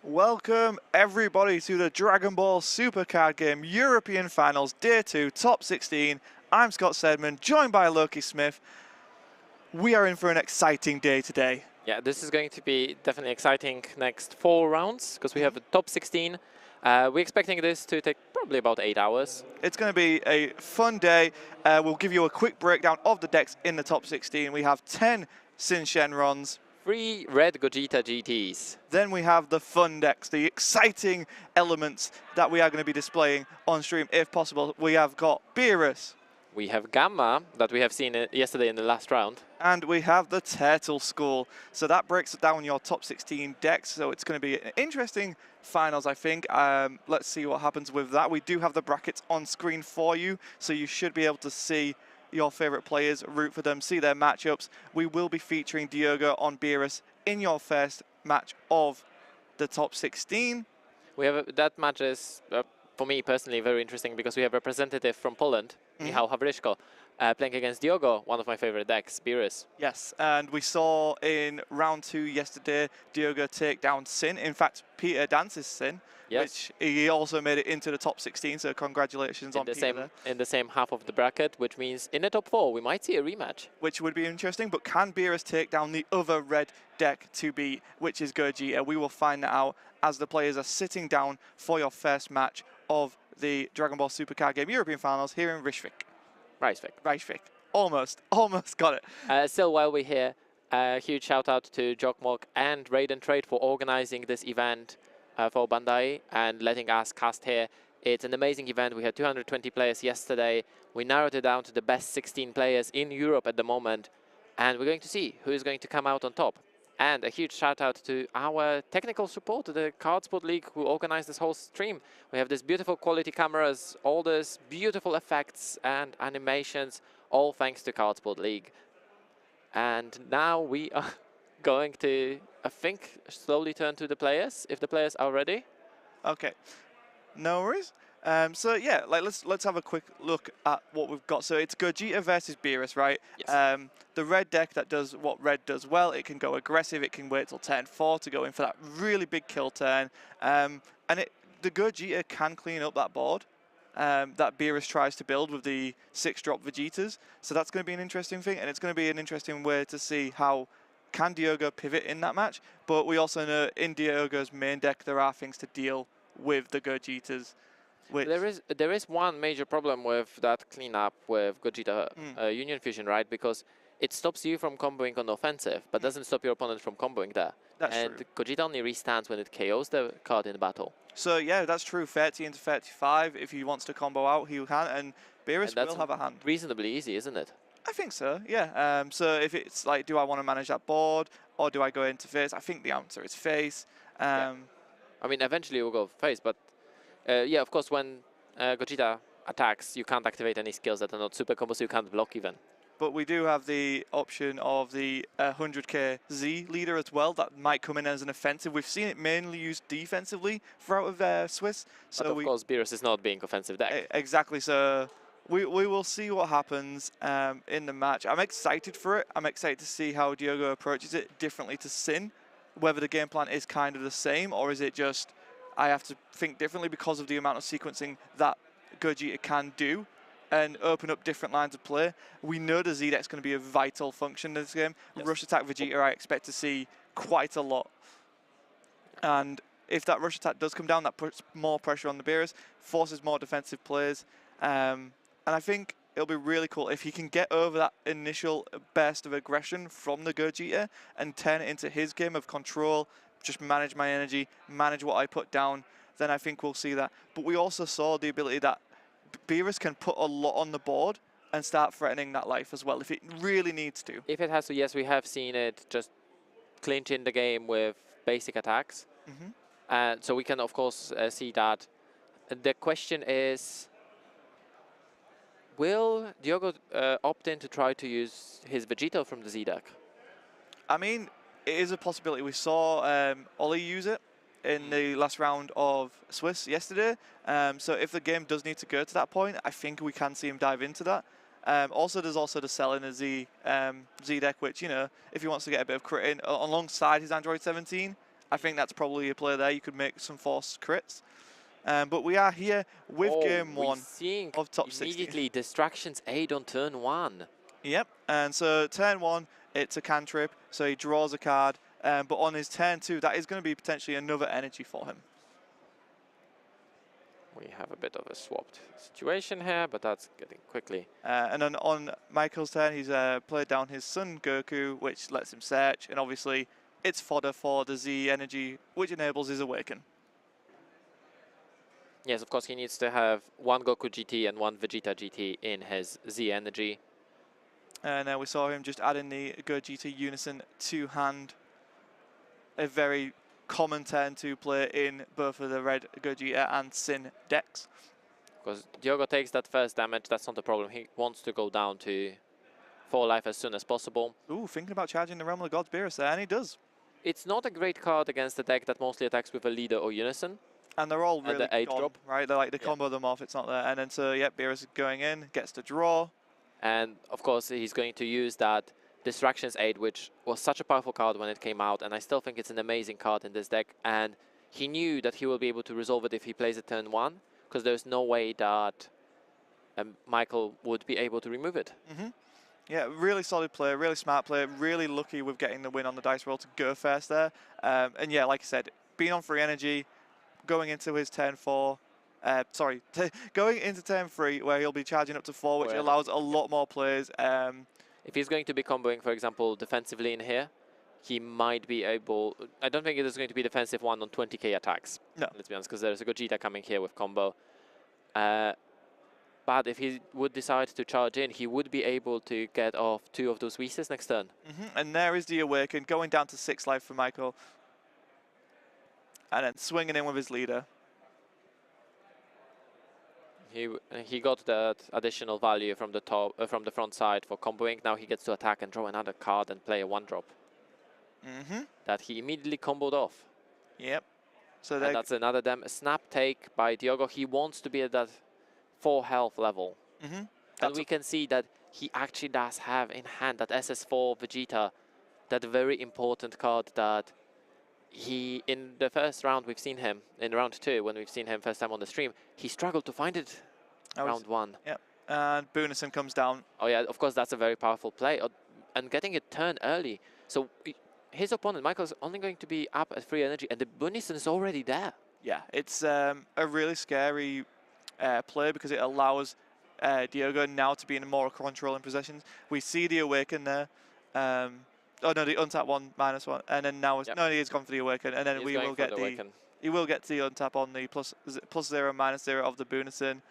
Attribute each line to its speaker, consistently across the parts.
Speaker 1: Welcome everybody to the Dragon Ball Super Card Game European Finals Day 2 Top 16. I'm Scott Sedman, joined by Loki Smith. We are in for an exciting day today.
Speaker 2: Yeah, this is going to be definitely exciting next 4 rounds because we have the top 16. We're expecting this to take probably about 8 hours.
Speaker 1: It's going to be a fun day. We'll give you a quick breakdown of the decks in the top 16. We have 10 Sin Shenrons.
Speaker 2: 3 red Gogeta GTs.
Speaker 1: Then we have the fun decks, the exciting elements that we are going to be displaying on stream if possible. We have got Beerus.
Speaker 2: We have Gamma that we have seen yesterday in the last round.
Speaker 1: And we have the Turtle School. So that breaks down your top 16 decks. So it's going to be an interesting finals, I think. Let's see what happens with that. We do have the brackets on screen for you, so you should be able to see your favorite players, root for them, see their matchups. We will be featuring Diogo on Beerus in your first match of the top 16.
Speaker 2: We have that match is, for me personally, very interesting because we have a representative from Poland, Michał Hawryszko, playing against Diogo, one of my favorite decks, Beerus.
Speaker 1: Yes, and we saw in round 2 yesterday Diogo take down Sin. In fact, Peter Dance's Sin, which he also made it into the top 16, so congratulations on Peter there.
Speaker 2: In the same half of the bracket, which means in the top 4 we might see a rematch.
Speaker 1: Which would be interesting, but can Beerus take down the other red deck to beat, which is Gogeta? We will find that out as the players are sitting down for your first match of the Dragon Ball Super Card Game European Finals here in Rijswijk. Rijswijk. Almost got it.
Speaker 2: Still, while we're here, a huge shout out to Jokmok and Raiden Trade for organizing this event for Bandai and letting us cast here. It's an amazing event. We had 220 players yesterday. We narrowed it down to the best 16 players in Europe at the moment. And we're going to see who is going to come out on top. And a huge shout out to our technical support, the Card Sport League, who organized this whole stream. We have these beautiful quality cameras, all these beautiful effects and animations, all thanks to Card Sport League. And now we are going to, I think, slowly turn to the players, if the players are ready.
Speaker 1: Okay, no worries. So yeah, let's have a quick look at what we've got. So it's Gogeta versus Beerus, right?
Speaker 2: Yes.
Speaker 1: The red deck that does what red does well. It can go aggressive. It can wait till turn 4 to go in for that really big kill turn. And the Gogeta can clean up that board that Beerus tries to build with the 6-drop Vegetas. So that's going to be an interesting thing, and it's going to be an interesting way to see how can Diogo pivot in that match. But we also know in Diogo's main deck there are things to deal with the Gogetas.
Speaker 2: There is one major problem with that cleanup with Gogeta Union Fusion, right? Because it stops you from comboing on offensive, but doesn't stop your opponent from comboing there.
Speaker 1: That's
Speaker 2: and
Speaker 1: true.
Speaker 2: Gogeta only restands when it KOs the card in battle.
Speaker 1: So yeah, that's true. 30 into 35. If he wants to combo out, he can, and Beerus will have a hand.
Speaker 2: Reasonably easy, isn't it?
Speaker 1: I think so. Yeah. So if it's like, do I want to manage that board, or do I go into face? I think the answer is face.
Speaker 2: Yeah. I mean, eventually we'll go face, but yeah, of course, when Gogeta attacks, you can't activate any skills that are not super combo, so you can't block even.
Speaker 1: But we do have the option of the 100k Z leader as well. That might come in as an offensive. We've seen it mainly used defensively throughout of Swiss. So
Speaker 2: but of course, Beerus is not being offensive deck.
Speaker 1: Exactly. So we will see what happens in the match. I'm excited for it. I'm excited to see how Diogo approaches it differently to Sin. Whether the game plan is kind of the same, or is it just I have to think differently because of the amount of sequencing that Gogeta can do and open up different lines of play. We know the Z-Deck's going to be a vital function in this game. Yes. Rush attack Vegeta I expect to see quite a lot. And if that rush attack does come down, that puts more pressure on the Beerus, forces more defensive plays. And I think it'll be really cool if he can get over that initial burst of aggression from the Gogeta and turn it into his game of control, just manage my energy, manage what I put down, then I think we'll see that. But we also saw the ability that Beerus can put a lot on the board and start threatening that life as well, if it really needs to.
Speaker 2: If it has to, yes, we have seen it just clinch in the game with basic attacks. So we can, of course, see that. The question is, will Diogo opt in to try to use his Vegeta from the Z-Deck?
Speaker 1: I mean, it is a possibility. We saw Ollie use it in the last round of Swiss yesterday. So if the game does need to go to that point, I think we can see him dive into that. Also, there's also the sell in a Z deck, which, you know, if he wants to get a bit of crit in alongside his Android 17, I think that's probably a play there. You could make some forced crits. But we are here with game 1 of top 16.
Speaker 2: Immediately distractions 8 on turn 1.
Speaker 1: Yep, and so turn 1, it's a cantrip, so he draws a card. But on his turn 2, that is going to be potentially another energy for him.
Speaker 2: We have a bit of a swapped situation here, but that's getting quickly.
Speaker 1: And then on Michael's turn, he's played down his Son Goku, which lets him search, and obviously it's fodder for the Z energy, which enables his Awaken.
Speaker 2: Yes, of course, he needs to have 1 Goku GT and 1 Vegeta GT in his Z energy.
Speaker 1: And we saw him just adding the Gogeta Unison to hand. A very common turn to play in both of the red Gogeta and Sin decks.
Speaker 2: Because Diogo takes that first damage, that's not a problem. He wants to go down to 4 life as soon as possible.
Speaker 1: Ooh, thinking about charging the Realm of the Gods Beerus there, and he does.
Speaker 2: It's not a great card against a deck that mostly attacks with a leader or Unison.
Speaker 1: And they're all really
Speaker 2: the
Speaker 1: gone,
Speaker 2: drop.
Speaker 1: right? They're like, they combo them off, it's not there. And then so, yep, Beerus is going in, gets to draw.
Speaker 2: And of course, he's going to use that Distractions 8, which was such a powerful card when it came out. And I still think it's an amazing card in this deck. And he knew that he will be able to resolve it if he plays it turn 1, because there's no way that Michael would be able to remove it.
Speaker 1: Yeah, really solid play, really smart play, really lucky with getting the win on the dice roll to go first there. And yeah, like I said, being on free energy, going into his turn 4, going into turn 3 where he'll be charging up to 4, which allows a lot more plays.
Speaker 2: If he's going to be comboing, for example, defensively in here, he might be able... I don't think it is going to be defensive 1 on 20k attacks.
Speaker 1: No.
Speaker 2: Let's be honest, because there's a Gogeta coming here with combo. But if he would decide to charge in, he would be able to get off 2 of those Whis next turn.
Speaker 1: And there is the Awaken, going down to 6 life for Michael. And then swinging in with his leader.
Speaker 2: He got that additional value from the top, from the front side for comboing. Now he gets to attack and draw another card and play a 1-drop. That he immediately comboed off.
Speaker 1: Yep. So
Speaker 2: that's another snap take by Diogo. He wants to be at that 4 health level. And we can see that he actually does have in hand that SS4 Vegeta, that very important card that he, in the first round we've seen him, in round 2, when we've seen him first time on the stream, he struggled to find it round 1.
Speaker 1: Yep, and Bunison comes down.
Speaker 2: Oh yeah, of course that's a very powerful play, and getting it turn early. So his opponent, Michael's only going to be up at free energy, and the Bunison is already there.
Speaker 1: Yeah, it's a really scary play because it allows Diogo now to be in more controlling possessions. We see the Awaken there. Oh no, the untap 1 -1, and then now no, he's gone for the Awaken, and then we will get he will get the untap on the +0 -0 of the Bunison,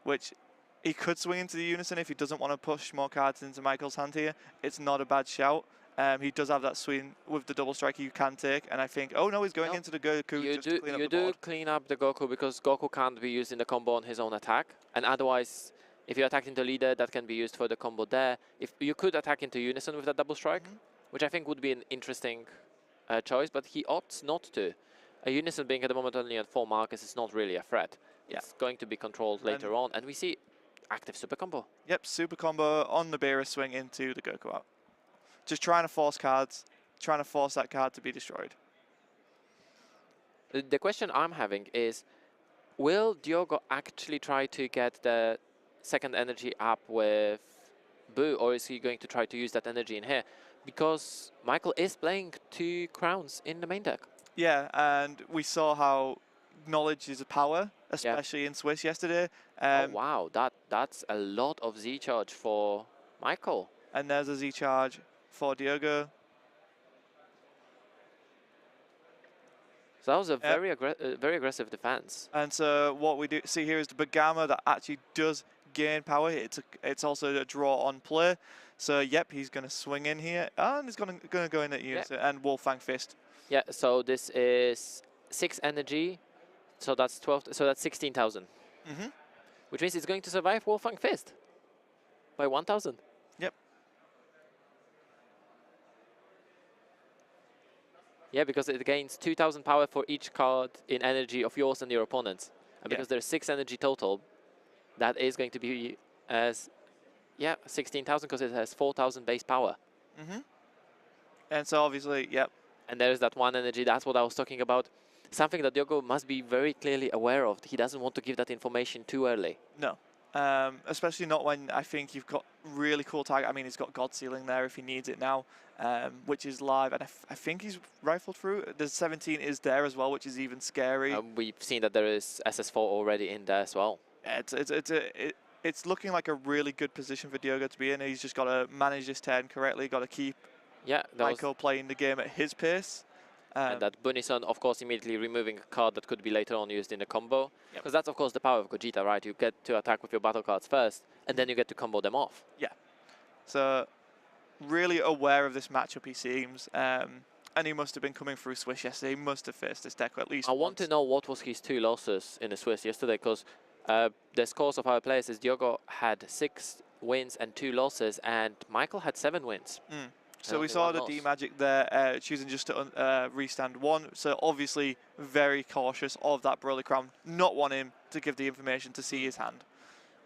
Speaker 1: which he could swing into the Unison if he doesn't want to push more cards into Michael's hand here. It's not a bad shout. He does have that swing with the double strike you can take, and I think, oh no, he's going into the Goku just to clean up the board. You do
Speaker 2: clean up the Goku because Goku can't be used in the combo on his own attack, and otherwise, if you attack into leader, that can be used for the combo there. If you could attack into Unison with that double strike, which I think would be an interesting choice, but he opts not to. A Unison being at the moment only at 4 markers is not really a threat.
Speaker 1: Yeah.
Speaker 2: It's going to be controlled later on, and we see active super combo.
Speaker 1: Yep, super combo on the Beerus swing into the Goku out. Just trying to force cards, trying to force that card to be destroyed.
Speaker 2: The question I'm having is, will Diogo actually try to get the second energy up with Boo, or is he going to try to use that energy in here? Because Michael is playing 2 crowns in the main deck.
Speaker 1: Yeah, and we saw how knowledge is a power, especially in Swiss yesterday.
Speaker 2: Oh wow, that's a lot of Z charge for Michael.
Speaker 1: And there's a Z charge for Diogo.
Speaker 2: So that was a very aggressive defense.
Speaker 1: And so what we do see here is the Bagama that actually does gain power. It's also a draw on play. So yep, he's going to swing in here, and he's going to go in at Unison and Wolfang Fist.
Speaker 2: Yeah, so this is 6 energy, so that's 12. So that's 16,000. Which means it's going to survive Wolfang Fist by 1,000.
Speaker 1: Yep.
Speaker 2: Yeah, because it gains 2,000 power for each card in energy of yours and your opponent's. And because there's 6 energy total, that is going to be as 16,000 because it has 4,000 base power.
Speaker 1: And so obviously, yep,
Speaker 2: And there's that one energy. That's what I was talking about. Something that Diogo must be very clearly aware of. He doesn't want to give that information too early.
Speaker 1: No. Especially not when I think you've got really cool target. I mean, he's got God Sealing there if he needs it now, which is live, and I think he's rifled through. The 17 is there as well, which is even scary.
Speaker 2: We've seen that there is SS4 already in there as well.
Speaker 1: Yeah, it's looking like a really good position for Diogo to be in. He's just got to manage this turn correctly, got to keep Michael playing the game at his pace.
Speaker 2: And that Bunison, of course, immediately removing a card that could be later on used in the combo. Because that's, of course, the power of Gogeta, right? You get to attack with your battle cards first, and then you get to combo them off.
Speaker 1: Yeah. So, really aware of this matchup, he seems. And he must have been coming through Swiss yesterday. He must have faced this deck at least
Speaker 2: I want to know what was his 2 losses in the Swiss yesterday, because the scores of our players is Diogo had 6 wins and 2 losses, and Michael had 7 wins.
Speaker 1: So we saw the D-Magic there, choosing just to restand 1. So obviously very cautious of that Broly Crown, not wanting him to give the information to see his hand.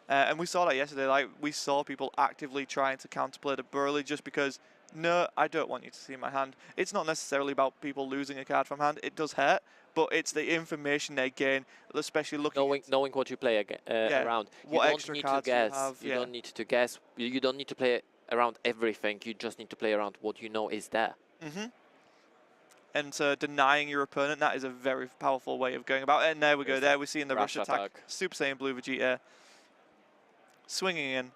Speaker 1: And we saw that yesterday. Like, we saw people actively trying to counterplay the Broly just because, no, I don't want you to see my hand. It's not necessarily about people losing a card from hand. It does hurt, but it's the information they gain, especially looking
Speaker 2: knowing what you play around.
Speaker 1: What extra cards you have.
Speaker 2: You don't need to guess. You don't need to play around everything. You just need to play around what you know is there.
Speaker 1: And so denying your opponent, that is a very powerful way of going about it. And there we go. There we're seeing the rush attack. Super Saiyan Blue Vegeta swinging in.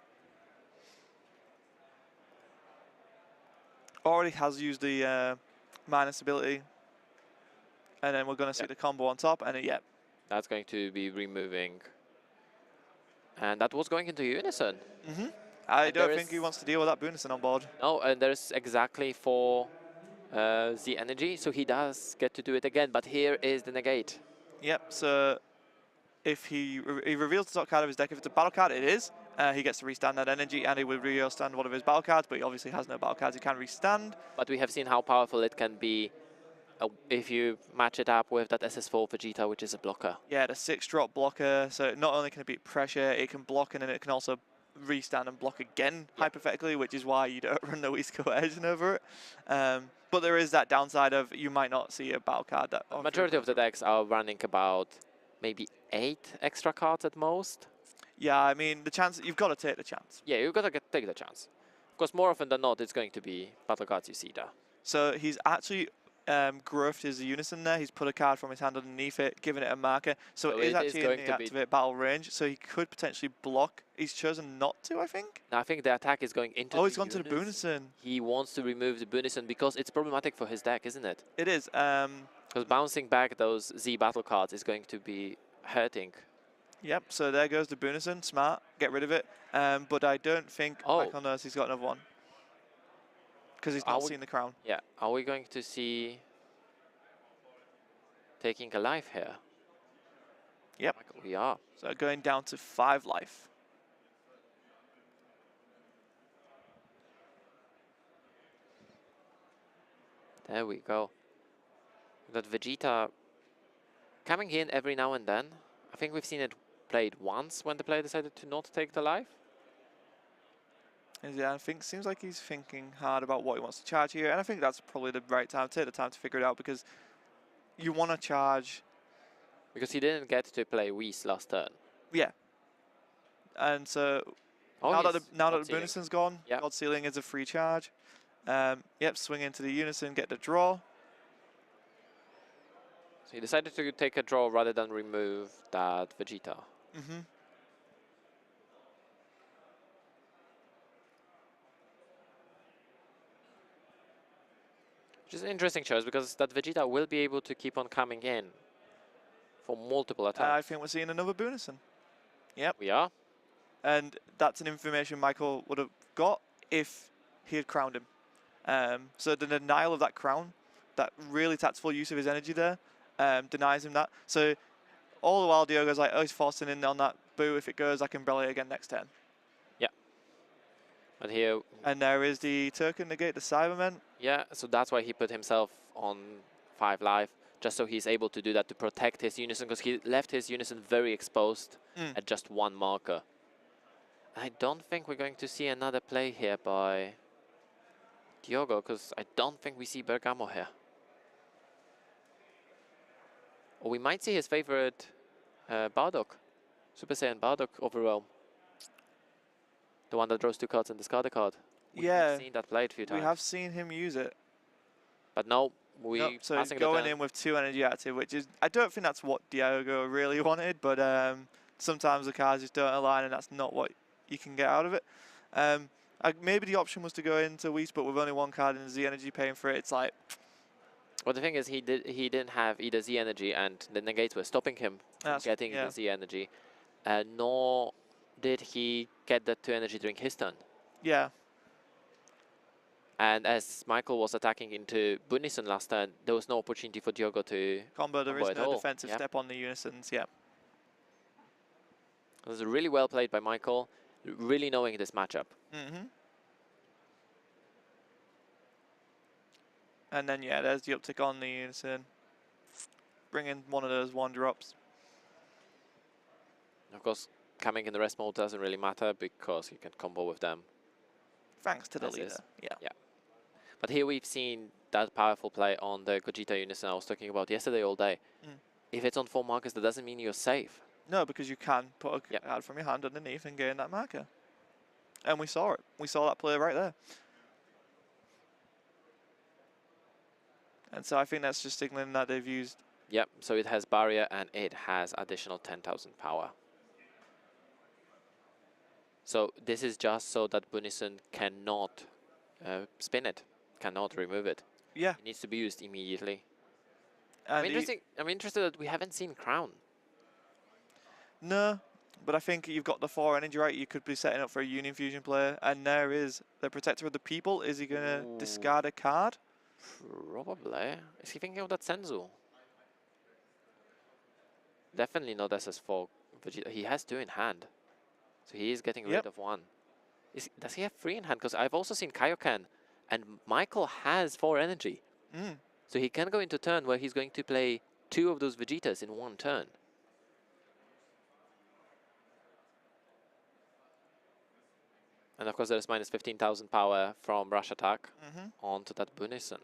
Speaker 1: Already has used the minus ability. And then we're going to see the combo on top. And
Speaker 2: that's going to be removing. And that was going into Unison.
Speaker 1: I don't think he wants to deal with that Bunison on board.
Speaker 2: No, and there's exactly 4 Z energy, so he does get to do it again. But here is the negate.
Speaker 1: Yep, so if he reveals the top card of his deck, if it's a battle card, it is. He gets to restand that energy, and he will restand one of his battle cards, but he obviously has no battle cards he can restand.
Speaker 2: But we have seen how powerful it can be if you match it up with that SS4 Vegeta, which is a blocker.
Speaker 1: Yeah, the 6-drop blocker, so not only can it beat pressure, it can block, and then it can also restand and block again, hypothetically, which is why you don't run the East Cohesion over it. But there is that downside of you might not see a battle card. That
Speaker 2: the majority of the decks are running about maybe 8 extra cards at most.
Speaker 1: Yeah, I mean, the chance, you've got to take the chance.
Speaker 2: Yeah, you've got to take the chance. Because more often than not, it's going to be battle cards you see there.
Speaker 1: So he's actually growthed his Unison there. He's put a card from his hand underneath it, giving it a marker. So it is actually in the activate battle range, so he could potentially block. He's chosen not to, I think.
Speaker 2: No, I think the attack is going into
Speaker 1: he's gone to the Bunison.
Speaker 2: He wants to remove the Bunison because it's problematic for his deck, isn't it?
Speaker 1: It is.
Speaker 2: Because bouncing back those Z battle cards is going to be hurting.
Speaker 1: Yep, so there goes the Bunison. Smart. Get rid of it. But I don't think Michael knows he's got another one. Because he's not seen the crown.
Speaker 2: Yeah. Are we going to see taking a life here?
Speaker 1: Yep.
Speaker 2: Michael, we are.
Speaker 1: So going down to 5 life.
Speaker 2: There we go. That Vegeta coming in every now and then. I think we've seen it played once when the player decided to not take the life.
Speaker 1: Yeah, I think seems like he's thinking hard about what he wants to charge here, and I think that's probably the right time. Take the time to figure it out because you want to charge.
Speaker 2: Because he didn't get to play Whis last turn.
Speaker 1: Yeah. And so now that the Bunison's gone, God Sealing is a free charge. Yep, swing into the Unison, get the draw.
Speaker 2: So he decided to take a draw rather than remove that Vegeta. Which is an interesting choice because that Vegeta will be able to keep on coming in for multiple attacks.
Speaker 1: I think we're seeing another Bunison. Yep.
Speaker 2: We are.
Speaker 1: And that's an information Michael would have got if he had crowned him. So the denial of that crown, that really tactful use of his energy there, denies him that. So all the while Diogo's like, oh, he's forcing in on that boo. If it goes, I can Umbrella again next turn.
Speaker 2: Yeah. But here...
Speaker 1: And there is the token negate the Cybermen.
Speaker 2: Yeah, so that's why he put himself on 5 life, just so he's able to do that to protect his Unison, because he left his Unison very exposed at just 1 marker. I don't think we're going to see another play here by Diogo, because I don't think we see Bergamo here. Or we might see his favorite Bardock, Super Saiyan Bardock overwhelm. The one that draws 2 cards and discard a card. We've seen that played a few times.
Speaker 1: We have seen him use it.
Speaker 2: But no,
Speaker 1: so going in with 2 energy active, which is, I don't think that's what Diogo really wanted, but sometimes the cards just don't align and that's not what you can get out of it. Maybe the option was to go into Whis, but with only 1 card in Z energy paying for it, it's like...
Speaker 2: Well, the thing is, he didn't have either Z energy, and the negates were stopping him from getting the Z energy, nor did he get that 2 energy during his turn.
Speaker 1: Yeah.
Speaker 2: And as Michael was attacking into Bunison last turn, there was no opportunity for Diogo to
Speaker 1: combo. There is no defensive step on the Unisons, It
Speaker 2: was really well played by Michael, really knowing this matchup.
Speaker 1: And then, there's the uptick on the Unison. Bring in one of those 1-drops.
Speaker 2: Of course, coming in the rest mode doesn't really matter because you can combo with them.
Speaker 1: Thanks to the leader. Yeah.
Speaker 2: But here we've seen that powerful play on the Gogeta Unison I was talking about yesterday all day. If it's on 4 markers, that doesn't mean you're safe.
Speaker 1: No, because you can put a card from your hand underneath and gain that marker. And we saw it. We saw that play right there. And so I think that's just signaling that they've used...
Speaker 2: Yep, so it has barrier and it has additional 10,000 power. So this is just so that Bunison cannot spin it, cannot remove it.
Speaker 1: Yeah.
Speaker 2: It needs to be used immediately.
Speaker 1: And
Speaker 2: I'm interested that we haven't seen Crown.
Speaker 1: No, but I think you've got the 4 energy, right? You could be setting up for a Union Fusion player. And there is the Protector of the People. Is he going to discard a card?
Speaker 2: Probably. Is he thinking of that Senzu? Definitely not SS4 Vegeta. He has 2 in hand. So he is getting rid of 1. Does he have 3 in hand? Because I've also seen Kaioken. And Michael has 4 energy. So he can go into turn where he's going to play 2 of those Vegetas in 1 turn. And of course there's minus 15,000 power from Rush Attack onto that Bunison.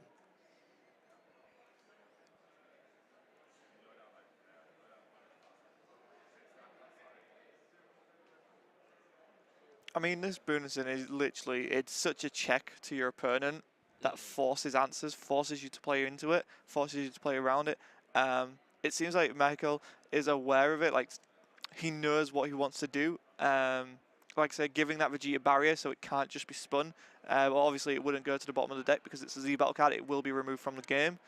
Speaker 1: I mean, this Bunison is literally, it's such a check to your opponent that forces answers, forces you to play into it, forces you to play around it. It seems like Michael is aware of it, like he knows what he wants to do. Like I said, giving that Vegeta barrier so it can't just be spun. Well, obviously it wouldn't go to the bottom of the deck because it's a Z battle card, it will be removed from the game.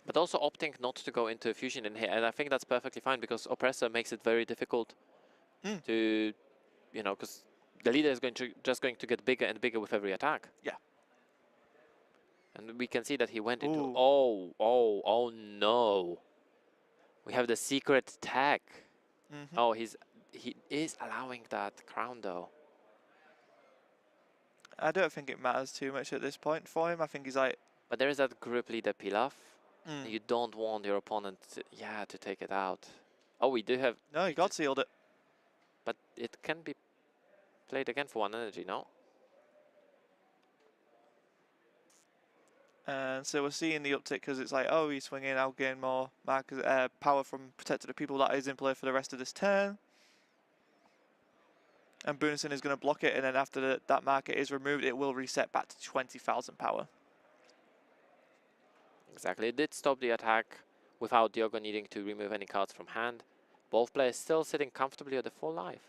Speaker 2: But also opting not to go into fusion in here, and I think that's perfectly fine because Oppressor makes it very difficult to, because the leader is just going to get bigger and bigger with every attack.
Speaker 1: Yeah.
Speaker 2: And we can see that he went into... Oh no. We have the secret tag. Oh, he is allowing that crown though.
Speaker 1: I don't think it matters too much at this point for him. I think he's like...
Speaker 2: But there is that group leader Pilaf. You don't want your opponent to take it out. Oh, we do have...
Speaker 1: No, he God sealed it.
Speaker 2: But it can be played again for 1 energy, no?
Speaker 1: And so we're seeing the uptick because it's like, oh, he's swinging, I'll gain more markers, power from Protector of the People that is in play for the rest of this turn. And Bunison is going to block it, and then after that marker is removed, it will reset back to 20,000 power.
Speaker 2: Exactly, it did stop the attack without Diogo needing to remove any cards from hand. Both players still sitting comfortably at the full life.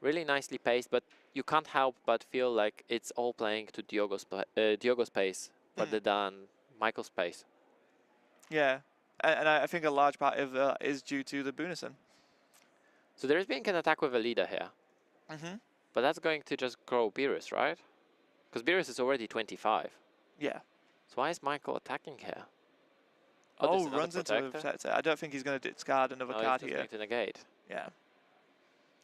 Speaker 2: Really nicely paced, but you can't help but feel like it's all playing to Diogo's pace rather than Michael's pace.
Speaker 1: Yeah, and I think a large part of that is due to the Bunison.
Speaker 2: So there is being an attack with a leader here. But that's going to just grow Beerus, right? Because Beerus is already 25.
Speaker 1: Yeah.
Speaker 2: So why is Michael attacking here?
Speaker 1: Oh, runs into the Protector. I don't think he's going to discard another card
Speaker 2: he's
Speaker 1: here.
Speaker 2: Going to negate.
Speaker 1: Yeah.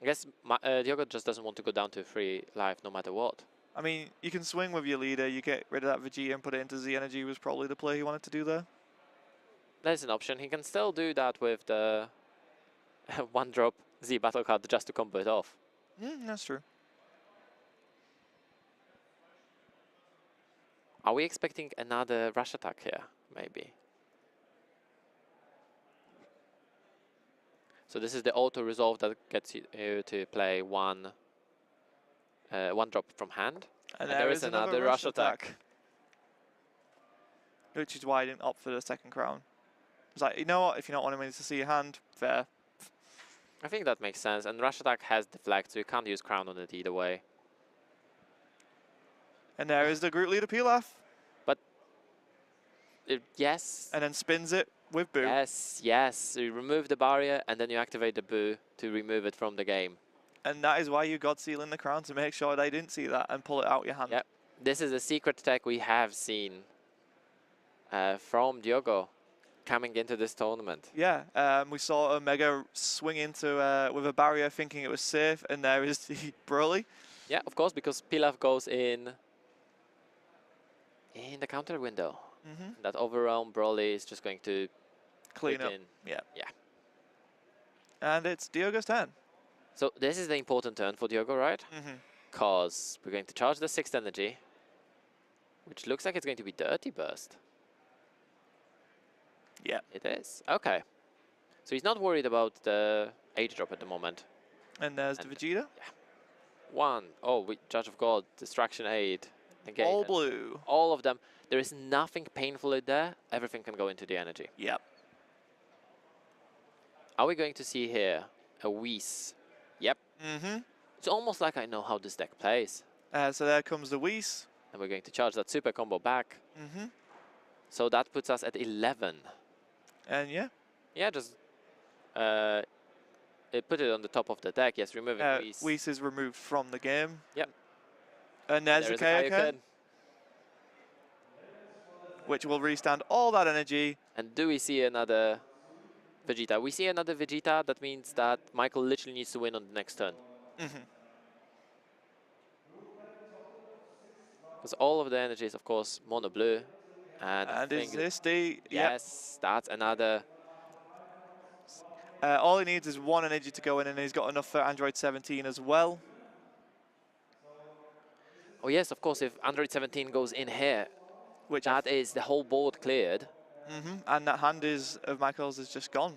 Speaker 2: I guess Diogo just doesn't want to go down to 3 life no matter what.
Speaker 1: I mean, you can swing with your leader, you get rid of that Vegeta and put it into Z energy was probably the play he wanted to do there.
Speaker 2: There's an option. He can still do that with the 1-drop Z battle card just to combo it off.
Speaker 1: That's true.
Speaker 2: Are we expecting another rush attack here, maybe? So this is the auto resolve that gets you to play one drop from hand.
Speaker 1: And there is another rush attack. Which is why I didn't opt for the second crown. It's like, you know what, if you're not wanting me to see your hand, fair.
Speaker 2: I think that makes sense. And rush attack has deflect, so you can't use crown on it either way.
Speaker 1: And there is the group leader Pilaf.
Speaker 2: But yes.
Speaker 1: And then spins it with Boo.
Speaker 2: Yes, yes. So you remove the barrier and then you activate the Boo to remove it from the game.
Speaker 1: And that is why you God Seal in the crown, to make sure they didn't see that and pull it out your hand.
Speaker 2: Yep. This is a secret tech we have seen from Diogo coming into this tournament.
Speaker 1: Yeah, we saw Omega swing into with a barrier thinking it was safe, and there is the Broly.
Speaker 2: Yeah, of course, because Pilaf goes in the counter window. That overwhelm Broly is just going to
Speaker 1: clean up.
Speaker 2: In.
Speaker 1: Yeah.
Speaker 2: Yeah.
Speaker 1: And it's Diogo's turn.
Speaker 2: So this is the important turn for Diogo, right? Because we're going to charge the 6th energy, which looks like it's going to be Dirty Burst.
Speaker 1: Yeah.
Speaker 2: It is. Okay. So he's not worried about the age drop at the moment.
Speaker 1: And there's the Vegeta.
Speaker 2: Yeah. One. Oh, Judge of God, Distraction Aid. Again,
Speaker 1: all blue.
Speaker 2: All of them. There is nothing painful in there. Everything can go into the energy.
Speaker 1: Yep.
Speaker 2: Are we going to see here a Whis? Yep. It's almost like I know how this deck plays.
Speaker 1: So there comes the Whis.
Speaker 2: And we're going to charge that super combo back. So that puts us at 11.
Speaker 1: And yeah.
Speaker 2: Yeah, just put it on the top of the deck. Yes, removing Whis.
Speaker 1: Whis is removed from the game.
Speaker 2: Yep.
Speaker 1: And there's the Kaioken, which will restand all that energy.
Speaker 2: And do we see another Vegeta? We see another Vegeta. That means that Michael literally needs to win on the next turn. Because all of the energy is, of course, mono blue. And
Speaker 1: is this the...
Speaker 2: Yes, that's another...
Speaker 1: all he needs is one energy to go in, and he's got enough for Android 17 as well.
Speaker 2: Oh yes, of course, if Android 17 goes in here, which that is the whole board cleared.
Speaker 1: And that hand of Michael's is just gone.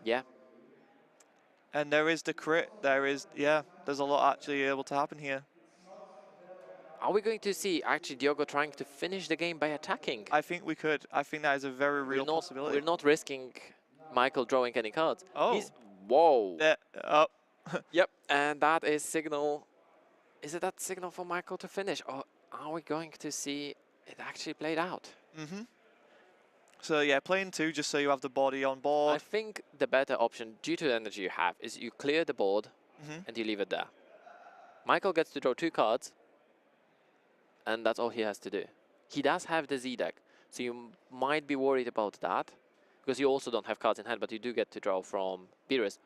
Speaker 2: Yeah.
Speaker 1: And there is the crit. There is, yeah, there's a lot actually able to happen here.
Speaker 2: Are we going to see actually Diogo trying to finish the game by attacking?
Speaker 1: I think we could. I think that is a very real possibility.
Speaker 2: We're not risking Michael drawing any cards.
Speaker 1: Oh.
Speaker 2: Whoa.
Speaker 1: Yep.
Speaker 2: And that is signal. Is it that signal for Michael to finish? Or are we going to see it actually played out?
Speaker 1: So yeah, playing 2 just so you have the body on board.
Speaker 2: I think the better option, due to the energy you have, is you clear the board and you leave it there. Michael gets to draw 2 cards, and that's all he has to do. He does have the Z deck, so you might be worried about that, because you also don't have cards in hand, but you do get to draw from Beerus.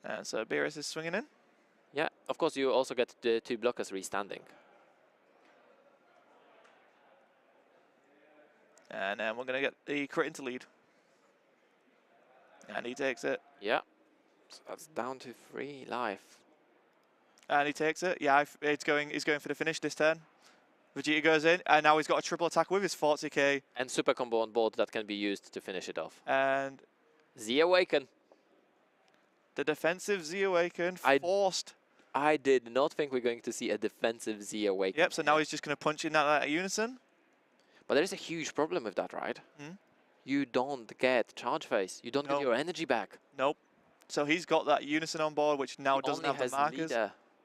Speaker 1: And so Beerus is swinging in.
Speaker 2: Yeah, of course you also get the 2 blockers restanding.
Speaker 1: And then we're going to get the crit into lead. And he takes it.
Speaker 2: Yeah, so that's down to 3 life.
Speaker 1: And he takes it. Yeah, he's going for the finish this turn. Vegeta goes in, and now he's got a triple attack with his 40k.
Speaker 2: And super combo on board that can be used to finish it off.
Speaker 1: And
Speaker 2: Z Awaken.
Speaker 1: The defensive Z Awaken forced.
Speaker 2: I did not think we're going to see a defensive Z Awaken.
Speaker 1: Yep, so now he's just going to punch in that unison.
Speaker 2: But there is a huge problem with that, right? You don't get charge phase. You don't get your energy back.
Speaker 1: Nope. So he's got that unison on board, which now doesn't have the markers.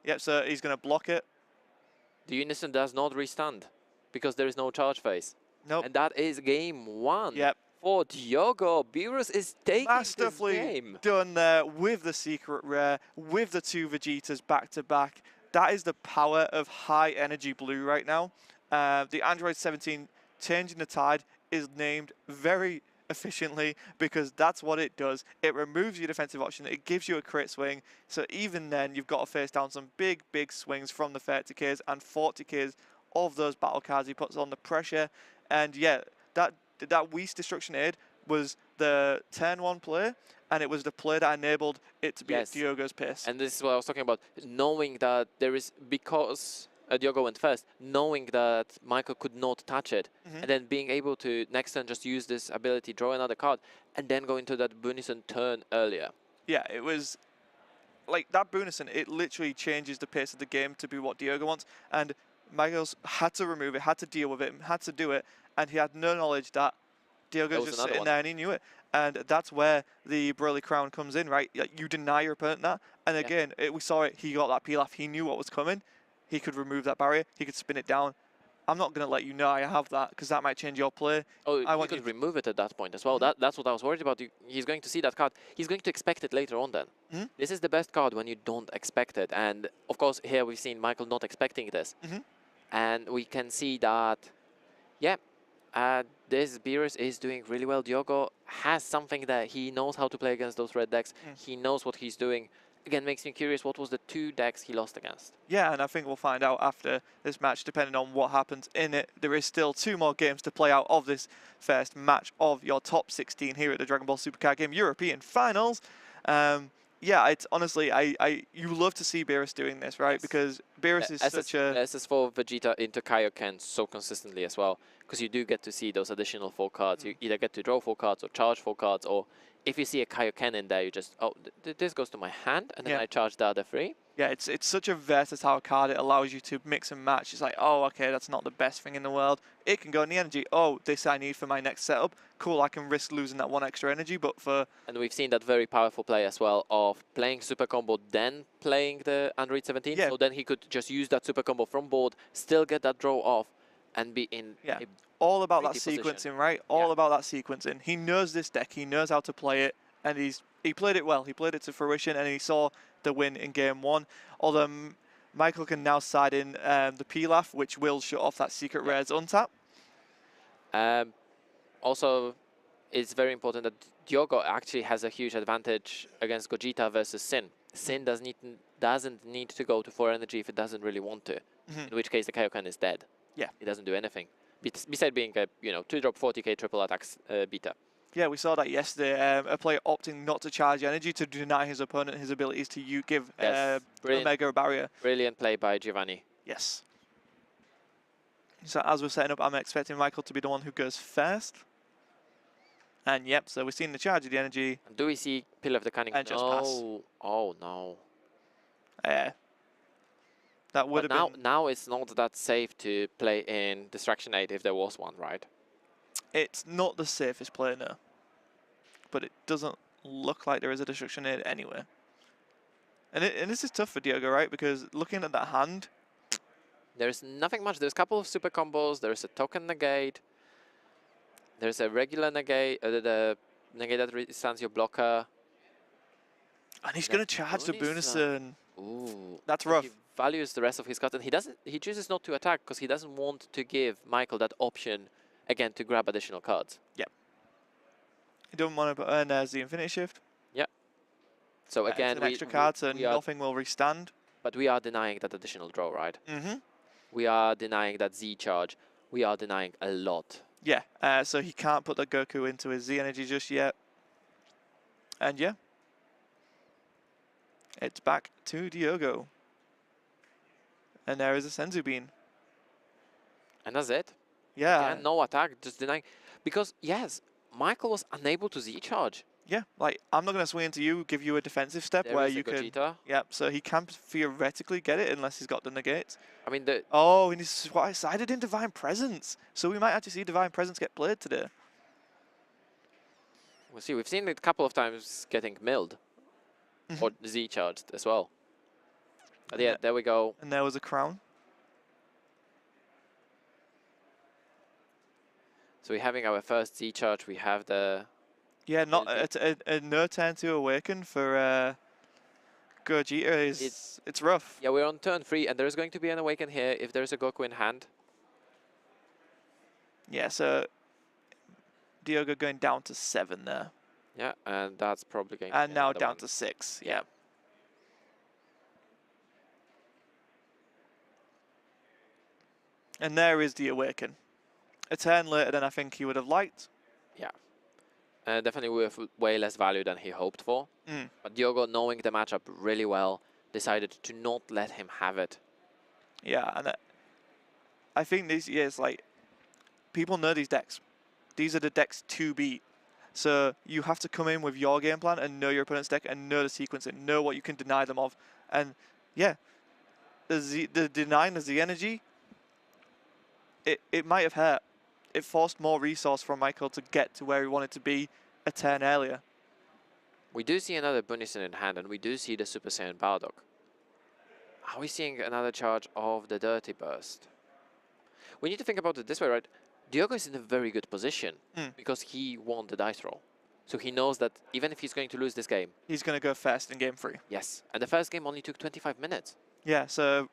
Speaker 1: Yep, so he's going to block it.
Speaker 2: The unison does not restand because there is no charge phase.
Speaker 1: Nope.
Speaker 2: And that is game 1.
Speaker 1: Yep.
Speaker 2: For Diogo. Beerus is taking
Speaker 1: masterfully
Speaker 2: this game.
Speaker 1: Done there with the secret rare, with the 2 Vegetas back to back. That is the power of high energy blue right now. The Android 17 Changing the Tide is named very efficiently because that's what it does. It removes your defensive option. It gives you a crit swing. So even then, you've got to face down some big, big swings from the 30Ks and 40Ks of those battle cards. He puts on the pressure. And yeah, that Whis Destruction Aid was the turn 1 play, and it was the play that enabled it to be at Diogo's pace.
Speaker 2: And this is what I was talking about, knowing that there is, because Diogo went first, knowing that Michael could not touch it,
Speaker 1: Mhm.
Speaker 2: and then being able to next turn just use this ability, draw another card, and then go into that Bunison turn earlier.
Speaker 1: Yeah, it was like that Bunison. It literally changes the pace of the game to be what Diogo wants, and Michael's had to remove it, had to deal with it, had to do it, and he had no knowledge that Diogo's
Speaker 2: was
Speaker 1: just
Speaker 2: another
Speaker 1: sitting
Speaker 2: one.
Speaker 1: there and he knew it. And that's where the Broly Crown comes in, right? Like, you deny your opponent that. And
Speaker 2: Yeah.
Speaker 1: again, we saw it. He got that Pilaf. He knew what was coming. He could remove that barrier. He could spin it down. I'm not going to let you know I have that because that might change your play.
Speaker 2: Oh,
Speaker 1: I
Speaker 2: he
Speaker 1: want
Speaker 2: could
Speaker 1: you
Speaker 2: remove it at that point as well.
Speaker 1: Mhm.
Speaker 2: That's what I was worried about. He's going to see that card. He's going to expect it later on then.
Speaker 1: Mhm.
Speaker 2: This is the best card when you don't expect it. And of course, here we've seen Michael not expecting this.
Speaker 1: Mhm.
Speaker 2: And we can see that, yeah, this Beerus is doing really well. Diogo has something that he knows how to play against those red decks. He knows what he's doing. Again, makes me curious, what was the 2 decks he lost against?
Speaker 1: Yeah, and I think we'll find out after this match, depending on what happens in it. There is still 2 more games to play out of this first match of your top 16 here at the Dragon Ball Supercard Game European Finals. Yeah, it's honestly, you love to see Beerus doing this, right?
Speaker 2: Yes.
Speaker 1: Because Beerus is such a...
Speaker 2: SS4 Vegeta into Kaioken so consistently as well, because you do get to see those additional 4 cards. You either get to draw 4 cards or charge 4 cards, or if you see a Kaioken in there, you just, oh, this goes to my hand, and then I charge the other 3.
Speaker 1: Yeah, it's such a versatile card. It allows you to mix and match. It's like, oh, okay, that's not the best thing in the world. It can go in the energy. Oh, this I need for my next setup. Cool, I can risk losing that 1 extra energy, but for...
Speaker 2: And we've seen that very powerful play as well of playing super combo, then playing the Android 17.
Speaker 1: Yeah.
Speaker 2: So then he could just use that super combo from board, still get that draw off, and be in a
Speaker 1: all about that
Speaker 2: pretty
Speaker 1: sequencing,
Speaker 2: position.
Speaker 1: right? All about that sequencing. He knows this deck. He knows how to play it, and he played it well. He played it to fruition, and he saw the win in game 1. Although Michael can now side in the Pilaf, which will shut off that secret rares untap.
Speaker 2: Also, it's very important that Diogo actually has a huge advantage against Gogeta versus Sin. Sin doesn't need to go to 4 energy if it doesn't really want to, in which case the Kaioken is dead.
Speaker 1: Yeah.
Speaker 2: It doesn't do anything. Besides being a 2-drop 40k triple attacks beta.
Speaker 1: Yeah, we saw that yesterday. A player opting not to charge energy to deny his opponent his abilities to give Omega a barrier.
Speaker 2: Brilliant play by Giovanni.
Speaker 1: Yes. So as we're setting up, I'm expecting Michael to be the one who goes first. And yep, so we're seeing the charge of the energy.
Speaker 2: Do we see Pillar of the Cunning?
Speaker 1: And just pass.
Speaker 2: Oh no.
Speaker 1: That would have been...
Speaker 2: Now it's not that safe to play in Distraction 8 if there was one, right?
Speaker 1: It's not the safest play, no. But it doesn't look like there is a Destruction 8 anywhere. And this is tough for Diogo, right? Because looking at that hand...
Speaker 2: There's nothing much. There's a couple of super combos. There's a token negate. There's a regular negate, the negate that restands your blocker.
Speaker 1: And he's going to charge the Bunison.
Speaker 2: Ooh.
Speaker 1: That's rough.
Speaker 2: He values the rest of his cards, and he chooses not to attack because he doesn't want to give Michael that option again to grab additional cards.
Speaker 1: Yep. He doesn't want to earn as the Infinity Shift.
Speaker 2: Yep. So again,
Speaker 1: an extra card, so nothing will restand.
Speaker 2: But we are denying that additional draw, right?
Speaker 1: Mm-hmm.
Speaker 2: We are denying that Z charge. We are denying a lot.
Speaker 1: Yeah, so he can't put the Goku into his Z energy just yet. And yeah, it's back to Diogo. And there is a Senzu Bean.
Speaker 2: And that's it.
Speaker 1: Yeah.
Speaker 2: Again, no attack, just denying. Because, yes, Michael was unable to Z charge.
Speaker 1: Yeah, like, I'm not going to swing into you, give you a defensive step
Speaker 2: There
Speaker 1: where
Speaker 2: is
Speaker 1: you can...
Speaker 2: Gogeta.
Speaker 1: Yep, so he can theoretically get it unless he's got the negates.
Speaker 2: I mean,
Speaker 1: Oh, and he's sided in Divine Presence. So we might actually see Divine Presence get played today.
Speaker 2: We'll see. We've seen it a couple of times getting milled. Or Z charged as well. But yeah, there we go.
Speaker 1: And there was a crown.
Speaker 2: So we're having our first Z charge. We have the...
Speaker 1: Yeah, not a no turn to awaken for Gogeta it's rough.
Speaker 2: Yeah, we're on turn 3, and there's going to be an awaken here if there's a Goku in hand.
Speaker 1: Yeah, so Diogo going down to 7 there.
Speaker 2: Yeah, and that's probably going
Speaker 1: and
Speaker 2: to be
Speaker 1: now down to 6. Yeah. And there is the awaken. A turn later than I think he would have liked.
Speaker 2: Yeah. Definitely with way less value than he hoped for. But Diogo, knowing the matchup really well, decided to not let him have it.
Speaker 1: Yeah, and I think these years, like, people know these decks. These are the decks to beat. So you have to come in with your game plan and know your opponent's deck and know the sequence and know what you can deny them of. And yeah, the denying the Z energy, it might have hurt. It forced more resource from Michael to get to where he wanted to be a turn earlier.
Speaker 2: We do see another Bunison in hand, and we do see the Super Saiyan Bardock. Are we seeing another charge of the Dirty Burst? We need to think about it this way, right? Diogo is in a very good position because he won the dice roll. So he knows that even if he's going to lose this game,
Speaker 1: he's going to go first in game 3.
Speaker 2: Yes, and the first game only took 25 minutes.
Speaker 1: Yeah, so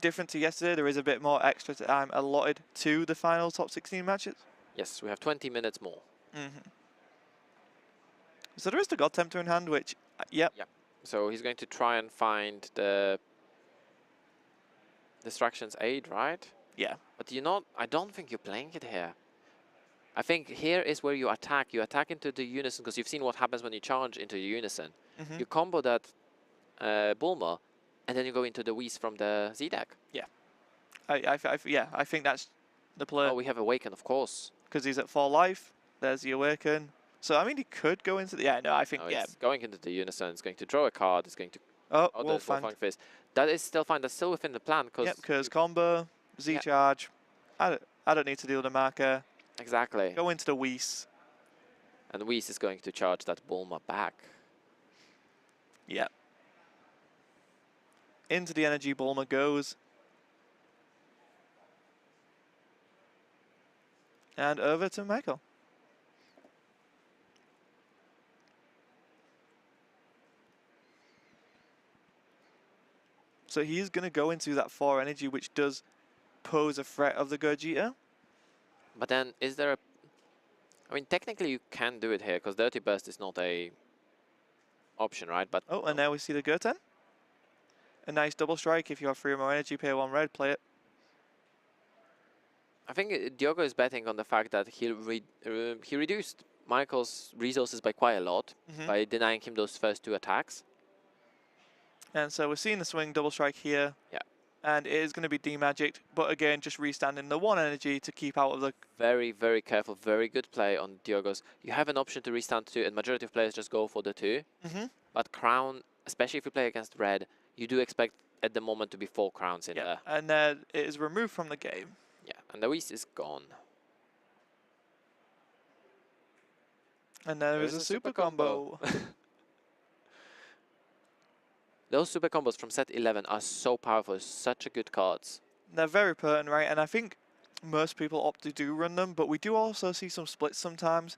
Speaker 1: different to yesterday, there is a bit more extra time allotted to the final top 16 matches.
Speaker 2: Yes, we have 20 minutes more.
Speaker 1: So there is the God Tempter in hand, which, yep.
Speaker 2: So he's going to try and find the Distractions Aid, right?
Speaker 1: Yeah.
Speaker 2: But I don't think you're playing it here. I think here is where you attack. You attack into the Unison, because you've seen what happens when you charge into the Unison. You combo that Bulma, and then you go into the Whis from the Z deck.
Speaker 1: Yeah. I think that's the play.
Speaker 2: Oh, we have Awaken, of course.
Speaker 1: Because he's at 4 life. There's the Awaken. So, I mean, he could go into the... Yeah, no, I think, yeah.
Speaker 2: It's going into the Unison. It's going to draw a card. It's going to...
Speaker 1: Oh,
Speaker 2: Wolfang Fist. That is still fine. That's still within the plan.
Speaker 1: Yep, because combo, Z-charge. I don't need to deal with the marker.
Speaker 2: Exactly.
Speaker 1: Go into the Whis.
Speaker 2: And Whis is going to charge that Bulma back.
Speaker 1: Yeah. Into the energy, Bulma goes. And over to Michael. So he's going to go into that 4 energy, which does pose a threat of the Gogeta.
Speaker 2: But then, is there a... I mean, technically you can do it here, because Dirty Burst is not a option, right? But
Speaker 1: oh, and now we see the Goten. A nice double strike. If you have 3 or more energy, pay 1 red, play it.
Speaker 2: I think Diogo is betting on the fact that he reduced Michael's resources by quite a lot by denying him those first 2 attacks.
Speaker 1: And so we're seeing the swing double strike here.
Speaker 2: Yeah.
Speaker 1: And it is going to be demagicked, but again, just restanding the 1 energy to keep out of the...
Speaker 2: Very, very careful. Very good play on Diogo's. You have an option to restand 2, and majority of players just go for the 2. But Crown, especially if you play against Red, you do expect at the moment to be 4 crowns in there.
Speaker 1: And it is removed from the game.
Speaker 2: Yeah, and the Whis is gone.
Speaker 1: And there is a super combo.
Speaker 2: Those super combos from set 11 are so powerful, such a good cards.
Speaker 1: They're very potent, right? And I think most people opt to do run them, but we do also see some splits sometimes,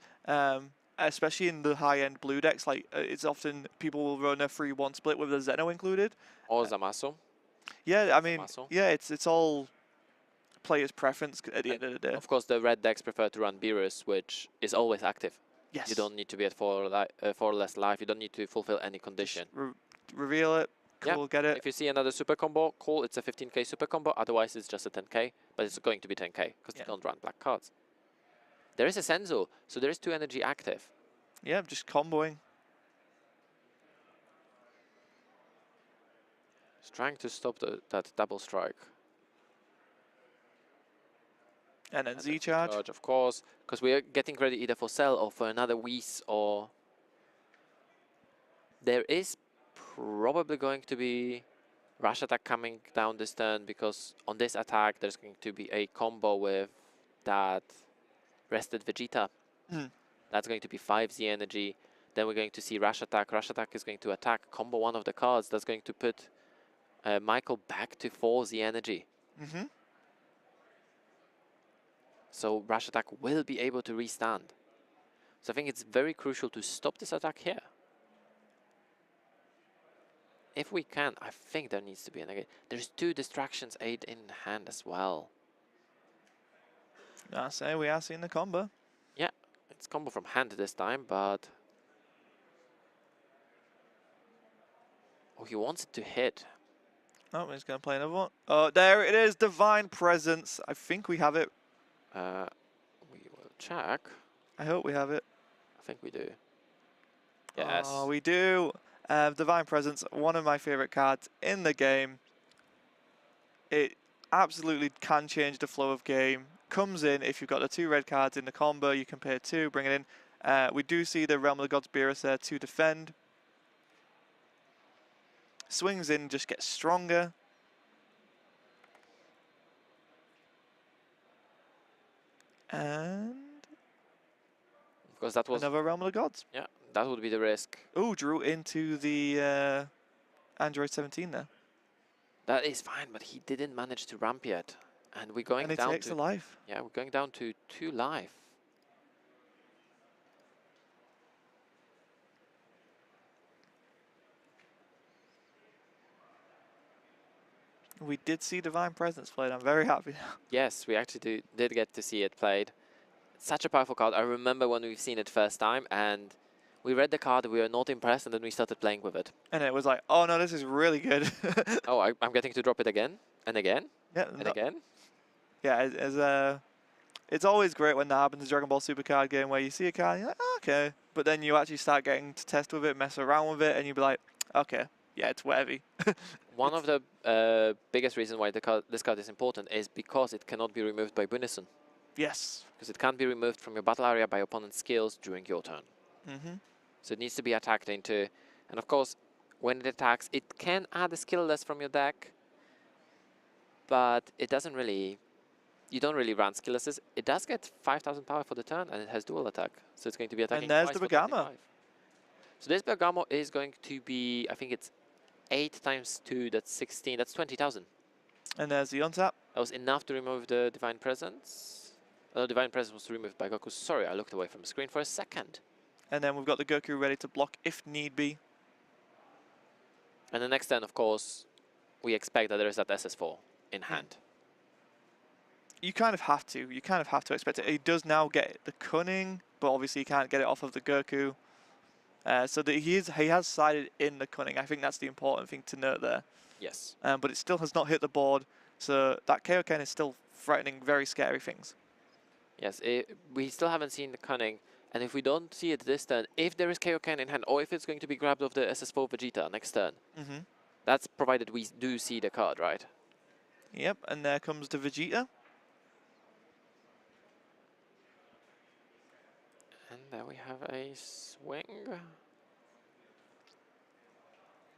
Speaker 1: especially in the high-end blue decks. Like, it's often people will run a 3-1 split with a Zeno included.
Speaker 2: Or Zamasu.
Speaker 1: Yeah, I mean, yeah, it's all players' preference at the end of the day.
Speaker 2: Of course, the red decks prefer to run Beerus, which is always active.
Speaker 1: Yes.
Speaker 2: You don't need to be at 4 less life. You don't need to fulfill any condition.
Speaker 1: Reveal it. Cool, get it.
Speaker 2: If you see another super combo, cool, it's a 15k super combo. Otherwise, it's just a 10k, but it's going to be 10k because you don't run black cards. There is a Senzu, so there is 2 energy active.
Speaker 1: Yeah, just comboing.
Speaker 2: Just trying to stop that double strike.
Speaker 1: And then Z-charge.
Speaker 2: Of course, because we are getting ready either for Cell or for another Whis, or... There is probably going to be rush attack coming down this turn, because on this attack there's going to be a combo with that rested Vegeta. That's going to be 5Z energy. Then we're going to see rush attack. Rush attack is going to attack, combo 1 of the cards. That's going to put Michael back to 4Z energy. So rush attack will be able to restand. So I think it's very crucial to stop this attack here. If we can, I think there needs to be a negate. There's 2 Distractions Aid in hand as well.
Speaker 1: I say we are seeing the combo.
Speaker 2: Yeah, it's combo from hand this time, but... Oh, he wants it to hit.
Speaker 1: Oh, he's going to play another one. Oh, there it is, Divine Presence. I think we have it.
Speaker 2: We will check.
Speaker 1: I hope we have it.
Speaker 2: I think we do. Yes.
Speaker 1: Oh, we do. Divine Presence, one of my favorite cards in the game. It absolutely can change the flow of game. Comes in, if you've got the 2 red cards in the combo, you can pay 2, bring it in. We do see the Realm of the Gods Beerus there to defend. Swings in, just gets stronger. And
Speaker 2: Because that was...
Speaker 1: another Realm of the Gods.
Speaker 2: Yeah, that would be the risk.
Speaker 1: Oh, drew into the Android 17 there.
Speaker 2: That is fine, but he didn't manage to ramp yet. And we're going
Speaker 1: And it
Speaker 2: down
Speaker 1: takes
Speaker 2: to...
Speaker 1: a life.
Speaker 2: Yeah, we're going down to 2 life.
Speaker 1: We did see Divine Presence played. I'm very happy now.
Speaker 2: Yes, we actually did get to see it played. It's such a powerful card. I remember when we've seen it first time and we read the card, we were not impressed, and then we started playing with it.
Speaker 1: And it was like, oh no, this is really good.
Speaker 2: Oh, I'm getting to drop it again and again
Speaker 1: Yeah,
Speaker 2: and again.
Speaker 1: Yeah, it's always great when that happens in Dragon Ball Super card game where you see a card and you're like, oh, okay. But then you actually start getting to test with it, mess around with it, and you'll be like, okay, yeah, it's wavy.
Speaker 2: One of the biggest reasons why this card is important is because it cannot be removed by Bunison.
Speaker 1: Yes.
Speaker 2: Because it can't be removed from your battle area by opponent's skills during your turn.
Speaker 1: Mm-hmm.
Speaker 2: So it needs to be attacked into. And of course, when it attacks, it can add a skill list from your deck. But it doesn't really... You don't really run skill lists. It does get 5,000 power for the turn, and it has dual attack. So it's going to be attacking
Speaker 1: And there's
Speaker 2: twice
Speaker 1: the
Speaker 2: for
Speaker 1: Bergamo.
Speaker 2: 25. So this Bergamo is going to be, I think it's 8 times 2, that's 16, that's 20,000.
Speaker 1: And there's the untap.
Speaker 2: That was enough to remove the Divine Presence. Oh, Divine Presence was removed by Goku. Sorry, I looked away from the screen for a second.
Speaker 1: And then we've got the Goku ready to block if need be.
Speaker 2: And the next turn, of course, we expect that there is that SS4 in hand.
Speaker 1: You kind of have to. You kind of have to expect it. He does now get the Cunning, but obviously he can't get it off of the Goku. So that he has sided in the Cunning. I think that's the important thing to note there.
Speaker 2: Yes.
Speaker 1: But it still has not hit the board. So that Kaioken is still threatening very scary things.
Speaker 2: Yes, we still haven't seen the Cunning. And if we don't see it this turn, if there is Kaioken in hand, or if it's going to be grabbed off the SS4 Vegeta next turn, that's provided we do see the card, right?
Speaker 1: Yep, and there comes the Vegeta.
Speaker 2: And there we have a swing.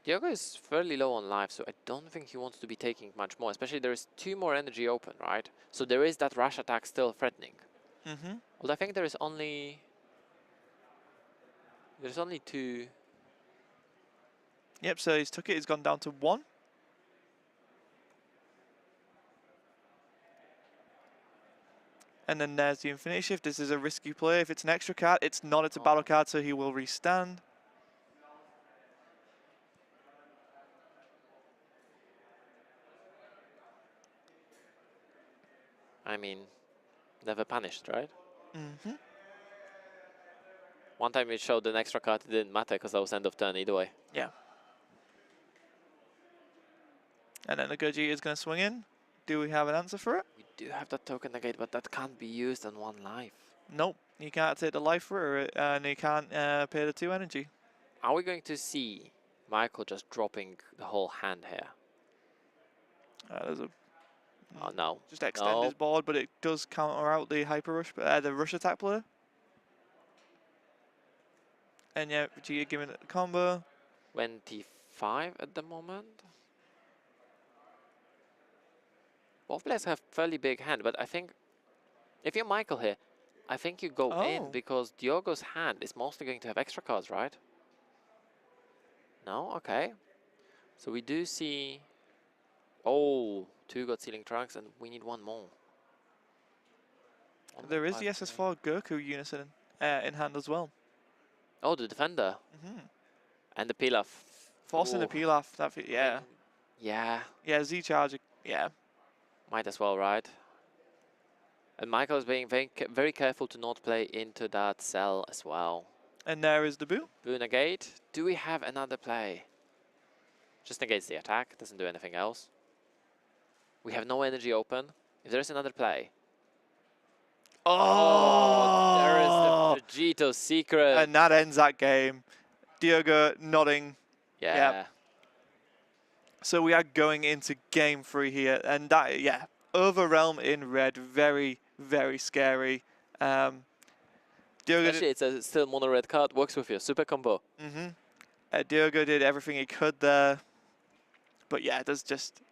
Speaker 2: Diogo is fairly low on life, so I don't think he wants to be taking much more, especially there is 2 more energy open, right? So there is that rush attack still threatening. Well, I think there is only... There's only 2.
Speaker 1: Yep, so he's took it. He's gone down to 1. And then there's the Infinity Shift. This is a risky play. If it's an extra card, it's not. It's a battle card, so he will restand.
Speaker 2: I mean, never punished, right? One time it showed an extra card, it didn't matter because that was end of turn either way.
Speaker 1: Yeah. And then the Gogeta is going to swing in. Do we have an answer for it?
Speaker 2: We do have that token negate, but that can't be used on 1 life.
Speaker 1: Nope. You can't take the life for it, and you can't pay the 2 energy.
Speaker 2: Are we going to see Michael just dropping the whole hand here?
Speaker 1: There's a...
Speaker 2: Oh, no.
Speaker 1: Just extend his board, but it does counter out the Hyper Rush, the Rush attack player. And yeah, Vegeta giving it a combo.
Speaker 2: 25 at the moment. Both players have fairly big hand, but I think if you're Michael here, I think you go in because Diogo's hand is mostly going to have extra cards, right? No? Okay. So we do see... Oh, 2 God Sealing Trunks, and we need 1 more.
Speaker 1: There is the SS4 Goku Unison in hand as well.
Speaker 2: Oh, the Defender. And the Pilaf.
Speaker 1: Forcing the Pilaf. Yeah.
Speaker 2: Yeah.
Speaker 1: Yeah, Z-Charge. Yeah.
Speaker 2: Might as well, right? And Michael is being very careful to not play into that cell as well.
Speaker 1: And there is the Boo.
Speaker 2: Boo negate. Do we have another play? Just negates the attack. Doesn't do anything else. We have no energy open. If there is another play.
Speaker 1: Oh!
Speaker 2: There is the Vegito secret.
Speaker 1: And that ends that game. Diogo nodding.
Speaker 2: Yeah.
Speaker 1: Yep. So we are going into game 3 here, and that, yeah, Overrealm in red, very, very scary. Diogo
Speaker 2: Especially it's a still mono red card, works with your super combo.
Speaker 1: Diogo did everything he could there, but yeah, there's just...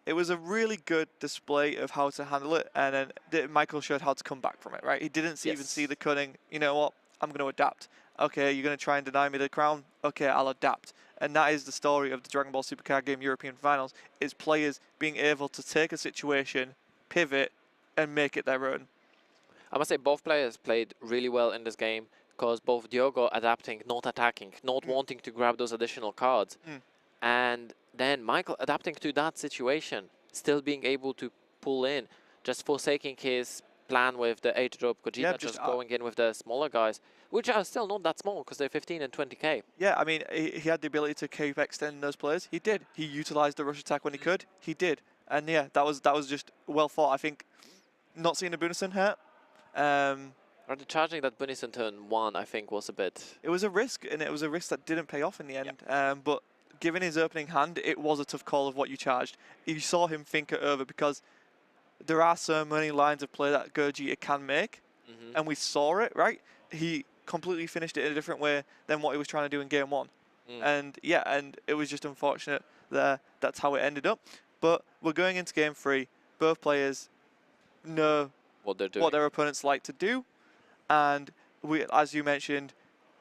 Speaker 1: It was a really good display of how to handle it, and then Michael showed how to come back from it, right? He didn't even see the cutting. You know what? I'm going to adapt. Okay, you're going to try and deny me the crown? Okay, I'll adapt. And that is the story of the Dragon Ball Super Card Game European Finals, is players being able to take a situation, pivot, and make it their own.
Speaker 2: I must say both players played really well in this game, because both Diogo adapting, not attacking, not wanting to grab those additional cards, and then Michael adapting to that situation, still being able to pull in, just forsaking his plan with the 8-drop Gogeta, just going in with the smaller guys, which are still not that small because they're 15 and 20k.
Speaker 1: Yeah, I mean, he had the ability to keep extending those players. He did. He utilized the rush attack when he could. He did. And yeah, that was just well thought. I think not seeing a Bunison hurt.
Speaker 2: Or the charging that Bunison turn 1, I think, was a bit...
Speaker 1: It was a risk, and it was a risk that didn't pay off in the end. But given his opening hand, it was a tough call of what you charged. You saw him think it over, because there are so many lines of play that Gogeta can make, and we saw it, right? He completely finished it in a different way than what he was trying to do in game 1. And yeah, and it was just unfortunate there. That's how it ended up. But we're going into game 3. Both players know
Speaker 2: what they're doing,
Speaker 1: what their opponents like to do, and we, as you mentioned,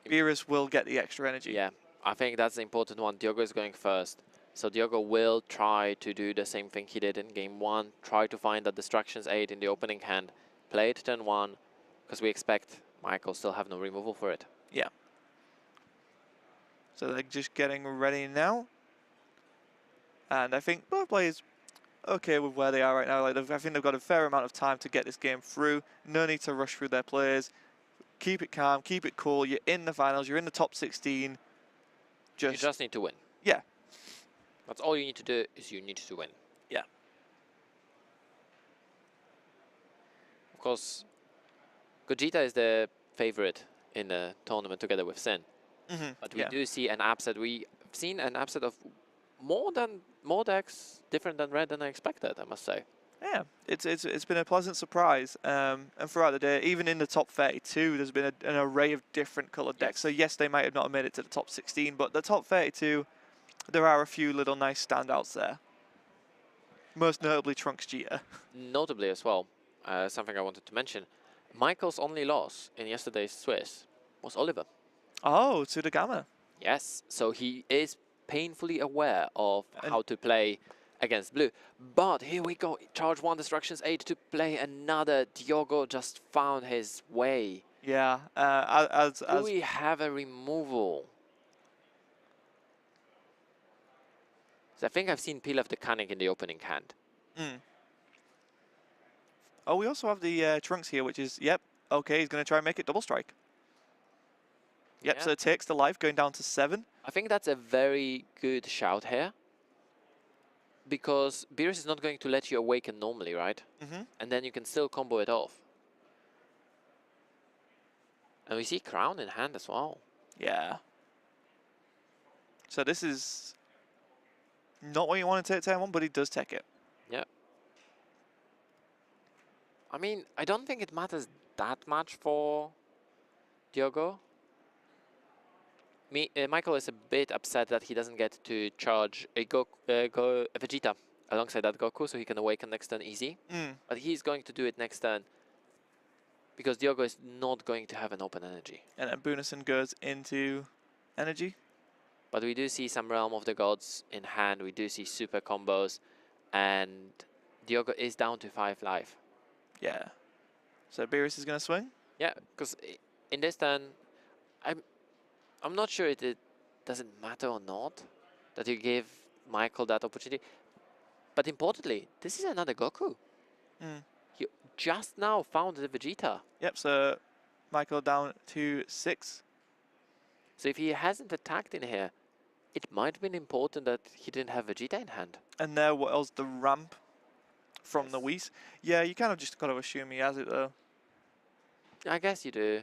Speaker 1: Beerus will get the extra energy.
Speaker 2: Yeah, I think that's the important one. Diogo is going first. So Diogo will try to do the same thing he did in game 1, try to find that Distractions 8 in the opening hand, play it turn 1, because we expect Michael still have no removal for it.
Speaker 1: Yeah. So they're just getting ready now. And I think both players okay with where they are right now. Like, I think they've got a fair amount of time to get this game through. No need to rush through their players. Keep it calm, keep it cool. You're in the finals, you're in the top 16.
Speaker 2: You just need to win.
Speaker 1: Yeah.
Speaker 2: That's all you need to do, is you need to win.
Speaker 1: Yeah.
Speaker 2: Of course, Gogeta is the favorite in the tournament together with Sin. But we do see an upset. We've seen an upset of more decks different than red than I expected, I must say.
Speaker 1: Yeah, it's been a pleasant surprise. And throughout the day, even in the top 32, there's been an array of different coloured decks. So yes, they might have not made it to the top 16, but the top 32, there are a few little nice standouts there. Most notably Trunks Gita.
Speaker 2: Notably as well, something I wanted to mention, Michael's only loss in yesterday's Swiss was Oliver.
Speaker 1: Oh, to the Gamma.
Speaker 2: Yes, so he is painfully aware of how to play against blue. But here we go, charge 1, Distractions 8 to play another. Diogo just found his way.
Speaker 1: Yeah,
Speaker 2: Do we have a removal? So I think I've seen Peel of the Cunning in the opening hand.
Speaker 1: Oh, we also have the Trunks here, which is, yep, okay, he's going to try and make it double strike. Yep, so it takes the life, going down to 7.
Speaker 2: I think that's a very good shout here, because Beerus is not going to let you awaken normally, right? And then you can still combo it off. And we see Crown in hand as well.
Speaker 1: Yeah. So this is not what you want to take turn 1, but he does take it.
Speaker 2: Yeah. I mean, I don't think it matters that much for Diogo. Michael is a bit upset that he doesn't get to charge a Vegeta alongside that Goku, so he can awaken next turn easy. But he's going to do it next turn, because Diogo is not going to have an open energy.
Speaker 1: And then Bunison goes into energy.
Speaker 2: But we do see some Realm of the Gods in hand. We do see super combos, and Diogo is down to 5 life.
Speaker 1: Yeah. So Beerus is going to swing?
Speaker 2: Yeah, because in this turn, I'm not sure it doesn't matter or not that you give Michael that opportunity. But importantly, this is another Goku. He just now found the Vegeta.
Speaker 1: Yep, so Michael down to 6.
Speaker 2: So if he hasn't attacked in here, it might have been important that he didn't have Vegeta in hand.
Speaker 1: And there was the ramp from the Whis. Yeah, you kind of just got to assume he has it, though.
Speaker 2: I guess you do.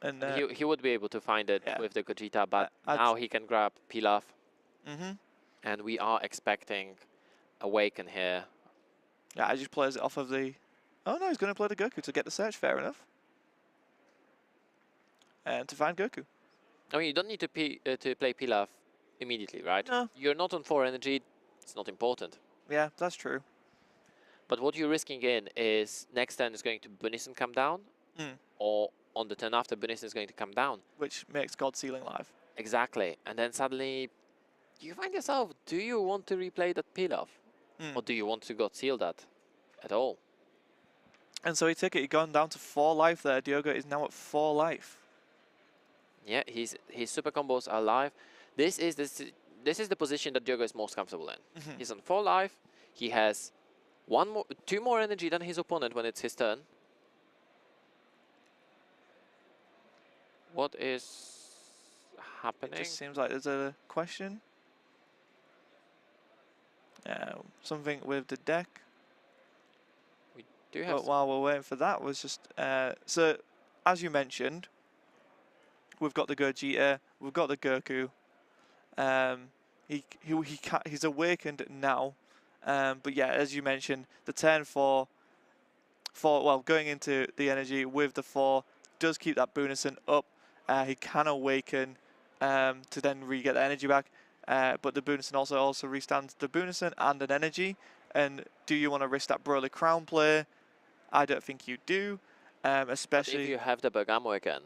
Speaker 1: And
Speaker 2: he would be able to find it
Speaker 1: yeah.
Speaker 2: with the Gogeta, but
Speaker 1: I'd
Speaker 2: now he can grab Pilaf,
Speaker 1: mm-hmm.
Speaker 2: and we are expecting Awaken here.
Speaker 1: Yeah, I just plays it off of the... Oh no, he's going to play the Goku to get the search, fair enough. And to find Goku.
Speaker 2: I mean, you don't need to play Pilaf immediately, right?
Speaker 1: No.
Speaker 2: You're not on 4 energy, it's not important.
Speaker 1: Yeah, that's true.
Speaker 2: But what you're risking in is next turn is going to Bunison come down, or on the turn after Bunison is going to come down.
Speaker 1: Which makes God Sealing live.
Speaker 2: Exactly. And then suddenly you find yourself, do you want to replay that Pilaf? Or do you want to God Seal that at all?
Speaker 1: And so he took it, he'd gone down to 4 life there. Diogo is now at 4 life.
Speaker 2: Yeah, his super combos are live. This is the position that Diogo is most comfortable in. He's on 4 life. He has 2 more energy than his opponent when it's his turn. What is happening?
Speaker 1: It just seems like there's a question. Something with the deck.
Speaker 2: We do have.
Speaker 1: But while we're waiting for that, was just so as you mentioned, we've got the Gogeta, we've got the Goku. He's awakened now, but yeah, as you mentioned, the turn for going into the energy with the 4 does keep that Bunison up. He can awaken to then re-get the energy back, but the Bunison also restands the Bunison and an energy. And do you want to risk that Broly Crown play? I don't think you do, especially
Speaker 2: But if you have the Bergamo again.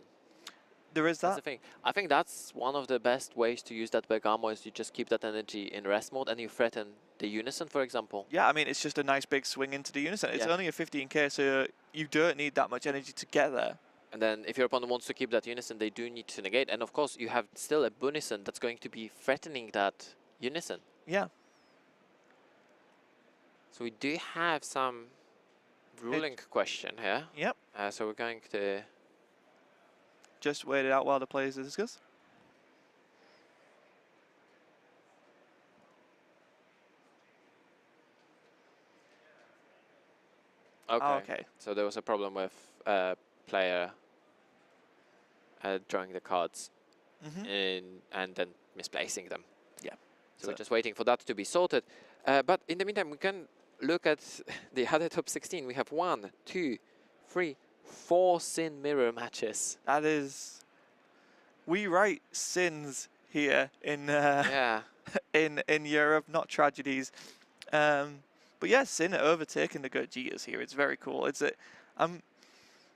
Speaker 1: There is that.
Speaker 2: That's the thing. I think that's one of the best ways to use that Bergamo is you just keep that energy in rest mode and you threaten the Unison, for example.
Speaker 1: Yeah, I mean, it's just a nice big swing into the Unison. It's only a 15k, so you don't need that much energy to get there.
Speaker 2: And then if your opponent wants to keep that Unison, they do need to negate. And of course, you have still a Bunison that's going to be threatening that Unison.
Speaker 1: Yeah.
Speaker 2: So we do have some ruling question here.
Speaker 1: Yep.
Speaker 2: So we're going to...
Speaker 1: Just wait it out while the players discuss.
Speaker 2: Okay.
Speaker 1: Oh, okay.
Speaker 2: So there was a problem with player drawing the cards and then misplacing them.
Speaker 1: Yeah.
Speaker 2: So we're just waiting for that to be sorted. But in the meantime, we can look at the other top 16. We have 1, 2, 3, 4 Sin mirror matches.
Speaker 1: That is... We write sins here in in Europe, not tragedies. But yeah, Sin overtaking the Gogetas here. It's very cool. It's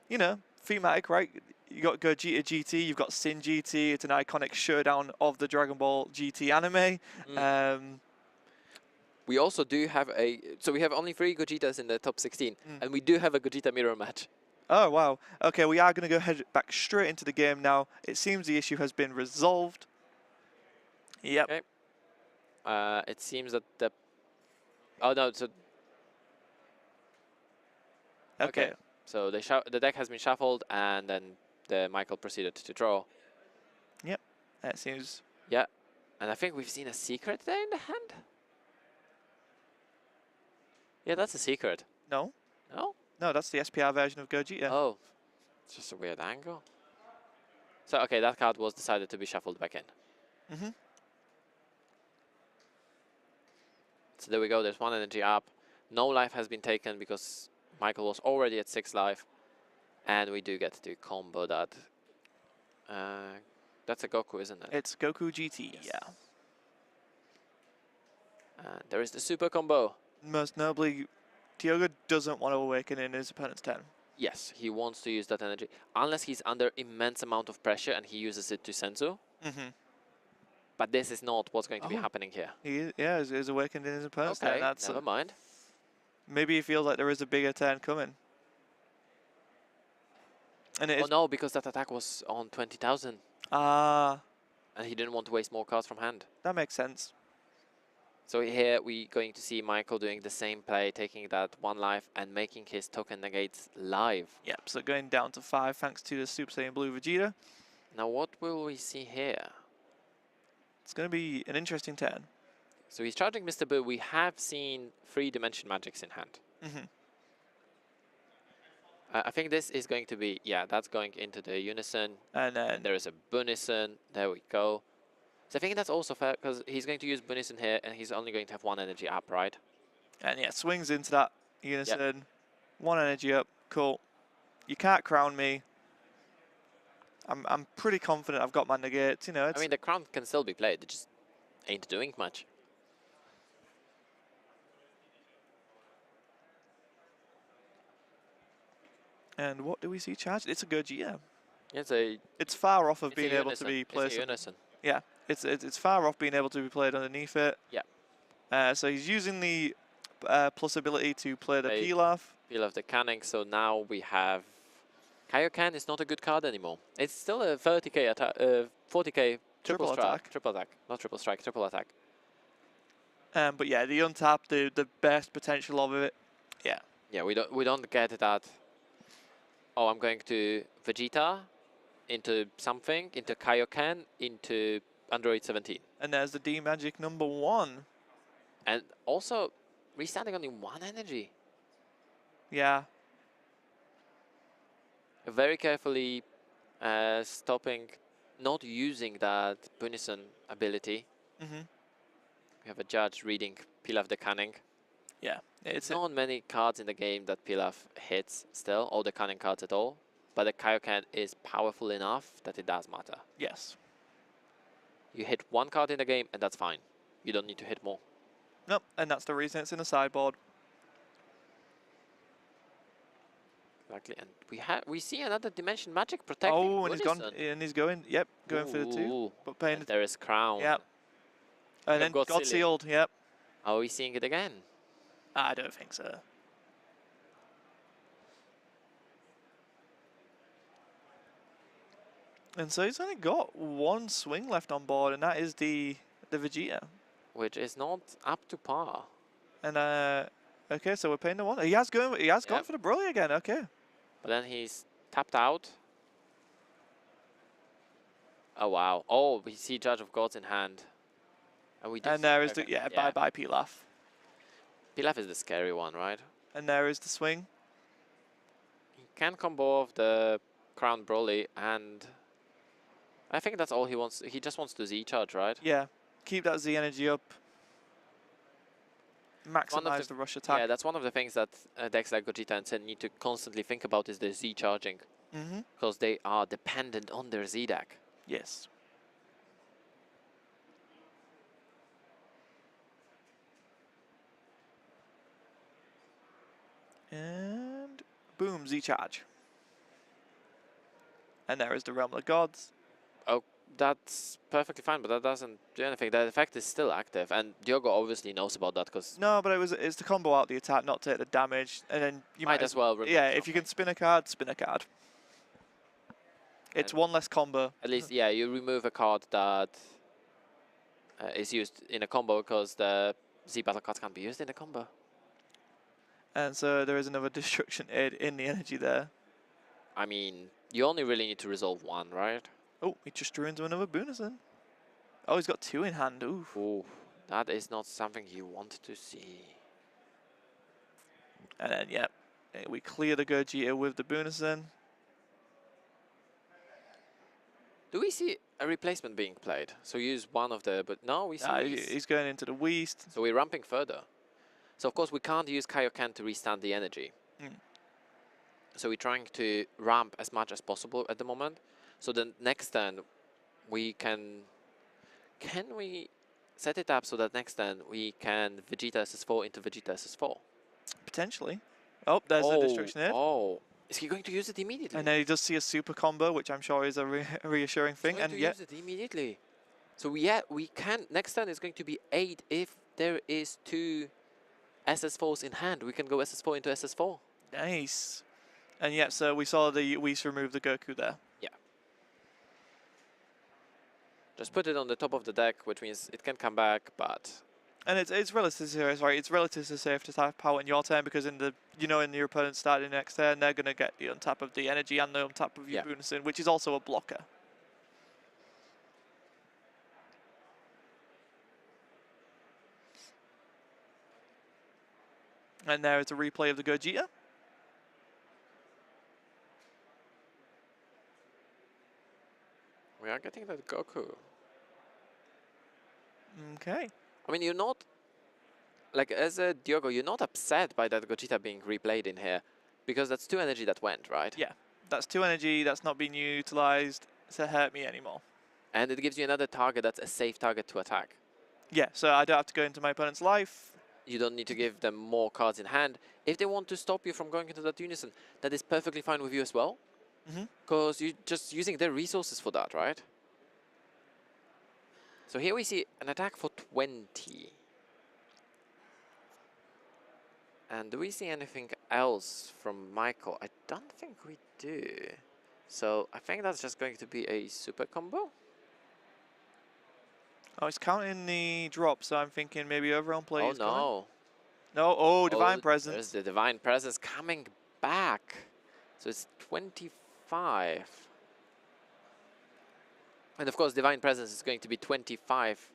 Speaker 1: you know, thematic, right? You got Gogeta GT, you've got Sin GT. It's an iconic showdown of the Dragon Ball GT anime.
Speaker 2: We also do have so we have only 3 Gogetas in the top 16, and we do have a Gogeta mirror match.
Speaker 1: Oh, wow. Okay, we are going to go head back straight into the game now. It seems the issue has been resolved. Yep.
Speaker 2: Okay. It seems that the... Oh, no, so...
Speaker 1: Okay.
Speaker 2: So the deck has been shuffled, and then Michael proceeded to draw.
Speaker 1: Yep. That seems...
Speaker 2: Yeah. And I think we've seen a secret there in the hand. Yeah, that's a secret.
Speaker 1: No.
Speaker 2: No?
Speaker 1: No, that's the SPR version of Gogeta.
Speaker 2: Oh, it's just a weird angle. So, okay, that card was decided to be shuffled back in. So there we go, there's 1 energy up. No life has been taken because Michael was already at 6 life. And we do get to combo that. That's a Goku, isn't it?
Speaker 1: It's Goku GT,
Speaker 2: Yes.
Speaker 1: yeah.
Speaker 2: And there is the super combo.
Speaker 1: Most notably, Diogo doesn't want to awaken in his opponent's turn.
Speaker 2: Yes, he wants to use that energy. Unless he's under immense amount of pressure and he uses it to Senzu. But this is not what's going to be happening here.
Speaker 1: He is awakened in his opponent's turn. That's
Speaker 2: never mind.
Speaker 1: Maybe he feels like there is a bigger turn coming. And it is...
Speaker 2: Oh no, because that attack was on 20,000.
Speaker 1: Ah.
Speaker 2: And he didn't want to waste more cards from hand.
Speaker 1: That makes sense.
Speaker 2: So here we're going to see Michael doing the same play, taking that 1 life and making his token negates live.
Speaker 1: Yep, so going down to 5 thanks to the Super Saiyan Blue Vegeta.
Speaker 2: Now what will we see here?
Speaker 1: It's going to be an interesting turn.
Speaker 2: So he's charging Mr. Boo. We have seen 3 dimension magics in hand. I think this is going to be, yeah, that's going into the Unison.
Speaker 1: And then
Speaker 2: And there is a Bunison. There we go. So I think that's also fair because he's going to use Bunison here and he's only going to have 1 energy up, right?
Speaker 1: and yeah, swings into that Unison. 1 energy up. Cool. You can't crown me. I'm pretty confident I've got my negates. You know, it's
Speaker 2: I mean, the crown can still be played. It just ain't doing much.
Speaker 1: and what do we see charged? It's a Gogeta. It's far off of being able to be played.
Speaker 2: It's a Unison.
Speaker 1: Yeah, it's far off being able to be played underneath it.
Speaker 2: Yeah.
Speaker 1: So he's using the plus ability to play the Pilaf.
Speaker 2: Pilaf the Canning. So now we have Kaioken is not a good card anymore. It's still a 30k attack, 40k triple
Speaker 1: attack.
Speaker 2: Triple attack, not triple strike, triple attack.
Speaker 1: But yeah, the untap, the best potential of it. Yeah.
Speaker 2: Yeah, we don't get that. Oh, I'm going to Vegeta into something, into Kaioken, into Android 17.
Speaker 1: And there's the D Magic number 1.
Speaker 2: And also, restanding only 1 energy.
Speaker 1: Yeah.
Speaker 2: Very carefully stopping, not using that Bunison ability. We have a judge reading Pilaf the Cunning.
Speaker 1: Yeah.
Speaker 2: It's not many cards in the game that Pilaf hits still, all the Cunning cards at all. But the Kaioken is powerful enough that it does matter.
Speaker 1: Yes.
Speaker 2: You hit 1 card in the game and that's fine. You don't need to hit more.
Speaker 1: Nope, and that's the reason it's in the sideboard.
Speaker 2: Exactly, and we see another Dimension Magic protecting.
Speaker 1: Oh, and
Speaker 2: Bunison.
Speaker 1: he's going. Yep, going for the 2. But paying.
Speaker 2: There is Crown.
Speaker 1: Yep. And then got sealed. Yep.
Speaker 2: Are we seeing it again?
Speaker 1: I don't think so. And so he's only got 1 swing left on board, and that is the Vegeta.
Speaker 2: Which is not up to par.
Speaker 1: And okay, so we're paying the 1. He has gone for the Broly again. Okay.
Speaker 2: But then he's tapped out. Oh wow! Oh, we see Judge of Gods in hand. And we.
Speaker 1: And there is the bye bye Pilaf.
Speaker 2: Pilaf is the scary one, right?
Speaker 1: And there is the swing.
Speaker 2: He can combo off the Crown Broly, and I think that's all he wants. He just wants to Z charge, right?
Speaker 1: Yeah. Keep that Z energy up. Maximize the rush attack.
Speaker 2: Yeah, that's one of the things that decks like Gogeta and Sen need to constantly think about is the Z charging. Because they are dependent on their Z deck.
Speaker 1: Yes. And boom, Z charge. And there is the Realm of the Gods.
Speaker 2: Oh, that's perfectly fine, but that doesn't do anything. The effect is still active, and Diogo obviously knows about that because.
Speaker 1: No, but it's to combo out the attack, not take the damage, and then you
Speaker 2: might as well.
Speaker 1: Yeah, if you can spin a card, spin a card. It's 1 less combo.
Speaker 2: At least, yeah, you remove a card that is used in a combo because the Z battle cards can't be used in a combo.
Speaker 1: And so there is another destruction aid in the energy there.
Speaker 2: I mean, you only really need to resolve 1, right?
Speaker 1: Oh, he just drew into another Bunison. Oh, he's got 2 in hand. Oof.
Speaker 2: Ooh, that is not something you want to see.
Speaker 1: And then, yeah, we clear the Gogeta with the Bunison.
Speaker 2: Do we see a replacement being played? So use 1 of the, but no, we see
Speaker 1: he's going into the Weast.
Speaker 2: So we're ramping further. So of course we can't use Kaioken to restand the energy. So we're trying to ramp as much as possible at the moment. So the next turn we can we set it up so that next turn we can Vegeta SS4 into Vegeta SS4?
Speaker 1: Potentially. Oh, there's the destruction aid.
Speaker 2: Oh, is he going to use it immediately?
Speaker 1: And then he does see a super combo, which I'm sure is a reassuring thing.
Speaker 2: And use it immediately. So we can, next turn is going to be 8 if there is 2 SS4s in hand. We can go SS4 into SS4.
Speaker 1: Nice. And yeah, so we saw the Whis remove the Goku there.
Speaker 2: Yeah. Just put it on the top of the deck, which means it can come back, but.
Speaker 1: And it's relatively safe, right? It's relatively safe to have power in your turn because in the in your opponent's starting next turn, they're gonna get the untap of the energy and the untap of your Bunison, which is also a blocker. And there is a replay of the Gogeta.
Speaker 2: We are getting that Goku.
Speaker 1: Okay.
Speaker 2: I mean, you're not, like, as a Diogo, you're not upset by that Gogeta being replayed in here, because that's 2 energy that went, right?
Speaker 1: Yeah, that's 2 energy that's not being utilized to hurt me anymore.
Speaker 2: And it gives you another target that's a safe target to attack.
Speaker 1: Yeah, so I don't have to go into my opponent's life.
Speaker 2: You don't need to give them more cards in hand. If they want to stop you from going into that unison, that is perfectly fine with you as well. Because you're just using their resources for that, right? So here we see an attack for 20. And do we see anything else from Michael? I don't think we do. So I think that's just going to be a super combo.
Speaker 1: Oh, it's counting the drop, so I'm thinking maybe overround play
Speaker 2: Oh
Speaker 1: is coming.
Speaker 2: no.
Speaker 1: No, oh, Divine
Speaker 2: There's
Speaker 1: Presence.
Speaker 2: the Divine Presence coming back. So it's 25. And of course, Divine Presence is going to be 25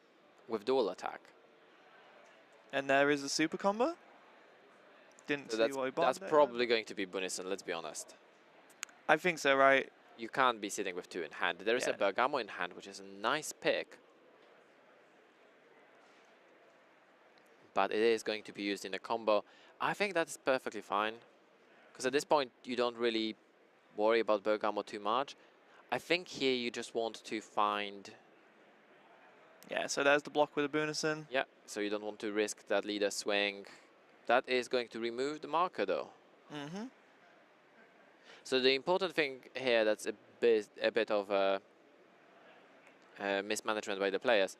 Speaker 2: with dual attack.
Speaker 1: And there is a super combo. Didn't
Speaker 2: So
Speaker 1: see what he bombed
Speaker 2: that's
Speaker 1: there.
Speaker 2: probably going to be Bunison, let's be honest.
Speaker 1: I think so, right?
Speaker 2: You can't be sitting with 2 in hand. There is a
Speaker 1: Yeah.
Speaker 2: Bergamo in hand, which is a nice pick. But it is going to be used in a combo. I think that's perfectly fine. Because at this point, you don't really worry about Bergamo too much. I think here you just want to find...
Speaker 1: Yeah, so there's the block with the Bunison.
Speaker 2: Yeah, so you don't want to risk that leader swing. That is going to remove the marker, though. So the important thing here that's a bit of a mismanagement by the players.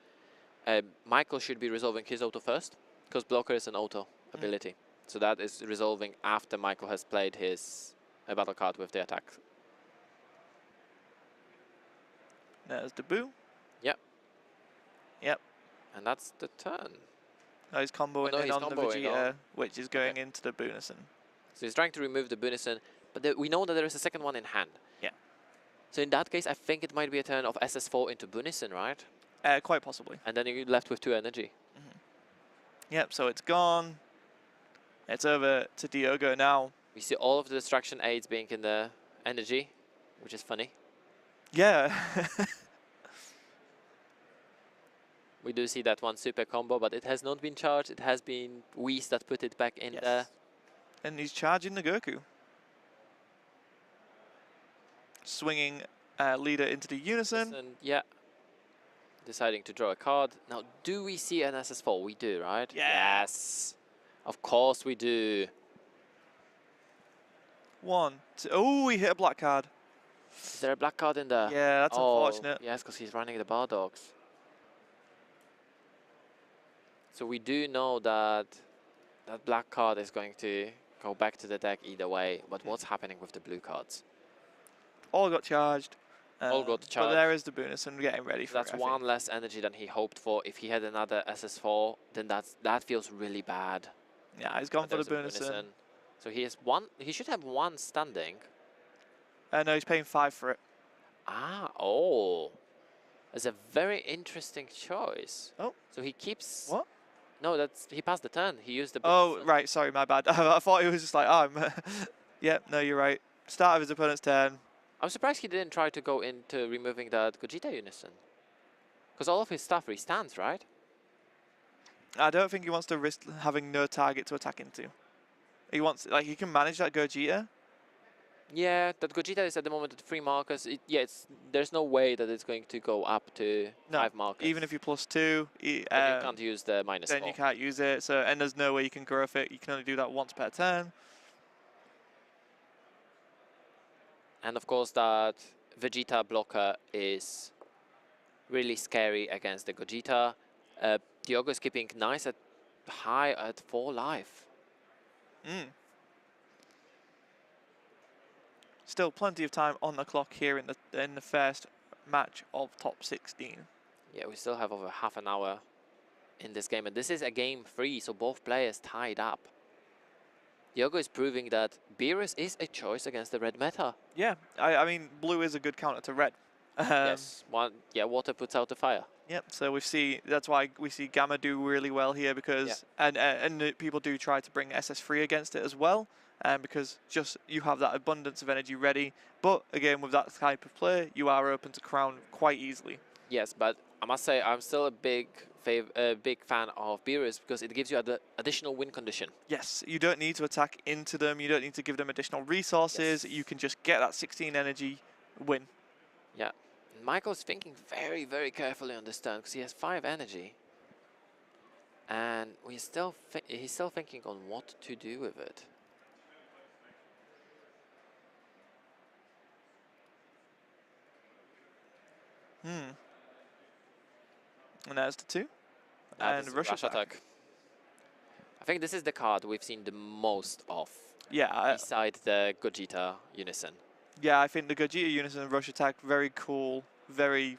Speaker 2: Michael should be resolving his auto first, because blocker is an auto ability. So that is resolving after Michael has played his battle card with the attack.
Speaker 1: There's the Boo.
Speaker 2: Yep.
Speaker 1: Yep.
Speaker 2: And that's the turn.
Speaker 1: Oh, he's comboing
Speaker 2: no,
Speaker 1: in
Speaker 2: he's
Speaker 1: on the
Speaker 2: comboing
Speaker 1: Vegeta,
Speaker 2: on.
Speaker 1: which is going into the Bunison.
Speaker 2: So he's trying to remove the Bunison, but we know that there is a second one in hand.
Speaker 1: Yeah.
Speaker 2: So in that case, I think it might be a turn of SS4 into Bunison, right?
Speaker 1: Quite possibly.
Speaker 2: And then you're left with 2 energy.
Speaker 1: Yep, so it's gone. It's over to Diogo now.
Speaker 2: We see all of the distraction aids being in the energy, which is funny.
Speaker 1: Yeah.
Speaker 2: We do see that one super combo, but it has not been charged. It has been Whis that put it back in there.
Speaker 1: And he's charging the Goku. Swinging leader into the Unison.
Speaker 2: And yeah. Deciding to draw a card. Now, do we see an SS4? We do, right?
Speaker 1: Yeah.
Speaker 2: Yes. Of course we do.
Speaker 1: 1, 2. Oh, he hit a black card.
Speaker 2: Is there a black card in there?
Speaker 1: Yeah, that's unfortunate.
Speaker 2: Yes, because he's running the bar dogs. So we do know that that black card is going to go back to the deck either way. But what's happening with the blue cards?
Speaker 1: All got charged.
Speaker 2: All got charged.
Speaker 1: But there is the Bunison getting ready for
Speaker 2: That's
Speaker 1: it,
Speaker 2: one less energy than he hoped for. If he had another SS4, then that feels really bad.
Speaker 1: Yeah, he's gone for the
Speaker 2: There's a
Speaker 1: Bunison.
Speaker 2: So he has 1. He should have 1 standing.
Speaker 1: No, he's paying 5 for it.
Speaker 2: Ah, oh. That's a very interesting choice.
Speaker 1: Oh.
Speaker 2: So he keeps...
Speaker 1: What?
Speaker 2: No, he passed the turn. He used the...
Speaker 1: Oh,
Speaker 2: Bunison.
Speaker 1: right, sorry, my bad. I thought it was just like, oh, yep, no, you're right. Start of his opponent's turn.
Speaker 2: I'm surprised he didn't try to go into removing that Gogeta unison. Because all of his stuff restands, right?
Speaker 1: I don't think he wants to risk having no target to attack into. He wants, like, he can manage that Gogeta.
Speaker 2: Yeah, that Gogeta is at the moment at 3 markers. There's no way that it's going to go up to 5 markers.
Speaker 1: Even if you +2,
Speaker 2: you can't use the -4.
Speaker 1: Then you can't use it. So, and there's no way you can growth it. You can only do that once per turn.
Speaker 2: And of course that Vegeta blocker is really scary against the Gogeta. Diogo is keeping nice at high at 4 life.
Speaker 1: Still plenty of time on the clock here in the first match of top 16.
Speaker 2: Yeah, we still have over half an hour in this game, and this is a game 3, so both players tied up. Diogo is proving that Beerus is a choice against the red meta.
Speaker 1: Yeah, I mean, blue is a good counter to red.
Speaker 2: Yes, water puts out the fire.
Speaker 1: Yep. So that's why we see Gamma do really well here because and people do try to bring SS3 against it as well, because just you have that abundance of energy ready. But again, with that type of play, you are open to Crown quite easily.
Speaker 2: Yes, but I must say I'm still a big fan of Beerus because it gives you additional win condition.
Speaker 1: Yes, you don't need to attack into them. You don't need to give them additional resources.
Speaker 2: Yes.
Speaker 1: You can just get that 16 energy win.
Speaker 2: Yeah. Michael's thinking very, very carefully on this turn because he has 5 energy. And he's still thinking on what to do with it.
Speaker 1: And there's the 2.
Speaker 2: And
Speaker 1: Rush attack.
Speaker 2: I think this is the card we've seen the most of.
Speaker 1: Yeah.
Speaker 2: Beside the Gogeta Unison.
Speaker 1: Yeah, I think the Gogeta Unison and Rush Attack, very cool, very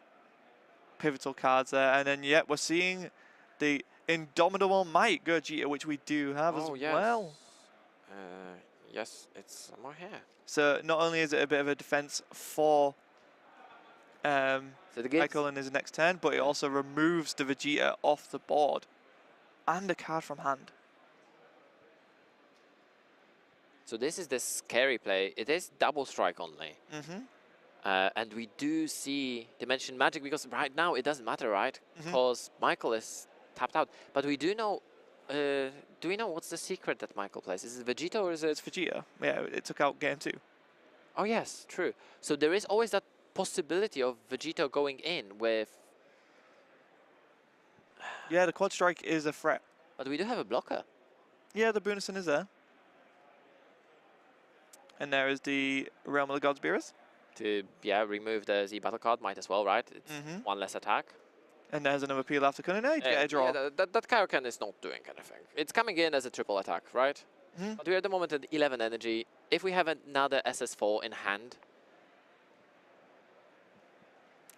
Speaker 1: pivotal cards there. And then, yeah, we're seeing the Indomitable Might Gogeta, which we do have as well.
Speaker 2: Yes, it's somewhere here.
Speaker 1: So not only is it a bit of a defense for Michael in his next turn, but it also removes the Vegeta off the board and a card from hand.
Speaker 2: So this is the scary play. It is double strike only. And we do see Dimension Magic because right now it doesn't matter, right? Because Michael is tapped out. But we do know, do we know what's the secret that Michael plays? Is it Vegeta or is it?
Speaker 1: It's Vegeta. Yeah, it took out game 2.
Speaker 2: Oh yes, true. So there is always that possibility of Vegeta going in with...
Speaker 1: Yeah, the quad strike is a threat.
Speaker 2: But we do have a blocker.
Speaker 1: Yeah, the Bunison is there. And there is the Realm of the Gods Beerus.
Speaker 2: To, remove the Z battle card, might as well, right? It's 1 less attack.
Speaker 1: And there's another peel after Cunning to get a draw.
Speaker 2: Yeah, that Kaioken is not doing anything. It's coming in as a triple attack, right? But we're at the moment at 11 energy. If we have another SS4 in hand...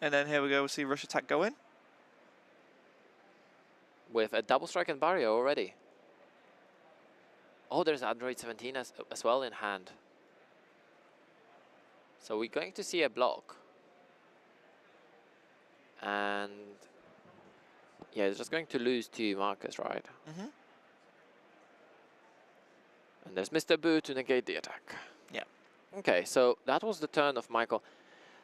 Speaker 1: And then here we go, we see Rush Attack go in.
Speaker 2: With a double strike and barrier already. Oh, there's Android 17 as well in hand. So we're going to see a block. And yeah, it's just going to lose to Marcus, right? And there's Mr. Boo to negate the attack.
Speaker 1: Yeah.
Speaker 2: Okay, so that was the turn of Michael.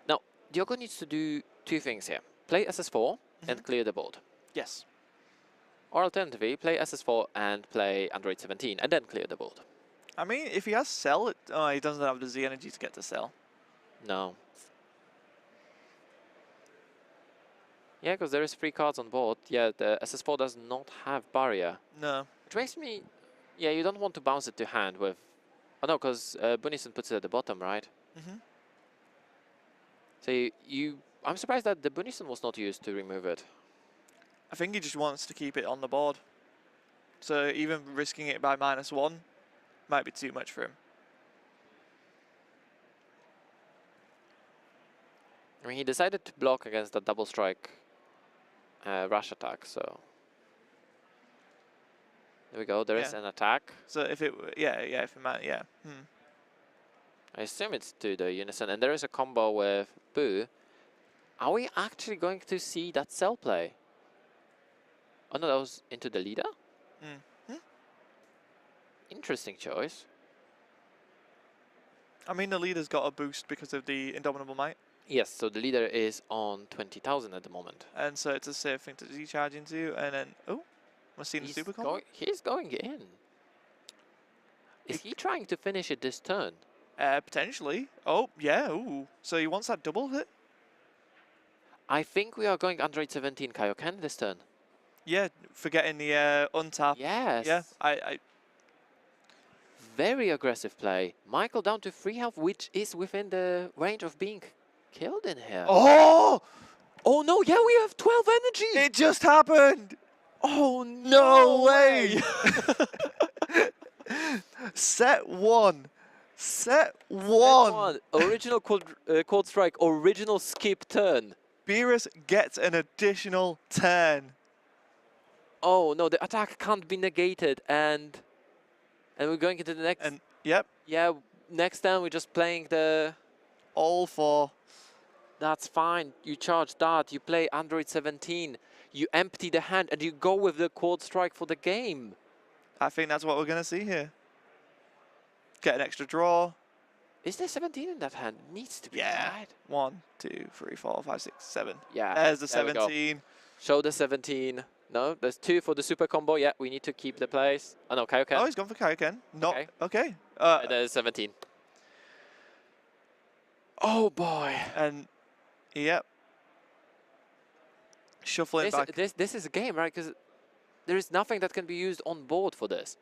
Speaker 2: Now, Diogo needs to do 2 things here. Play SS4 and clear the board.
Speaker 1: Yes.
Speaker 2: Or alternatively, play SS4 and play Android 17 and then clear the board.
Speaker 1: I mean, if he has Cell, he doesn't have the Z energy to get to Cell.
Speaker 2: No. Yeah, because there is 3 cards on board. Yeah, the SS4 does not have barrier.
Speaker 1: No.
Speaker 2: Which makes me... Yeah, you don't want to bounce it to hand with... Oh no, because Bunison puts it at the bottom, right? So I'm surprised that the Bunison was not used to remove it.
Speaker 1: I think he just wants to keep it on the board. So even risking it by -1 might be too much for him.
Speaker 2: I mean, he decided to block against the double strike rush attack, so... There we go, there is an attack.
Speaker 1: So if it, if it might,
Speaker 2: I assume it's to the Unison, and there is a combo with Boo. Are we actually going to see that Cell play? Oh no, that was into the leader? Interesting choice.
Speaker 1: I mean, the leader's got a boost because of the Indomitable Might.
Speaker 2: Yes, so the leader is on 20,000 at the moment.
Speaker 1: And so it's a safe thing to Z-charge into, and then, we're seeing the super combo.
Speaker 2: He's going in. Is he trying to finish it this turn?
Speaker 1: Potentially. Oh, yeah, ooh. So he wants that double hit?
Speaker 2: I think we are going Android 17 Kaioken this turn.
Speaker 1: Yeah, forgetting the untap.
Speaker 2: Yes.
Speaker 1: Yeah, I
Speaker 2: very aggressive play. Michael down to 3 health, which is within the range of being killed in here.
Speaker 1: Oh!
Speaker 2: Oh no, yeah, we have 12 energy!
Speaker 1: It just happened!
Speaker 2: Oh
Speaker 1: no way! Set 1. Set 1.
Speaker 2: Original quad strike, original skip turn.
Speaker 1: Beerus gets an additional turn.
Speaker 2: Oh no, the attack can't be negated, and we're going into the next.
Speaker 1: And yep.
Speaker 2: Yeah, next turn we're just playing the.
Speaker 1: All for.
Speaker 2: That's fine. You charge that. You play Android 17. You empty the hand and you go with the quad strike for the game.
Speaker 1: I think that's what we're going to see here. Get an extra draw.
Speaker 2: Is there 17 in that hand? It needs to be,
Speaker 1: Yeah.
Speaker 2: right?
Speaker 1: 1, 2, 3, 4, 5, 6, 7.
Speaker 2: Yeah.
Speaker 1: There's the
Speaker 2: there we go.
Speaker 1: 17.
Speaker 2: Show the 17. No, there's 2 for the super combo. Yeah, we need to keep the place. Oh, no, Kaioken.
Speaker 1: Oh, he's gone for Kaioken. Not okay.
Speaker 2: There's 17. Oh, boy.
Speaker 1: And, yep. Shuffling back.
Speaker 2: This is a game, right? Because there is nothing that can be used on board for this.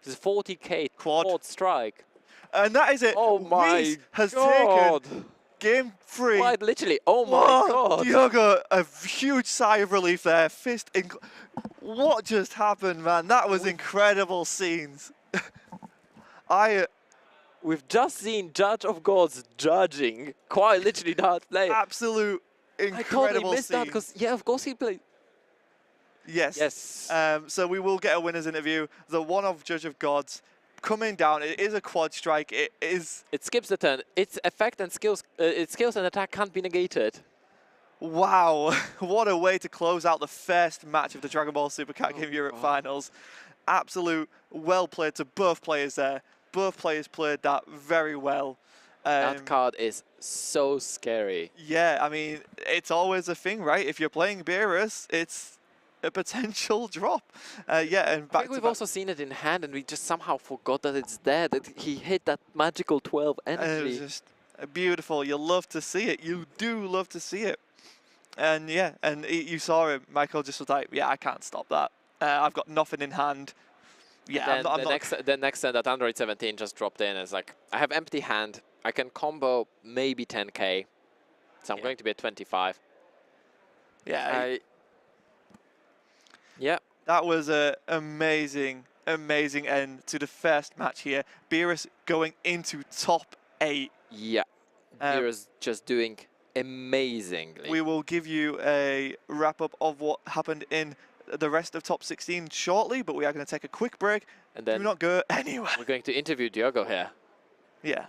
Speaker 2: This is 40k quad strike.
Speaker 1: And that is it.
Speaker 2: Oh my
Speaker 1: Reese has
Speaker 2: god.
Speaker 1: taken game 3.
Speaker 2: Quite literally. Oh my god.
Speaker 1: Diogo, a huge sigh of relief there. Fist in. What just happened, man? That was incredible scenes.
Speaker 2: We've just seen Judge of Gods judging quite literally that play.
Speaker 1: Absolute incredible
Speaker 2: I totally missed that
Speaker 1: scene.
Speaker 2: because, yeah, of course he played.
Speaker 1: Yes.
Speaker 2: Yes.
Speaker 1: So we will get a winner's interview. The one of Judge of Gods coming down. It is a quad strike. It
Speaker 2: skips the turn. Its effect and skills, its skills and attack can't be negated.
Speaker 1: Wow. What a way to close out the first match of the Dragon Ball Super Cat Game Europe Finals. Absolute well played to both players there. Both players played that very well.
Speaker 2: That card is so scary.
Speaker 1: Yeah, I mean, it's always a thing, right? If you're playing Beerus, it's a potential drop. Yeah, and
Speaker 2: I think we've also seen it in hand, and we just somehow forgot that it's there, that he hit that magical 12 energy.
Speaker 1: It was just beautiful. You love to see it. You do love to see it. And yeah, and you saw him. Michael just was like, yeah, I can't stop that. I've got nothing in hand. Yeah,
Speaker 2: the next turn that Android 17 just dropped in is like, I have empty hand. I can combo maybe 10k. So I'm going to be at 25.
Speaker 1: Yeah.
Speaker 2: Yeah.
Speaker 1: That was an amazing, amazing end to the first match here. Beerus going into top 8.
Speaker 2: Yeah. Beerus just doing amazingly.
Speaker 1: We will give you a wrap-up of what happened in the rest of top 16 shortly, but we are going to take a quick break.
Speaker 2: And then
Speaker 1: do not go anywhere.
Speaker 2: We're going to interview Diogo here.
Speaker 1: Yeah.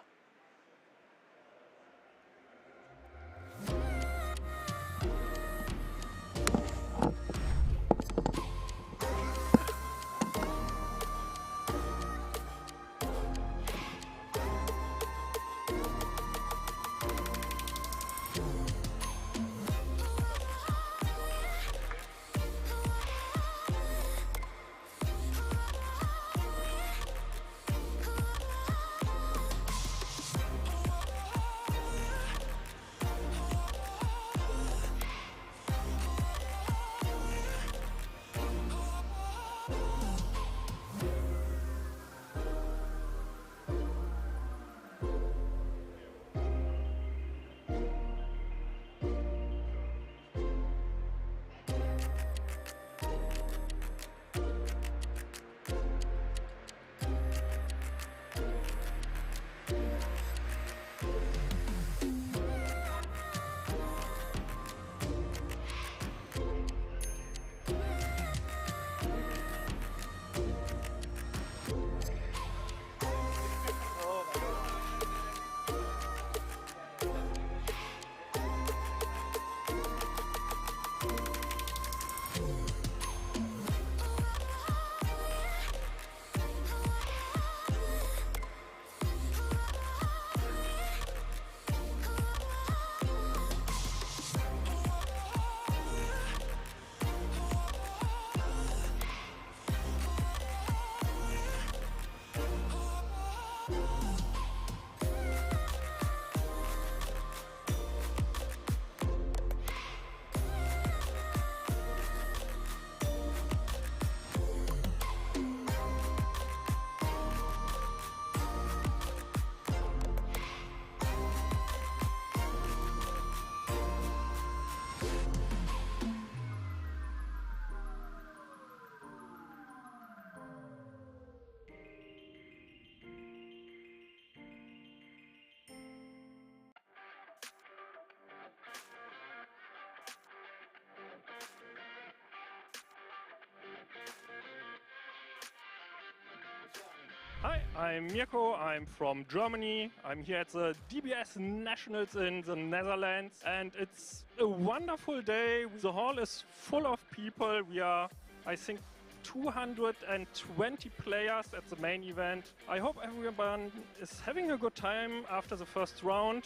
Speaker 3: I'm Mirko, I'm from Germany. I'm here at the DBS Nationals in the Netherlands, and it's a wonderful day. The hall is full of people. We are, I think, 220 players at the main event. I hope everyone is having a good time after the first round.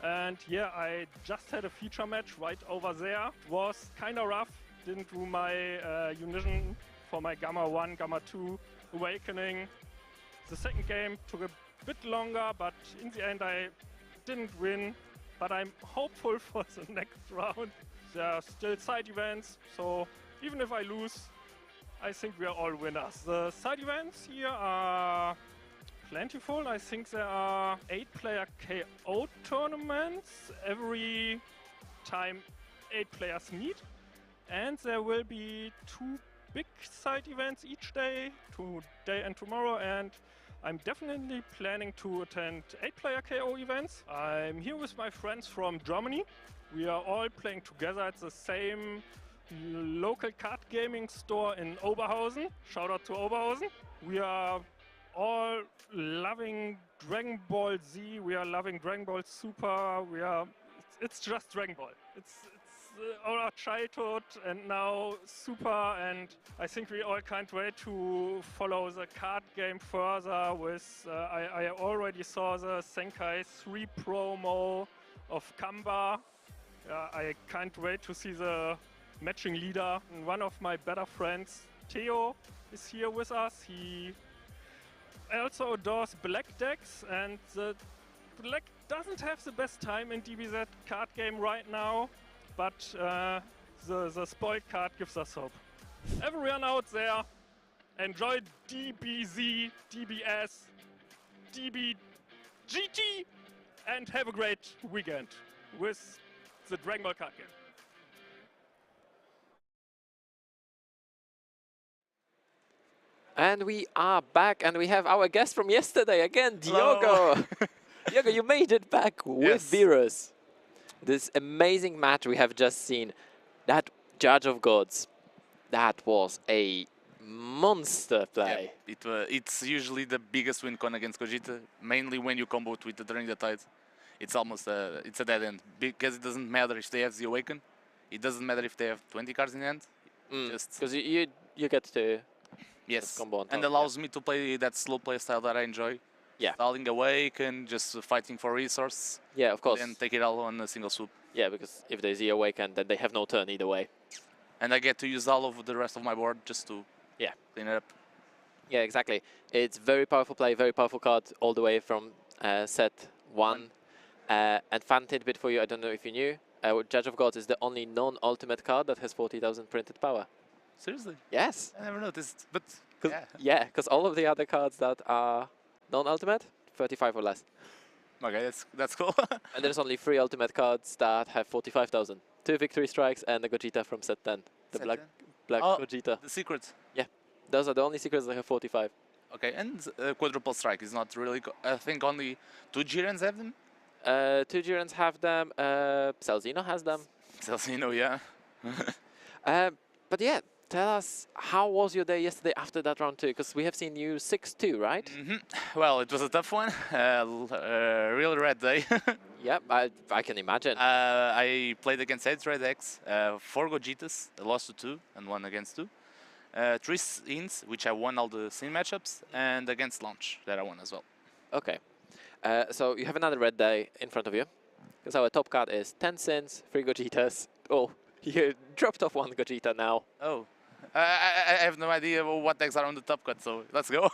Speaker 3: And yeah, I just had a feature match right over there. It was kind of rough. Didn't do my Unison for my Gamma 1, Gamma 2 Awakening. The second game took a bit longer, but in the end I didn't win. But I'm hopeful for the next round. There are still side events, so even if I lose, I think we are all winners. The side events here are plentiful. I think there are 8-player KO tournaments every time 8 players meet. And there will be 2 big side events each day, today and tomorrow. And I'm definitely planning to attend 8-player KO events. I'm here with my friends from Germany. We are all playing together at the same local card gaming store in Oberhausen. Shout out to Oberhausen. We are all loving Dragon Ball Z. We are loving Dragon Ball Super. It's just Dragon Ball. It's our childhood and now Super, and I think we all can't wait to follow the card game further with, I already saw the Senkai 3 promo of Kamba. I can't wait to see the matching leader. And one of my better friends, Theo, is here with us. He also adores black decks, and the black doesn't have the best time in DBZ card game right now. But the spoiled card gives us hope. Everyone out there, enjoy DBZ, DBS, DBGT, and have a great weekend with the Dragon Ball card game.
Speaker 2: And we are back, and we have our guest from yesterday again, Diogo. Diogo, you made it back with Beerus. This amazing match we have just seen, that Judge of Gods, that was a monster play.
Speaker 4: Yeah, it's usually the biggest win con against Gogeta, mainly when you combo it with the During the Tide. It's almost it's a dead end, because it doesn't matter if they have the Awaken, it doesn't matter if they have 20 cards in hand.
Speaker 2: Because you get to combo on top,
Speaker 4: and allows me to play that slow play style that I enjoy.
Speaker 2: Yeah.
Speaker 4: Stalling Awaken, just fighting for resource.
Speaker 2: Yeah, of course.
Speaker 4: And take it all on a single swoop.
Speaker 2: Yeah, because if they see Awaken, then they have no turn either way.
Speaker 4: And I get to use all of the rest of my board just to clean it up.
Speaker 2: Yeah, exactly. It's very powerful play, very powerful card all the way from set 1. And fun tidbit for you, I don't know if you knew, Judge of Gods is the only non-ultimate card that has 40,000 printed power.
Speaker 4: Seriously?
Speaker 2: Yes.
Speaker 4: I never noticed, but
Speaker 2: yeah, because all of the other cards that are non-ultimate, 35 or less.
Speaker 4: Okay, that's cool.
Speaker 2: And there's only 3 ultimate cards that have 45,000. 2 Victory Strikes and the Gogeta from set 10. The black Gogeta.
Speaker 4: The secrets.
Speaker 2: Yeah, those are the only secrets that have 45.
Speaker 4: Okay, and Quadruple Strike is not really... I think only 2 Girans have them?
Speaker 2: 2 Girans have them, Celzino has them.
Speaker 4: Celzino, yeah.
Speaker 2: But yeah, tell us, how was your day yesterday after that round 2? Because we have seen you 6-2, right?
Speaker 4: Well, it was a tough one. Real red day.
Speaker 2: Yep, I can imagine.
Speaker 4: I played against 8 red decks, 4 Gogetas, I lost to 2 and 1 against 2. 3 Scenes, which I won all the scene matchups, and against Launch, that I won as well.
Speaker 2: Okay. So you have another red day in front of you. Because our top card is 10 Sins, 3 Gogetas. Oh, you dropped off 1 Gogeta now.
Speaker 4: Oh. I have no idea what decks are on the top cut, so let's go.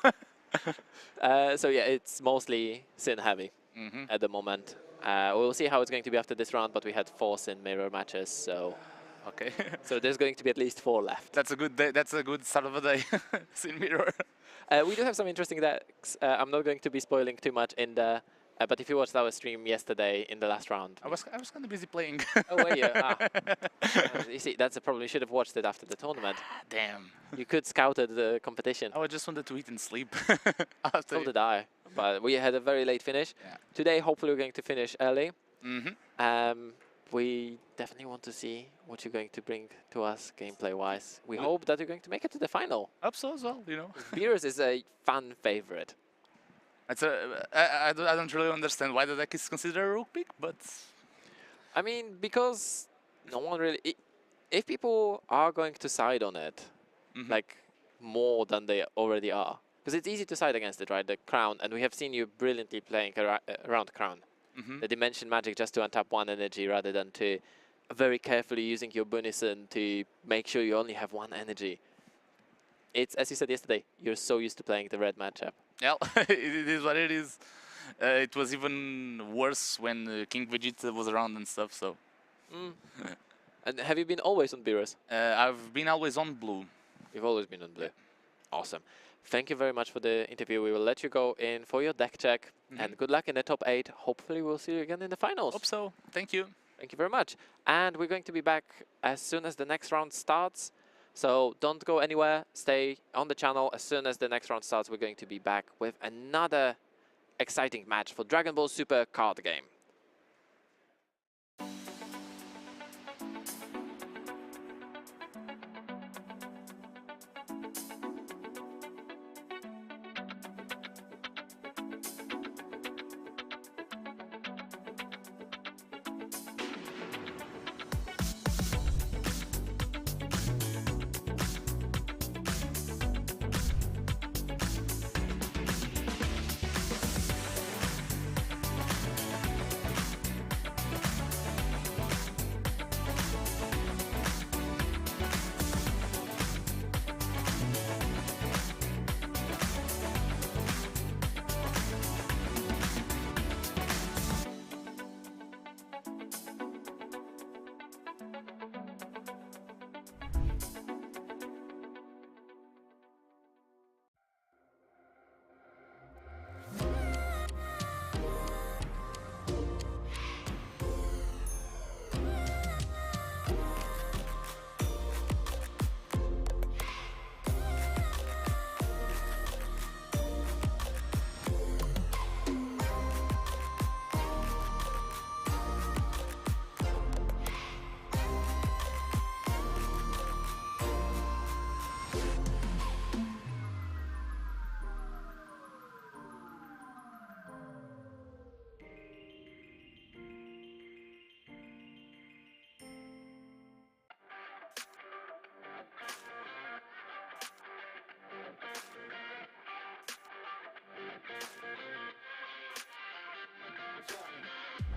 Speaker 2: So yeah, it's mostly Sin heavy at the moment. We'll see how it's going to be after this round, but we had 4 Sin mirror matches, so...
Speaker 4: Okay.
Speaker 2: So there's going to be at least 4 left.
Speaker 4: That's a good day. That's a good start of a day. Sin mirror.
Speaker 2: We do have some interesting decks. I'm not going to be spoiling too much in the... but if you watched our stream yesterday in the last round...
Speaker 4: I was kind of busy playing.
Speaker 2: Oh, were you? You see, that's a problem. You should have watched it after the tournament.
Speaker 4: Damn.
Speaker 2: You could scout at the competition.
Speaker 4: I just wanted to eat and sleep.
Speaker 2: So did I. But we had a very late finish.
Speaker 4: Yeah.
Speaker 2: Today, hopefully, we're going to finish early. We definitely want to see what you're going to bring to us gameplay-wise. We hope that you're going to make it to the final.
Speaker 4: Hope so as well, you know.
Speaker 2: Beerus is a fan favorite.
Speaker 4: It's I don't really understand why the deck is considered a rook pick, but
Speaker 2: I mean, because no one really... if people are going to side on it, like, more than they already are, because it's easy to side against it, right? The Crown, and we have seen you brilliantly playing around Crown. The Dimension Magic just to untap one energy rather than to very carefully using your Bunison to make sure you only have one energy. It's, as you said yesterday, you're so used to playing the red matchup.
Speaker 4: yeah, it is what it is. It was even worse when King Vegeta was around and stuff, so...
Speaker 2: And have you been always on Beerus?
Speaker 4: I've been always on blue.
Speaker 2: You've always been on blue. Awesome. Thank you very much for the interview. We will let you go in for your deck check. And good luck in the top 8. Hopefully we'll see you again in the finals.
Speaker 4: Hope so. Thank you.
Speaker 2: Thank you very much. And we're going to be back as soon as the next round starts. So don't go anywhere. Stay on the channel. As soon as the next round starts, we're going to be back with another exciting match for Dragon Ball Super card game.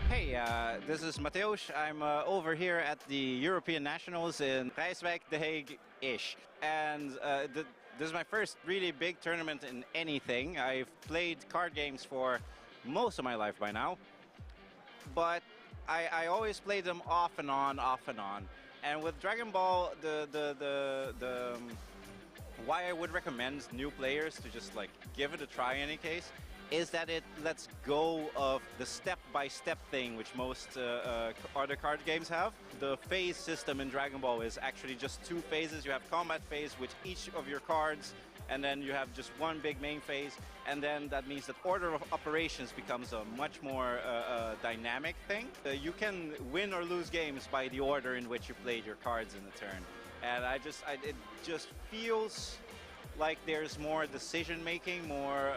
Speaker 5: Hey, this is Mateusz. I'm over here at the European Nationals in Rijswijk, The Hague-ish. And this is my first really big tournament in anything. I've played card games for most of my life by now. But I always played them off and on, off and on. And with Dragon Ball, why I would recommend new players to just like give it a try in any case is that it lets go of the step-by-step thing which most other card games have. The phase system in Dragon Ball is actually just 2 phases. You have combat phase with each of your cards, and then you have just one big main phase, and then that means that order of operations becomes a much more dynamic thing. You can win or lose games by the order in which you played your cards in the turn. And it just feels like there's more decision-making, more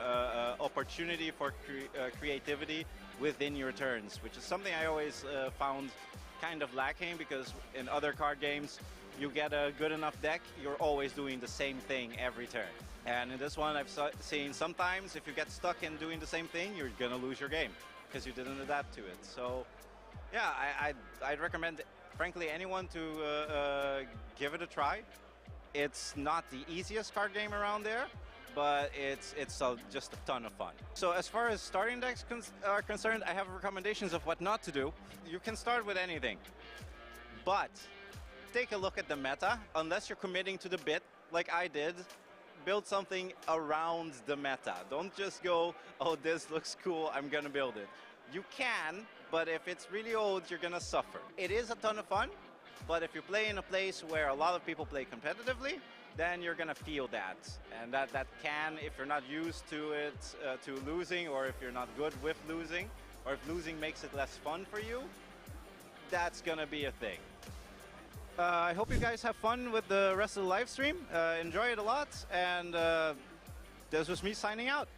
Speaker 5: opportunity for creativity within your turns, which is something I always found kind of lacking, because in other card games, you get a good enough deck, you're always doing the same thing every turn. And in this one, I've seen sometimes if you get stuck in doing the same thing, you're gonna lose your game, because you didn't adapt to it. So, yeah, I'd recommend, frankly, anyone to give it a try. It's not the easiest card game around there, but it's just a ton of fun. So as far as starting decks are concerned, I have recommendations of what not to do. You can start with anything, but take a look at the meta. Unless you're committing to the bit, like I did, build something around the meta. Don't just go, oh, this looks cool, I'm gonna build it. You can, but if it's really old, you're gonna suffer. It is a ton of fun. But if you play in a place where a lot of people play competitively, then you're gonna feel that. And that can, if you're not used to it, to losing, or if you're not good with losing, or if losing makes it less fun for you, that's gonna be a thing. I hope you guys have fun with the rest of the live stream. Enjoy it a lot, and this was me signing out.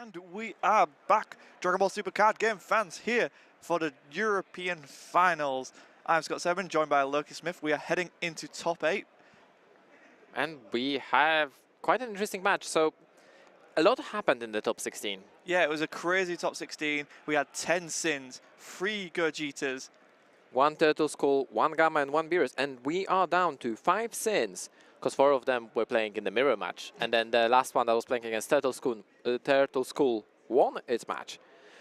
Speaker 1: And we are back, Dragon Ball Super Card Game fans, here for the European Finals. I'm Scott7, joined by Loki Smith. We are heading into top 8.
Speaker 2: And we have quite an interesting match. So a lot happened in the top 16.
Speaker 1: Yeah, it was a crazy top 16. We had 10 Sins, 3 Gogetas.
Speaker 2: 1 Turtle Skull, 1 Gamma and 1 Beerus. And we are down to 5 Sins, because 4 of them were playing in the mirror match. And then the last one that was playing against Turtle Skull won its match.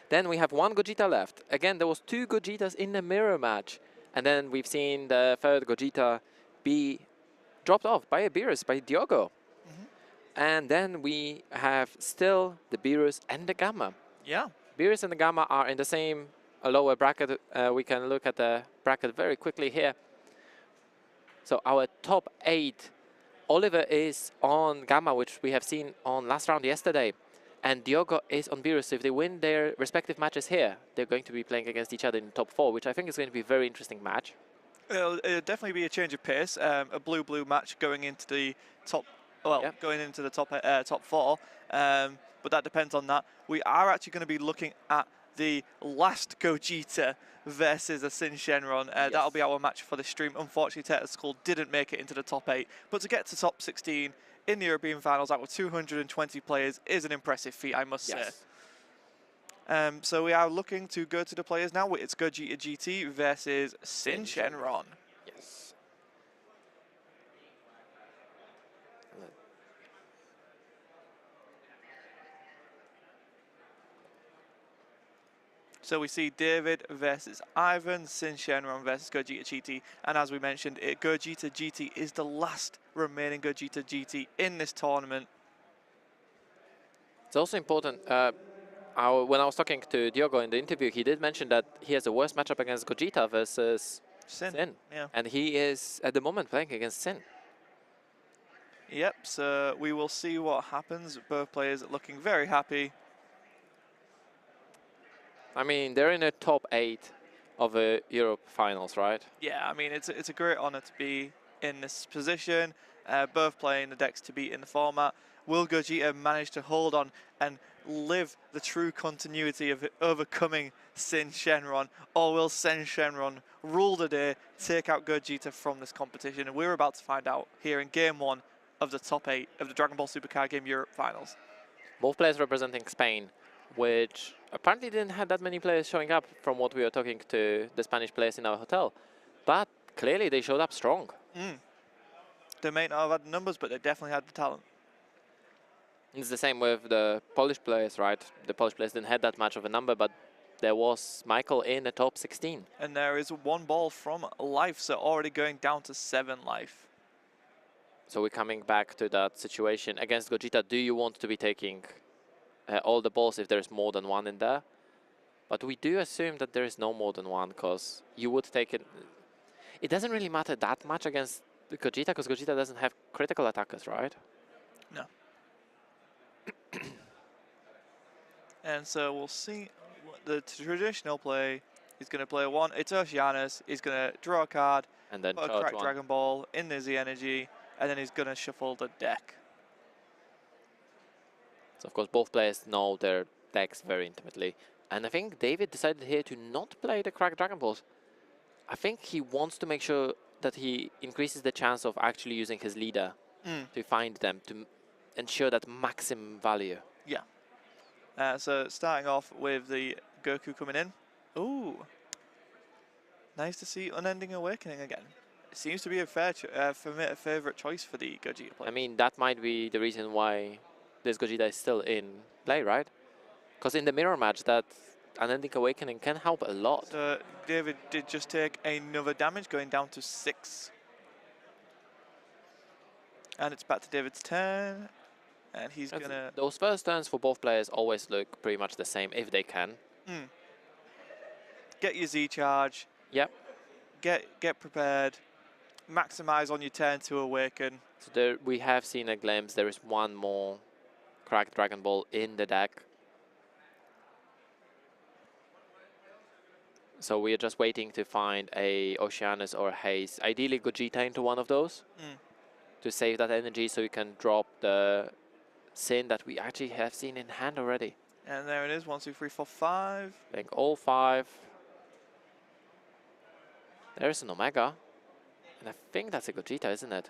Speaker 2: Then we have 1 Gogeta left. Again, there was 2 Gogetas in the mirror match. And then we've seen the 3rd Gogeta be dropped off by a Beerus, by Diogo. And then we have still the Beerus and the Gamma.
Speaker 1: Yeah.
Speaker 2: Beerus and the Gamma are in the same lower bracket. We can look at the bracket very quickly here. So our top 8, Oliver is on Gamma, which we have seen on last round yesterday. And Diogo is on Beerus. So if they win their respective matches here, they're going to be playing against each other in top 4, which I think is going to be a very interesting match.
Speaker 1: It'll definitely be a change of pace. A blue-blue match going into the top, well,
Speaker 2: Yep.
Speaker 1: going into the top 4. But that depends on that. We are actually going to be looking at the last Gogeta versus a Sin Shenron. That'll be our match for the stream. Unfortunately, Turtle Skull didn't make it into the top 8. But to get to top 16 in the European Finals out of 220 players is an impressive feat, I must say. So we are looking to go to the players now. It's Gogeta GT versus Sin Shenron.
Speaker 2: Yes.
Speaker 1: So we see David versus Ivan, Sin Shenron versus Gogeta GT. And as we mentioned, Gogeta GT is the last remaining Gogeta GT in this tournament.
Speaker 2: It's also important, when I was talking to Diogo in the interview, he did mention that he has the worst matchup against Gogeta versus Sin.
Speaker 1: Yeah.
Speaker 2: And he is, at the moment, playing against Sin.
Speaker 1: Yep, so we will see what happens. Both players looking very happy.
Speaker 2: I mean, they're in the top 8 of the Europe Finals, right?
Speaker 1: Yeah, I mean, it's a great honor to be in this position. Both playing the decks to beat in the format. Will Gogeta manage to hold on and live the true continuity of overcoming Sin Shenron, or will Sin Shenron rule the day, take out Gogeta from this competition? And we're about to find out here in Game 1 of the top 8 of the Dragon Ball Super Card Game Europe Finals.
Speaker 2: Both players representing Spain, which apparently didn't have that many players showing up from what we were talking to the Spanish players in our hotel. But clearly they showed up strong.
Speaker 1: They may not have had the numbers, but they definitely had the talent.
Speaker 2: It's the same with the Polish players, right? The Polish players didn't have that much of a number, but there was Michael in the top 16.
Speaker 1: And there is 1 ball from life, so already going down to 7 life.
Speaker 2: So we're coming back to that situation. Against Gogeta, do you want to be taking all the balls if there's more than 1 in there? But we do assume that there is no more than 1, because you would take it. It doesn't really matter that much against Gogeta, because Gogeta doesn't have critical attackers, right?
Speaker 1: No. And so we'll see what the traditional play. He's going to play 1. It's Oceanus. He's going to draw a card,
Speaker 2: And then
Speaker 1: put a
Speaker 2: charge
Speaker 1: cracked
Speaker 2: 1.
Speaker 1: Dragon Ball in the Z Energy, and then he's going to shuffle the deck.
Speaker 2: So of course both players know their decks very intimately. And I think David decided here to not play the cracked Dragon Balls. I think he wants to make sure that he increases the chance of actually using his leader to find them, to ensure that maximum value.
Speaker 1: Yeah. So starting off with the Goku coming in. Ooh. Nice to see Unending Awakening again. It seems to be a favorite choice for the Gogeta player.
Speaker 2: I mean, that might be the reason why this Gogeta is still in play, right? Because in the mirror match, that Unending Awakening can help a lot.
Speaker 1: So David did just take another damage, going down to 6. And it's back to David's turn. And he's going to...
Speaker 2: Those first turns for both players always look pretty much the same, if they can.
Speaker 1: Get your Z charge.
Speaker 2: Yep.
Speaker 1: Get prepared. Maximize on your turn to awaken.
Speaker 2: So there we have seen a glimpse. There is 1 more cracked Dragon Ball in the deck. So we are just waiting to find a Oceanus or a Haze. Ideally Gogeta into one of those to save that energy so you can drop the Sin that we actually have seen in hand already.
Speaker 1: And there it is, 1, 2, 3, 4, 5.
Speaker 2: I think all 5. There's an Omega. And I think that's a Gogeta, isn't it?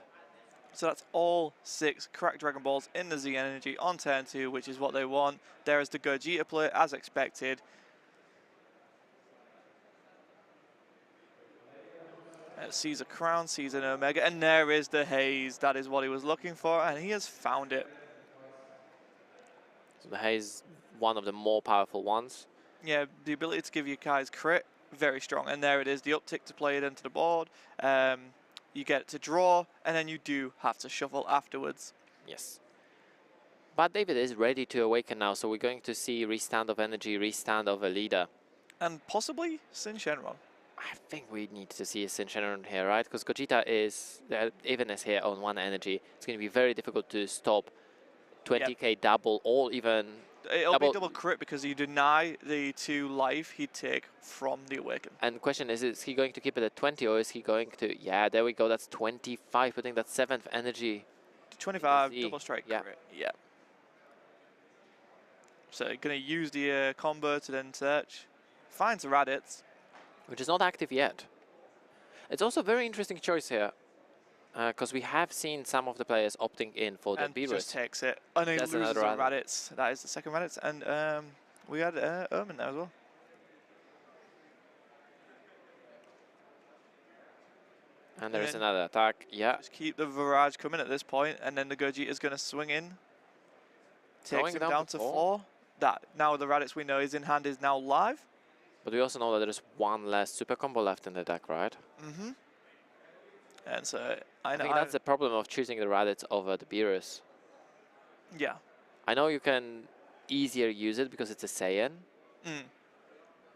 Speaker 1: So that's all 6 cracked Dragon Balls in the Z Energy on turn 2, which is what they want. There is the Gogeta play, as expected. Sees a Crown, sees an Omega, and there is the Haze. That is what he was looking for, and he has found it.
Speaker 2: So the Haze, one of the more powerful ones.
Speaker 1: Yeah, the ability to give you Kai's crit, very strong. And there it is, the uptick to play it into the board. You get to draw, and then you do have to shuffle afterwards.
Speaker 2: Yes. But David is ready to awaken now, so we're going to see restand of energy, restand of a leader.
Speaker 1: And possibly Sin Shenron.
Speaker 2: I think we need to see a Sin Shenron here, right? Because Gogeta is, even is here on 1 energy. It's going to be very difficult to stop 20k double or even
Speaker 1: It'll be double crit because you deny the 2 life he'd take from the Awaken.
Speaker 2: And the question is he going to keep it at 20 or is he going to... Yeah, there we go. That's 25, putting that 7th energy.
Speaker 1: 25, double strike
Speaker 2: yeah.
Speaker 1: crit. Yeah. So going to use the combo to then search. Finds the Raditz.
Speaker 2: Which is not active yet. It's also a very interesting choice here. Because we have seen some of the players opting in for the
Speaker 1: And
Speaker 2: Beerus.
Speaker 1: just takes it. And he
Speaker 2: That's
Speaker 1: loses the
Speaker 2: another
Speaker 1: Raditz. That is the second Raditz. And we had Ermin there as well.
Speaker 2: And there is another attack. Yeah.
Speaker 1: Just keep the Barrage coming at this point, and then the Gogeta is going to swing in. Takes him down to 4. That now the Raditz we know is in hand is now live.
Speaker 2: But we also know that there is 1 less super combo left in the deck, right?
Speaker 1: Mm-hmm. And so I know
Speaker 2: think that's the problem of choosing the Raditz over the Beerus.
Speaker 1: Yeah.
Speaker 2: I know you can easier use it because it's a Saiyan.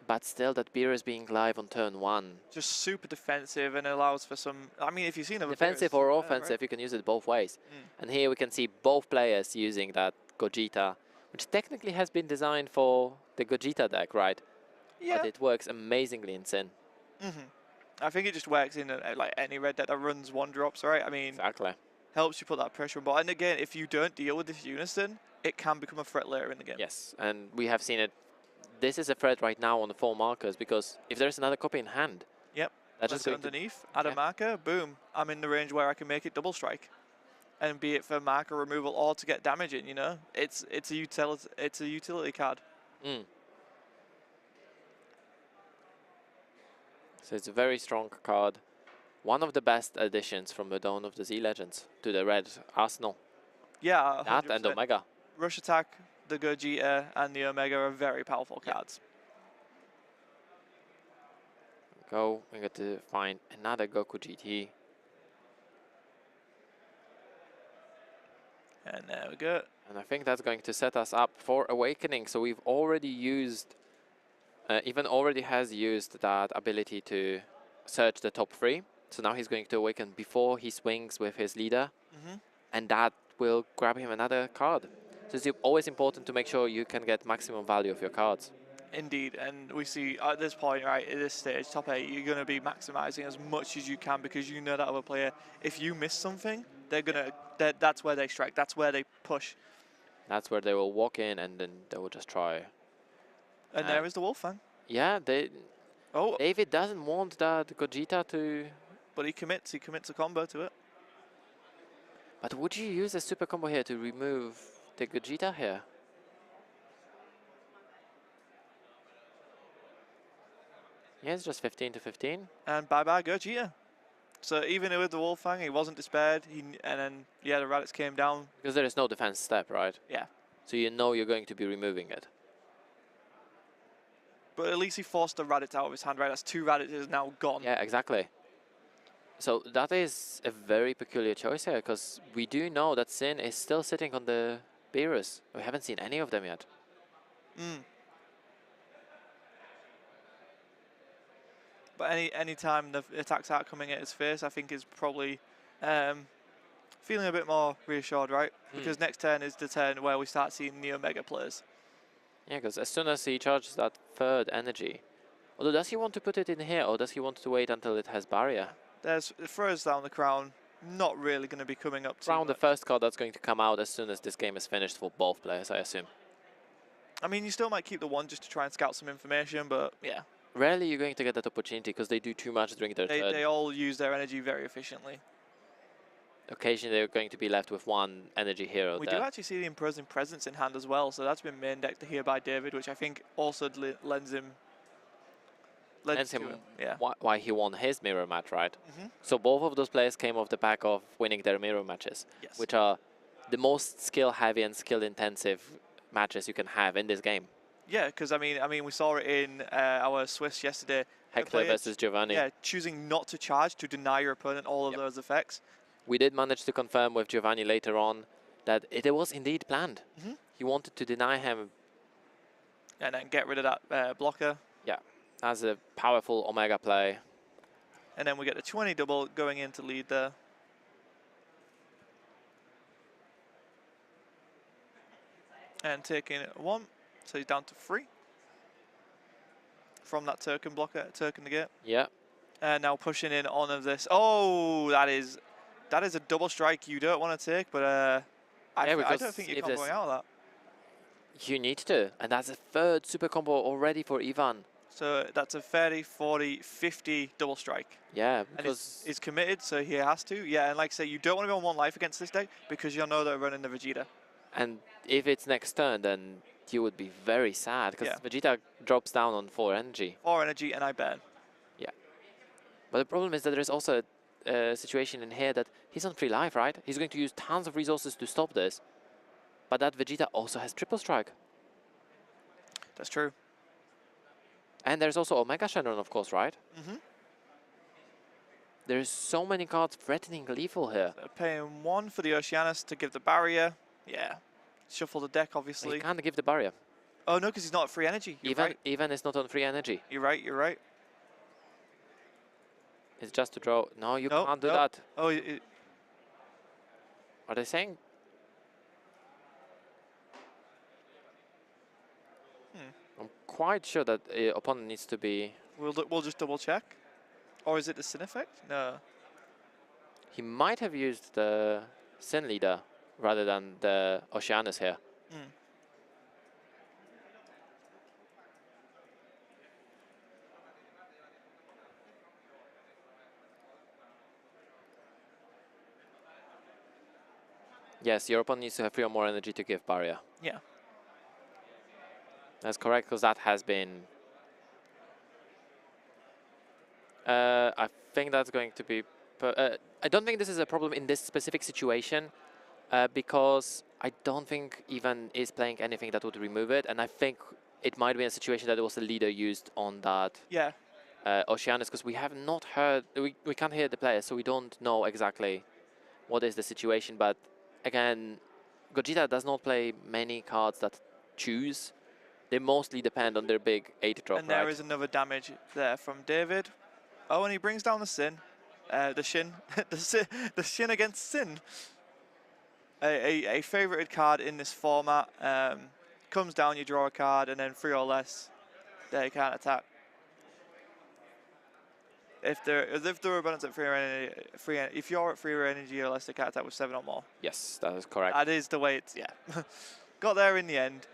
Speaker 2: But still, that Beerus being live on turn 1.
Speaker 1: Just super defensive and allows for some... I mean, if you've seen...
Speaker 2: Defensive or offensive, right? You can use it both ways. And here we can see both players using that Gogeta, which technically has been designed for the Gogeta deck, right?
Speaker 1: Yeah.
Speaker 2: But it works amazingly in Sin.
Speaker 1: I think it just works in like any red deck that runs 1-drops, right? I mean...
Speaker 2: Exactly.
Speaker 1: Helps you put that pressure on board. And again, if you don't deal with this unison, it can become a threat later in the game.
Speaker 2: Yes, and we have seen it. This is a threat right now on the 4 markers because if there's another copy in hand,
Speaker 1: yep,
Speaker 2: that's
Speaker 1: just
Speaker 2: just
Speaker 1: underneath, add a marker, boom, I'm in the range where I can make it double strike, and be it for marker removal or to get damage in. You know, it's a utility card.
Speaker 2: So it's a very strong card. One of the best additions from the Dawn of the Z Legends to the red arsenal.
Speaker 1: Yeah, 100%.
Speaker 2: That and Omega.
Speaker 1: Rush Attack, the Gogeta, and the Omega are very powerful cards.
Speaker 2: We got to find another Goku GT.
Speaker 1: And there we go.
Speaker 2: And I think that's going to set us up for Awakening. So we've already used, Ivan already has used that ability to search the top 3. So now he's going to Awaken before he swings with his leader. And that will grab him another card. So it's always important to make sure you can get maximum value of your cards.
Speaker 1: Indeed, and we see at this point, right, at this stage, top 8, you're going to be maximizing as much as you can because you know that other player, if you miss something, they're going to, that's where they strike, that's where they push.
Speaker 2: That's where they will walk in and then they will just try.
Speaker 1: And there is the Wolfang.
Speaker 2: Yeah, David doesn't want that Gogeta to...
Speaker 1: But he commits a combo to it.
Speaker 2: But would you use a super combo here to remove the Gogeta here? Yeah, it's just 15 to 15.
Speaker 1: And bye-bye Gogeta. So even with the Wolfang, he wasn't despaired. And then, yeah, the Raditz came down.
Speaker 2: Because there is no defense step, right?
Speaker 1: Yeah.
Speaker 2: So you know you're going to be removing it.
Speaker 1: But at least he forced the Raditz out of his hand, right? That's 2 Raditzes now gone.
Speaker 2: Yeah, exactly. So that is a very peculiar choice here, because we do know that Sin is still sitting on the Beerus. We haven't seen any of them yet.
Speaker 1: But any time the attacks aren't coming at his face, I think is probably feeling a bit more reassured, right? Because next turn is the turn where we start seeing the Omega players.
Speaker 2: Yeah, because as soon as he charges that 3rd energy, although does he want to put it in here, or does he want to wait until it has barrier?
Speaker 1: There's throws down the Crown, not really going to be coming up to
Speaker 2: Crown, the first card that's going to come out as soon as this game is finished for both players, I assume.
Speaker 1: I mean, you still might keep the one just to try and scout some information, but yeah.
Speaker 2: Rarely you're going to get that opportunity because they do too much during their turn.
Speaker 1: They all use their energy very efficiently.
Speaker 2: Occasionally they're going to be left with one energy hero
Speaker 1: We
Speaker 2: there.
Speaker 1: do actually see the imposing presence in hand as well, so that's been main decked here by David, which I think also lends him.
Speaker 2: Lends him
Speaker 1: yeah.
Speaker 2: why he won his mirror match, right?
Speaker 1: hmm
Speaker 2: So both of those players came off the back of winning their mirror matches,
Speaker 1: Yes.
Speaker 2: which are the most skill-heavy and skill-intensive matches you can have in this game.
Speaker 1: Yeah, because I mean, we saw it in our Swiss yesterday. The
Speaker 2: Hector
Speaker 1: player
Speaker 2: versus Giovanni.
Speaker 1: Yeah, choosing not to charge to deny your opponent all of those effects.
Speaker 2: We did manage to confirm with Giovanni later on that it was indeed planned.
Speaker 1: Mhm.
Speaker 2: He wanted to deny him.
Speaker 1: And then get rid of that blocker.
Speaker 2: Yeah, as a powerful Omega play.
Speaker 1: And then we get the 20 double going in to lead there. And taking 1, so he's down to 3. From that Turken blocker, Turken negate.
Speaker 2: Yeah.
Speaker 1: And now pushing in on of this. Oh, that is a double strike you don't want to take, but I don't think you're going out of that.
Speaker 2: You need to, and that's a third super combo already for Ivan.
Speaker 1: So that's a 30, 40, 50 double strike.
Speaker 2: Yeah,
Speaker 1: And
Speaker 2: because
Speaker 1: he's committed, so he has to. Yeah, and like I say, you don't want to be on 1 life against this deck because you know they're running the Vegeta.
Speaker 2: and if it's next turn, then you would be very sad because
Speaker 1: Yeah.
Speaker 2: Vegeta drops down on 4 energy.
Speaker 1: 4 energy, and I burn.
Speaker 2: But the problem is that there's also a situation in here that he's on 3 life, right? He's going to use tons of resources to stop this. But that Vegeta also has triple strike.
Speaker 1: That's true.
Speaker 2: And there's also Omega Shenron, of course, right?
Speaker 1: Mm-hmm.
Speaker 2: There's so many cards threatening lethal here.
Speaker 1: Paying 1 for the Oceanus to give the barrier. Yeah. Shuffle the deck,
Speaker 2: He
Speaker 1: obviously.
Speaker 2: can't give the barrier.
Speaker 1: Oh, no, because he's not at free energy. You're right.
Speaker 2: Even is not on 3 energy.
Speaker 1: You're right, you're right.
Speaker 2: It's just to draw. No, you
Speaker 1: Nope,
Speaker 2: can't do
Speaker 1: nope.
Speaker 2: that.
Speaker 1: Oh,
Speaker 2: Are they saying? I'm quite sure that opponent needs to be.
Speaker 1: we'll just double check. Or is it the Sin effect? No.
Speaker 2: He might have used the Sin Leader rather than the Oceanus here.
Speaker 1: Mm.
Speaker 2: Yes, your opponent needs to have 3 or more energy to give barrier.
Speaker 1: Yeah.
Speaker 2: That's correct, because that has been. I think that's going to be. I don't think this is a problem in this specific situation, because I don't think Ivan is playing anything that would remove it, and I think it might be a situation that it was the leader used on that
Speaker 1: Yeah.
Speaker 2: Oceanus, because we have not heard. We can't hear the players, so we don't know exactly what is the situation. But again, Gogeta does not play many cards that choose. They mostly depend on their big 8 drop,
Speaker 1: And there is another damage there from David. Oh, and he brings down the Sin. The Shin. the Shin against Sin. A favorited card in this format. Comes down, you draw a card, and then 3 or less, they can't attack. If they're abundance at if you're at 3 energy or less, they can't attack with 7 or more.
Speaker 2: Yes, that is correct.
Speaker 1: That is the way it's, yeah. Got there in the end.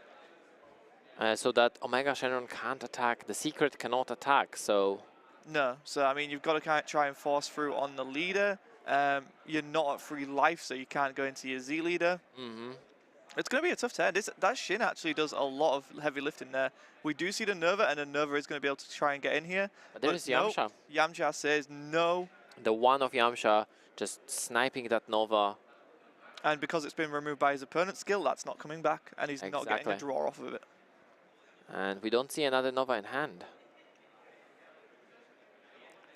Speaker 2: So that Omega Shenron can't attack. The Secret cannot attack, so.
Speaker 1: No, so I mean, you've got to kind of try and force through on the leader. You're not at 3 life, so you can't go into your Z leader.
Speaker 2: Mm-hmm.
Speaker 1: It's going to be a tough turn. That Shin actually does a lot of heavy lifting there. We do see the Nova, and the Nova is going to be able to try and get in here.
Speaker 2: But there is Yamcha.
Speaker 1: Nope. Yamcha says no.
Speaker 2: The one of Yamcha just sniping that Nova.
Speaker 1: And because it's been removed by his opponent's skill, that's not coming back, and he's not getting a draw off of it.
Speaker 2: And we don't see another Nova in hand.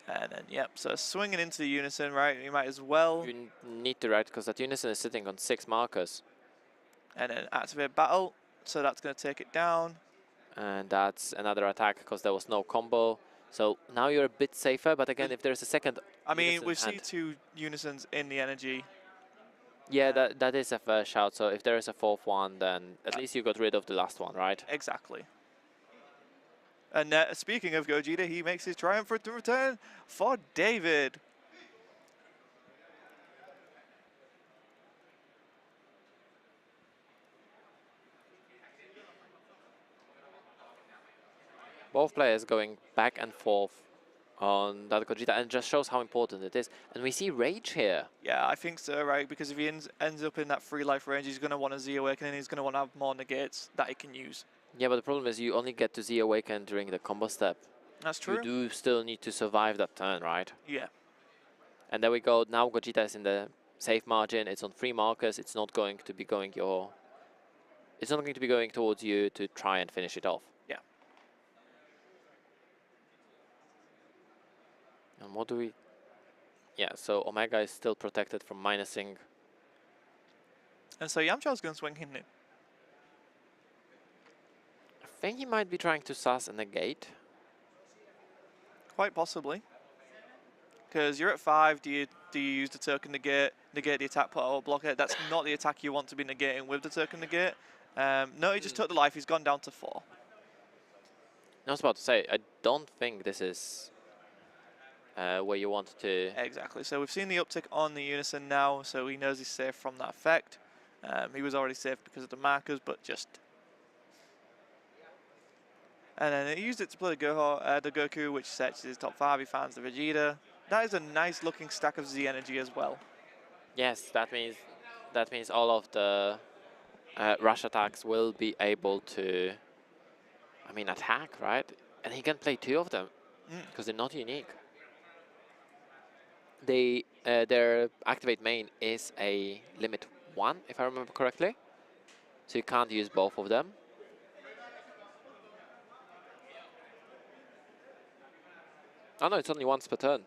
Speaker 1: And then, yep, so swinging into the Unison, right? You might as well.
Speaker 2: You need to, right? Because that Unison is sitting on 6 markers.
Speaker 1: And then activate battle, so that's going to take it down.
Speaker 2: And that's another attack because there was no combo. So now you're a bit safer, but again, if there's a second.
Speaker 1: I mean, we see 2 Unisons in the energy.
Speaker 2: Yeah, that is a fair shout. So if there is a 4th one, then at least you got rid of the last one, right?
Speaker 1: Exactly. And speaking of Gogeta, he makes his triumphant return for David.
Speaker 2: Both players going back and forth on that Gogeta, and just shows how important it is. And we see Rage here.
Speaker 1: Yeah, I think so, right? Because if he ends up in that 3 life range, he's going to want a Z Awakening, he's going to want to have more negates that he can use.
Speaker 2: Yeah, but the problem is you only get to Z Awaken during the combo step.
Speaker 1: That's true.
Speaker 2: You do still need to survive that turn, right?
Speaker 1: Yeah.
Speaker 2: And there we go. Now Gogeta is in the safe margin. It's on 3 markers. It's not going to be going It's not going to be going towards you to try and finish it off.
Speaker 1: Yeah.
Speaker 2: And what do we... Yeah, so Omega is still protected from minusing.
Speaker 1: And so Yamcha's going to swing in.
Speaker 2: I think he might be trying to sus a negate.
Speaker 1: Quite possibly. Because you're at 5, do you use the token negate the attack put or block it? That's not the attack you want to be negating with the token negate. No, he just took the life, he's gone down to 4.
Speaker 2: I was about to say, I don't think this is where you want to...
Speaker 1: Exactly, so we've seen the uptick on the Unison now, so he knows he's safe from that effect. He was already safe because of the markers, but just... And then he used it to play the Goku, which sets his top 5, he finds the Vegeta. That is a nice looking stack of Z energy as well.
Speaker 2: Yes, that means all of the rush attacks will be able to, I mean, attack, right? And he can play 2 of them because they're not unique. Their activate main is a limit 1, if I remember correctly. So you can't use both of them. Oh no, it's only once per turn.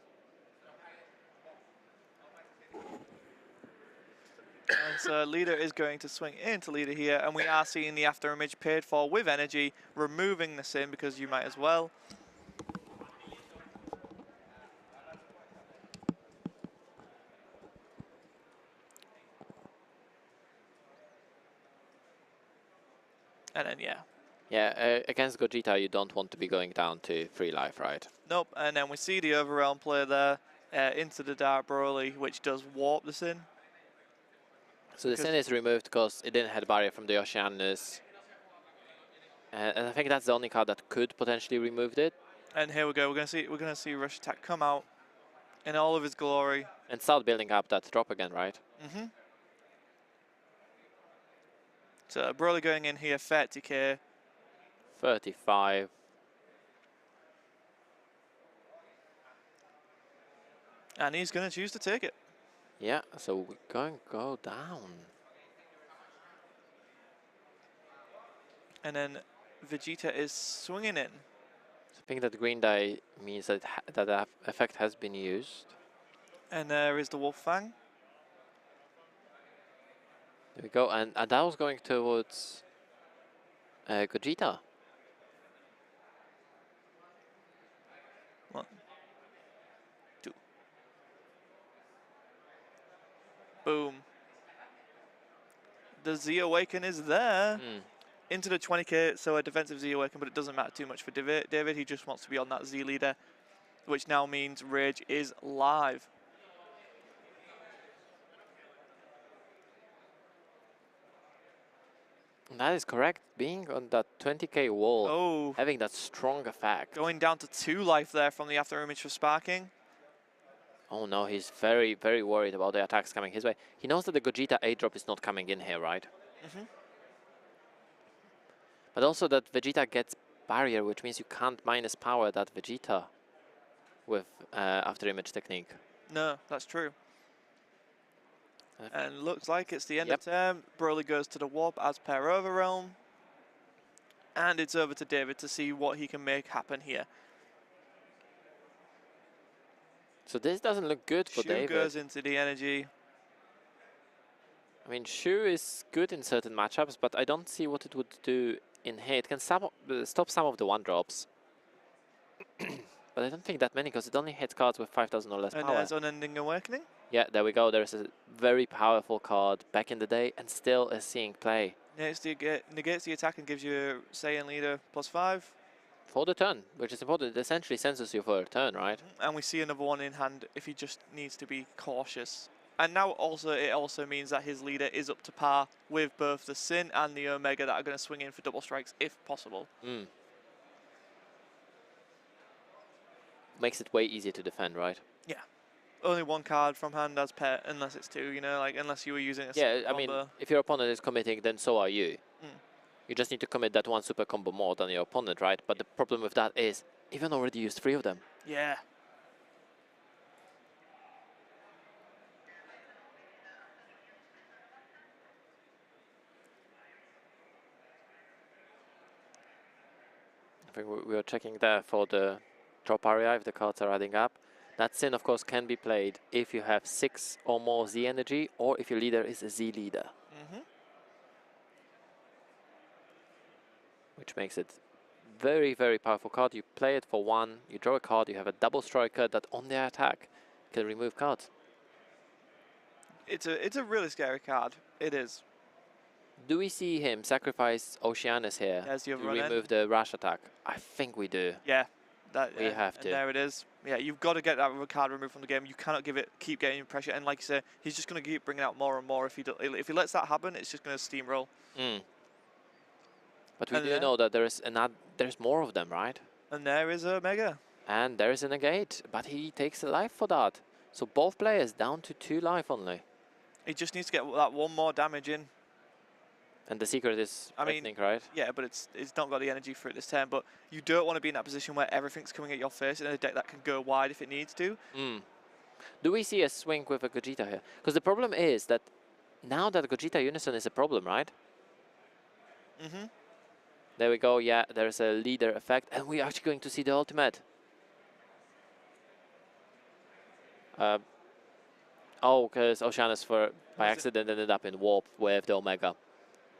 Speaker 1: And so leader is going to swing into leader here, and we are seeing the after image paid for with energy, removing the sin because you might as well. And then
Speaker 2: Yeah, against Gogeta you don't want to be going down to 3 life, right?
Speaker 1: Nope, and then we see the overrealm play there into the Dark Broly, which does warp the sin.
Speaker 2: So the sin is removed because it didn't have barrier from the Oceanus. And I think that's the only card that could potentially remove it.
Speaker 1: And here we go, we're gonna see Rush Attack come out in all of his glory.
Speaker 2: And start building up that drop again, right?
Speaker 1: Mm-hmm. So Broly going in here, 30k.
Speaker 2: 35.
Speaker 1: And he's going to choose to take it.
Speaker 2: Yeah, so we're going to go down.
Speaker 1: And then Vegeta is swinging in.
Speaker 2: So I think that green die means that that effect has been used.
Speaker 1: And there is the Wolf Fang.
Speaker 2: There we go, and that was going towards Gogeta.
Speaker 1: 1, 2. Boom. The Z Awaken is there. Into the 20k, so a defensive Z Awaken, but it doesn't matter too much for David. He just wants to be on that Z leader, which now means Rage is live.
Speaker 2: That is correct. Being on that 20k wall,
Speaker 1: Oh,
Speaker 2: having that strong effect.
Speaker 1: going down to 2 life there from the after image for sparking.
Speaker 2: Oh no, he's very, very worried about the attacks coming his way. He knows that the Gogeta A-drop is not coming in here, right? But also that Vegeta gets barrier, which means you can't minus power that Vegeta with after image technique.
Speaker 1: No, that's true.
Speaker 2: Okay.
Speaker 1: And looks like it's the end
Speaker 2: Yep.
Speaker 1: of term. Broly goes to the warp as per overrealm. And it's over to David to see what he can make happen here.
Speaker 2: So this doesn't look good for
Speaker 1: Shu
Speaker 2: David.
Speaker 1: goes into the energy.
Speaker 2: I mean, Shu is good in certain matchups, but I don't see what it would do in here. It can stop some of the 1-drops. But I don't think that many, because it only hits cards with 5,000 or less
Speaker 1: And
Speaker 2: power.
Speaker 1: there's Unending Awakening.
Speaker 2: Yeah, there we go. There's a very powerful card back in the day and still is seeing play.
Speaker 1: Negates the attack and gives you Saiyan Leader +5.
Speaker 2: For the turn, which is important. It essentially senses you for a turn, right?
Speaker 1: And we see another one in hand if he just needs to be cautious. And now it also means that his leader is up to par with both the Sin and the Omega that are going to swing in for double strikes if possible.
Speaker 2: makes it way easier to defend, right?
Speaker 1: Yeah. Only one card from hand as pet, unless it's two, you know, like unless you were using a
Speaker 2: Yeah,
Speaker 1: super
Speaker 2: I mean,
Speaker 1: combo.
Speaker 2: if your opponent is committing, then so are you.
Speaker 1: Mm.
Speaker 2: You just need to commit that one super combo more than your opponent, right? But the problem with that is, even already used 3 of them.
Speaker 1: Yeah.
Speaker 2: I think we were checking there for the drop area if the cards are adding up. That Sin, of course, can be played if you have 6 or more Z energy, or if your leader is a Z leader. Which makes it very, very powerful card. You play it for 1, you draw a card, you have a double striker that on their attack can remove cards.
Speaker 1: It's a really scary card. It is.
Speaker 2: Do we see him sacrifice Oceanus here
Speaker 1: There's the
Speaker 2: to
Speaker 1: other one in.
Speaker 2: remove the rash attack? I think we do.
Speaker 1: Yeah.
Speaker 2: We have to.
Speaker 1: And there it is. Yeah, you've got to get that card removed from the game. You cannot keep getting pressure. And like you say, he's just going to keep bringing out more and more. If he lets that happen, it's just going to steamroll.
Speaker 2: But we do know that there's more of them, right?
Speaker 1: And there is a Mega.
Speaker 2: And there is a negate, but he takes a life for that. So both players down to 2 life only.
Speaker 1: He just needs to get that one more damage in.
Speaker 2: And the secret is threatening, right?
Speaker 1: Yeah, but it's not got the energy for it this turn. But you don't want to be in that position where everything's coming at your face in a deck that can go wide if it needs to.
Speaker 2: Do we see a swing with a Gogeta here? Because the problem is that now that Gogeta Unison is a problem, right? There we go. Yeah, there's a leader effect, and we're actually going to see the ultimate. Oh, because Oceanus by accident ended up in warp with the Omega.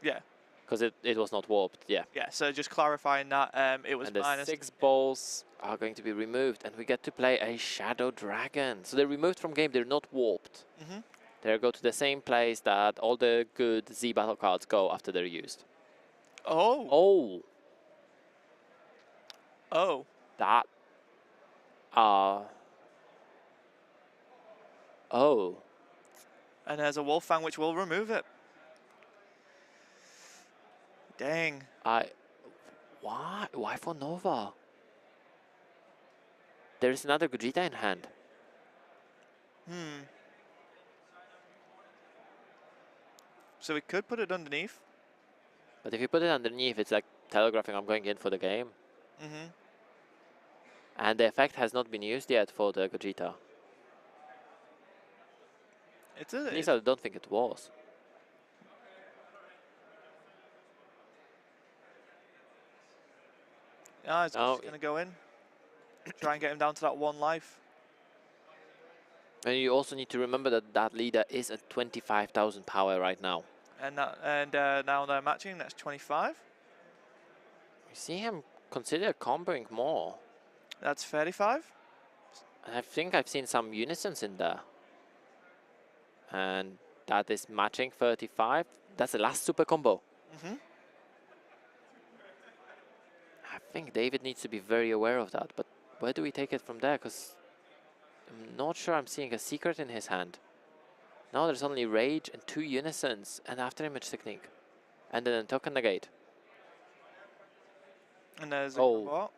Speaker 1: Yeah.
Speaker 2: Because it was not warped, yeah.
Speaker 1: Yeah, so just clarifying that, it was
Speaker 2: and the
Speaker 1: minus.
Speaker 2: 6 balls are going to be removed, and we get to play a Shadow Dragon. So they're removed from game, they're not warped. They go to the same place that all the good Z battle cards go after they're used.
Speaker 1: Oh.
Speaker 2: That.
Speaker 1: And there's a Wolf Fang which will remove it. Dang.
Speaker 2: Why? Why for Nova? There's another Gogeta in hand.
Speaker 1: So we could put it underneath.
Speaker 2: But if you put it underneath, it's like telegraphing I'm going in for the game. And the effect has not been used yet for the Gogeta. At least I don't think it was.
Speaker 1: Yeah, it's just going to go in. Try and get him down to that 1 life.
Speaker 2: And you also need to remember that that leader is at 25,000 power right now.
Speaker 1: And now they're matching. That's 25.
Speaker 2: We see him consider comboing more.
Speaker 1: That's 35.
Speaker 2: I think I've seen some unisons in there. And that is matching 35. That's the last super combo. I think David needs to be very aware of that. But where do we take it from there? Because I'm not sure I'm seeing a secret in his hand. Now there's only Rage and 2 unisons and after image technique. And then a token negate.
Speaker 1: And there's a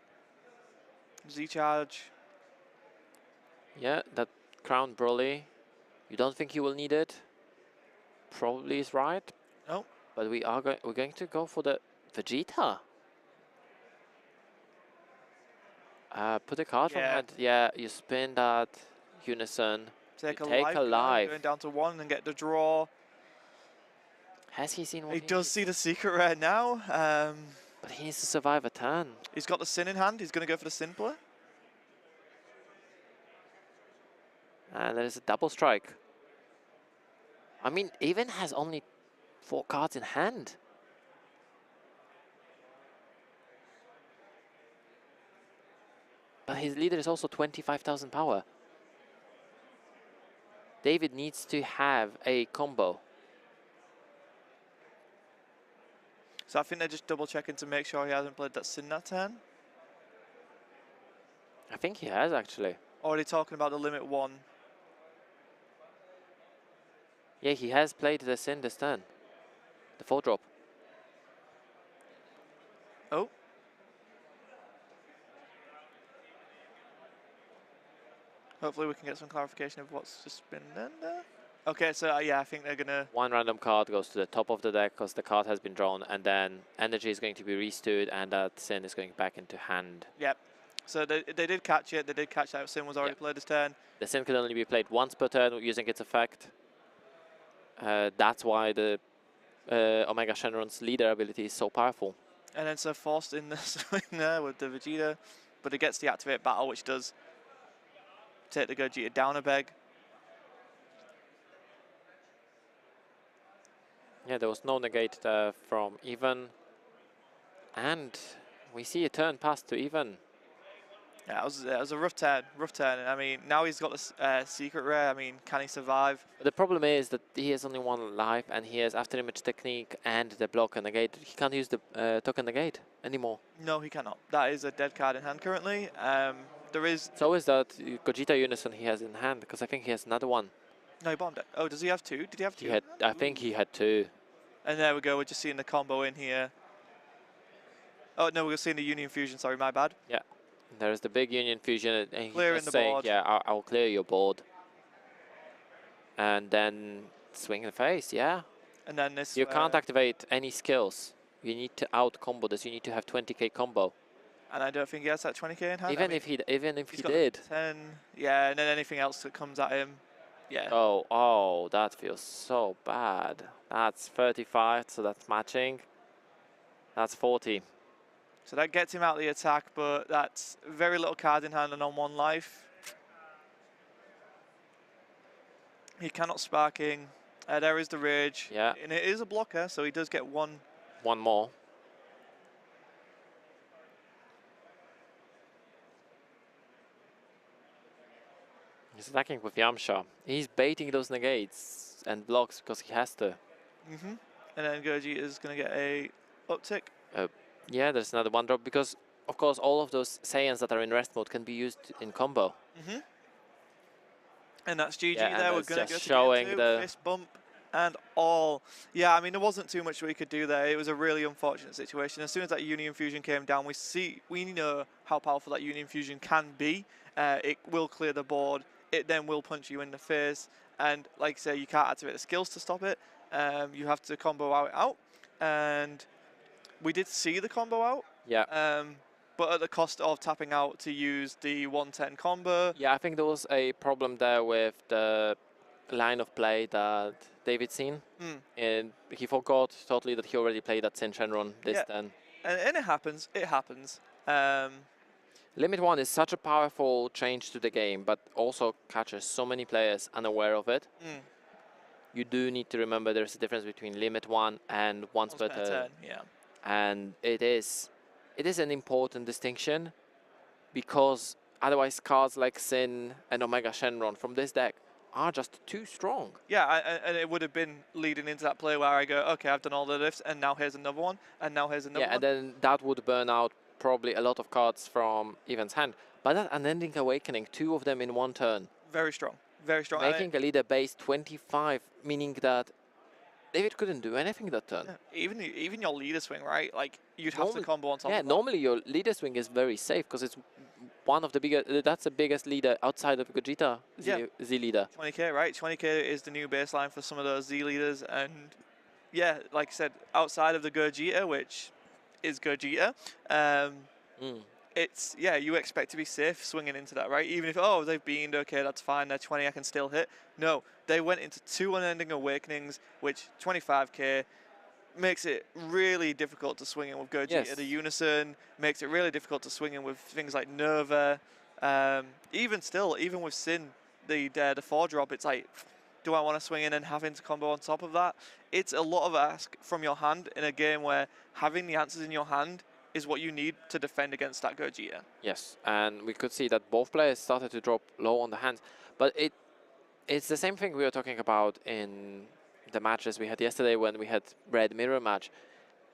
Speaker 1: Z charge.
Speaker 2: Yeah, that Crown Broly. You don't think you will need it? Probably is right.
Speaker 1: No.
Speaker 2: But we're going to go for the Vegeta. Put a card from hand. Yeah, you spin that unison.
Speaker 1: Take
Speaker 2: you
Speaker 1: a
Speaker 2: life.
Speaker 1: Going down to 1 and get the draw.
Speaker 2: Has he seen what
Speaker 1: he does see the secret rare now.
Speaker 2: But he needs to survive a turn.
Speaker 1: He's got the Sin in hand. He's going to go for the Sin play.
Speaker 2: And there's a double strike. I mean, Even has only 4 cards in hand. But his leader is also 25,000 power. David needs to have a combo.
Speaker 1: So I think they're just double checking to make sure he hasn't played that Sin that turn.
Speaker 2: I think he has actually.
Speaker 1: Already talking about the limit 1.
Speaker 2: Yeah, he has played the Sin this turn. The 4-drop.
Speaker 1: Oh. Hopefully we can get some clarification of what's just been done there. Okay, so yeah, I think they're gonna.
Speaker 2: One random card goes to the top of the deck because the card has been drawn, and then energy is going to be restewed, and that Sin is going back into hand.
Speaker 1: Yep. So they did catch it. They did catch that Sin was already
Speaker 2: Yep.
Speaker 1: played his turn.
Speaker 2: The Sin can only be played once per turn using its effect. That's why the Omega Shenron's leader ability is so powerful.
Speaker 1: And then so forced in the swing there with the Vegeta, but it gets the activate battle, which does take the Gogeta down a peg.
Speaker 2: Yeah, there was no negate from Even. And we see a turn pass to Even.
Speaker 1: Yeah, it was a rough turn, I mean, now he's got this secret rare. I mean, can he survive?
Speaker 2: But the problem is that he has only one life, and he has after image technique and the block and negate. He can't use the token negate anymore.
Speaker 1: No, he cannot. That is a dead card in hand currently. There is...
Speaker 2: So is that Gogeta Unison he has in hand, because I think he has another one.
Speaker 1: No, he bombed it. Oh, does he have two? Did he have two?
Speaker 2: He had, I think he had two.
Speaker 1: And there we go, we're just seeing the combo in here. Oh, no, we're seeing the Union Fusion, sorry, my bad.
Speaker 2: Yeah. There's the big Union Fusion, and he's
Speaker 1: Clearing
Speaker 2: just
Speaker 1: the
Speaker 2: saying,
Speaker 1: board.
Speaker 2: yeah, I'll clear your board. And then swing in the face, yeah.
Speaker 1: And then this...
Speaker 2: You can't activate any skills. You need to out-combo this, you need to have 20k combo.
Speaker 1: And I don't think he has that 20k in hand.
Speaker 2: Even
Speaker 1: I mean,
Speaker 2: if he
Speaker 1: got
Speaker 2: did.
Speaker 1: 10, yeah, and then anything else that comes at him. Yeah.
Speaker 2: Oh, that feels so bad. That's 35, so that's matching. That's 40.
Speaker 1: So that gets him out of the attack, but that's very little card in hand and on one life. He cannot sparking. There is the rage.
Speaker 2: Yeah.
Speaker 1: And it is a blocker, so he does get one.
Speaker 2: One more. He's attacking with Yamcha. He's baiting those negates and blocks because he has to.
Speaker 1: And then Gogeta is going to get a uptick.
Speaker 2: Yeah, there's another one drop because, of course, all of those Saiyans that are in rest mode can be used in combo.
Speaker 1: And that's GG
Speaker 2: Yeah,
Speaker 1: there.
Speaker 2: and
Speaker 1: We're
Speaker 2: it's
Speaker 1: going to go
Speaker 2: just
Speaker 1: to
Speaker 2: showing
Speaker 1: game two,
Speaker 2: the-
Speaker 1: fist bump and all. Yeah, I mean, there wasn't too much we could do there. It was a really unfortunate situation. As soon as that Union Fusion came down, we know how powerful that Union Fusion can be. It will clear the board. It then will punch you in the face. And like I say, you can't activate the skills to stop it. You have to combo out. And we did see the combo out.
Speaker 2: Yeah.
Speaker 1: But at the cost of tapping out to use the 110 combo.
Speaker 2: Yeah, I think there was a problem there with the line of play that David seen. And he forgot totally that he already played that Sin Shenron this turn.
Speaker 1: And it happens. It happens.
Speaker 2: Limit 1 is such a powerful change to the game, but also catches so many players unaware of it. You do need to remember there's a difference between Limit 1 and once per turn.
Speaker 1: Yeah.
Speaker 2: And it is an important distinction because otherwise cards like Sin and Omega Shenron from this deck are just too strong.
Speaker 1: Yeah, and it would have been leading into that play where I go, okay, I've done all the lifts, and now here's another one, and now here's another one.
Speaker 2: Yeah, and then that would burn out probably a lot of cards from Evan's hand. But that Unending Awakening, 2 of them in one turn.
Speaker 1: Very strong. Very strong.
Speaker 2: Making a leader base 25, meaning that David couldn't do anything that turn.
Speaker 1: Yeah, even your leader swing, right? Like, you'd have to combo on top of that.
Speaker 2: Normally your leader swing is very safe because it's one of the biggest, that's the biggest leader outside of Gogeta, Z leader.
Speaker 1: 20k, right? 20k is the new baseline for some of those Z leaders. And yeah, like I said, outside of the Gogeta, which is Gogeta, it's, yeah, you expect to be safe swinging into that, right? Even if, oh, they've beamed, okay, that's fine, they're 20, I can still hit. No, they went into 2 Unending Awakenings, which 25k makes it really difficult to swing in with Gogeta.
Speaker 2: Yes.
Speaker 1: The Unison makes it really difficult to swing in with things like Nova. Even still, even with Sin, the 4-drop, it's like, do I want to swing in and having to combo on top of that? It's a lot of ask from your hand in a game where having the answers in your hand is what you need to defend against that Gogeta.
Speaker 2: Yes, and we could see that both players started to drop low on the hands, but it's the same thing we were talking about in the matches we had yesterday when we had Red Mirror match.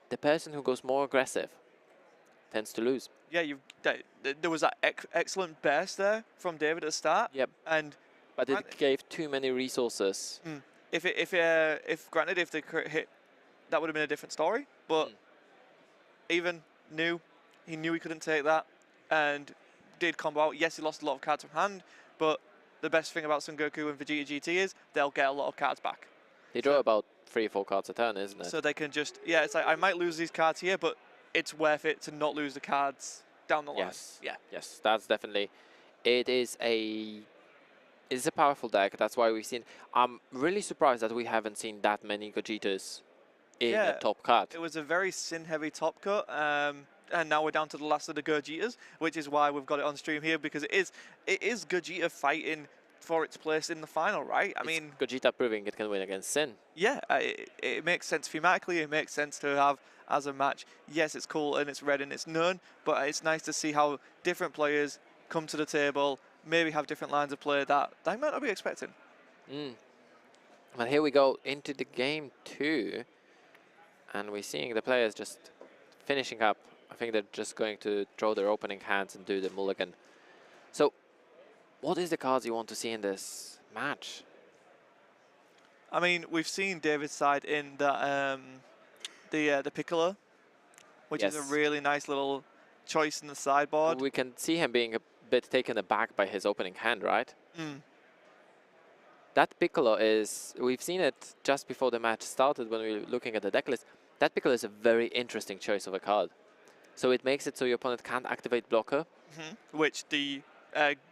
Speaker 2: The person who goes more aggressive tends to lose.
Speaker 1: Yeah, there was that excellent burst there from David at the start.
Speaker 2: Yep. But it gave too many resources.
Speaker 1: If granted, if the crit hit, that would have been a different story. But even he knew he couldn't take that and did combo out. Yes, he lost a lot of cards from hand, but the best thing about Son Goku and Vegeta GT is they'll get a lot of cards back.
Speaker 2: They draw about 3 or 4 cards a turn, isn't it?
Speaker 1: So they can just, yeah, it's like I might lose these cards here, but it's worth it to not lose the cards down the line.
Speaker 2: Yes.
Speaker 1: Yeah.
Speaker 2: Yes, that's definitely. It's a powerful deck. That's why we've seen. I'm really surprised that we haven't seen that many Gogetas in a top cut.
Speaker 1: It was a very sin-heavy top cut, and now we're down to the last of the Gogetas, which is why we've got it on stream here, because it is Gogeta fighting for its place in the final, right? I mean,
Speaker 2: Gogeta proving it can win against Sin.
Speaker 1: Yeah, it makes sense thematically. It makes sense to have as a match. Yes, it's cool and it's red and it's known, but it's nice to see how different players come to the table, maybe have different lines of play that they might not be expecting.
Speaker 2: But here we go into the game 2, and we're seeing the players just finishing up. I think they're just going to throw their opening hands and do the mulligan. So, what is the cards you want to see in this match?
Speaker 1: I mean, we've seen David's side in the Piccolo, which is a really nice little choice in the sideboard.
Speaker 2: We can see him being a bit taken aback by his opening hand, right? That Piccolo is, we've seen it just before the match started when we were looking at the deck list. That Piccolo is a very interesting choice of a card. So it makes it so your opponent can't activate blocker.
Speaker 1: Which the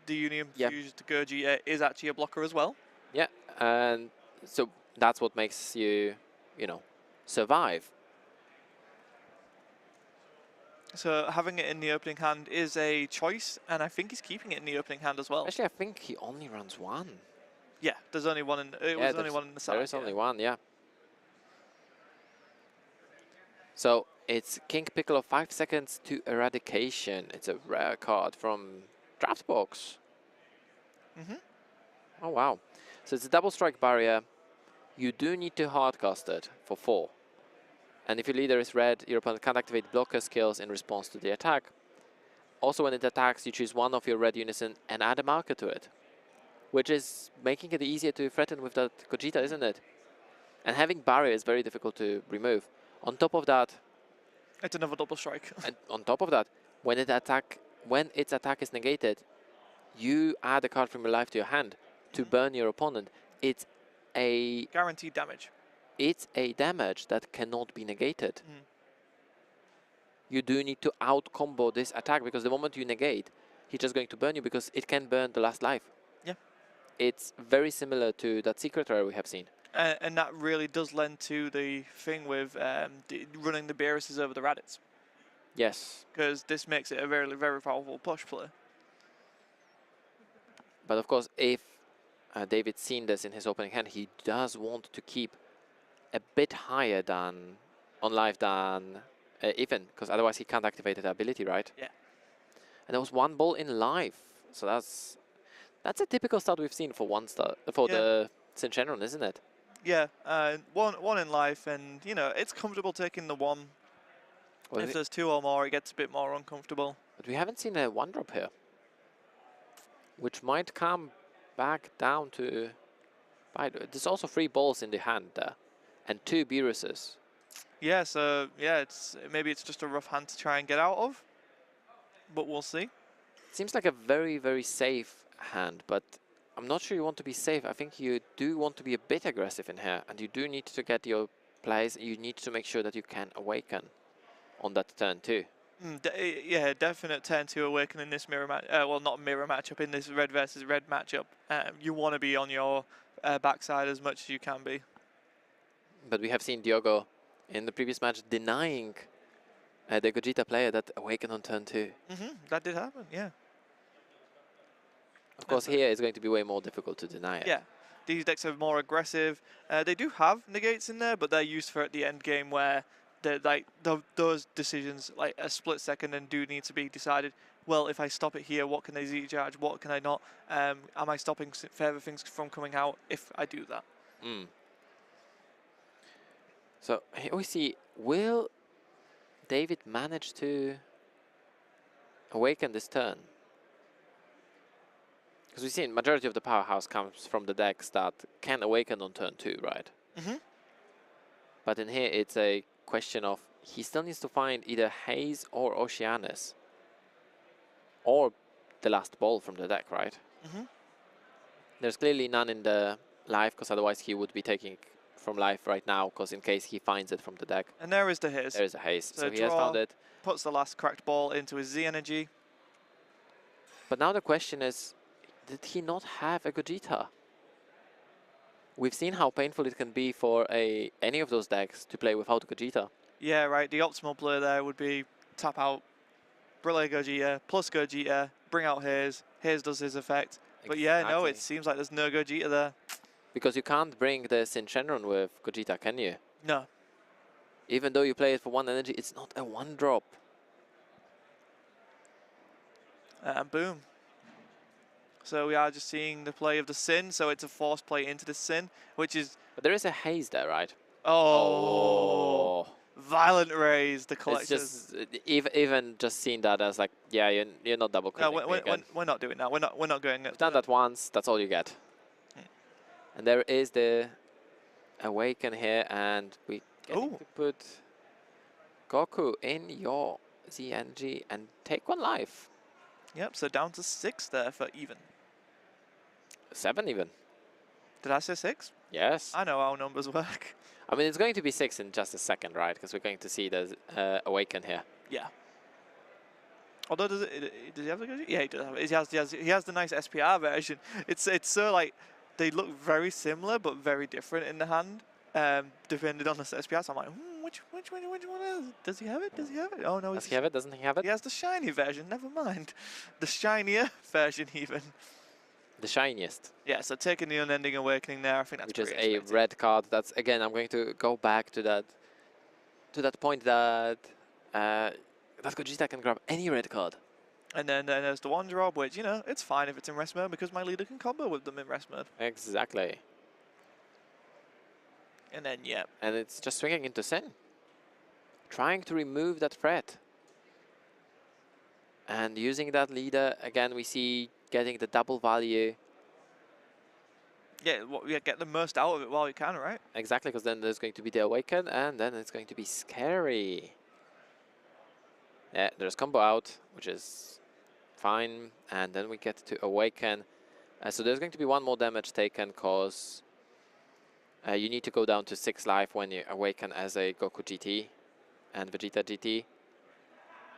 Speaker 1: Union Fused Gogeta is actually a blocker as well.
Speaker 2: Yeah, and so that's what makes you, survive.
Speaker 1: So having it in the opening hand is a choice, and I think he's keeping it in the opening hand as well.
Speaker 2: Actually, I think he only runs 1.
Speaker 1: Yeah, there's only one in. It was only one in the side.
Speaker 2: There is only 1, yeah. So it's King Piccolo 5 seconds to Eradication. It's a rare card from Draft Box. Oh wow! So it's a double strike barrier. You do need to hardcast it for 4. And if your leader is red, your opponent can't activate blocker skills in response to the attack. Also, when it attacks, you choose one of your red unison and add a marker to it, which is making it easier to threaten with that Gogeta, isn't it? And having barrier is very difficult to remove. On top of that,
Speaker 1: it's another double strike.
Speaker 2: And on top of that, when its attack is negated, you add a card from your life to your hand to burn your opponent. It's a
Speaker 1: guaranteed damage.
Speaker 2: It's a damage that cannot be negated. You do need to out-combo this attack, because the moment you negate, he's just going to burn you, because it can burn the last life.
Speaker 1: Yeah.
Speaker 2: It's very similar to that secret rare we have seen.
Speaker 1: And that really does lend to the thing with running the Beeruses over the Raditz.
Speaker 2: Yes.
Speaker 1: Because this makes it a very, very powerful push play.
Speaker 2: But of course, if David's seen this in his opening hand, he does want to keep a bit higher than on life than even, because otherwise he can't activate that ability, right?
Speaker 1: Yeah.
Speaker 2: And there was 1 ball in life, so that's a typical start we've seen for the Sin Shenron, isn't it?
Speaker 1: Yeah, one in life, and it's comfortable taking the 1. Well, if there's 2 or more, it gets a bit more uncomfortable.
Speaker 2: But we haven't seen a 1-drop here, which might come back down to. There's also 3 balls in the hand there, and 2 Beeruses.
Speaker 1: Yeah, so maybe it's just a rough hand to try and get out of, but we'll see.
Speaker 2: Seems like a very, very safe hand, but I'm not sure you want to be safe. I think you do want to be a bit aggressive in here, and you do need to get your plays. You need to make sure that you can awaken on that turn too.
Speaker 1: Yeah, definite turn 2 awaken in this mirror match. Well, not mirror matchup, in this red versus red matchup. You want to be on your backside as much as you can be.
Speaker 2: But we have seen Diogo in the previous match denying the Gogeta player that awaken on turn 2.
Speaker 1: That did happen, yeah.
Speaker 2: Of course, here it's going to be way more difficult to deny it.
Speaker 1: Yeah, these decks are more aggressive. They do have negates in there, but they're used for at the end game, where those decisions, like a split second, and do need to be decided. Well, if I stop it here, what can I Z-charge? What can I not? Am I stopping further things from coming out if I do that?
Speaker 2: So here we see, will David manage to awaken this turn? Because we've seen majority of the powerhouse comes from the decks that can awaken on turn 2, right? But in here, it's a question of he still needs to find either Haze or Oceanus, or the last ball from the deck, right? There's clearly none in the life, because otherwise he would be taking from life right now, because in case he finds it from the deck.
Speaker 1: And there is the haze.
Speaker 2: There is a haze,
Speaker 1: So
Speaker 2: so he has found
Speaker 1: draw.
Speaker 2: it.
Speaker 1: Puts the last cracked ball into his Z energy.
Speaker 2: But now the question is, did he not have a Gogeta? We've seen how painful it can be for any of those decks to play without Gogeta.
Speaker 1: Yeah, right. The optimal play there would be tap out Brilliant Gogeta plus Gogeta, bring out Haze. Haze does his effect. But yeah, no, it seems like there's no Gogeta there.
Speaker 2: Because you can't bring the Shenron with Gogeta, can you?
Speaker 1: No.
Speaker 2: Even though you play it for 1 energy, it's not a 1-drop.
Speaker 1: And boom. So we are just seeing the play of the Sin, so it's a forced play into the Sin, which is...
Speaker 2: But there is a haze there, right?
Speaker 1: Oh! Violent raise, the
Speaker 2: It's
Speaker 1: collectors.
Speaker 2: just, even just seeing that as like, yeah, you're not double
Speaker 1: No,
Speaker 2: clicking.
Speaker 1: we're not doing that. We're not going...
Speaker 2: You've done that once, that's all you get.
Speaker 1: Yeah.
Speaker 2: And there is the Awaken here, and we get to put Goku in your ZNG and take 1 life.
Speaker 1: Yep, so down to 6 there for even.
Speaker 2: 7 even.
Speaker 1: Did I say 6?
Speaker 2: Yes.
Speaker 1: I know how numbers work.
Speaker 2: I mean, it's going to be 6 in just a second, right? Because we're going to see the Awaken here.
Speaker 1: Yeah. Although does he have the Gogeta? Yeah, he does have it. He has the nice SPR version. It's so like they look very similar but very different in the hand, depending on the SPR. So I'm like, which one is it? Does he have it? Does he have it? Oh no,
Speaker 2: Does he have it? Doesn't he have it?
Speaker 1: He has the shiny version. Never mind, the shinier version even.
Speaker 2: The shiniest.
Speaker 1: Yeah, so taking the Unending Awakening there, I think that's
Speaker 2: which is
Speaker 1: pretty
Speaker 2: a
Speaker 1: expected.
Speaker 2: red card. That's again, I'm going to go back to that point that that Gogeta can grab any red card.
Speaker 1: And then there's the one drop, which, you know, it's fine if it's in rest mode because my leader can combo with them in rest mode.
Speaker 2: Exactly.
Speaker 1: And then, yeah.
Speaker 2: And it's just swinging into Sin. Trying to remove that threat. And using that leader, again, we see getting the double value.
Speaker 1: Yeah, get the most out of it while you can, right?
Speaker 2: Exactly, because then there's going to be the Awaken, and then it's going to be scary. Yeah, there's combo out, which is fine. And then we get to Awaken. So there's going to be 1 more damage taken, because you need to go down to 6 life when you Awaken as a Goku GT and Vegeta GT.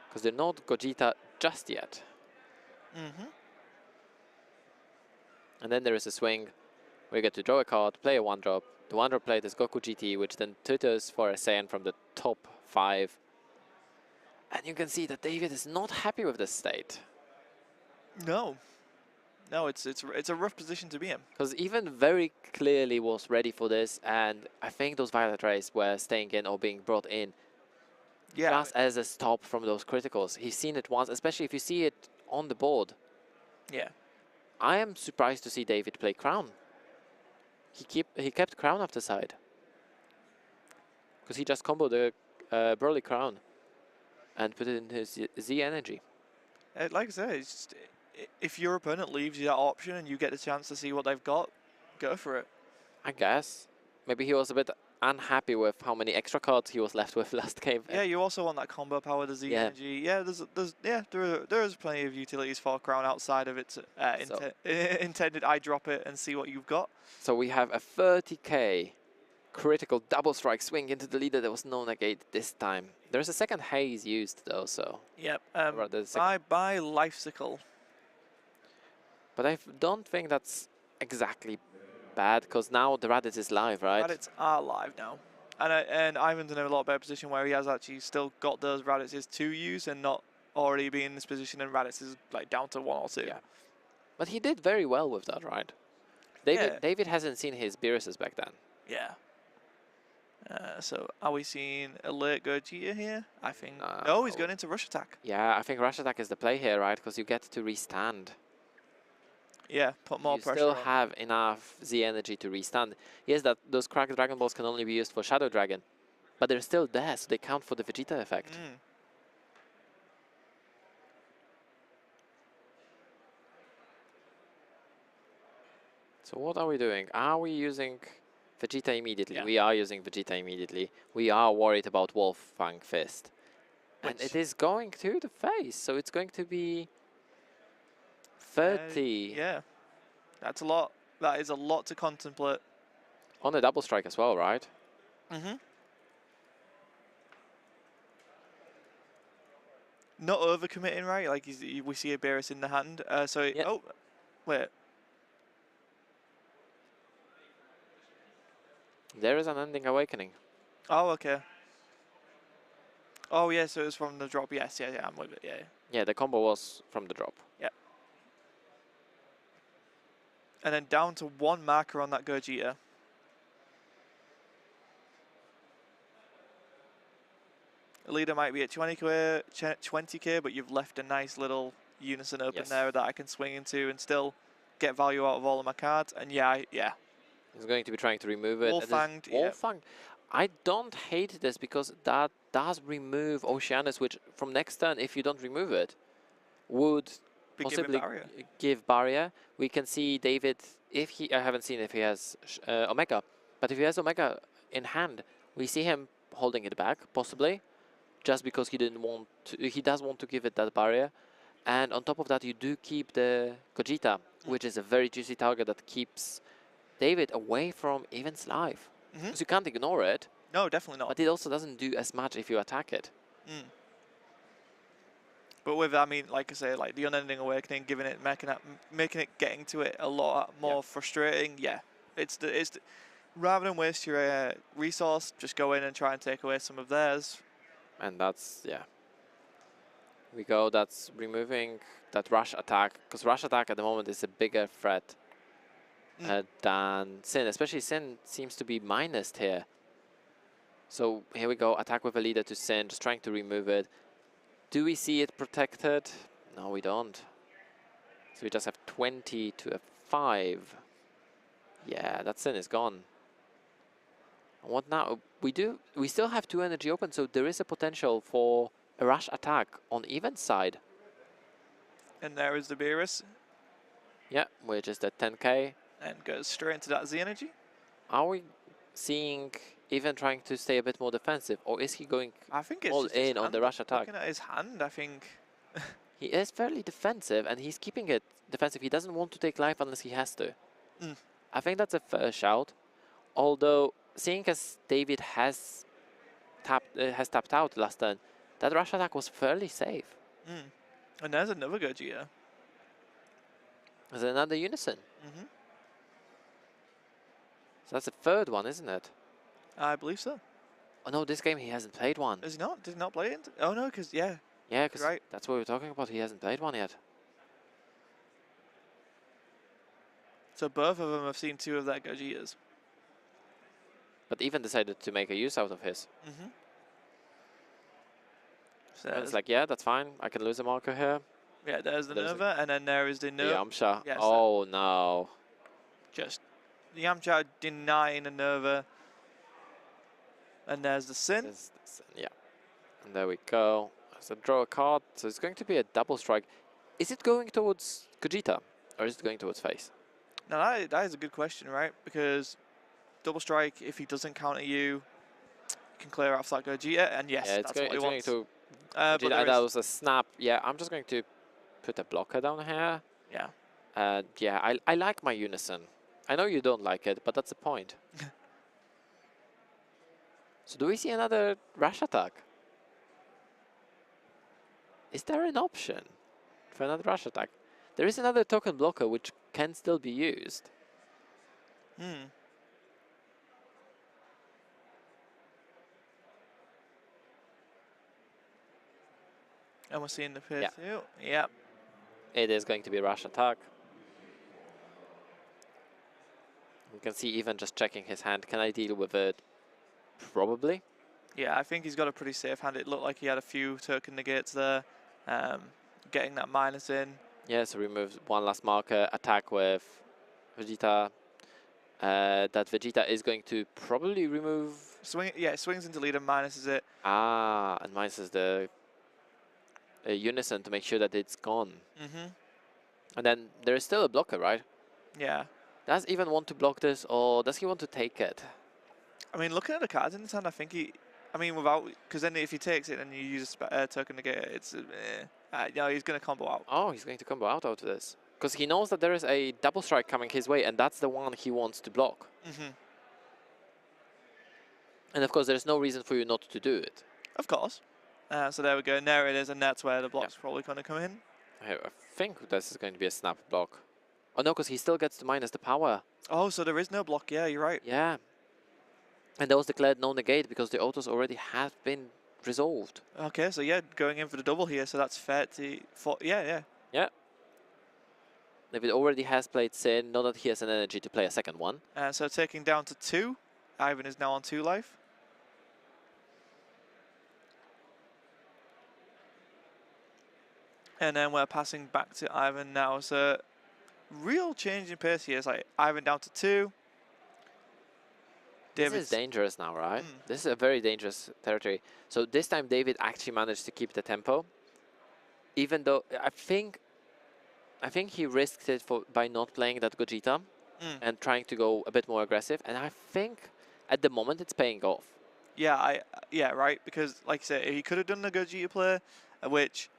Speaker 2: Because they're not Gogeta just yet.
Speaker 1: Mm-hmm.
Speaker 2: And then there is a swing where you get to draw a card, play a 1-drop. The 1-drop played is Goku GT, which then tutors for a Saiyan from the top 5. And you can see that David is not happy with this state.
Speaker 1: No. No, it's a rough position to be in.
Speaker 2: Because even very clearly was ready for this, and I think those Violet Rays were staying in or being brought in just as a stop from those criticals. He's seen it once, especially if you see it on the board.
Speaker 1: Yeah.
Speaker 2: I am surprised to see David play Crown. He kept Crown off the side. Because he just comboed the Broly Crown and put it in his Z energy.
Speaker 1: Like I said, it's just, if your opponent leaves you that option and you get the chance to see what they've got, go for it.
Speaker 2: I guess. Maybe he was a bit unhappy with how many extra cards he was left with last game.
Speaker 1: Yeah, you also want that combo power, the Z energy. Yeah, there is plenty of utilities for Crown outside of its intended I drop it and see what you've got.
Speaker 2: So we have a 30k critical double strike swing into the leader. There was no negate this time. There's a second haze used though, so.
Speaker 1: Yep. By Lifesicle.
Speaker 2: But I don't think that's exactly bad, because now the Raditz is live, right?
Speaker 1: Raditz are live now. And Ivan's in a lot better position where he has actually still got those Raditzes to use and not already be in this position, and Raditz is like down to 1 or 2.
Speaker 2: Yeah. But he did very well with that, right? David hasn't seen his Beeruses back then.
Speaker 1: Yeah. So are we seeing a late Gogeta here? I think. No,
Speaker 2: No.
Speaker 1: he's going into Rush Attack.
Speaker 2: Yeah, I think Rush Attack is the play here, right? Because you get to restand.
Speaker 1: Yeah, put more
Speaker 2: You
Speaker 1: pressure
Speaker 2: still
Speaker 1: on.
Speaker 2: have enough Z energy to restand. Yes, those cracked Dragon Balls can only be used for Shadow Dragon, but they're still there, so they count for the Vegeta effect. So what are we doing? Are we using Vegeta immediately?
Speaker 1: Yeah.
Speaker 2: We are using Vegeta immediately. We are worried about Wolfang Fist. And it is going to the face, so it's going to be 30.
Speaker 1: Yeah, that's a lot. That is a lot to contemplate.
Speaker 2: On the double strike as well, right?
Speaker 1: Mm-hmm. Not overcommitting, right? Like we see a Beerus in the hand.
Speaker 2: Yep.
Speaker 1: Oh, wait.
Speaker 2: There is an ending awakening.
Speaker 1: Oh, okay. Oh, yeah, so it was from the drop. Yes, yeah, I'm with it, yeah.
Speaker 2: Yeah, the combo was from the drop.
Speaker 1: Yeah. And then down to one marker on that Gogeta. The leader might be at 20k, but you've left a nice little unison open there that I can swing into and still get value out of all of my cards. And yeah.
Speaker 2: He's going to be trying to remove it.
Speaker 1: Wolfanged,
Speaker 2: Wolfanged. I don't hate this because that does remove Oceanus, which from next turn, if you don't remove it, would possibly give barrier. We can see David, if he, I haven't seen if he has Omega, but if he has Omega in hand, we see him holding it back, possibly, just because he didn't want to, he does want to give it that barrier. And on top of that, you do keep the Gogeta, which is a very juicy target that keeps David away from Evan's life. So you can't ignore it.
Speaker 1: No, definitely not.
Speaker 2: But it also doesn't do as much if you attack it.
Speaker 1: But with, I mean, like I say, like the Unending Awakening, giving it, making it getting to it a lot more frustrating. Yeah, it's rather than waste your resource, just go in and try and take away some of theirs.
Speaker 2: And that's, yeah. We go, that's removing that rush attack, because rush attack at the moment is a bigger threat than Sin, especially Sin seems to be minused here. So here we go, attack with a leader to Sin, just trying to remove it. Do we see it protected? No, we don't. So we just have 20 to a 5. Yeah, that Sin is gone. And what now? We still have 2 energy open, so there is a potential for a rush attack on Evan's side.
Speaker 1: And there is the Beerus.
Speaker 2: Yeah, which is the 10k.
Speaker 1: And goes straight into that Z energy.
Speaker 2: Are we seeing Evan trying to stay a bit more defensive, or is he going all in on the rush attack?
Speaker 1: Looking at his hand, I think.
Speaker 2: He is fairly defensive, and he's keeping it defensive. He doesn't want to take life unless he has to. I think that's a fair shout. Although, seeing as David has tapped out last turn, that rush attack was fairly safe.
Speaker 1: And there's another Gogeta.
Speaker 2: There's another Unison. So that's the 3rd one, isn't it?
Speaker 1: I believe so.
Speaker 2: Oh no, this game he hasn't played one.
Speaker 1: Is he not? Did he not play it? Oh no, because
Speaker 2: Yeah, because that's what we're talking about. He hasn't played one yet.
Speaker 1: So both of them have seen 2 of their Gogetas.
Speaker 2: But even decided to make a use out of his.
Speaker 1: So
Speaker 2: it's like, yeah, that's fine. I can lose a marker here.
Speaker 1: Yeah, there's the Nova, and then there is the Nova.
Speaker 2: Yamcha.
Speaker 1: Yes,
Speaker 2: oh no.
Speaker 1: Just the Yamcha denying a Nova. And there's the Sin.
Speaker 2: Yeah. And there we go. So draw a card. So it's going to be a double strike. Is it going towards Gogeta, or is it going towards face?
Speaker 1: Now that is a good question, right? Because double strike, if he doesn't counter you, can clear off that Gogeta, and yes,
Speaker 2: yeah,
Speaker 1: that's what he wants.
Speaker 2: Going to Gogeta, that was a snap. Yeah, I'm just going to put a blocker down here.
Speaker 1: Yeah.
Speaker 2: Yeah, I like my Unison. I know you don't like it, but that's the point. So do we see another rush attack? Is there an option for another rush attack? There is another token blocker which can still be used.
Speaker 1: And we're seeing the pair too. Yeah.
Speaker 2: It is going to be a rush attack. You can see even just checking his hand. Can I deal with it? Probably.
Speaker 1: Yeah, I think he's got a pretty safe hand. It looked like he had a few token negates there. Getting that minus in.
Speaker 2: Yeah, so remove one last marker. Attack with Vegeta. That Vegeta is going to probably remove...
Speaker 1: swings into leader, minuses it.
Speaker 2: Ah, and minuses the Unison to make sure that it's gone. And then there is still a blocker, right?
Speaker 1: Yeah.
Speaker 2: Does he even want to block this, or does he want to take it?
Speaker 1: I mean, looking at the cards in his hand, I think he... I mean, without... Because then if he takes it and you use a token negate, it's... no, he's going to combo out.
Speaker 2: Oh, he's going to combo out of this. Because he knows that there is a double strike coming his way, and that's the one he wants to block. And of course, there's no reason for you not to do it.
Speaker 1: Of course. So there we go. And there it is, and that's where the block's probably going to come in.
Speaker 2: I think this is going to be a snap block. Oh no, because he still gets to minus the power.
Speaker 1: Oh, so there is no block. Yeah, you're right.
Speaker 2: Yeah. And that was declared no negate because the autos already have been resolved.
Speaker 1: Okay, so yeah, going in for the double here, so that's fair to... Yeah.
Speaker 2: David already has played Sin, not that he has an energy to play a second one.
Speaker 1: So taking down to 2. Ivan is now on 2 life. And then we're passing back to Ivan now. So real change in pace here. It's like Ivan down to 2.
Speaker 2: This is dangerous now, right? This is a very dangerous territory. So this time David actually managed to keep the tempo. Even though I think he risked it by not playing that Gogeta and trying to go a bit more aggressive. And I think at the moment it's paying off.
Speaker 1: Yeah, right. Because like you said, he could have done the Gogeta play, which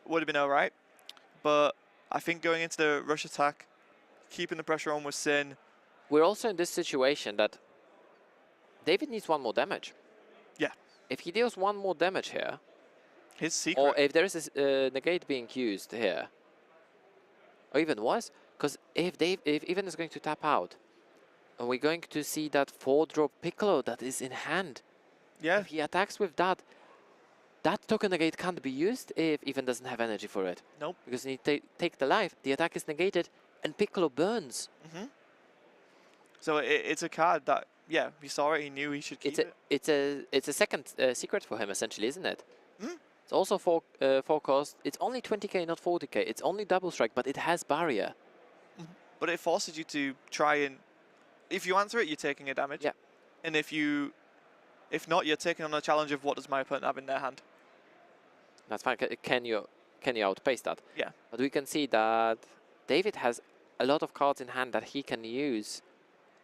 Speaker 1: would have been alright. But I think going into the rush attack, keeping the pressure on with Sin.
Speaker 2: We're also in this situation that David needs 1 more damage. Yeah. If he deals 1 more damage here,
Speaker 1: his secret.
Speaker 2: or if there is a negate being used here, or even worse, because if Ivan is going to tap out, and we're going to see that 4-drop Piccolo that is in hand.
Speaker 1: Yeah.
Speaker 2: If he attacks with that, that token negate can't be used if Ivan doesn't have energy for it.
Speaker 1: Nope.
Speaker 2: Because you need to take the life, the attack is negated, and Piccolo burns.
Speaker 1: So it's a card that, yeah, he saw it, he knew he should keep it.
Speaker 2: It's a second secret for him, essentially, isn't it? It's also 4 cost. It's only 20k, not 40k. It's only double strike, but it has barrier.
Speaker 1: But it forces you to try and, if you answer it, you're taking a damage.
Speaker 2: Yeah.
Speaker 1: And if not, you're taking on a challenge of what does my opponent have in their hand.
Speaker 2: That's fine. Can you outpace that?
Speaker 1: Yeah.
Speaker 2: But we can see that David has a lot of cards in hand that he can use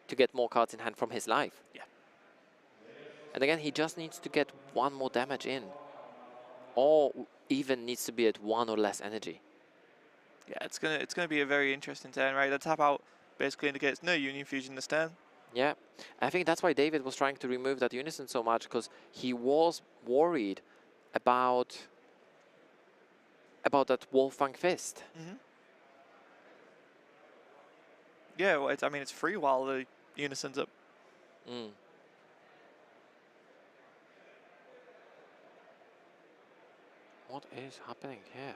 Speaker 2: to get more cards in hand from his life.
Speaker 1: Yeah.
Speaker 2: And again, he just needs to get 1 more damage in. Or even needs to be at 1 or less energy.
Speaker 1: Yeah, it's gonna be a very interesting turn, right? The tap out basically indicates no Union Fusion this turn.
Speaker 2: Yeah, I think that's why David was trying to remove that Unison so much, because he was worried about that Wolfgang Fist.
Speaker 1: Yeah, well, I mean, it's free while the Unison's up.
Speaker 2: What is happening here?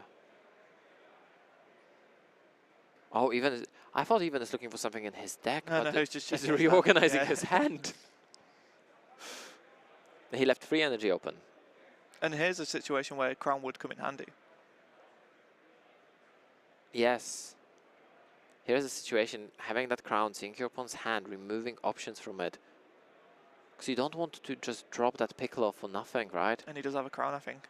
Speaker 2: Oh, I thought Ivan is looking for something in his deck, but he's reorganizing his hand. He left free energy open.
Speaker 1: And here's a situation where Crown would come in handy.
Speaker 2: Yes. Here's a situation, having that Crown, seeing your opponent's hand, removing options from it. Because you don't want to just drop that Piccolo for nothing, right?
Speaker 1: And he does have a Crown, I think.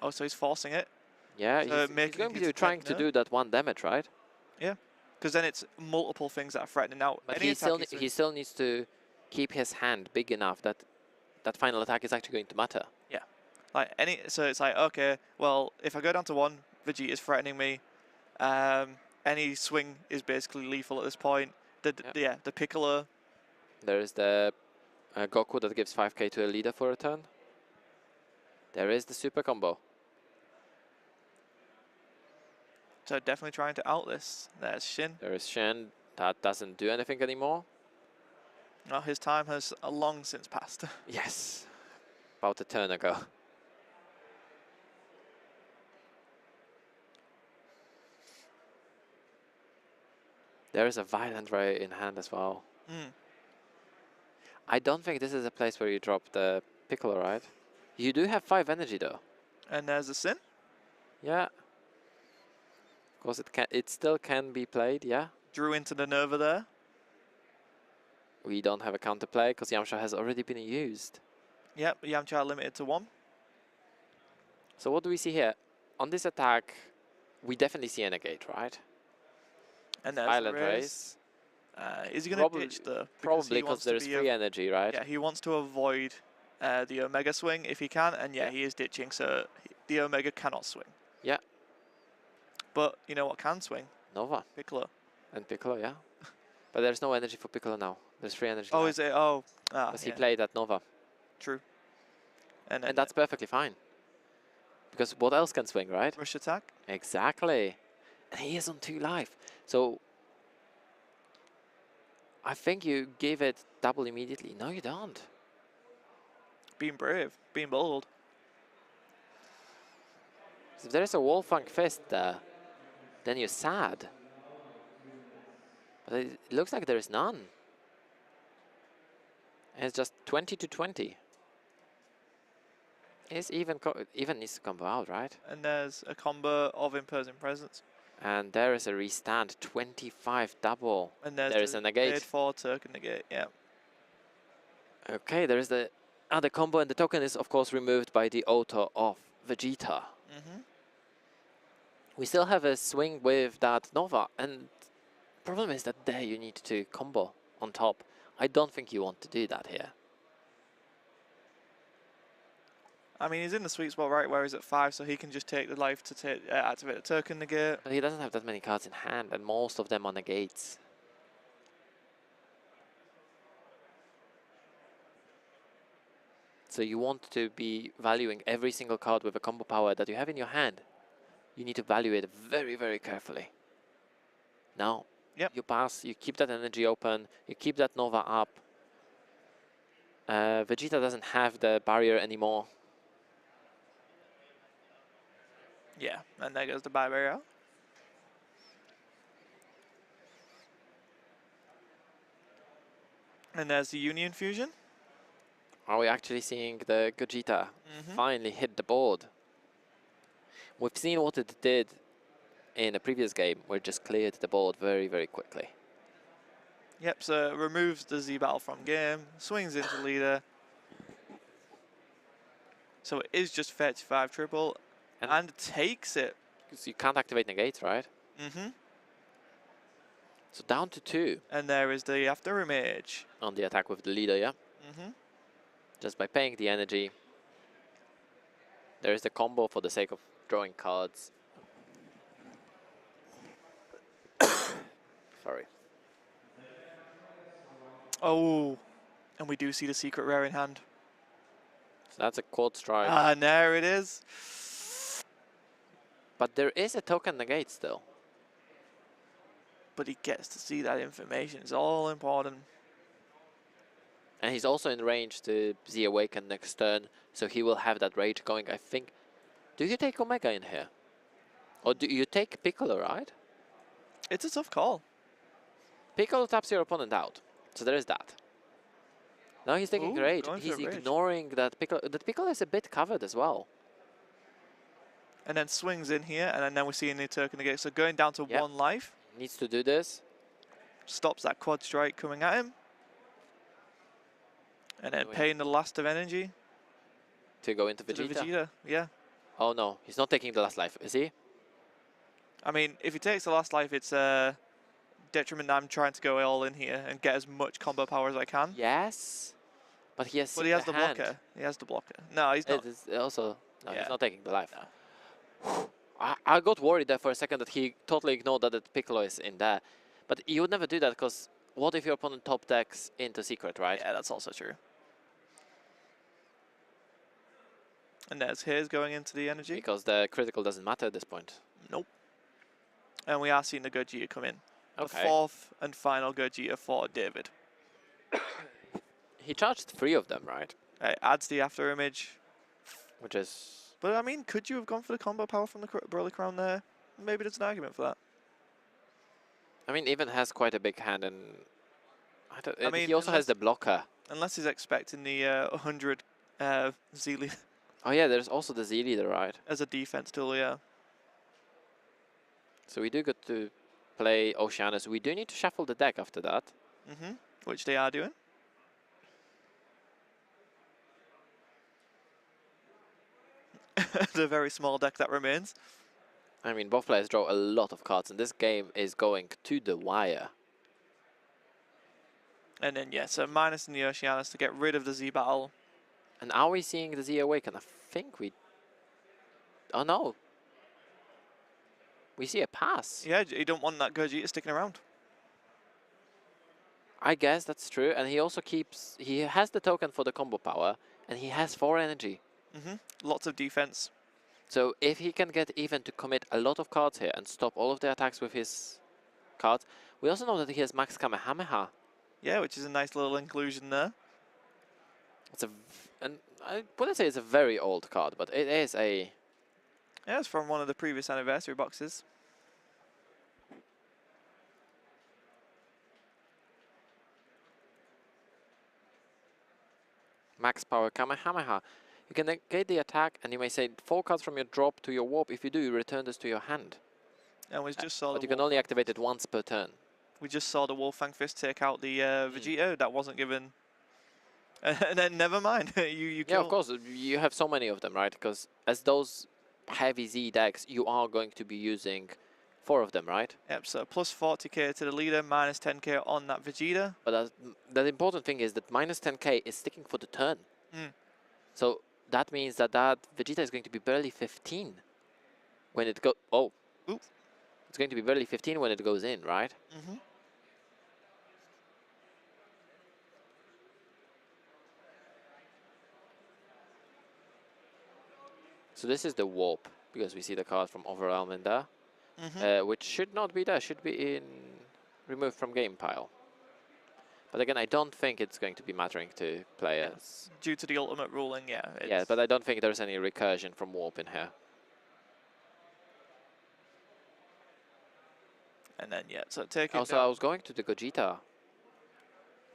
Speaker 1: Oh, so he's forcing it.
Speaker 2: Yeah,
Speaker 1: so
Speaker 2: he's going to be trying to do that 1 damage, right?
Speaker 1: Yeah, because then it's multiple things that are threatening out.
Speaker 2: But he still needs to keep his hand big enough that that final attack is actually going to matter.
Speaker 1: Yeah, so it's like, okay, well, if I go down to 1, Vegeta's threatening me. Any swing is basically lethal at this point. The Piccolo.
Speaker 2: There is the Goku that gives 5k to a leader for a turn. There is the super combo.
Speaker 1: So definitely trying to out this. There's Shin.
Speaker 2: There is Shin. That doesn't do anything anymore.
Speaker 1: No, his time has long since passed.
Speaker 2: Yes. About a turn ago. There is a Violent Ray in hand as well. I don't think this is a place where you drop the Piccolo, right? You do have 5 energy though.
Speaker 1: And there's a Sin.
Speaker 2: Yeah. Of course, it still can be played, yeah.
Speaker 1: Drew into the Nova there.
Speaker 2: We don't have a counterplay because Yamcha has already been used.
Speaker 1: Yep, Yamcha limited to 1.
Speaker 2: So what do we see here? On this attack, we definitely see a negate, right?
Speaker 1: And there's
Speaker 2: Violent Rays.
Speaker 1: Is he going to ditch the?
Speaker 2: Probably because there's free energy, right?
Speaker 1: Yeah, he wants to avoid the Omega swing if he can, and yeah, he is ditching, so the Omega cannot swing.
Speaker 2: Yeah.
Speaker 1: But you know what can swing?
Speaker 2: Nova
Speaker 1: Piccolo.
Speaker 2: and Piccolo, yeah. But there's no energy for Piccolo now. There's free energy.
Speaker 1: Oh, is it? Oh,
Speaker 2: Because he
Speaker 1: yeah,
Speaker 2: played at Nova.
Speaker 1: true. And then
Speaker 2: And that's perfectly fine. Because what else can swing, right?
Speaker 1: rush attack.
Speaker 2: Exactly. And he is on 2 life. So I think you give it double immediately. No, you don't.
Speaker 1: Being brave, being bold.
Speaker 2: If there is a Wolfang Fist there, then you're sad. But it looks like there is none. And it's just 20 to 20. Is even needs to combo out, right?
Speaker 1: And there's a combo of imposing presence.
Speaker 2: And there is a restand, 25 double.
Speaker 1: And there's
Speaker 2: There is
Speaker 1: the
Speaker 2: a negate.
Speaker 1: mid 4 token negate, yeah.
Speaker 2: Okay, there is the other combo, and the token is of course removed by the auto of Vegeta. We still have a swing with that Nova, and problem is that there you need to combo on top. I don't think you want to do that here.
Speaker 1: I mean, he's in the sweet spot, right, where he's at 5, so he can just take the life to activate the token negate.
Speaker 2: But he doesn't have that many cards in hand, and most of them are negates. So you want to be valuing every single card with a combo power that you have in your hand. You need to value it very, very carefully. Now, you pass, you keep that energy open, you keep that Nova up. Vegeta doesn't have the barrier anymore.
Speaker 1: Yeah, and there goes the barrier. And there's the Union Fusion.
Speaker 2: Are we actually seeing the Gogeta finally hit the board? We've seen what it did in a previous game, where it just cleared the board very, very quickly.
Speaker 1: Yep, so it removes the Z battle from game, swings into leader. So it is just 35 triple, and takes it.
Speaker 2: Because you can't activate negates, right? So down to 2.
Speaker 1: And there is the after image.
Speaker 2: On the attack with the leader, yeah? Just by paying the energy. There is the combo for the sake of drawing cards. Sorry.
Speaker 1: Oh, and we do see the secret rare in hand.
Speaker 2: So that's a quad strike.
Speaker 1: And there it is.
Speaker 2: But there is a token negate still.
Speaker 1: But he gets to see that information. It's all important.
Speaker 2: And he's also in range to Z Awaken next turn, so he will have that rage going, I think. Do you take Omega in here? Or do you take Piccolo, right?
Speaker 1: It's a tough call.
Speaker 2: Piccolo taps your opponent out, so there is that. Now he's taking rage. He's ignoring that Piccolo. That Piccolo is a bit covered as well.
Speaker 1: And then swings in here, and then we're seeing the token negate. So going down to 1 life.
Speaker 2: Needs to do this.
Speaker 1: Stops that quad strike coming at him. And then paying the last of energy.
Speaker 2: To go into Vegeta?
Speaker 1: Vegeta, yeah.
Speaker 2: Oh no, he's not taking the last life, is he?
Speaker 1: I mean, if he takes the last life, it's a detriment that I'm trying to go all in here and get as much combo power as I can.
Speaker 2: Yes. But he has
Speaker 1: But he has the blocker. He has the blocker. No, he's not.
Speaker 2: Also, no, he's not taking the life. No. I got worried there for a second that he totally ignored that the Piccolo is in there. But you would never do that, because what if your opponent top decks into secret, right?
Speaker 1: Yeah, that's also true. And there's his going into the energy.
Speaker 2: Because the critical doesn't matter at this point.
Speaker 1: Nope. And we are seeing the Gogeta come in.
Speaker 2: Okay.
Speaker 1: The 4th and final Gogeta for David.
Speaker 2: He charged 3 of them, right?
Speaker 1: It adds the after image.
Speaker 2: Which is...
Speaker 1: But I mean, could you have gone for the combo power from the Broly Crown there? Maybe there's an argument for that.
Speaker 2: I mean, Even has quite a big hand, and I mean, he also
Speaker 1: unless,
Speaker 2: has the blocker.
Speaker 1: Unless he's expecting the 100 Z leader.
Speaker 2: Oh yeah, there's also the Z leader, right?
Speaker 1: As a defense tool, yeah.
Speaker 2: So we do get to play Oceanus. We do need to shuffle the deck after that.
Speaker 1: Which they are doing. The very small deck that remains.
Speaker 2: I mean, both players draw a lot of cards, and this game is going to the wire.
Speaker 1: And then, yeah, so minus in the Oceanus to get rid of the Z battle.
Speaker 2: And are we seeing the Z Awaken? I think we... Oh, no. We see a pass.
Speaker 1: Yeah, you don't want that Gogeta sticking around.
Speaker 2: I guess that's true. And he also keeps... He has the token for the combo power. And he has 4 energy.
Speaker 1: Lots of defense.
Speaker 2: So if he can get even to commit a lot of cards here and stop all of the attacks with his cards. We also know that he has max Kamehameha.
Speaker 1: Yeah, which is a nice little inclusion there.
Speaker 2: It's and I wouldn't say it's a very old card, but it is a...
Speaker 1: Yeah, it's from one of the previous anniversary boxes.
Speaker 2: Max power Kamehameha. You can negate the attack, and you may say 4 cards from your drop to your warp. If you do, you return this to your hand.
Speaker 1: And we just saw
Speaker 2: But
Speaker 1: the
Speaker 2: you can only activate it once per turn.
Speaker 1: we just saw the Wolfang Fist take out the Vegeta. That wasn't given. And then never mind. you
Speaker 2: Yeah,
Speaker 1: kill.
Speaker 2: of course. You have so many of them, right? Because as those heavy Z decks, you are going to be using 4 of them, right?
Speaker 1: Yep. So plus 40k to the leader, minus 10k on that Vegeta.
Speaker 2: But the important thing is that minus 10k is sticking for the turn. So that means that that Vegeta is going to be barely 15 when it goes. Oh,
Speaker 1: Oop.
Speaker 2: It's going to be barely 15 when it goes in, right? So this is the warp, because we see the card from Overwhelm in there, which should not be there, should be in removed from game pile. But again, I don't think it's going to be mattering to players.
Speaker 1: Due to the ultimate ruling, yeah.
Speaker 2: Yeah, but I don't think there's any recursion from warp in here.
Speaker 1: And then yeah, so take it
Speaker 2: Also,
Speaker 1: down.
Speaker 2: I was going to the Gogeta.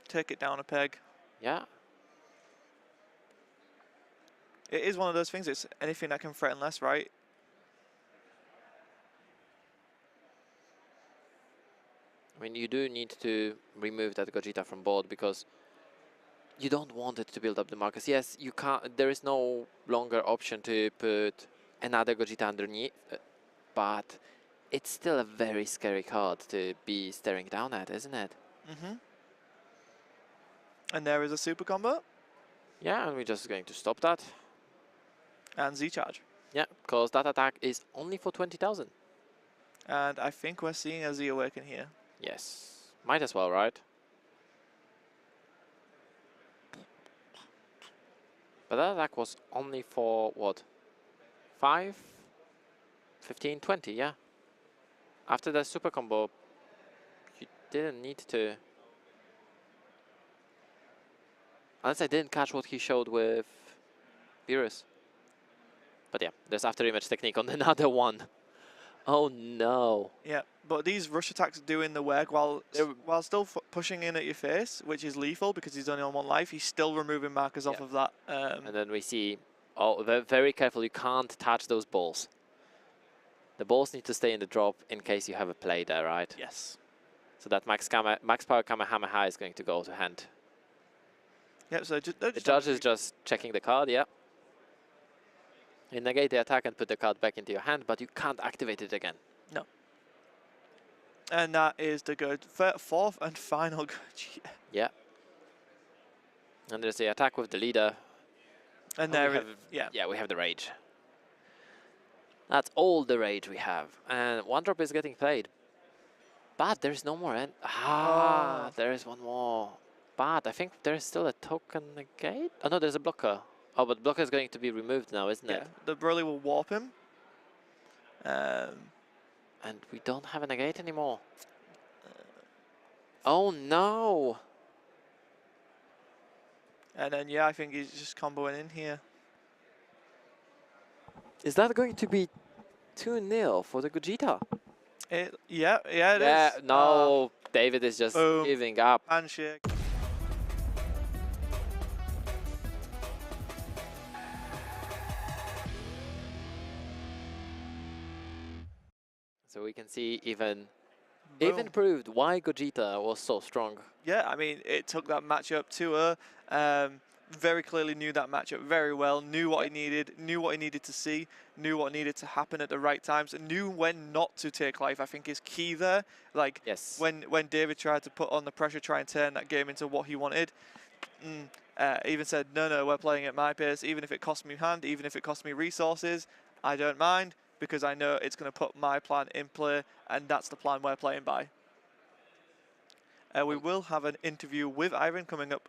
Speaker 1: Take it down a peg.
Speaker 2: Yeah.
Speaker 1: It is one of those things. It's anything that can threaten less, right?
Speaker 2: I mean, you do need to remove that Gogeta from board because you don't want it to build up the markers. Yes, you can't. There is no longer option to put another Gogeta underneath, but it's still a very scary card to be staring down at, isn't it?
Speaker 1: And there is a super combo
Speaker 2: Yeah, and we're just going to stop that.
Speaker 1: and Z charge.
Speaker 2: Yeah, because that attack is only for 20,000.
Speaker 1: And I think we're seeing a Z awaken here.
Speaker 2: Yes, might as well, right? But that attack was only for what? 5, 15, 20, yeah. After the super combo, you didn't need to. Unless I didn't catch what he showed with Beerus. But yeah, there's after image technique on another one. Oh no.
Speaker 1: Yeah, but these rush attacks are doing the work while still pushing in at your face, which is lethal because he's only on 1 life. He's still removing markers off of that.
Speaker 2: And then we see, oh, very careful, you can't touch those balls. The balls need to stay in the drop in case you have a play there, right?
Speaker 1: Yes.
Speaker 2: So that max power Kamehameha is going to go to hand.
Speaker 1: Yep, so
Speaker 2: The judge is just checking the card, yeah. You negate the attack and put the card back into your hand, but you can't activate it again.
Speaker 1: No. And that is the good 4th and final Gogeta.
Speaker 2: Yeah. And there's the attack with the leader.
Speaker 1: And
Speaker 2: Oh,
Speaker 1: there
Speaker 2: we
Speaker 1: it,
Speaker 2: have, yeah, we have the rage. That's all the rage we have. And 1 drop is getting played. But there's no more. There is 1 more. But I think there's still a token negate. Oh no, there's a blocker. Oh, but blocker is going to be removed now, isn't it?
Speaker 1: the Broly will warp him.
Speaker 2: And we don't have a negate anymore. Oh no!
Speaker 1: And then yeah, I think he's just comboing in here.
Speaker 2: Is that going to be 2-0 for the Gogeta?
Speaker 1: Yeah, it is.
Speaker 2: No, David is just
Speaker 1: Boom.
Speaker 2: giving up.
Speaker 1: Handshake.
Speaker 2: So we can see even
Speaker 1: Boom.
Speaker 2: proved why Gogeta was so strong.
Speaker 1: Yeah, I mean, it took that matchup to her. Very clearly knew that matchup very well, knew what he needed, knew what he needed to see, knew what needed to happen at the right times, and knew when not to take life, I think is key there. Like,
Speaker 2: Yes.
Speaker 1: when David tried to put on the pressure, try and turn that game into what he wanted, even said, no, we're playing at my pace, even if it costs me hand, even if it costs me resources, I don't mind. because I know it's going to put my plan in play, and that's the plan we're playing by. We will have an interview with Ivan coming up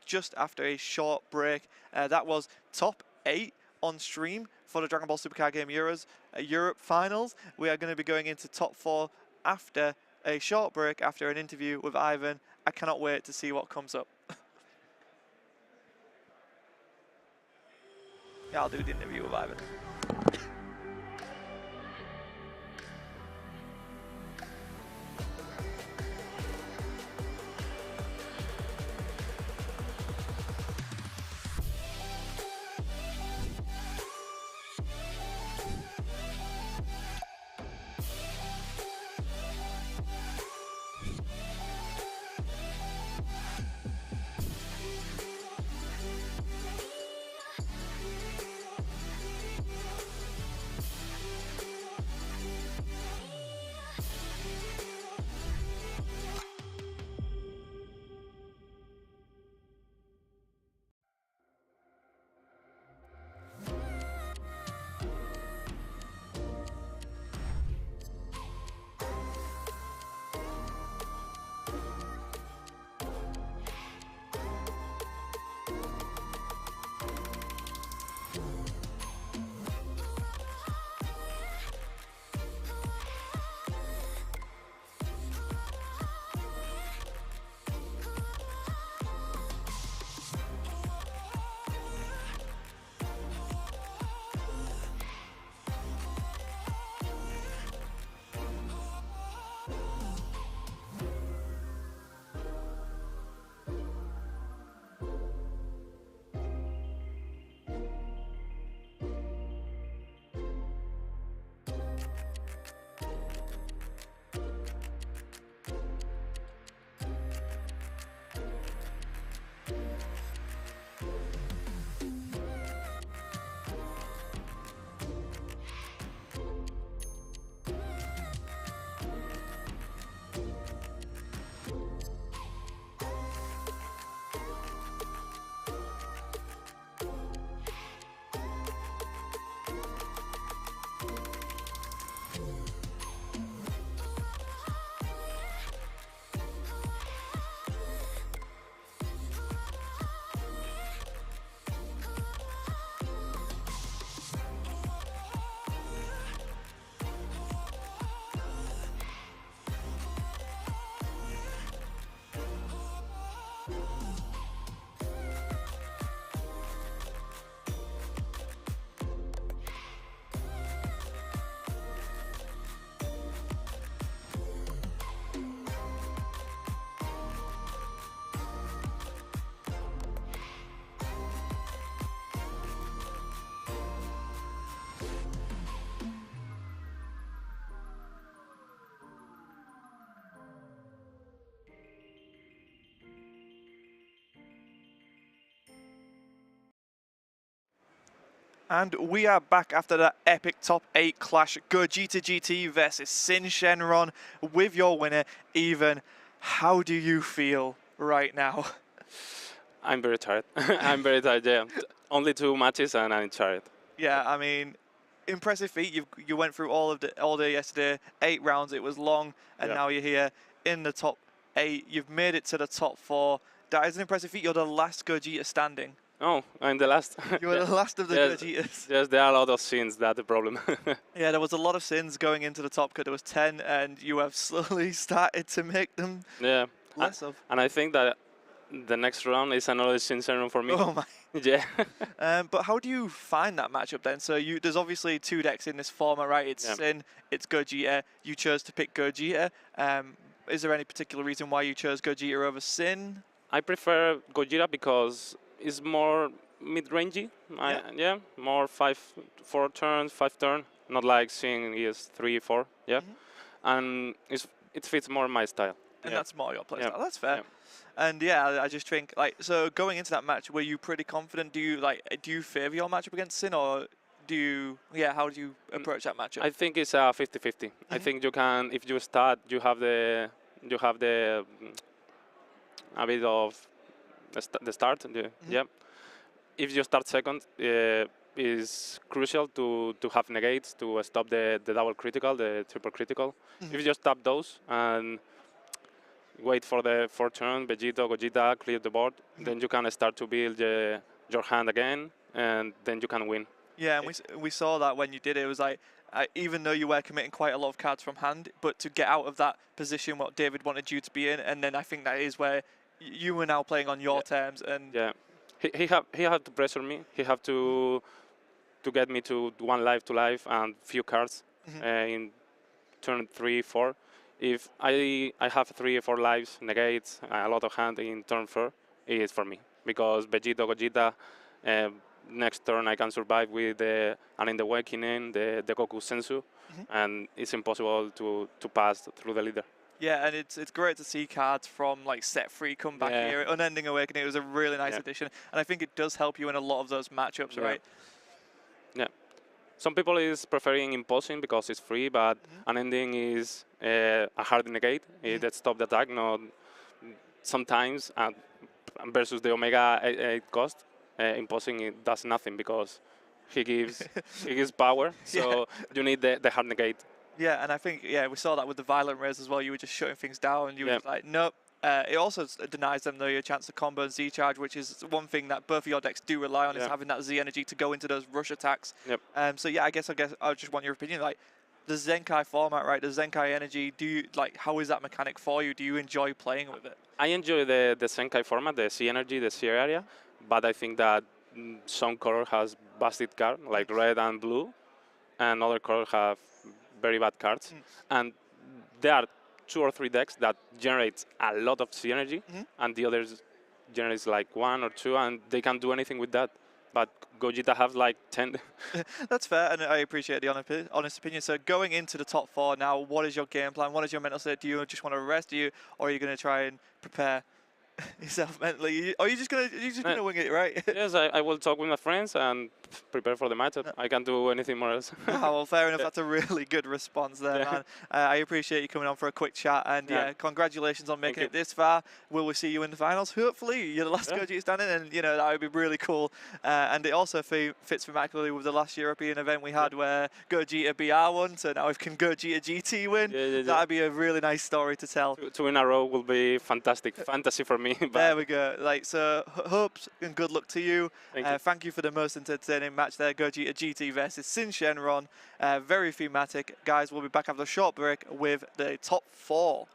Speaker 1: just after a short break. That was top 8 on stream for the Dragon Ball Super Card Game Euros Europe Finals. We are going to be going into top 4 after a short break, after an interview with Ivan. I cannot wait to see what comes up. Yeah, I'll do the interview with Ivan. And we are back after that epic top 8 clash. Gogeta GT versus Sin Shenron with your winner, Even. How do you feel right now?
Speaker 6: I'm very tired. I'm very tired, yeah. Only 2 matches and I'm tired.
Speaker 1: Yeah, I mean, impressive feat. You went through all day yesterday, 8 rounds. It was long, and now you're here in the top 8. You've made it to the top 4. That is an impressive feat. You're the last Gogeta standing.
Speaker 6: Oh, I'm the last.
Speaker 1: You're the last of the Gogetas.
Speaker 6: Yes, there are a lot of sins. That's the problem.
Speaker 1: Yeah, there was a lot of sins going into the top cut. There was 10, and you have slowly started to make them less of.
Speaker 6: And I think that the next round is another sin round for me.
Speaker 1: Oh my.
Speaker 6: Yeah.
Speaker 1: But how do you find that matchup then? So there's obviously 2 decks in this format, right? It's Sin, it's Gogeta. You chose to pick Gogeta. Is there any particular reason why you chose Gogeta over Sin?
Speaker 6: I prefer Gogeta because it's more mid-rangey. More 4 turns, 5 turn. Not like Sin is 3, 4. Yeah. And it fits more my style.
Speaker 1: And that's more your play style. That's fair. Yeah. And yeah, I just think so going into that match, were you pretty confident? Do you favor your matchup against Sin, or how do you approach that matchup?
Speaker 6: I think it's a 50-50. I think you can, if you start, you have the a bit of the start. if you start second, is crucial to have negates to stop the double critical, the triple critical. If you just tap those and wait for the 4th turn, Gogeta clear the board, then you can start to build your hand again, and then you can win.
Speaker 1: Yeah, and we saw that when you did it. It was like, even though you were committing quite a lot of cards from hand, but to get out of that position what David wanted you to be in, and then I think that is where you were now playing on your terms. And
Speaker 6: yeah, he had to pressure me. He had to get me to 1 life, 2 life, and few cards in turn 3, 4. If I have 3 or 4 lives, negates, a lot of hand in turn 4, it's for me, because Gogeta. Next turn I can survive with the Awakening, the Goku Sensu, and it's impossible to pass through the leader.
Speaker 1: Yeah, and it's great to see cards from like set 3 come back here. Unending Awakening, it was a really nice addition, and I think it does help you in a lot of those matchups, right?
Speaker 6: Yeah. Some people is preferring imposing because it's free, but Unending is a hard negate. It stops the attack, not sometimes, versus the Omega 8 cost. Imposing it does nothing because he gives power, so you need the hard negate.
Speaker 1: Yeah, and I think we saw that with the Violent Rays as well. You were just shutting things down, and you were just like, nope. It also denies them though your chance to combo and Z charge, which is one thing that both of your decks do rely on, is having that Z energy to go into those rush attacks. So yeah, I guess I just want your opinion, like the Zenkai format, right? The Zenkai energy. Do you how is that mechanic for you? Do you enjoy playing with it?
Speaker 6: I enjoy the Zenkai format, the C energy, the C area. But I think that some color has busted card, like red and blue, and other color have very bad cards. And there are 2 or 3 decks that generate a lot of C energy, and the others generates like 1 or 2, and they can't do anything with that. But Gogeta have like 10.
Speaker 1: That's fair, and I appreciate the honest opinion. So going into the top 4 now, what is your game plan? What is your mental state? Do you just want to rest, or are you going to try and prepare yourself mentally? Or are you just gonna wing it, right?
Speaker 6: Yes, I will talk with my friends and prepare for the matchup. I can't do anything more else.
Speaker 1: Well, fair enough. That's a really good response there, man. I appreciate you coming on for a quick chat, and congratulations on making it this far. Will we see you in the finals? Hopefully, you're the last Gogeta standing, and that would be really cool. And it also fits thematically with the last European event we had, where Gogeta BR won. So now if can Gogeta GT win, that'd be a really nice story to tell.
Speaker 6: 2 in a row will be fantastic fantasy for me.
Speaker 1: There we go. So hopes and good luck to you. Thank you for the most entertaining match there, Gogeta GT versus Sin Shenron. Very thematic. Guys, we'll be back after a short break with the top 4.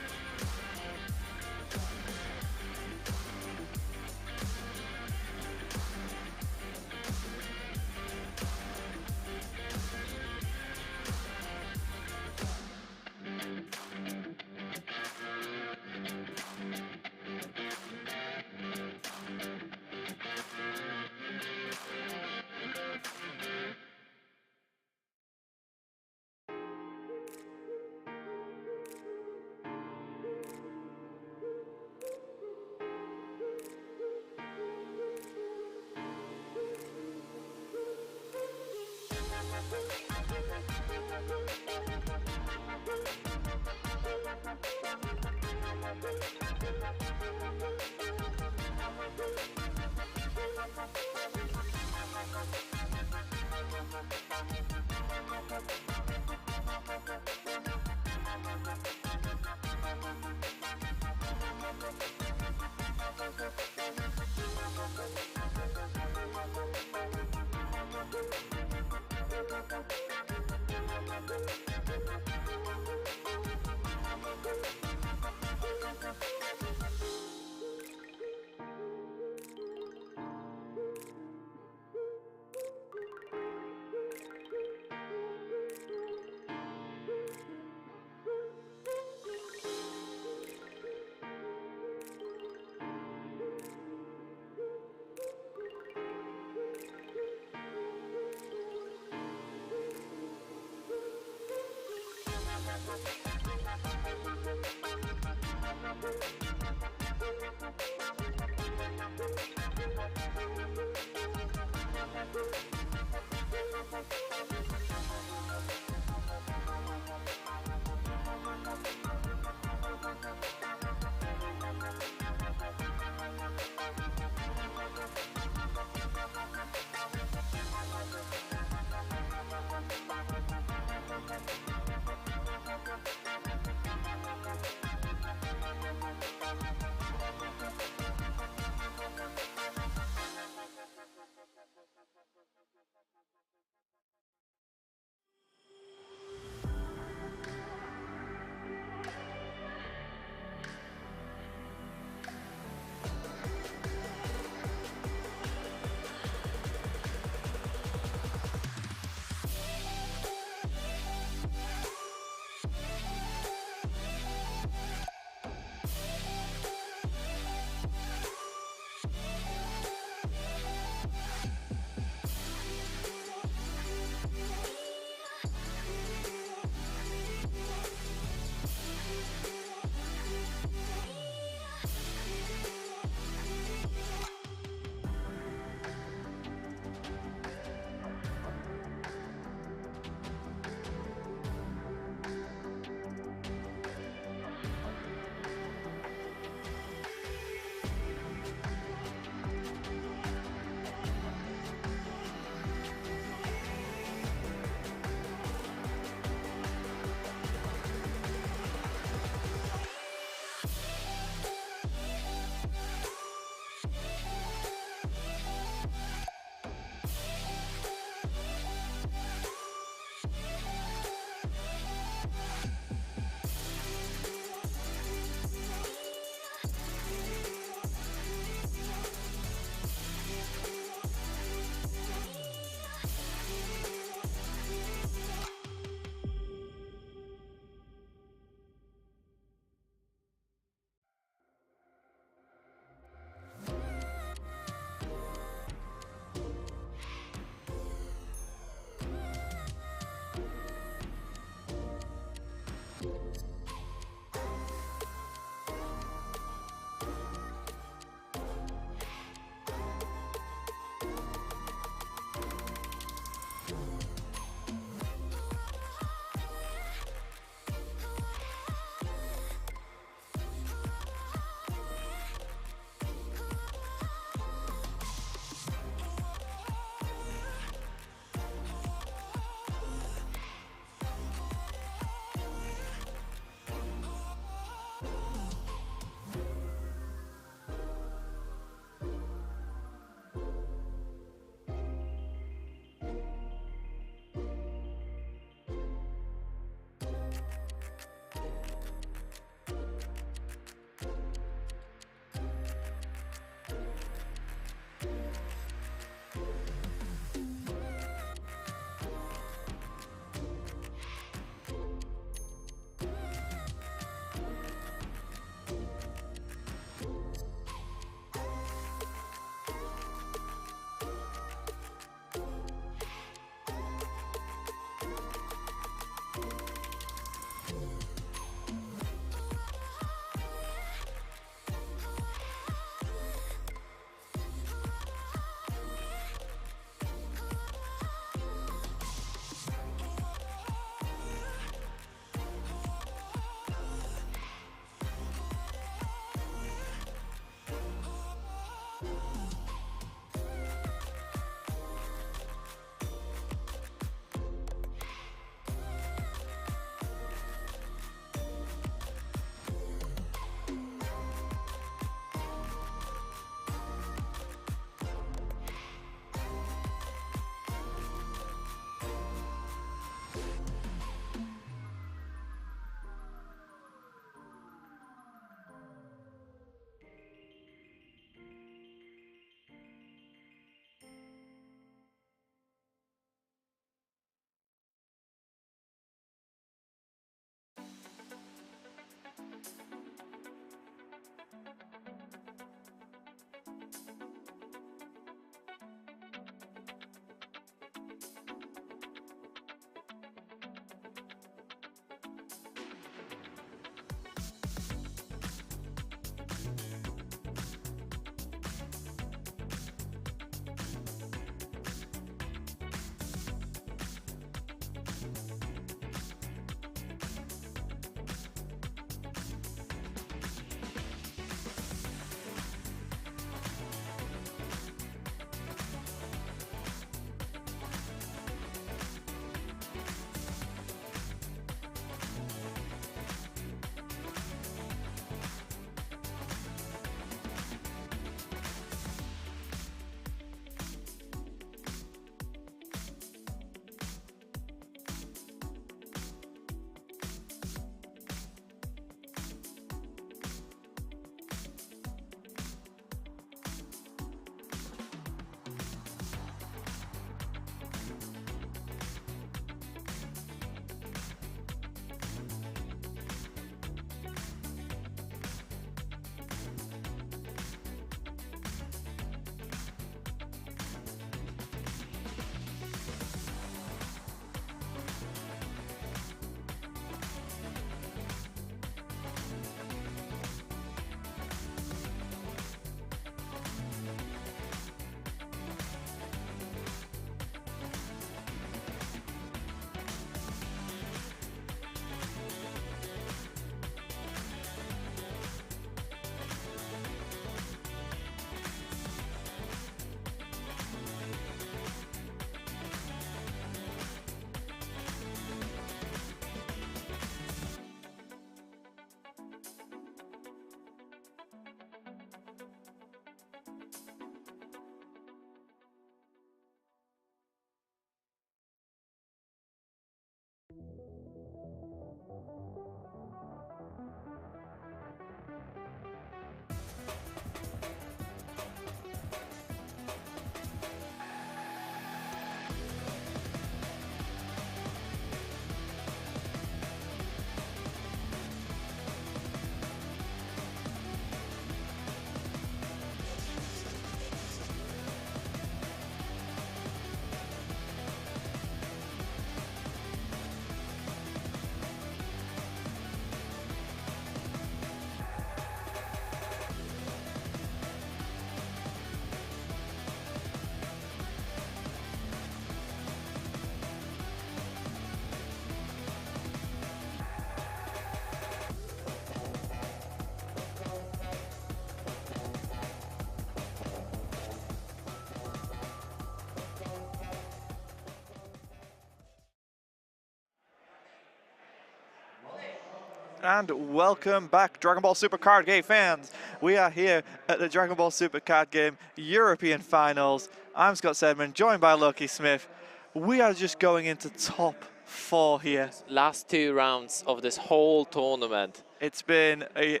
Speaker 1: And welcome back, Dragon Ball Super Card Game fans. We are here at the Dragon Ball Super Card Game European Finals. I'm Scott Sedman, joined by Loki Smith. We are just going into top 4 here.
Speaker 2: Last 2 rounds of this whole tournament.
Speaker 1: It's been a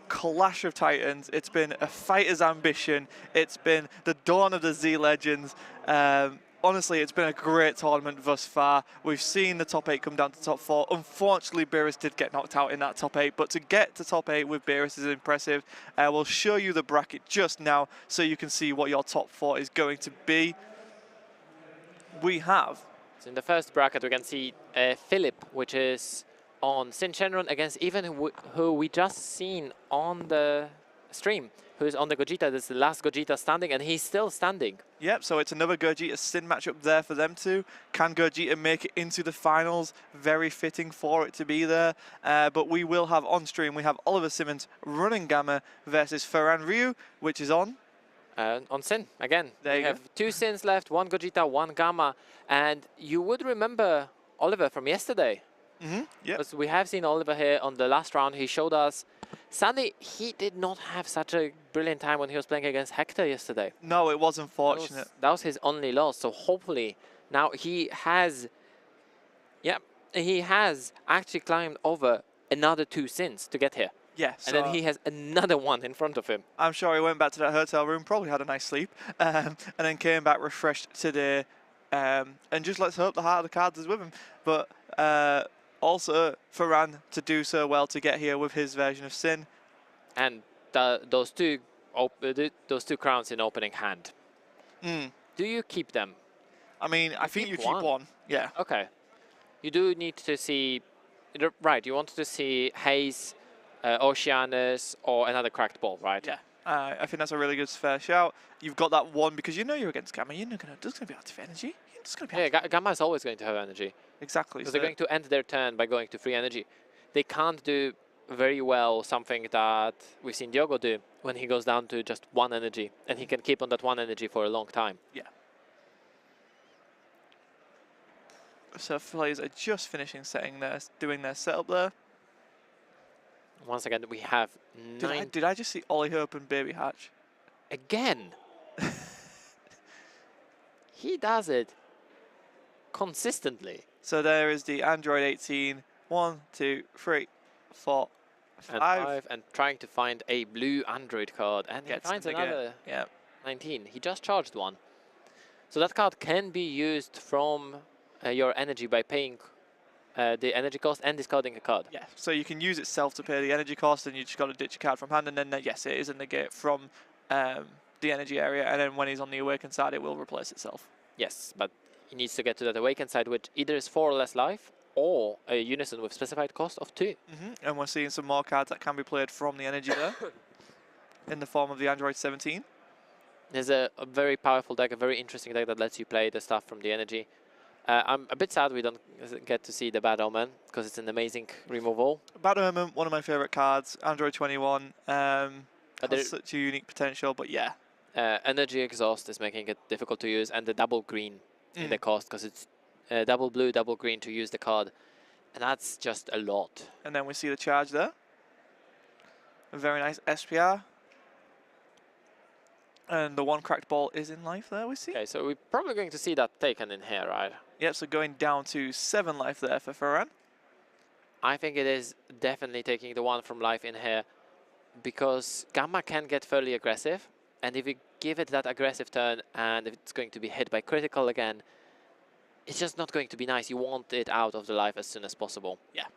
Speaker 1: clash of titans. It's been a fighter's ambition. It's been the dawn of the Z Legends. Honestly, it's been a great tournament thus far. We've seen the top 8 come down to top 4. Unfortunately, Beerus did get knocked out in that top 8, but to get to top 8 with Beerus is impressive. We'll show you the bracket just now so you can see what your top 4 is going to be. We have...
Speaker 2: So in the first bracket, we can see Philip, which is on Sin Shenron against even who we just seen on the stream, who is on the Gogeta. This is the last Gogeta standing, and he's still standing.
Speaker 1: Yep, so it's another Gogeta Sin matchup there for them two. Can Gogeta make it into the finals? Very fitting for it to be there. But we will have on stream, we have Oliver Simmons running Gamma versus Ferran Ryu, which is on
Speaker 2: Sin again.
Speaker 1: There
Speaker 2: we
Speaker 1: you
Speaker 2: have 2 Sins left, 1 Gogeta, 1 Gamma, and you would remember Oliver from yesterday.
Speaker 1: Yep.
Speaker 2: Because we have seen Oliver here on the last round. He showed us. Sadly, he did not have such a brilliant time when he was playing against Hector yesterday.
Speaker 1: No, it was unfortunate.
Speaker 2: That was his only loss. So hopefully now he has, he has actually climbed over another 2 Sins to get here.
Speaker 1: Yeah,
Speaker 2: And then he has another one in front of him.
Speaker 1: I'm sure he went back to that hotel room, probably had a nice sleep, and then came back refreshed today. And just let's hope the heart of the cards is with him. But also, Ferran to do so well to get here with his version of Sin.
Speaker 2: And those two crowns in opening hand. Do you keep them?
Speaker 1: I mean, I think you keep one. Yeah.
Speaker 2: Okay. You do need to see... Right, you wanted to see Hayes, Oceanus, or another cracked ball, right?
Speaker 1: Yeah. I think that's a really good fair shout. You've got that one because you know you're against Gamma. You're not just going to be active energy. You're just going to be active.
Speaker 2: Gamma is always going to have energy.
Speaker 1: Exactly.
Speaker 2: Because they're going to end their turn by going to free energy. They can't do very well something that we've seen Diogo do when he goes down to just 1 energy, and he can keep on that 1 energy for a long time.
Speaker 1: Yeah. So players are just finishing doing their setup there.
Speaker 2: Once again, we have 9...
Speaker 1: Did I just see Ollie Hope and Baby Hatch?
Speaker 2: Again! He does it consistently.
Speaker 1: So there is the Android 18. 1, 2, 3, 4, 5.
Speaker 2: And trying to find a blue Android card. And he finds another 19. He just charged one. So that card can be used from your energy by paying the energy cost and discarding a card.
Speaker 1: Yeah, so you can use itself to pay the energy cost, and you just got to ditch a card from hand, and then yes, it is a negate from the energy area, and then when he's on the awakened side, it will replace itself.
Speaker 2: Yes, but he needs to get to that awakened side, which either is 4 or less life, or a unison with specified cost of 2.
Speaker 1: And we're seeing some more cards that can be played from the energy there, in the form of the Android 17.
Speaker 2: There's a very powerful deck, a very interesting deck that lets you play the stuff from the energy. I'm a bit sad we don't get to see the Bad Omen, because it's an amazing removal.
Speaker 1: Bad Omen, one of my favorite cards. Android 21 has such a unique potential, but yeah.
Speaker 2: Energy Exhaust is making it difficult to use, and the double green in the cost, because it's double blue, double green to use the card. And that's just a lot.
Speaker 1: And then we see the charge there. A very nice SPR. And the 1 cracked ball is in life there, we see.
Speaker 2: Okay, so we're probably going to see that taken in here, right?
Speaker 1: Yep, so going down to 7 life there for Ferran.
Speaker 2: I think it is definitely taking the 1 from life in here, because Gamma can get fairly aggressive, and if you give it that aggressive turn, and if it's going to be hit by critical again, it's just not going to be nice. You want it out of the life as soon as possible.
Speaker 1: Yeah.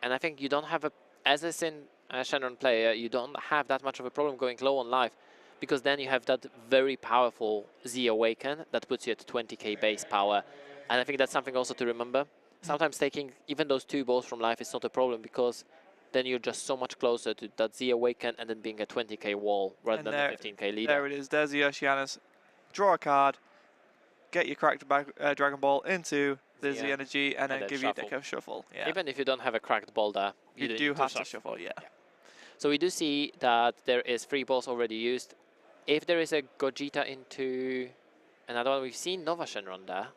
Speaker 2: And I think you don't have as a Sin Shenron player, you don't have that much of a problem going low on life, because then you have that very powerful Z Awaken that puts you at 20k base power. And I think that's something also to remember. Sometimes taking even those 2 balls from life is not a problem, because then you're just so much closer to that Z Awaken and then being a 20k wall rather than a 15k leader.
Speaker 1: There it is. There's the Oceanus. Draw a card. Get your cracked Dragon Ball into the Z Energy, and then give you a deck of shuffle. Yeah.
Speaker 2: Even if you don't have a cracked ball there,
Speaker 1: you do have to shuffle, yeah.
Speaker 2: So we do see that there is 3 balls already used. If there is a Gogeta into another one, we've seen Nova Shenron there.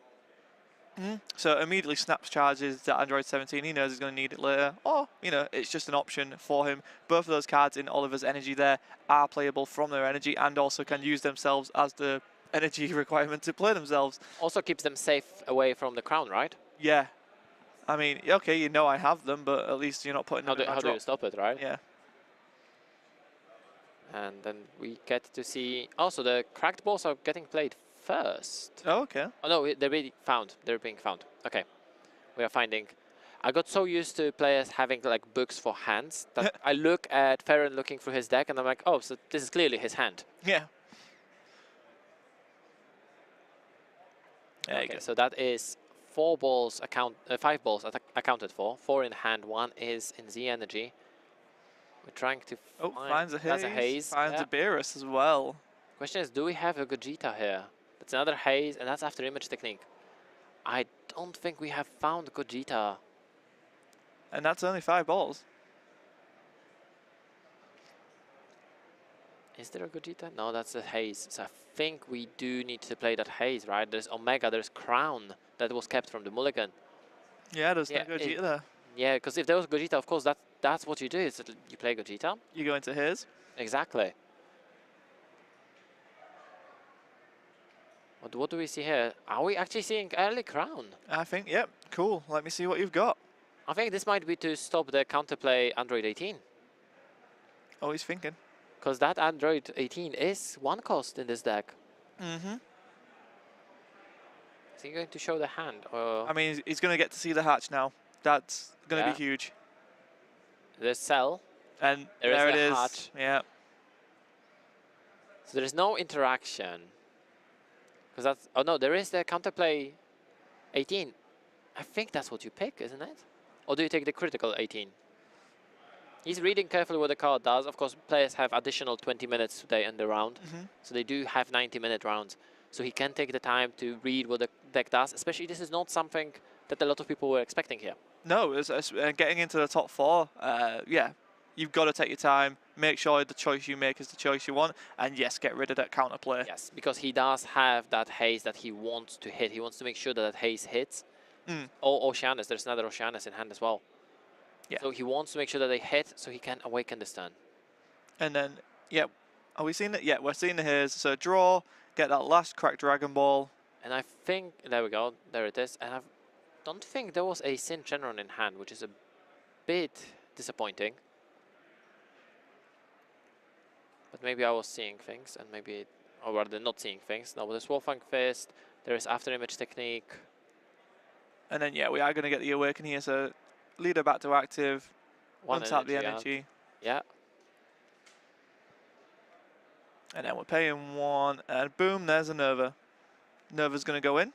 Speaker 1: So immediately snaps charges that Android 17. He knows he's going to need it later. Or, you know, it's just an option for him. Both of those cards in Oliver's energy there are playable from their energy and also can use themselves as the energy requirement to play themselves.
Speaker 2: Also keeps them safe away from the crown, right?
Speaker 1: Yeah. I mean, okay, you know I have them, but at least you're not putting them in my
Speaker 2: How do
Speaker 1: drop.
Speaker 2: you stop it, right?
Speaker 1: Yeah.
Speaker 2: And then we get to see... Also, the cracked balls are getting played first.
Speaker 1: Oh, okay.
Speaker 2: Oh, no, they're being found. They're being found. Okay. We are finding... I got so used to players having, like, books for hands that I look at Farron looking through his deck and I'm like, oh, so this is clearly his hand.
Speaker 1: Yeah. There you
Speaker 2: Okay,
Speaker 1: go.
Speaker 2: so that is 5 balls accounted for. 4 in hand, 1 is in Z energy. We're trying to
Speaker 1: Oh,
Speaker 2: find...
Speaker 1: finds a haze.
Speaker 2: That's a haze.
Speaker 1: Finds
Speaker 2: yeah.
Speaker 1: a Beerus as well.
Speaker 2: Question is, do we have a Gogeta here? That's another haze, and that's after image technique. I don't think we have found Gogeta.
Speaker 1: And that's only 5 balls.
Speaker 2: Is there a Gogeta? No, that's a haze. So I think we do need to play that haze, right? There's Omega, there's Crown that was kept from the Mulligan.
Speaker 1: Yeah, there's
Speaker 2: Yeah,
Speaker 1: no Gogeta there.
Speaker 2: Yeah, because if there was Gogeta, of course, that's what you do. Is that you play Gogeta.
Speaker 1: You go into his.
Speaker 2: Exactly. What do we see here? Are we actually seeing early Crown?
Speaker 1: I think, yep, cool. Let me see what you've got.
Speaker 2: I think this might be to stop the counterplay Android 18.
Speaker 1: Oh, he's thinking.
Speaker 2: Because that Android 18 is 1 cost in this deck.
Speaker 1: Mm-hmm.
Speaker 2: Is he going to show the hand? Or
Speaker 1: I mean, he's going to get to see the hatch now. That's going to
Speaker 2: Yeah.
Speaker 1: be huge.
Speaker 2: there's Cell.
Speaker 1: And
Speaker 2: There is
Speaker 1: there it
Speaker 2: the
Speaker 1: is.
Speaker 2: hatch.
Speaker 1: Yeah.
Speaker 2: So there is no interaction. Because that's... Oh no, there is the counterplay 18. I think that's what you pick, isn't it? Or do you take the critical 18? He's reading carefully what the card does. Of course, players have additional 20 minutes today in the round. So they do have 90-minute rounds. So he can take the time to read what the deck does. Especially this is not something that a lot of people were expecting here.
Speaker 1: No, it's getting into the top 4. Yeah, you've got to take your time. Make sure the choice you make is the choice you want. And yes, get rid of that counterplay.
Speaker 2: Yes, because he does have that haze that he wants to hit. He wants to make sure that that haze hits. Or Oceanus, there's another Oceanus in hand as well.
Speaker 1: Yeah.
Speaker 2: So he wants to make sure that they hit so he can awaken this turn.
Speaker 1: And then, yeah, are we seeing it? Yeah, we're seeing the haze. So draw, get that last cracked Dragon Ball.
Speaker 2: And I think, there we go, there it is. And I don't think there was a Sin Shenron in hand, which is a bit disappointing. But maybe I was seeing things, and maybe, or rather not seeing things. No, but there's Wolfang Fist, there is After Image Technique.
Speaker 1: And then, yeah, we are going to get the Awaken here. So leader back to active. Untap the
Speaker 2: out.
Speaker 1: energy.
Speaker 2: Yeah.
Speaker 1: And then we're paying 1. And boom, there's a Nova. Nova's going to go in.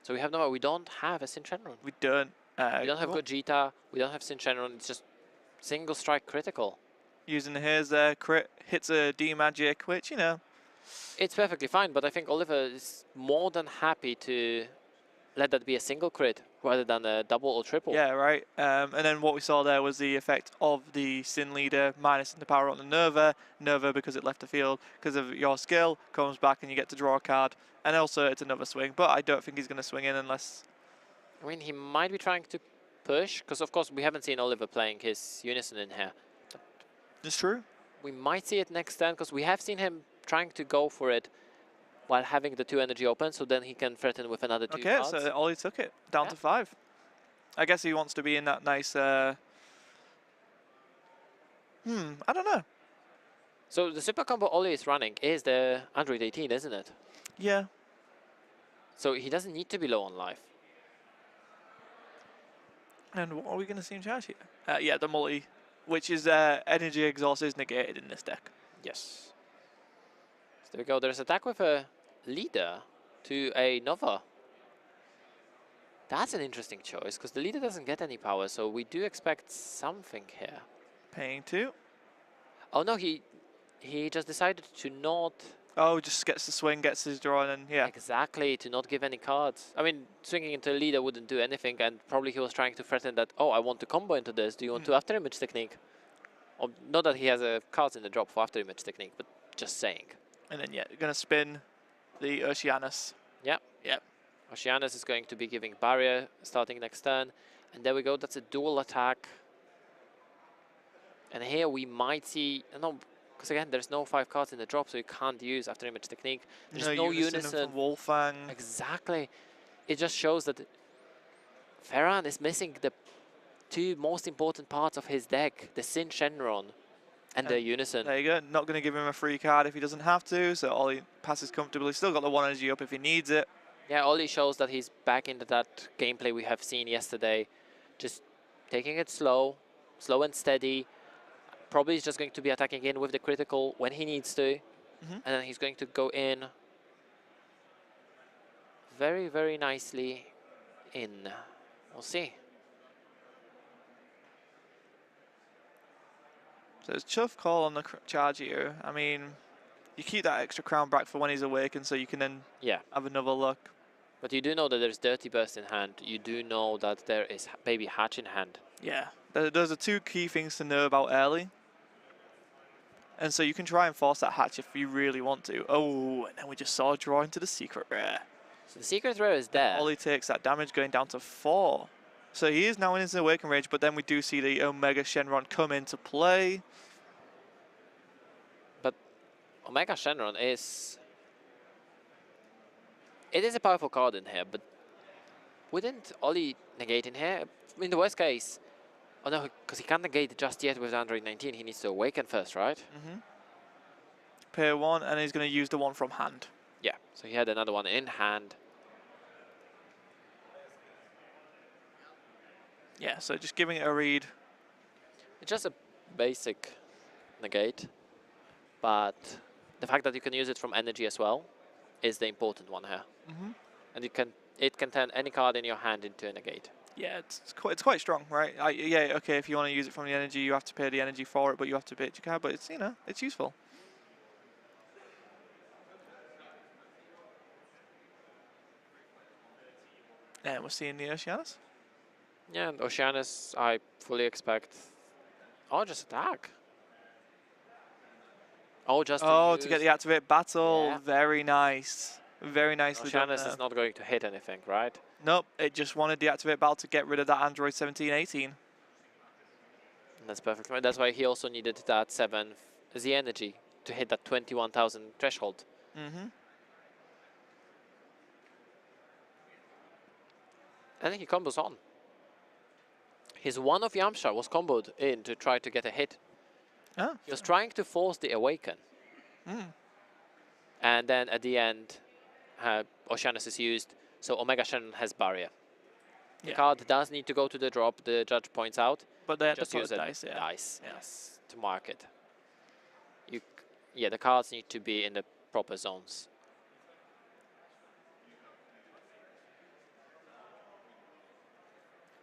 Speaker 2: So we have Nova. We don't have a Sin Shenron.
Speaker 1: We don't.
Speaker 2: We don't have
Speaker 1: cool.
Speaker 2: Gogeta. We don't have Sin Shenron. It's just single strike critical.
Speaker 1: Using the haze there. Crit. Hits a D magic, which, you know.
Speaker 2: It's perfectly fine, but I think Oliver is more than happy to let that be a single crit rather than a double or triple.
Speaker 1: Yeah, right. And then what we saw there was the effect of the Sin Leader minus the power on the Nova. Nova, because it left the field, because of your skill, comes back and you get to draw a card. And also it's another swing, but I don't think he's going to swing in unless...
Speaker 2: I mean, he might be trying to push, because of course we haven't seen Oliver playing his Unison in here.
Speaker 1: It's true.
Speaker 2: We might see it next turn, because we have seen him trying to go for it while having the 2 energy open, so then he can threaten with another 2
Speaker 1: Okay,
Speaker 2: cards.
Speaker 1: so Ollie took it down to 5. I guess he wants to be in that nice... I don't know.
Speaker 2: So the super combo Ollie is running is the Android 18, isn't it?
Speaker 1: Yeah.
Speaker 2: So he doesn't need to be low on life.
Speaker 1: And what are we going to see him charge here? Yeah, the multi, which is energy exhaust is negated in this deck.
Speaker 2: Yes. So there we go. There's attack with a leader to a Nova. That's an interesting choice, because the leader doesn't get any power, so we do expect something here.
Speaker 1: Paying 2.
Speaker 2: Oh no, he just decided to not...
Speaker 1: Oh, just gets the swing, gets his draw, and then, yeah.
Speaker 2: Exactly, to not give any cards. I mean, swinging into a leader wouldn't do anything, and probably he was trying to threaten that, oh, I want to combo into this. Do you want to After Image Technique? Or not that he has cards in the drop for After Image Technique, but just saying.
Speaker 1: And then, yeah, going to spin the Oceanus.
Speaker 2: Yep.
Speaker 1: Yep.
Speaker 2: Oceanus is going to be giving barrier starting next turn. And there we go, that's a dual attack. And here we might see, no, because again, there's no 5 cards in the drop, so you can't use After Image Technique. There's no unison.
Speaker 1: Wolfang.
Speaker 2: Exactly. It just shows that Ferran is missing the 2 most important parts of his deck, the Sin Shenron and the Unison.
Speaker 1: There you go. Not going to give him a free card if he doesn't have to, so Ollie passes comfortably. Still got the 1 energy up if he needs it.
Speaker 2: Yeah, Ollie shows that he's back into that gameplay we have seen yesterday. Just taking it slow and steady. Probably he's just going to be attacking in with the critical when he needs to. And then he's going to go in very, very nicely in. We'll see.
Speaker 1: So it's tough call on the charge here. I mean, you keep that extra crown back for when he's awakened so you can then have another look.
Speaker 2: But you do know that there's Dirty Burst in hand. You do know that there is Baby Hatch in hand.
Speaker 1: Yeah, those are 2 key things to know about early. And so you can try and force that hatch if you really want to. Oh, and then we just saw a draw into the secret rare.
Speaker 2: So the secret rare is there.
Speaker 1: Ollie takes that damage going down to 4. So he is now in his awaken range, but then we do see the Omega Shenron come into play.
Speaker 2: But Omega Shenron is... It is a powerful card in here, but wouldn't Ollie negate in here? In the worst case, oh no, because he can't negate just yet with Android 19, he needs to awaken first, right?
Speaker 1: Pay 1, and he's going to use the 1 from hand.
Speaker 2: Yeah, so he had another one in hand.
Speaker 1: Yeah, so just giving it a read.
Speaker 2: It's just a basic negate, but the fact that you can use it from energy as well is the important one here. And it can turn any card in your hand into a negate.
Speaker 1: Yeah, it's quite strong, right? Yeah, okay, if you want to use it from the energy, you have to pay the energy for it, but you have to pay it your card, but it's, you know, it's useful. And we're seeing the Oceanus.
Speaker 2: Yeah, and Oceanus, I fully expect... Oh, just attack. Oh, just
Speaker 1: to get the activate battle.
Speaker 2: Yeah.
Speaker 1: Very nice. Very nicely done.
Speaker 2: Oceanus is not going to hit anything, right?
Speaker 1: Nope, it just wanted the activate battle to get rid of that Android 1718.
Speaker 2: That's perfect. That's why he also needed that 7 Z energy to hit that 21,000 threshold. I think he combos on. His 1 of Yamcha was comboed in to try to get a hit.
Speaker 1: Oh,
Speaker 2: he was trying to force the awaken. And then at the end, Oceanus is used, so Omega Shenron has barrier. The card does need to go to the drop, the judge points out.
Speaker 1: But they have
Speaker 2: just
Speaker 1: to put
Speaker 2: use
Speaker 1: a dice,
Speaker 2: dice, yes, to mark it. The cards need to be in the proper zones.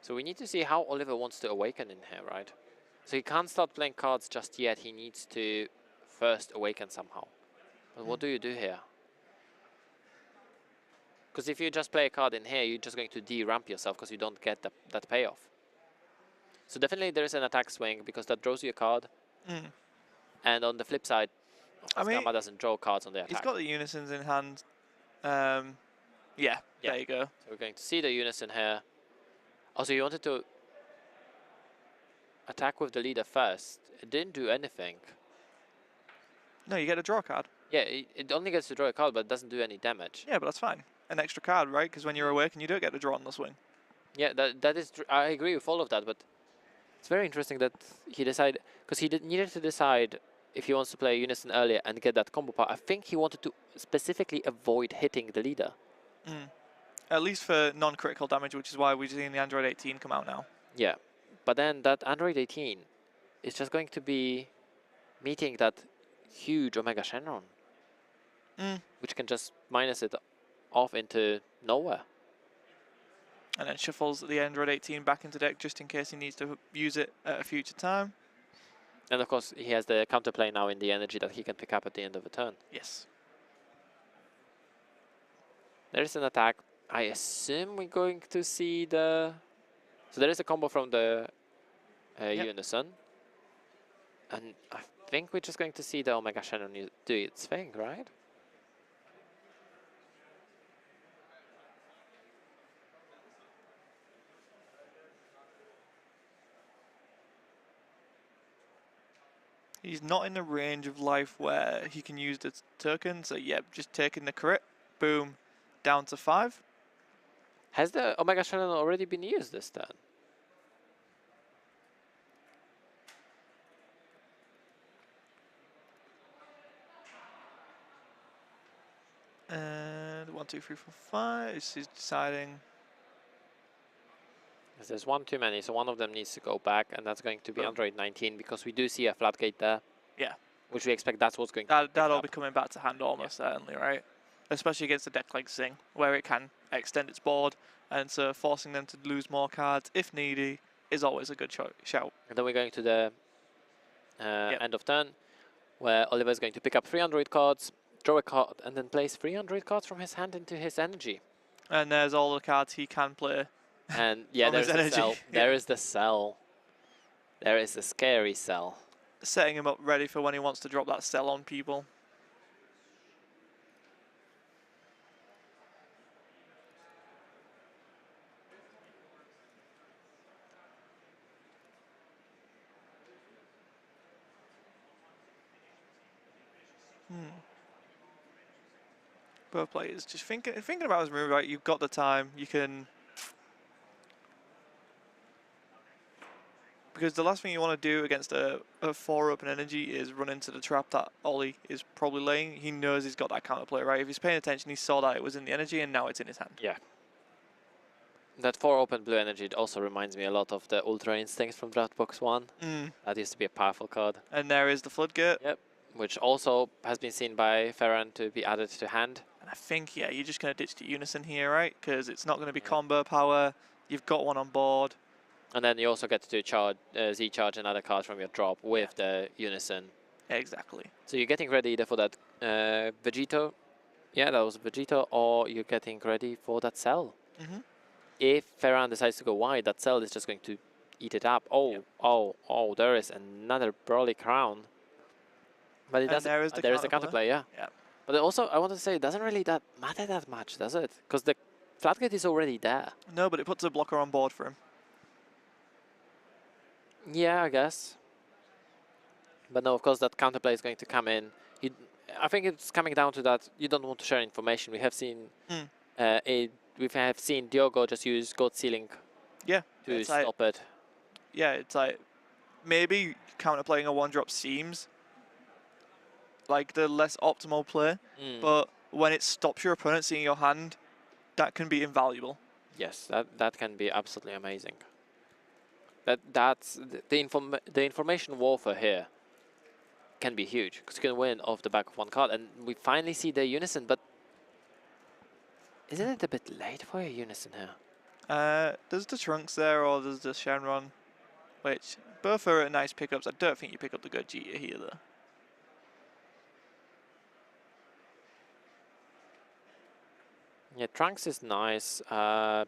Speaker 2: So we need to see how Oliver wants to awaken in here, right? So he can't start playing cards just yet. He needs to first awaken somehow. But what do you do here? Because if you just play a card in here, you're just going to de-ramp yourself because you don't get that payoff. So definitely there is an attack swing because that draws you a card. And on the flip side, Gamma doesn't draw cards on the attack.
Speaker 1: He's got the unisons in hand. Yeah, there you go.
Speaker 2: So we're going to see the unison here. Also, you wanted to attack with the leader first. It didn't do anything.
Speaker 1: No, you get a draw card.
Speaker 2: Yeah, it only gets to draw a card, but it doesn't do any damage.
Speaker 1: Yeah, but that's fine. An extra card, right? Because when you're awakened, you don't get to draw on the swing.
Speaker 2: Yeah, that is. I agree with all of that, but it's very interesting that he decided, because he needed to decide if he wants to play Unison earlier and get that combo power. I think he wanted to specifically avoid hitting the leader.
Speaker 1: At least for non-critical damage, which is why we're seeing the Android 18 come out now.
Speaker 2: Yeah, but then that Android 18 is just going to be meeting that huge Omega Shenron, which can just minus it off into nowhere.
Speaker 1: And then shuffles the Android 18 back into deck just in case he needs to use it at a future time.
Speaker 2: And of course, he has the counterplay now in the energy that he can pick up at the end of a turn.
Speaker 1: Yes.
Speaker 2: There is an attack. I assume we're going to see the... So there is a combo from the Unison. And I think we're just going to see the Omega Shenron do its thing, right?
Speaker 1: He's not in the range of life where he can use the token, so yeah, just taking the crit, boom, down to 5.
Speaker 2: Has the Omega Shannon already been used this turn?
Speaker 1: And 1, 2, 3, 4, 5. He's deciding.
Speaker 2: There's one too many, so one of them needs to go back, and that's going to be Android 19 because we do see a flat gate there.
Speaker 1: Yeah.
Speaker 2: Which we expect that's what's going to
Speaker 1: That'll be coming back to hand almost certainly, right? Especially against a deck like Sing, where it can extend its board, and so forcing them to lose more cards if needy is always a good shout.
Speaker 2: And then we're going to the end of turn, where Oliver is going to pick up 3 Android cards, draw a card, and then place 3 Android cards from his hand into his energy.
Speaker 1: And there's all the cards he can play.
Speaker 2: And yeah, there's the cell. There is the cell. There is the scary cell.
Speaker 1: Setting him up ready for when he wants to drop that cell on people. Both players just thinking about his move, right? You've got the time, you can. Because the last thing you want to do against a 4 open energy is run into the trap that Ollie is probably laying. He knows he's got that counterplay, right? If he's paying attention, he saw that it was in the energy and now it's in his hand.
Speaker 2: Yeah. That 4 open blue energy also reminds me a lot of the Ultra Instincts from Draft Box 1. That used to be a powerful card.
Speaker 1: And there is the Floodgate.
Speaker 2: Yep. Which also has been seen by Ferran to be added to hand.
Speaker 1: And I think, yeah, you're just going to ditch the Unison here, right? Because it's not going to be combo power. You've got one on board.
Speaker 2: And then you also get to charge Z-charge another card from your drop with the Unison.
Speaker 1: Exactly.
Speaker 2: So you're getting ready either for that Vegito. Yeah, that was Vegito. Or you're getting ready for that cell. If Ferran decides to go wide, that cell is just going to eat it up. Oh, there is another Broly Crown. But it doesn't. There is the counterplay, yeah. But also, I want to say, it doesn't really matter that much, does it? Because the Flatgate is already there.
Speaker 1: No, but it puts a blocker on board for him.
Speaker 2: Yeah, I guess. But no, of course, that counterplay is going to come in. I think it's coming down to that you don't want to share information. We have seen we have seen Diogo just use God Sealing to stop it.
Speaker 1: Yeah, it's like maybe counterplaying a 1-drop seems like the less optimal play, but when it stops your opponent seeing your hand, that can be invaluable.
Speaker 2: Yes, that can be absolutely amazing. That's the information warfare here can be huge because you can win off the back of one card, and we finally see the Unison. But isn't it a bit late for a Unison here?
Speaker 1: There's the Trunks there, or there's the Shenron, which both are nice pickups. I don't think you pick up the Gogeta here though.
Speaker 2: Yeah, Trunks is nice. I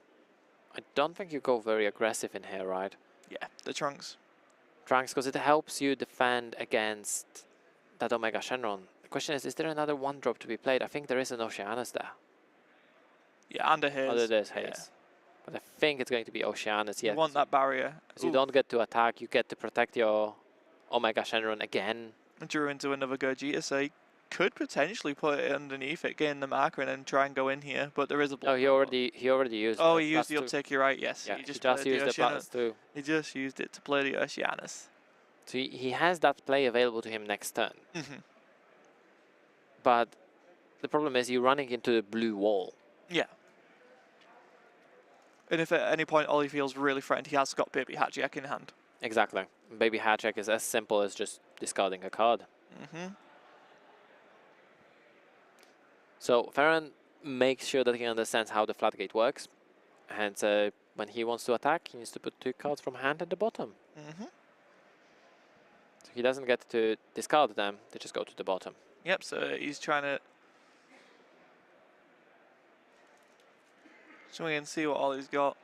Speaker 2: don't think you go very aggressive in here, right?
Speaker 1: Yeah, the Trunks.
Speaker 2: Trunks, because it helps you defend against that Omega Shenron. The question is there another 1-drop to be played? I think there is an Oceanus there.
Speaker 1: Yeah, under Haze.
Speaker 2: Oh, there is Haze. Yeah. But I think it's going to be Oceanus, yeah.
Speaker 1: You want that barrier.
Speaker 2: Because you don't get to attack, you get to protect your Omega Shenron again.
Speaker 1: And drew into another Gogeta, so he could potentially put it underneath it, gain the marker, and then try and go in here. But there is a block.
Speaker 2: Oh, he already used.
Speaker 1: Oh, he used the uptake. You're right. Yes.
Speaker 2: Yeah,
Speaker 1: he just
Speaker 2: used the buttons too.
Speaker 1: He just used it to play the Oceanus.
Speaker 2: So he has that play available to him next turn. But the problem is you're running into the blue wall.
Speaker 1: Yeah. And if at any point Ollie feels really threatened, he has got Baby Hatchiak in hand.
Speaker 2: Exactly. Baby Hatchiak is as simple as just discarding a card. So Ferran makes sure that he understands how the Flatgate works. And when he wants to attack, he needs to put 2 cards from hand at the bottom. So he doesn't get to discard them, they just go to the bottom.
Speaker 1: Yep, so he's trying to swing and see what Ollie's got.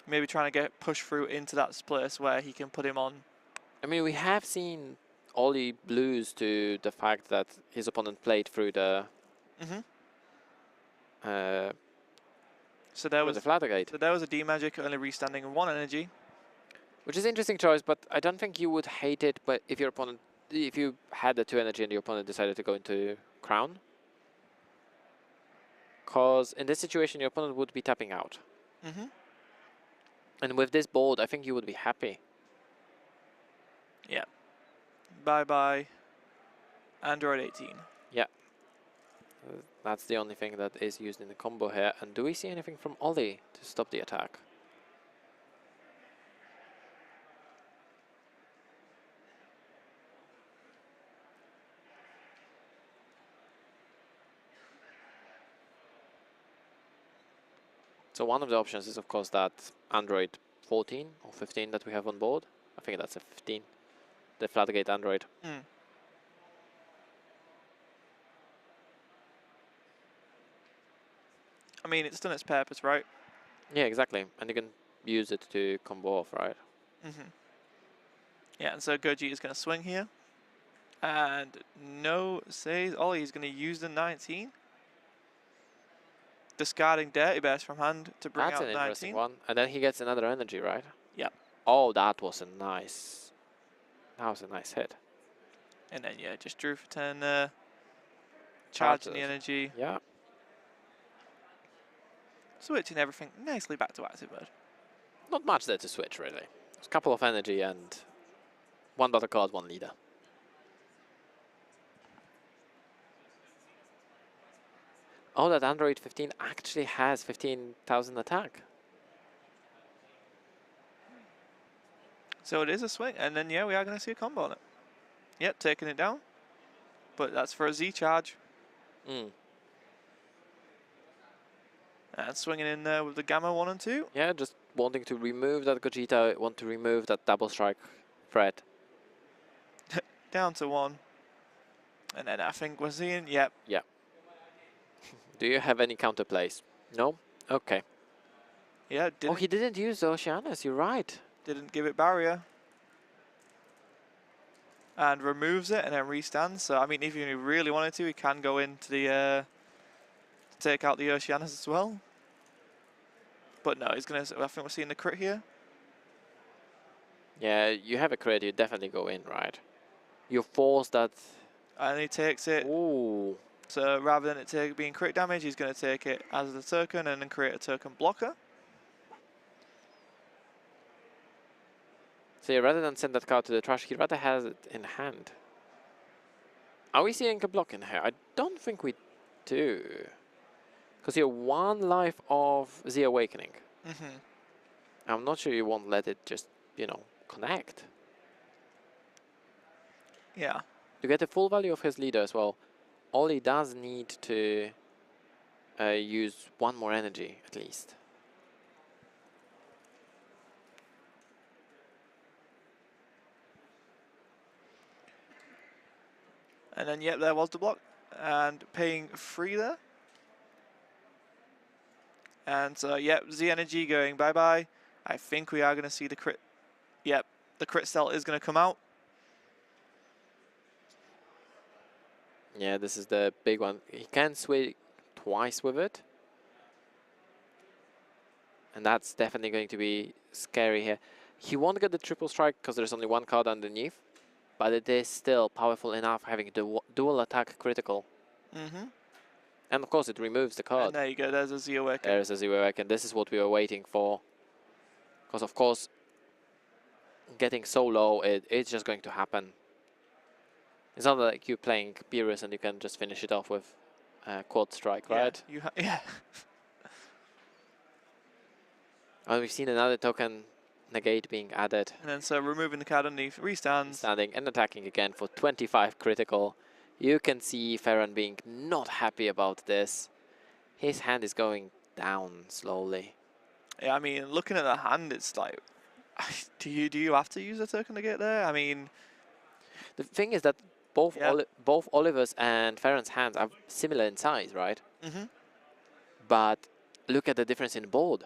Speaker 1: Maybe trying to get push through into that place where he can put him on.
Speaker 2: I mean, we have seen Ollie blues to the fact that his opponent played through the
Speaker 1: so there was
Speaker 2: the Flatgate.
Speaker 1: So there was a D-Magic only restanding in 1 energy.
Speaker 2: Which is an interesting choice, but I don't think you would hate it. But if your opponent, if you had the 2 energy and your opponent decided to go into Crown, because in this situation your opponent would be tapping out. And with this board, I think you would be happy.
Speaker 1: Yeah. Bye-bye. Android 18.
Speaker 2: Yeah. That's the only thing that is used in the combo here. And do we see anything from Ollie to stop the attack? So one of the options is, of course, that Android 14 or 15 that we have on board. I think that's a 15. The Flatgate Android.
Speaker 1: I mean, it's done its purpose, right?
Speaker 2: Yeah, exactly. And you can use it to combo off, right?
Speaker 1: Yeah, and so Gogeta is going to swing here. And no says Ollie is going to use the 19. Discarding Dirty Bears from hand to bring
Speaker 2: That's
Speaker 1: out
Speaker 2: an
Speaker 1: the
Speaker 2: interesting
Speaker 1: 19.
Speaker 2: one. And then he gets another energy, right?
Speaker 1: Yep.
Speaker 2: Oh, that was a nice... That was a nice hit.
Speaker 1: And then, yeah, just drew for 10. Charging the
Speaker 2: Charges.
Speaker 1: energy.
Speaker 2: Yeah.
Speaker 1: Switching everything nicely back to active mode.
Speaker 2: Not much there to switch, really. There's a couple of energy and 1 battle card, 1 leader. Oh, that Android 15 actually has 15,000 attack.
Speaker 1: So it is a swing, and then, yeah, we are going to see a combo on it. Yep, taking it down. But that's for a Z charge. And swinging in there with the Gamma 1 and 2.
Speaker 2: Yeah, just wanting to remove that Gogeta, want to remove that double strike threat.
Speaker 1: Down to 1. And then I think we're seeing, yep.
Speaker 2: Yeah. Do you have any counter plays? No? Okay.
Speaker 1: Yeah,
Speaker 2: Oh, he didn't use the Oceanus, you're right.
Speaker 1: didn't give it barrier. And removes it and then restands. So, I mean, if you really wanted to, he can go into the, take out the Oceanus as well. But no, he's going to, I think we're seeing the crit here.
Speaker 2: Yeah, you have a crit, you definitely go in, right? You force that.
Speaker 1: And he takes it.
Speaker 2: Ooh.
Speaker 1: So rather than it being crit damage, he's going to take it as a token and then create a token blocker.
Speaker 2: So yeah, rather than send that card to the trash, he rather has it in hand. Are we seeing a block in here? I don't think we do. Because you're 1 life of the Awakening. I'm not sure you won't let it just, you know, connect.
Speaker 1: Yeah.
Speaker 2: To get the full value of his leader as well, Ollie does need to use 1 more energy at least.
Speaker 1: And then, yep, there was the block. And paying 3 there. And so, yep, Z energy going bye-bye. I think we are going to see the crit. Yep, the crit cell is going to come out.
Speaker 2: Yeah, this is the big one. He can swing twice with it. And that's definitely going to be scary here. He won't get the triple strike because there's only 1 card underneath. But it is still powerful enough having the dual attack critical. And of course it removes the card.
Speaker 1: And there you go, there's a Z Awaken.
Speaker 2: There's a zero awaken. This is what we were waiting for. Because of course, getting so low, it's just going to happen. It's not like you're playing Beerus and you can just finish it off with quad strike, right?
Speaker 1: Yeah.
Speaker 2: And we've seen another token negate being added.
Speaker 1: And then so removing the card underneath, restands.
Speaker 2: Standing and attacking again for 25 critical. You can see Farron being not happy about this. His hand is going down slowly.
Speaker 1: Yeah, I mean, looking at the hand, it's like, do you have to use a token to get there? I mean,
Speaker 2: the thing is that both Oliver's and Farron's hands are similar in size, right? But look at the difference in board.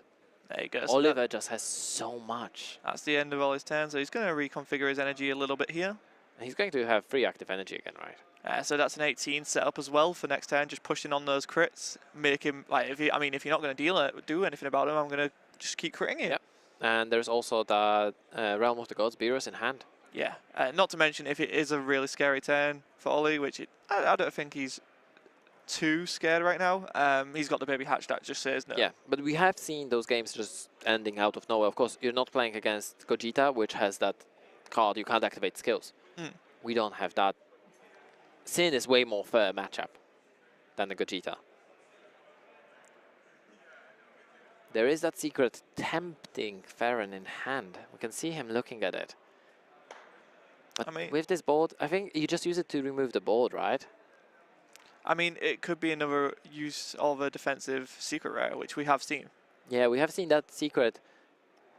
Speaker 1: There you go. So
Speaker 2: Oliver just has so much.
Speaker 1: That's the end of all his turn, so he's going to reconfigure his energy a little bit here.
Speaker 2: And he's going to have 3 active energy again, right?
Speaker 1: So that's an 18 setup as well for next turn, just pushing on those crits, make him, like, if you're not going to do anything about him, I'm going to just keep critting it.
Speaker 2: Yep. And there's also the Realm of the Gods Beerus in hand.
Speaker 1: Yeah, not to mention if it is a really scary turn for Ollie, which I don't think he's too scared right now. He's got the baby hatch that just says no.
Speaker 2: Yeah, but we have seen those games just ending out of nowhere. Of course, you're not playing against Gogeta, which has that card you can't activate skills. We don't have that. Sin is way more fair matchup than the Gogeta. There is that secret tempting Farron in hand. We can see him looking at it. But
Speaker 1: I mean,
Speaker 2: with this board, I think you just use it to remove the board, right?
Speaker 1: I mean, it could be another use of a defensive secret rare, which we have seen.
Speaker 2: Yeah, we have seen that secret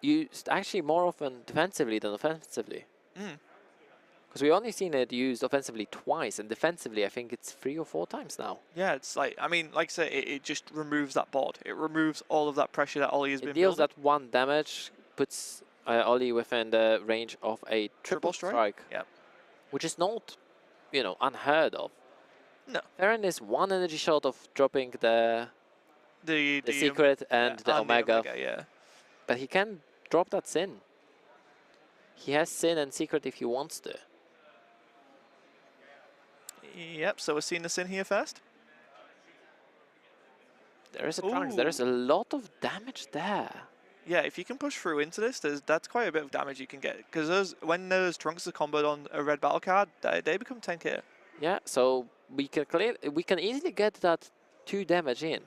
Speaker 2: used actually more often defensively than offensively. Because we've only seen it used offensively twice, and defensively I think it's 3 or 4 times now.
Speaker 1: Yeah, it's like, I mean, like I said, it just removes that board. It removes all of that pressure that Ollie has been
Speaker 2: It deals
Speaker 1: building.
Speaker 2: that 1 damage, puts Ollie within the range of a triple strike.
Speaker 1: Yep.
Speaker 2: Which is not, you know, unheard of.
Speaker 1: No.
Speaker 2: Farron is 1 energy short of dropping the secret and the Omega.
Speaker 1: Yeah.
Speaker 2: But he can drop that Sin. He has Sin and secret if he wants to.
Speaker 1: Yep, so we're seeing the Sin here first.
Speaker 2: There is a Trunks. There is a lot of damage there.
Speaker 1: Yeah, if you can push through into this, that's quite a bit of damage you can get. Because when those Trunks are comboed on a red battle card, they become 10k.
Speaker 2: Yeah, so we can easily get that 2 damage in.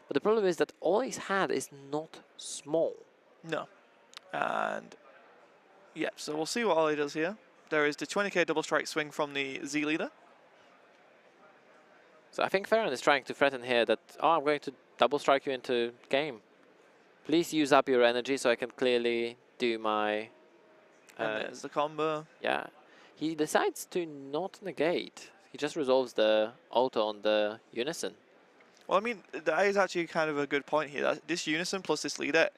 Speaker 2: But the problem is that all his hand is not small.
Speaker 1: No. And yeah, so we'll see what Ollie does here. There is the 20k double strike swing from the Z leader.
Speaker 2: So I think Farron is trying to threaten here that, oh, I'm going to double strike you into game. Please use up your energy so I can clearly do my...
Speaker 1: And there's the combo.
Speaker 2: Yeah. He decides to not negate. He just resolves the auto on the Unison.
Speaker 1: Well, I mean, that is actually kind of a good point here. That this Unison plus this leader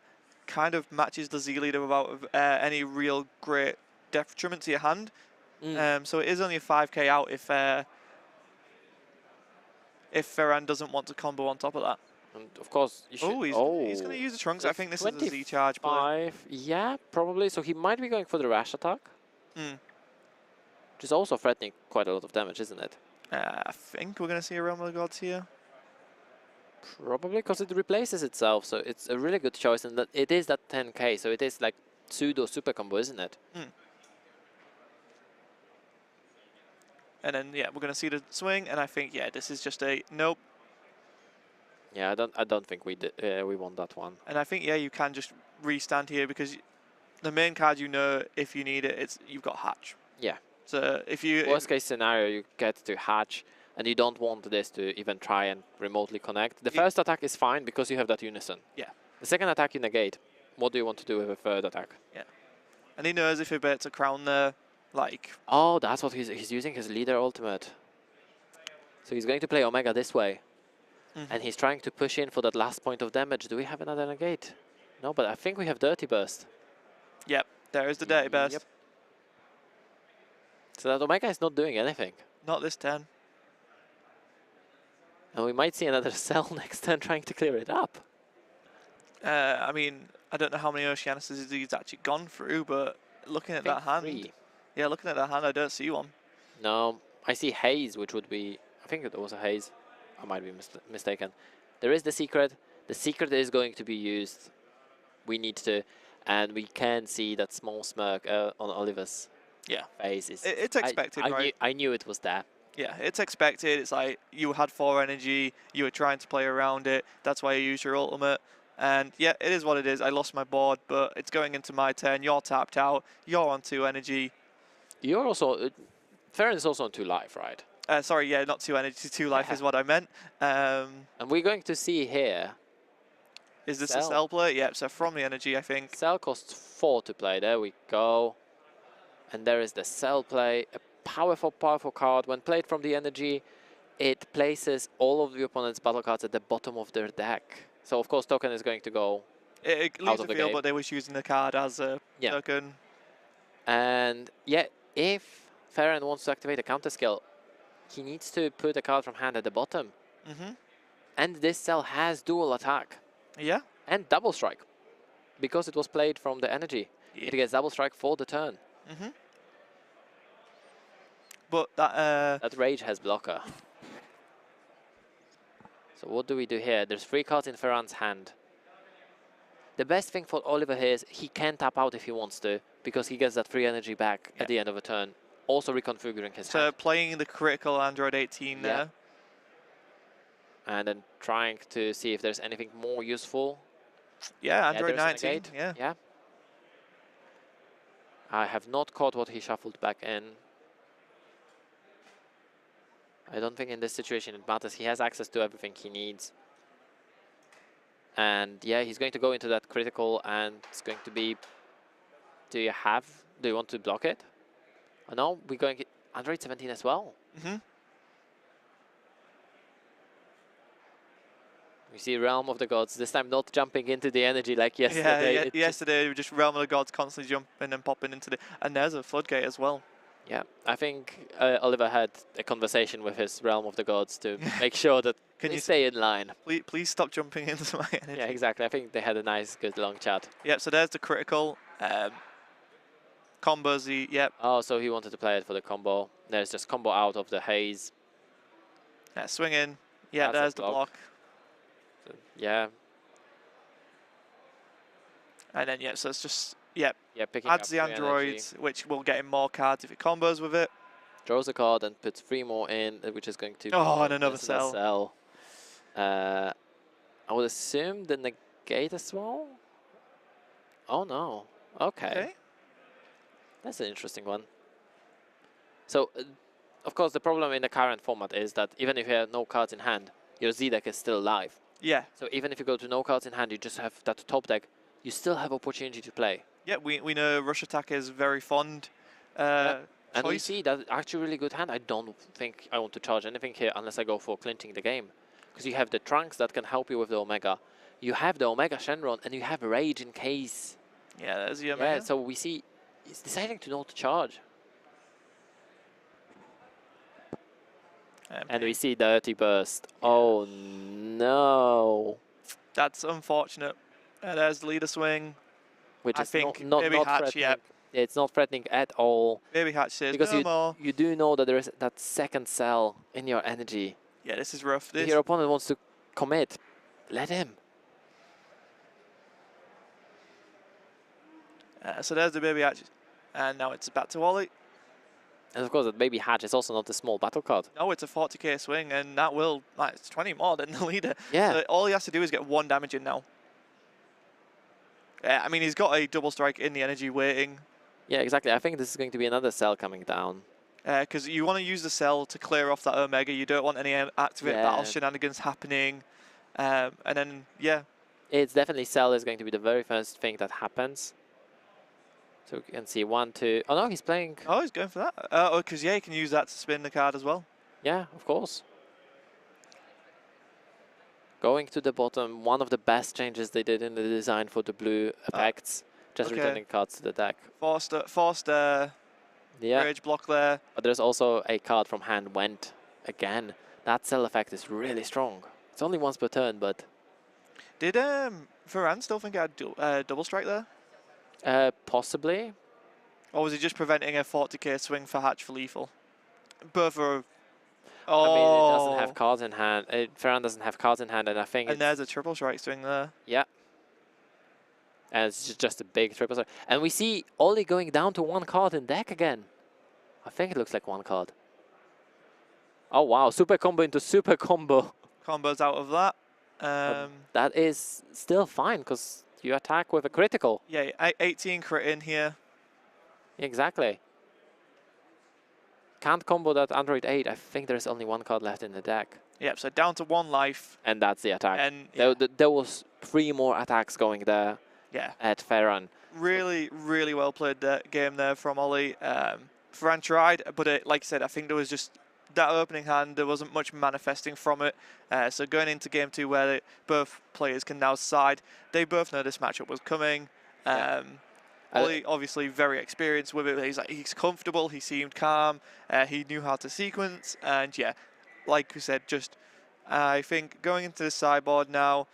Speaker 1: kind of matches the Z leader without any real great detriment to your hand. So it is only a 5k out if Ferran doesn't want to combo on top of that.
Speaker 2: And of course, you should...
Speaker 1: He's going to use the Trunks. I think this is a Z charge play.
Speaker 2: Yeah, probably. So he might be going for the rash attack. Which is also threatening quite a lot of damage, isn't it?
Speaker 1: I think we're going to see a Realm of the Gods here.
Speaker 2: Probably, because it replaces itself, so it's a really good choice, and that it is that 10k, so it is like pseudo super combo, isn't it?
Speaker 1: And then yeah, we're gonna see the swing, and I think yeah, this is just a nope.
Speaker 2: Yeah, I don't think we won that one.
Speaker 1: And I think yeah, you can just restand here because the main card, you know, if you need it, you've got Hatch.
Speaker 2: Yeah.
Speaker 1: So if you
Speaker 2: worst case scenario, you get to Hatch. And you don't want this to even try and remotely connect. The first attack is fine because you have that Unison.
Speaker 1: Yeah.
Speaker 2: The second attack you negate. What do you want to do with a third attack?
Speaker 1: Yeah. And he knows if he bets a crown there, like...
Speaker 2: Oh, that's what he's using his leader ultimate. So he's going to play Omega this way. And he's trying to push in for that last point of damage. Do we have another negate? No, but I think we have Dirty Burst.
Speaker 1: Yep, there is the Dirty Burst.
Speaker 2: Yep. So that Omega is not doing anything.
Speaker 1: Not this turn.
Speaker 2: And we might see another cell next turn trying to clear it up.
Speaker 1: I mean, I don't know how many Oceanuses he's actually gone through, but looking at that hand...
Speaker 2: 3.
Speaker 1: Yeah, looking at that hand, I don't see one.
Speaker 2: No, I see Haze, which would be... I think it was a Haze. I might be mistaken. There is the secret. The secret is going to be used. We need to... And we can see that small smirk on Oliver's face.
Speaker 1: It's expected, right?
Speaker 2: I knew it was there.
Speaker 1: Yeah, it's expected. It's like you had 4 energy, you were trying to play around it. That's why you used your ultimate. And yeah, it is what it is. I lost my board, but it's going into my turn. You're tapped out. You're on 2 energy.
Speaker 2: You're also... Farron is also on 2 life, right?
Speaker 1: Sorry, yeah, not 2 energy. 2 life is what I meant.
Speaker 2: And we're going to see here...
Speaker 1: Is this a cell play? Yeah, so from the energy, I think.
Speaker 2: Cell costs 4 to play. There we go. And there is the cell play. A powerful, powerful card. When played from the energy, it places all of the opponent's battle cards at the bottom of their deck. So, of course, token is going to go
Speaker 1: it leaves the field, but they was using the card as a token.
Speaker 2: And, yeah, if Farron wants to activate a counter skill, he needs to put a card from hand at the bottom. And this cell has dual attack.
Speaker 1: Yeah.
Speaker 2: And double strike. because it was played from the energy.
Speaker 1: Yeah.
Speaker 2: It gets double strike for the turn.
Speaker 1: But that
Speaker 2: That Rage has blocker. So what do we do here? There's 3 cards in Ferran's hand. The best thing for Oliver here is he can tap out if he wants to, because he gets that free energy back at the end of a turn. Also reconfiguring his hand.
Speaker 1: playing the critical Android 18 there.
Speaker 2: And then trying to see if there's anything more useful.
Speaker 1: Yeah, Android
Speaker 2: there's a
Speaker 1: 19.
Speaker 2: negate.
Speaker 1: Yeah.
Speaker 2: Yeah. I have not caught what he shuffled back in. I don't think in this situation it matters. He has access to everything he needs. And yeah, he's going to go into that critical, and it's going to be, do you want to block it? Oh no, we're going to Android 17 as well. We see Realm of the Gods, this time not jumping into the energy like yesterday.
Speaker 1: Yeah, yesterday we just Realm of the Gods constantly jumping and popping into the... And there's a Floodgate as well.
Speaker 2: Yeah, I think Oliver had a conversation with his Realm of the Gods to make sure that
Speaker 1: Can
Speaker 2: they
Speaker 1: you
Speaker 2: stay in line.
Speaker 1: Please stop jumping into my energy.
Speaker 2: Yeah, exactly. I think they had a nice, good long chat.
Speaker 1: Yep, so there's the critical. Combos, yep.
Speaker 2: Oh, so he wanted to play it for the combo. There's just combo out of the haze.
Speaker 1: Swing in. Yeah,
Speaker 2: That's a
Speaker 1: there's the block.
Speaker 2: So, yeah.
Speaker 1: And then, yeah, so it's just, yep.
Speaker 2: Yeah, picking
Speaker 1: Adds
Speaker 2: up
Speaker 1: the
Speaker 2: 3
Speaker 1: androids, which will get him more cards if it combos with it.
Speaker 2: Draws a card and puts 3 more in, which is going to...
Speaker 1: Oh, and another cell.
Speaker 2: I would assume the negate as well? Oh, no. Okay. That's an interesting one. So, of course, the problem in the current format is that even if you have no cards in hand, your Z deck is still alive.
Speaker 1: Yeah.
Speaker 2: So even if you go to no cards in hand, you just have that top deck, you still have opportunity to play.
Speaker 1: Yeah, we know Rush Attack is very fond.
Speaker 2: And we see that actually really good hand. I don't think I want to charge anything here unless I go for clinching the game. Because you have the Trunks that can help you with the Omega. You have the Omega Shenron, and you have Rage in case.
Speaker 1: Yeah, there's the Omega.
Speaker 2: Yeah, so we see he's deciding to not charge. And we see Dirty Burst. Oh no.
Speaker 1: That's unfortunate. There's the leader swing.
Speaker 2: Which
Speaker 1: I
Speaker 2: is
Speaker 1: think
Speaker 2: not
Speaker 1: maybe Hatch,
Speaker 2: threatening.
Speaker 1: yeah.
Speaker 2: It's not threatening at all.
Speaker 1: Maybe Hatch says
Speaker 2: Because
Speaker 1: no more.
Speaker 2: you do know that there is that second cell in your energy.
Speaker 1: Yeah, this is rough.
Speaker 2: If your opponent wants to commit, let him.
Speaker 1: So there's the baby Hatch. And now it's back to Wally.
Speaker 2: And of course, that baby Hatch is also not a small battle card.
Speaker 1: No, it's a 40k swing, and that will, like, it's 20 more than the leader.
Speaker 2: Yeah.
Speaker 1: So all he has to do is get 1 damage in now. Yeah, I mean, he's got a double strike in the energy waiting.
Speaker 2: Yeah, exactly. I think this is going to be another cell coming down.
Speaker 1: Because you want to use the cell to clear off that Omega. You don't want any activate battle shenanigans happening. And then, yeah.
Speaker 2: It's definitely cell is going to be the very first thing that happens. So we can see 1, 2. Oh no, he's playing.
Speaker 1: Oh, he's going for that. Oh, because yeah, he can use that to spin the card as well.
Speaker 2: Yeah, of course. Going to the bottom, one of the best changes they did in the design for the blue effects. Just returning cards to the deck.
Speaker 1: Forced
Speaker 2: yeah.
Speaker 1: Rage block there.
Speaker 2: But there's also a card from hand went again. That cell effect is really strong. It's only once per turn, but...
Speaker 1: Did Varane still think he had double strike there?
Speaker 2: Possibly.
Speaker 1: Or was he just preventing a 40k swing for Hatch for lethal? Both are...
Speaker 2: I mean, it doesn't have cards in hand. Ferran doesn't have cards in hand, and I think
Speaker 1: And there's a triple strike swing there.
Speaker 2: Yeah. And it's just a big triple strike. And we see Oli going down to 1 card in deck again. I think it looks like 1 card. Oh, wow. Super combo into super combo.
Speaker 1: Combos out of that.
Speaker 2: That is still fine, because you attack with a critical.
Speaker 1: Yeah, 18 crit in here.
Speaker 2: Exactly. Can't combo that Android 8. I think there's only 1 card left in the deck.
Speaker 1: Yep, so down to 1 life.
Speaker 2: And that's the attack.
Speaker 1: And
Speaker 2: there was 3 more attacks going there.
Speaker 1: Yeah.
Speaker 2: At Ferran.
Speaker 1: Really, really well played game there from Ollie. Ferran tried, but like I said, I think there was just that opening hand. There wasn't much manifesting from it. So going into game 2 where both players can now side, they both know this matchup was coming. Ollie obviously very experienced with it. He's comfortable. He seemed calm. He knew how to sequence. And yeah, like we said, just I think going into the sideboard now,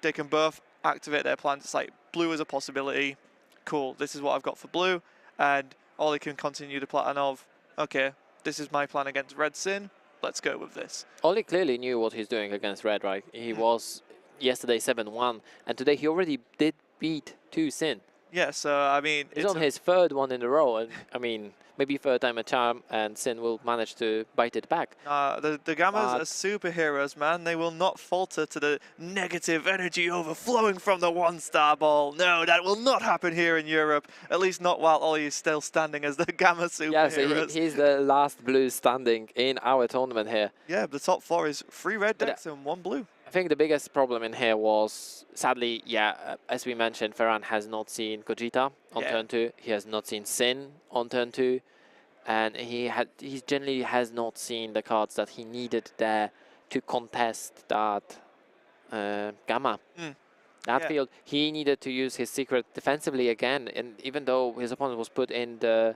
Speaker 1: they can both activate their plans. It's like blue is a possibility. Cool, this is what I've got for blue. And Ollie can continue the plan of, okay, this is my plan against red Sin. Let's go with this.
Speaker 2: Ollie clearly knew what he's doing against red, right? He was yesterday 7-1, and today he already did beat 2 Sin.
Speaker 1: Yeah, so I mean,
Speaker 2: He's on his third one in a row, and I mean, maybe third time a charm, and Sin will manage to bite it back.
Speaker 1: the Gammas are superheroes, man. They will not falter to the negative energy overflowing from the one-star ball. No, that will not happen here in Europe. At least not while Ollie is still standing as the Gamma superheroes.
Speaker 2: Yeah, so he's the last blue standing in our tournament here.
Speaker 1: Yeah, the top 4 is 3 red decks and 1 blue.
Speaker 2: I think the biggest problem in here was, sadly, as we mentioned, Ferran has not seen Gogeta on turn 2. He has not seen Sin on turn 2. And he generally has not seen the cards that he needed there to contest that Gamma. That field, he needed to use his secret defensively again. And even though his opponent was put in the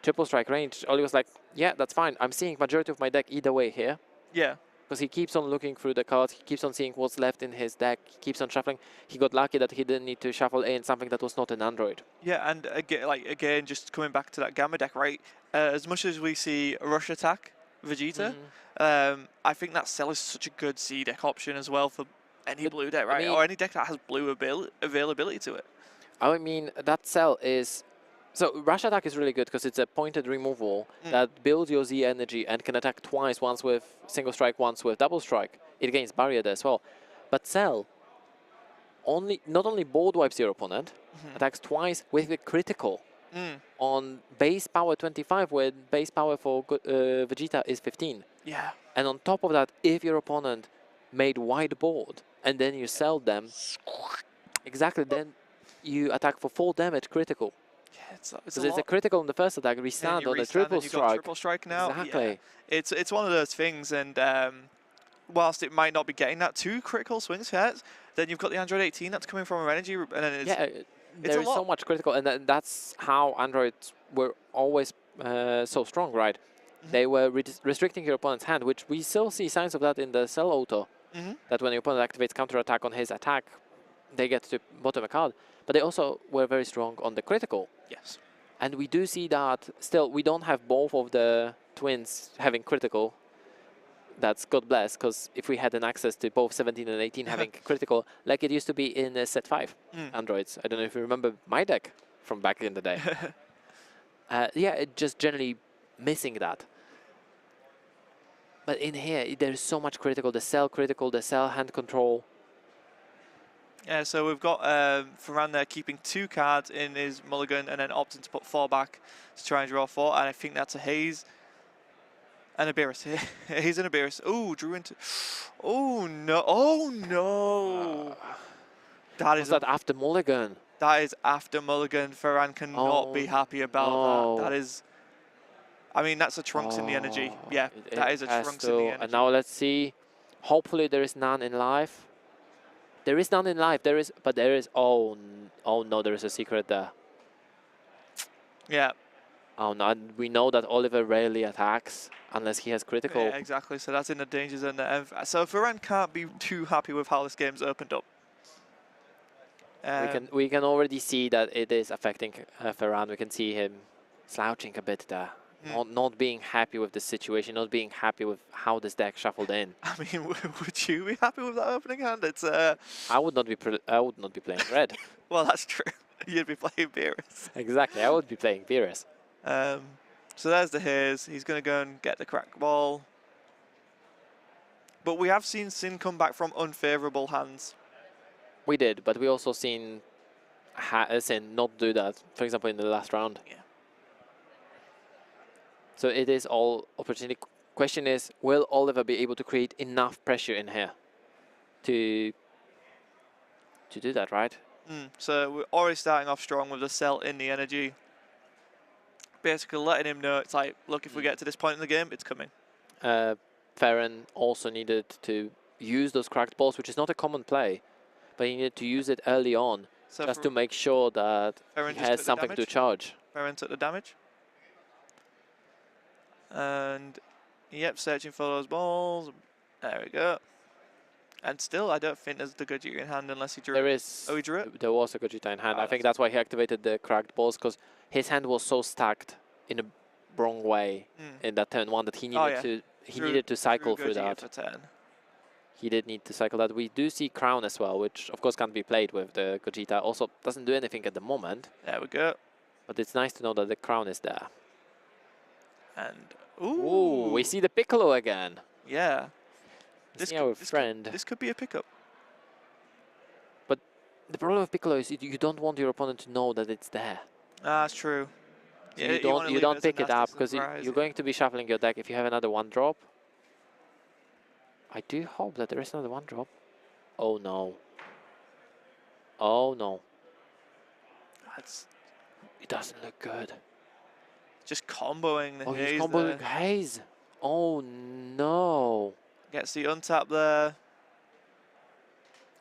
Speaker 2: triple strike range, Ollie was like, yeah, that's fine. I'm seeing majority of my deck either way here.
Speaker 1: Yeah.
Speaker 2: Because he keeps on looking through the cards, he keeps on seeing what's left in his deck, he keeps on shuffling. He got lucky that he didn't need to shuffle in something that was not an Android.
Speaker 1: Yeah, and again, just coming back to that Gamma deck, right? As much as we see Rush Attack, Vegeta, I think that Cell is such a good C deck option as well for any blue deck, right? Or any deck that has blue availability to it.
Speaker 2: I mean, that Cell is... So Rush Attack is really good because it's a pointed removal that builds your Z energy and can attack twice, once with single strike, once with double strike. It gains barrier there as well. But Cell not only board wipes your opponent, attacks twice with a critical on base power 25, where base power for Vegeta is 15.
Speaker 1: Yeah.
Speaker 2: And on top of that, if your opponent made wide board and then you sell them, exactly, then you attack for 4 damage critical.
Speaker 1: It's
Speaker 2: a critical in the first attack, restand on the triple strike.
Speaker 1: Triple strike now.
Speaker 2: Exactly.
Speaker 1: Yeah. It's one of those things, and whilst it might not be getting that 2 critical swings hits, then you've got the Android 18 that's coming from our energy, and then it's
Speaker 2: there is so much critical, and that's how Androids were always so strong, right? They were restricting your opponent's hand, which we still see signs of that in the Cell Auto. That when your opponent activates counter attack on his attack, they get to bottom a card. But they also were very strong on the critical.
Speaker 1: Yes.
Speaker 2: And we do see that still we don't have both of the twins having critical. That's God bless, because if we had an access to both 17 and 18 having critical, like it used to be in set 5 Androids. I don't know if you remember my deck from back in the day. Yeah, it just generally missing that. But in here, there's so much critical, the Cell hand control.
Speaker 1: Yeah, so we've got Ferran there keeping 2 cards in his mulligan and then opting to put 4 back to try and draw 4. And I think that's a Haze and a Beerus here. Haze and a Beerus. Ooh, drew into... Oh, no. Oh, no.
Speaker 2: Was that after mulligan?
Speaker 1: That is after mulligan. Ferran cannot be happy about that. That is... I mean, that's a Trunks in the energy. Yeah, that is a Trunks in the energy.
Speaker 2: And now let's see. Hopefully there is none in life. There is none in life. There is, but there is. Oh no, there is a secret there.
Speaker 1: Yeah.
Speaker 2: Oh no, and we know that Oliver rarely attacks unless he has critical.
Speaker 1: Yeah, exactly. So that's in the danger zone. So Ferran can't be too happy with how this game's opened up.
Speaker 2: We can already see that it is affecting Ferran. We can see him slouching a bit there. Not being happy with the situation, not being happy with how this deck shuffled in.
Speaker 1: I mean, would you be happy with that opening hand? It's
Speaker 2: I would not be playing red.
Speaker 1: Well, that's true. You'd be playing Beerus.
Speaker 2: Exactly, I would be playing Beerus.
Speaker 1: So there's the Haze. He's going to go and get the crack ball. But we have seen Sin come back from unfavourable hands.
Speaker 2: We did, but we also seen Sin not do that. For example, in the last round.
Speaker 1: Yeah.
Speaker 2: So it is all opportunity. Question is, will Oliver be able to create enough pressure in here to do that, right?
Speaker 1: So we're already starting off strong with the Cell in the energy. Basically letting him know, it's like, look, if we get to this point in the game, it's coming.
Speaker 2: Ferran also needed to use those cracked balls, which is not a common play, but he needed to use it early on, so just to make sure that he has something to charge.
Speaker 1: Ferran took the damage. And, yep, searching for those balls. There we go. And still, I don't think there's the Gogeta in hand unless he drew
Speaker 2: There
Speaker 1: it.
Speaker 2: is.
Speaker 1: Oh, he drew it?
Speaker 2: There was a Gogeta in hand.
Speaker 1: Oh,
Speaker 2: I think
Speaker 1: that's
Speaker 2: that's why he activated the cracked balls, because his hand was so stacked in a wrong way in that turn 1 that he needed
Speaker 1: yeah.
Speaker 2: to needed to cycle through
Speaker 1: Gogeta
Speaker 2: that.
Speaker 1: for 10.
Speaker 2: He did need to cycle that. We do see Crown as well, which of course can't be played with the Gogeta. Also doesn't do anything at the moment,
Speaker 1: There we go.
Speaker 2: but it's nice to know that the Crown is there.
Speaker 1: And
Speaker 2: Ooh, we see the Piccolo again.
Speaker 1: Yeah.
Speaker 2: This our friend.
Speaker 1: This could be a pickup.
Speaker 2: But the problem with Piccolo is you don't want your opponent to know that it's there.
Speaker 1: That's true.
Speaker 2: So
Speaker 1: Yeah,
Speaker 2: you don't pick it up because
Speaker 1: surprise,
Speaker 2: you're going to be shuffling your deck if you have another 1-drop. I do hope that there is another 1-drop. Oh no. Oh no.
Speaker 1: That's
Speaker 2: It doesn't look good.
Speaker 1: just comboing the
Speaker 2: Oh, he's
Speaker 1: Haze
Speaker 2: comboing
Speaker 1: there.
Speaker 2: Haze. Oh no.
Speaker 1: Gets the untap there.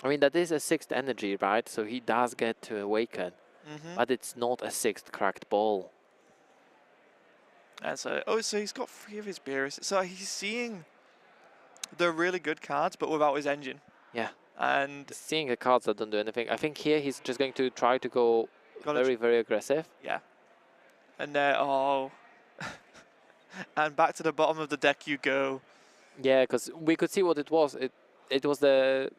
Speaker 2: I mean, that is a 6th energy, right? So he does get to awaken.
Speaker 1: Mm-hmm.
Speaker 2: But it's not a 6th cracked ball.
Speaker 1: And so, so he's got 3 of his Beerus. So he's seeing the really good cards, but without his engine.
Speaker 2: Yeah.
Speaker 1: And
Speaker 2: Seeing the cards that don't do anything. I think here he's just going to try to go
Speaker 1: gotta
Speaker 2: very aggressive.
Speaker 1: yeah. And oh. And back to the bottom of the deck you go.
Speaker 2: Yeah, because we could see what it was. It was the...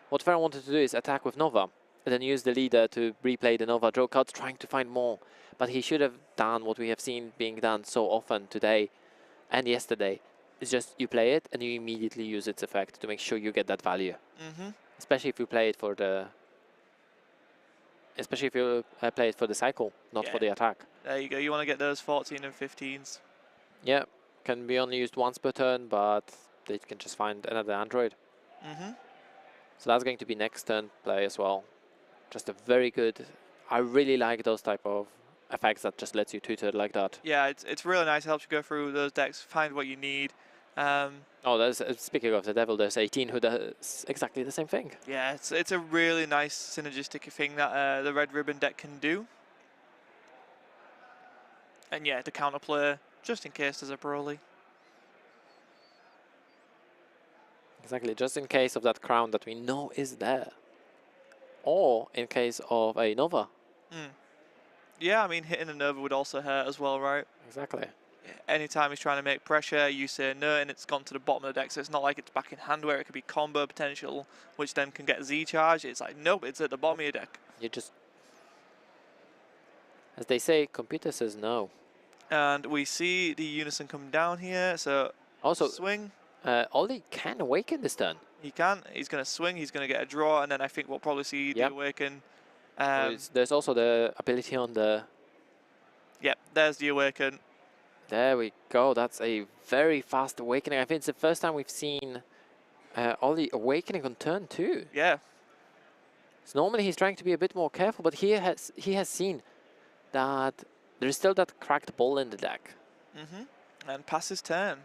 Speaker 2: What Farron wanted to do is attack with Nova, and then use the leader to replay the Nova draw cards, trying to find more. But he should have done what we have seen being done so often today and yesterday. It's just you play it and you immediately use its effect to make sure you get that value.
Speaker 1: Mm-hmm.
Speaker 2: Especially if you play it for the... Especially if you play it for the cycle, not for the attack.
Speaker 1: There you go. You want to get those 14 and 15s.
Speaker 2: Yeah, can be only used once per turn, but they can just find another android.
Speaker 1: Mm-hmm.
Speaker 2: So that's going to be next turn play as well. Just a very good... I really like those type of effects that just lets you tutor like that.
Speaker 1: Yeah, it's really nice. It helps you go through those decks, find what you need.
Speaker 2: Oh, there's speaking of the devil, there's 18 who does exactly the same thing.
Speaker 1: Yeah, it's a really nice synergistic thing that the Red Ribbon deck can do. And yeah, the counterplay, just in case there's a Broly.
Speaker 2: Exactly, just in case of that crown that we know is there. Or in case of a Nova.
Speaker 1: Yeah, I mean, hitting a Nova would also hurt as well, right?
Speaker 2: Exactly.
Speaker 1: Anytime he's trying to make pressure, you say no, and it's gone to the bottom of the deck, so it's not like it's back in hand where it could be combo potential, which then can get Z-charge. It's like, nope, it's at the bottom of your deck.
Speaker 2: You just... As they say, computer says no.
Speaker 1: And we see the Unison come down here, so
Speaker 2: Also,
Speaker 1: swing.
Speaker 2: Ollie can awaken this turn.
Speaker 1: He can. He's going to swing. He's going to get a draw, and then I think we'll probably see the Awaken.
Speaker 2: There's also the ability on the...
Speaker 1: Yep, there's the Awaken.
Speaker 2: There we go. That's a very fast awakening. I think it's the first time we've seen Ollie awakening on turn 2.
Speaker 1: Yeah.
Speaker 2: So normally he's trying to be a bit more careful, but he has seen that there's still that cracked ball in the deck.
Speaker 1: And pass his turn.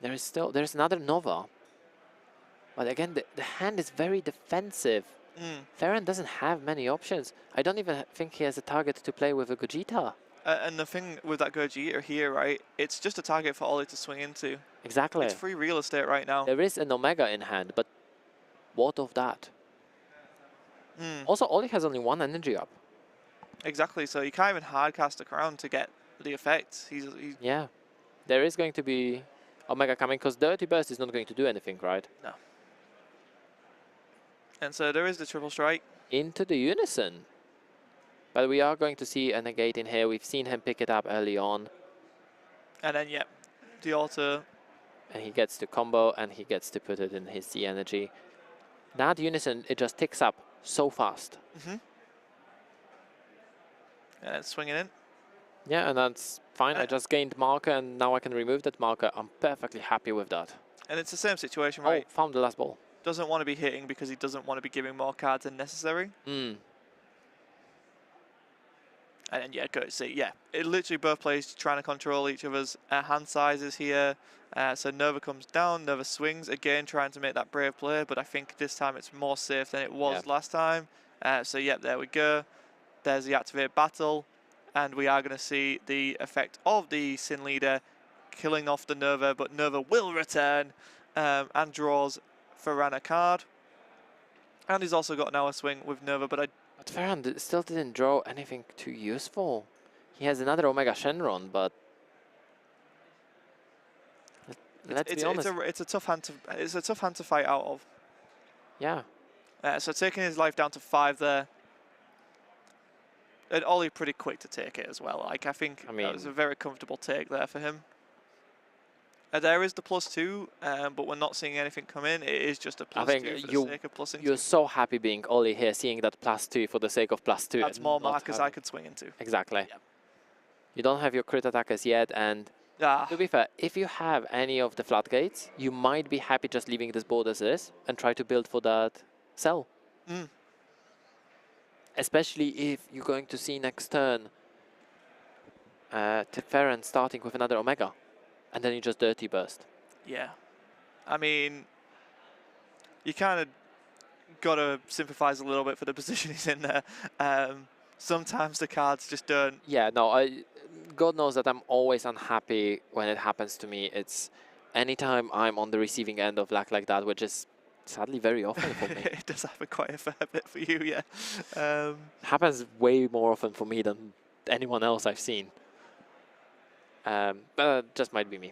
Speaker 2: There's another Nova. But again, the hand is very defensive. Farron doesn't have many options. I don't even think he has a target to play with a Gogeta.
Speaker 1: And the thing with that Gogeta here, right, it's just a target for Ollie to swing into.
Speaker 2: Exactly.
Speaker 1: It's free real estate right now.
Speaker 2: There is an Omega in hand, but what of that? Also, Ollie has only 1 energy up.
Speaker 1: Exactly, so you can't even hardcast a crown to get the effect. He's
Speaker 2: Yeah. There is going to be Omega coming, because Dirty Burst is not going to do anything, right?
Speaker 1: No. And so there is the triple strike.
Speaker 2: Into the Unison. But we are going to see a negate in here. We've seen him pick it up early on.
Speaker 1: And then, yep, the auto.
Speaker 2: And he gets to combo, and he gets to put it in his Z energy. That Unison, it just ticks up so fast.
Speaker 1: And then swinging in.
Speaker 2: Yeah, and that's fine. I just gained marker, and now I can remove that marker. I'm perfectly happy with that.
Speaker 1: And it's the same situation, right?
Speaker 2: Oh, found the last ball.
Speaker 1: Doesn't want to be hitting because he doesn't want to be giving more cards than necessary. And then, yeah, go see. Yeah, it literally both players trying to control each other's hand sizes here. So Nova comes down, Nova swings, again trying to make that brave play, but I think this time it's more safe than it was last time. So, yep, there we go. There's the activate battle, and we are going to see the effect of the Sin Leader killing off the Nova, but Nova will return and draws Ferran a card. And he's also got now a swing with Nova, but
Speaker 2: But Ferran still didn't draw anything too useful. He has another Omega Shenron, but let's be honest.
Speaker 1: It's a tough hand to fight out of.
Speaker 2: Yeah.
Speaker 1: So taking his life down to 5 there. And Ollie pretty quick to take it as well. Like I think that was a very comfortable take there for him. There is the +2, but we're not seeing anything come in. It is just a +2 for the sake of plusing.
Speaker 2: You're so happy being Ollie here, seeing that +2 for the sake of +2.
Speaker 1: That's more markers I could swing into.
Speaker 2: Exactly.
Speaker 1: Yeah.
Speaker 2: You don't have your crit attackers yet, and to be fair, if you have any of the floodgates, you might be happy just leaving this board as is and try to build for that cell. Especially if you're going to see next turn Ferran starting with another Omega, and then you just dirty burst.
Speaker 1: Yeah. I mean, you kind of got to sympathize a little bit for the position he's in there. Sometimes the cards just don't...
Speaker 2: Yeah, no, God knows that I'm always unhappy when it happens to me. It's anytime I'm on the receiving end of luck like that, which is sadly very often for me.
Speaker 1: It does happen quite a fair bit for you, yeah.
Speaker 2: Happens way more often for me than anyone else I've seen. But it just might be me.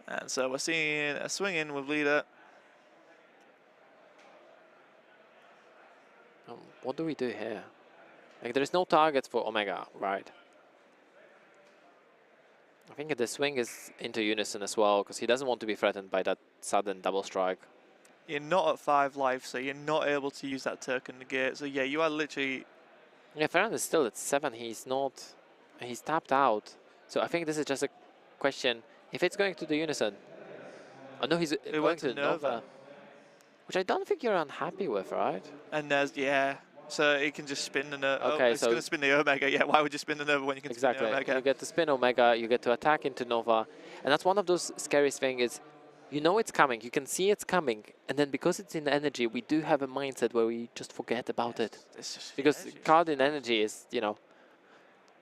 Speaker 1: And so we're seeing a swing in with leader.
Speaker 2: What do we do here? Like, there is no targets for Omega, right? I think the swing is into unison as well, because he doesn't want to be threatened by that sudden double strike.
Speaker 1: You're not at 5 life, so you're not able to use that token negate. So yeah, you are literally...
Speaker 2: Yeah, Ferran is still at 7. He's not... He's tapped out. So I think this is just a question. If it's going to the unison... Oh no, he's going to Nova. Which I don't think you're unhappy with, right?
Speaker 1: And there's... Yeah. So he can just spin the Nova.
Speaker 2: Okay,
Speaker 1: it's going to spin the Omega. Yeah, why would you spin the Nova when you can spin the Omega?
Speaker 2: You get to spin Omega, you get to attack into Nova. And that's one of those scariest things is, you know it's coming, you can see it's coming, and then because it's in energy, we do have a mindset where we just forget about it. Because card in energy is, you know,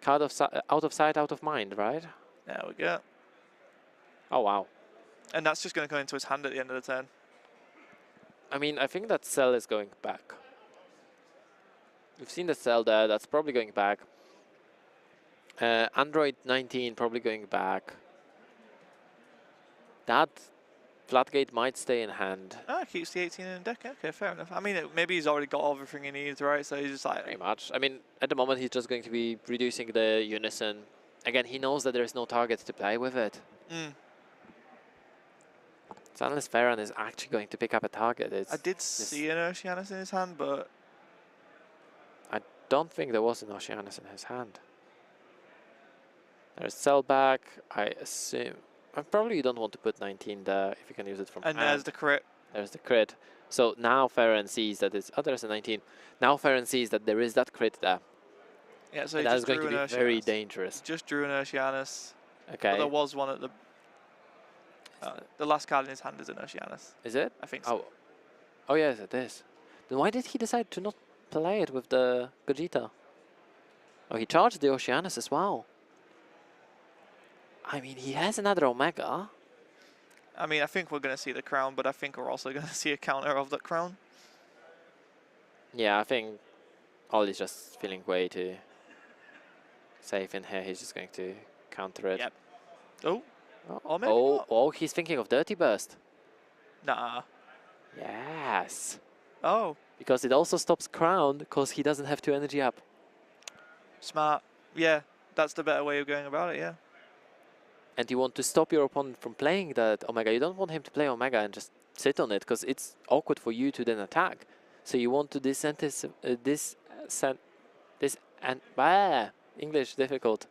Speaker 2: card of out of sight, out of mind, right?
Speaker 1: There we go.
Speaker 2: Oh, wow.
Speaker 1: And that's just going to go into his hand at the end of the turn.
Speaker 2: I mean, I think that cell is going back. We've seen the cell there, that's probably going back. Android 19 probably going back. That Floodgate might stay in hand.
Speaker 1: Oh, keeps the 18 in deck. Okay, fair enough. I mean, maybe he's already got everything he needs, right? So he's just like...
Speaker 2: Pretty much. I mean, at the moment, he's just going to be reducing the unison. Again, he knows that there's no target to play with it. So unless Ferran is actually going to pick up a target, it's...
Speaker 1: I did see an Oceanus in his hand, but...
Speaker 2: I don't think there was an Oceanus in his hand. There's cell back, I assume. Probably you don't want to put 19 there if you can use it from hand.
Speaker 1: And there's the crit.
Speaker 2: There's the crit. So now Ferran sees that it's... Oh, there's a 19. Now Ferran sees that there is that crit there.
Speaker 1: Yeah, so
Speaker 2: that is going to be very dangerous.
Speaker 1: Just drew an Oceanus.
Speaker 2: Okay.
Speaker 1: But there was one at the... the last card in his hand is an Oceanus.
Speaker 2: Is it?
Speaker 1: I think so.
Speaker 2: Oh, yes, it is. Then why did he decide to not play it with the Gogeta? Oh, he charged the Oceanus as well. I mean, he has another Omega.
Speaker 1: I mean, I think we're going to see the crown, but I think we're also going to see a counter of that crown.
Speaker 2: Yeah, I think Ollie's just feeling way too safe in here. He's just going to counter it.
Speaker 1: Yep. Oh.
Speaker 2: Or maybe not. He's thinking of Dirty Burst.
Speaker 1: Nah.
Speaker 2: Yes.
Speaker 1: Oh.
Speaker 2: Because it also stops Crown, because he doesn't have 2 energy up.
Speaker 1: Smart. Yeah, that's the better way of going about it, yeah.
Speaker 2: And you want to stop your opponent from playing that Omega. You don't want him to play Omega and just sit on it, because it's awkward for you to then attack. So you want to English difficult.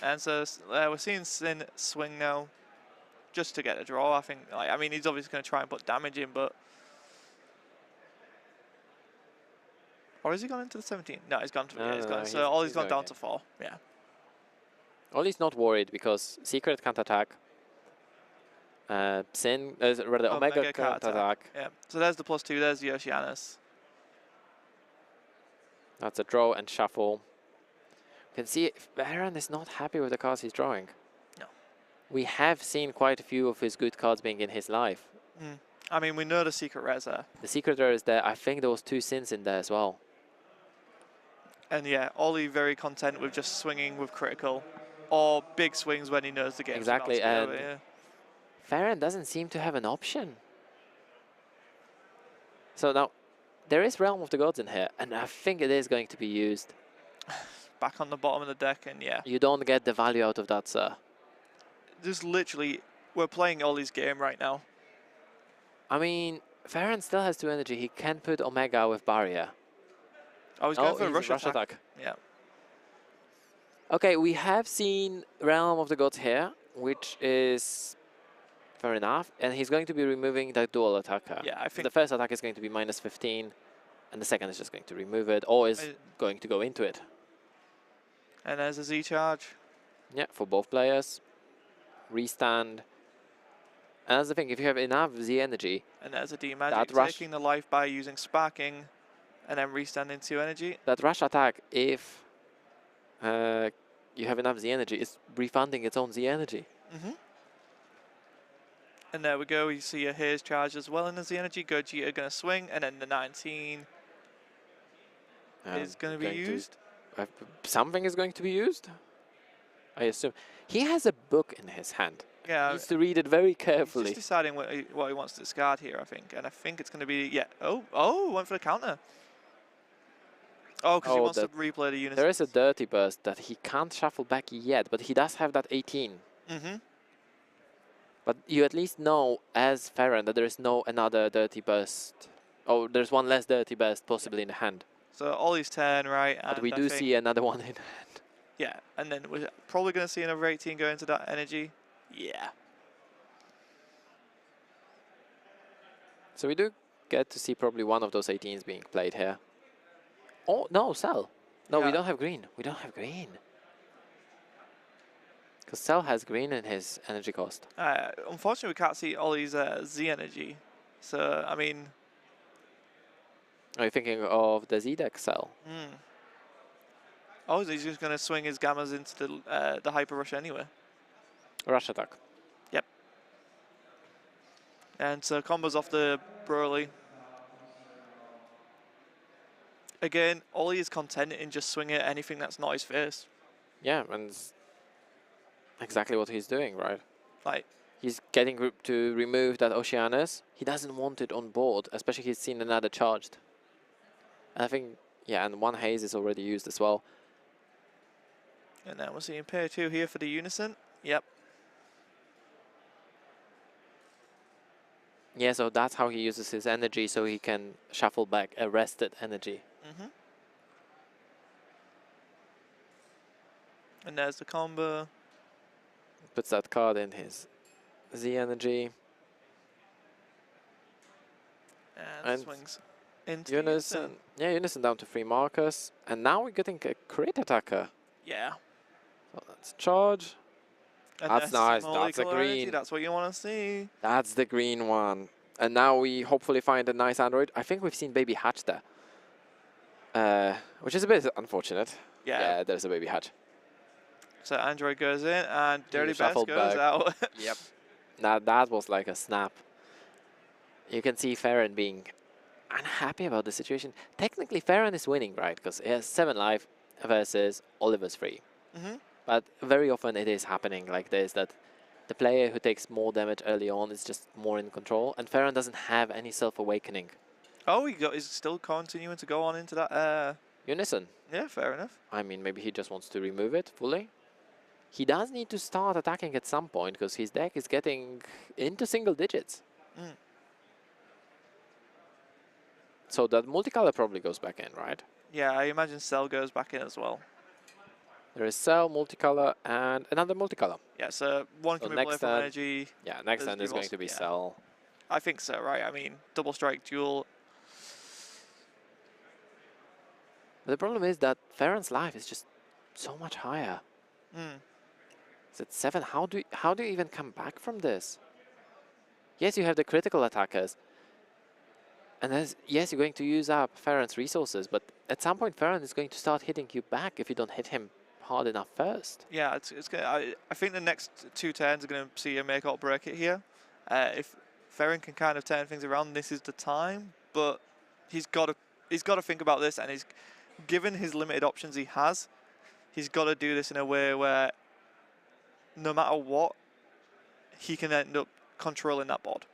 Speaker 1: And so we're seeing Sin swing now, just to get a draw. I think. I mean, he's obviously going to try and put damage in, but or has he gone into the 17? No, he's gone to. Yeah, he's gone. So Ollie's gone down to 4. Yeah.
Speaker 2: Ollie's not worried because Secret can't attack. Sin, rather Omega can't attack.
Speaker 1: Yeah. So there's the +2. There's the Oceanus.
Speaker 2: That's a draw and shuffle. can see Farron is not happy with the cards he's drawing.
Speaker 1: No.
Speaker 2: We have seen quite a few of his good cards being in his life.
Speaker 1: I mean, we know the secret rares there.
Speaker 2: The secret rare is there. I think there was 2 sins in there as well.
Speaker 1: And yeah, Ollie very content with just swinging with critical or big swings when he knows the game's
Speaker 2: Exactly,
Speaker 1: about to
Speaker 2: and
Speaker 1: be over, yeah.
Speaker 2: Farron doesn't seem to have an option. So now, there is Realm of the Gods in here, and I think it is going to be used.
Speaker 1: Back on the bottom of the deck, and yeah.
Speaker 2: You don't get the value out of that, sir.
Speaker 1: Just literally, we're playing Ollie's game right now.
Speaker 2: I mean, Farron still has 2 energy. He can put Omega with Barrier.
Speaker 1: I was going for a rush attack. Yeah.
Speaker 2: Okay, we have seen Realm of the Gods here, which is fair enough. And he's going to be removing that dual attacker.
Speaker 1: Yeah, I think
Speaker 2: the first attack is going to be -15, and the second is just going to remove it, or is going to go into it.
Speaker 1: And there's a Z charge.
Speaker 2: Yeah, for both players. Restand. And that's the thing, if you have enough Z energy.
Speaker 1: And there's a D magic taking the life by using sparking, and then restanding 2 energy.
Speaker 2: That rush attack, if you have enough Z energy, is refunding its own Z energy.
Speaker 1: And there we go, you see a Haze charge as well in the Z energy. Gogeta going to swing, and then the 19 is going to be used.
Speaker 2: Something is going to be used, I assume. He has a book in his hand.
Speaker 1: Yeah.
Speaker 2: He needs to read it very carefully.
Speaker 1: He's just deciding what he wants to discard here, I think. And I think it's going to be, yeah. Oh, went for the counter. Oh, because he wants to replay the unit.
Speaker 2: There is a Dirty Burst that he can't shuffle back yet, but he does have that 18. But you at least know, as Farron, that there is no another Dirty Burst. Oh, there's one less Dirty Burst possibly in the hand.
Speaker 1: So Ollie's turn, right?
Speaker 2: But we do see another one in hand.
Speaker 1: Yeah, and then we're probably going to see another 18 go into that energy. Yeah.
Speaker 2: So we do get to see probably one of those 18s being played here. Oh, no, Cell. No, we don't have green. We don't have green. Because Cell has green in his energy cost.
Speaker 1: Unfortunately, we can't see Ollie's Z energy. So, I mean...
Speaker 2: Are you thinking of the Z-Deck Cell?
Speaker 1: Oh, he's just going to swing his Gammas into the Hyper Rush anyway.
Speaker 2: Rush attack.
Speaker 1: Yep. And so combos off the Broly. Again, Ollie is content in just swinging at anything that's not his face.
Speaker 2: Yeah, and exactly what he's doing, right?
Speaker 1: Like,
Speaker 2: he's getting to remove that Oceanus. He doesn't want it on board, especially he's seen another charged. And I think, yeah, and one Haze is already used as well.
Speaker 1: And then we're seeing pair 2 here for the Unison. Yep.
Speaker 2: Yeah, so that's how he uses his energy, so he can shuffle back arrested energy.
Speaker 1: And there's the combo.
Speaker 2: Puts that card in his Z energy.
Speaker 1: And swings into
Speaker 2: Unison. Yeah, Unison down to 3 markers. And now we're getting a crit attacker.
Speaker 1: Yeah.
Speaker 2: So that's charge.
Speaker 1: And
Speaker 2: that's nice. That's a
Speaker 1: energy.
Speaker 2: green.
Speaker 1: That's what you want to see.
Speaker 2: That's the green one. And now we hopefully find a nice android. I think we've seen Baby Hatch there. Which is a bit unfortunate. Yeah, there's a Baby Hatch.
Speaker 1: So android goes in and Dirty Burst goes out.
Speaker 2: Yep. Now that was like a snap. You can see Farron being unhappy about the situation. Technically, Farron is winning, right? Because he has 7 life versus Oliver's 3. But very often it is happening like this, that the player who takes more damage early on is just more in control, and Farron doesn't have any self-awakening.
Speaker 1: Oh, he's still continuing to go on into that...
Speaker 2: Unison.
Speaker 1: Yeah, fair enough.
Speaker 2: I mean, maybe he just wants to remove it fully. He does need to start attacking at some point, because his deck is getting into single digits. So that multicolor probably goes back in, right?
Speaker 1: Yeah, I imagine Cell goes back in as well.
Speaker 2: There is Cell, multicolor, and another multicolor.
Speaker 1: Yeah, so one can be played from energy.
Speaker 2: Yeah, next turn is going to be Cell.
Speaker 1: I think so, right? I mean, double strike, duel.
Speaker 2: But the problem is that Farron's life is just so much higher. It's at 7. How do you even come back from this? Yes, you have the critical attackers. And yes, you're going to use up Farron's resources, but at some point Farron is going to start hitting you back if you don't hit him hard enough first.
Speaker 1: Yeah, it's gonna. I think the next 2 turns are gonna see a make or break it here. If Ferrin can kind of turn things around, this is the time. But he's got to think about this, and he's given his limited options he has. He's got to do this in a way where no matter what, he can end up controlling that board.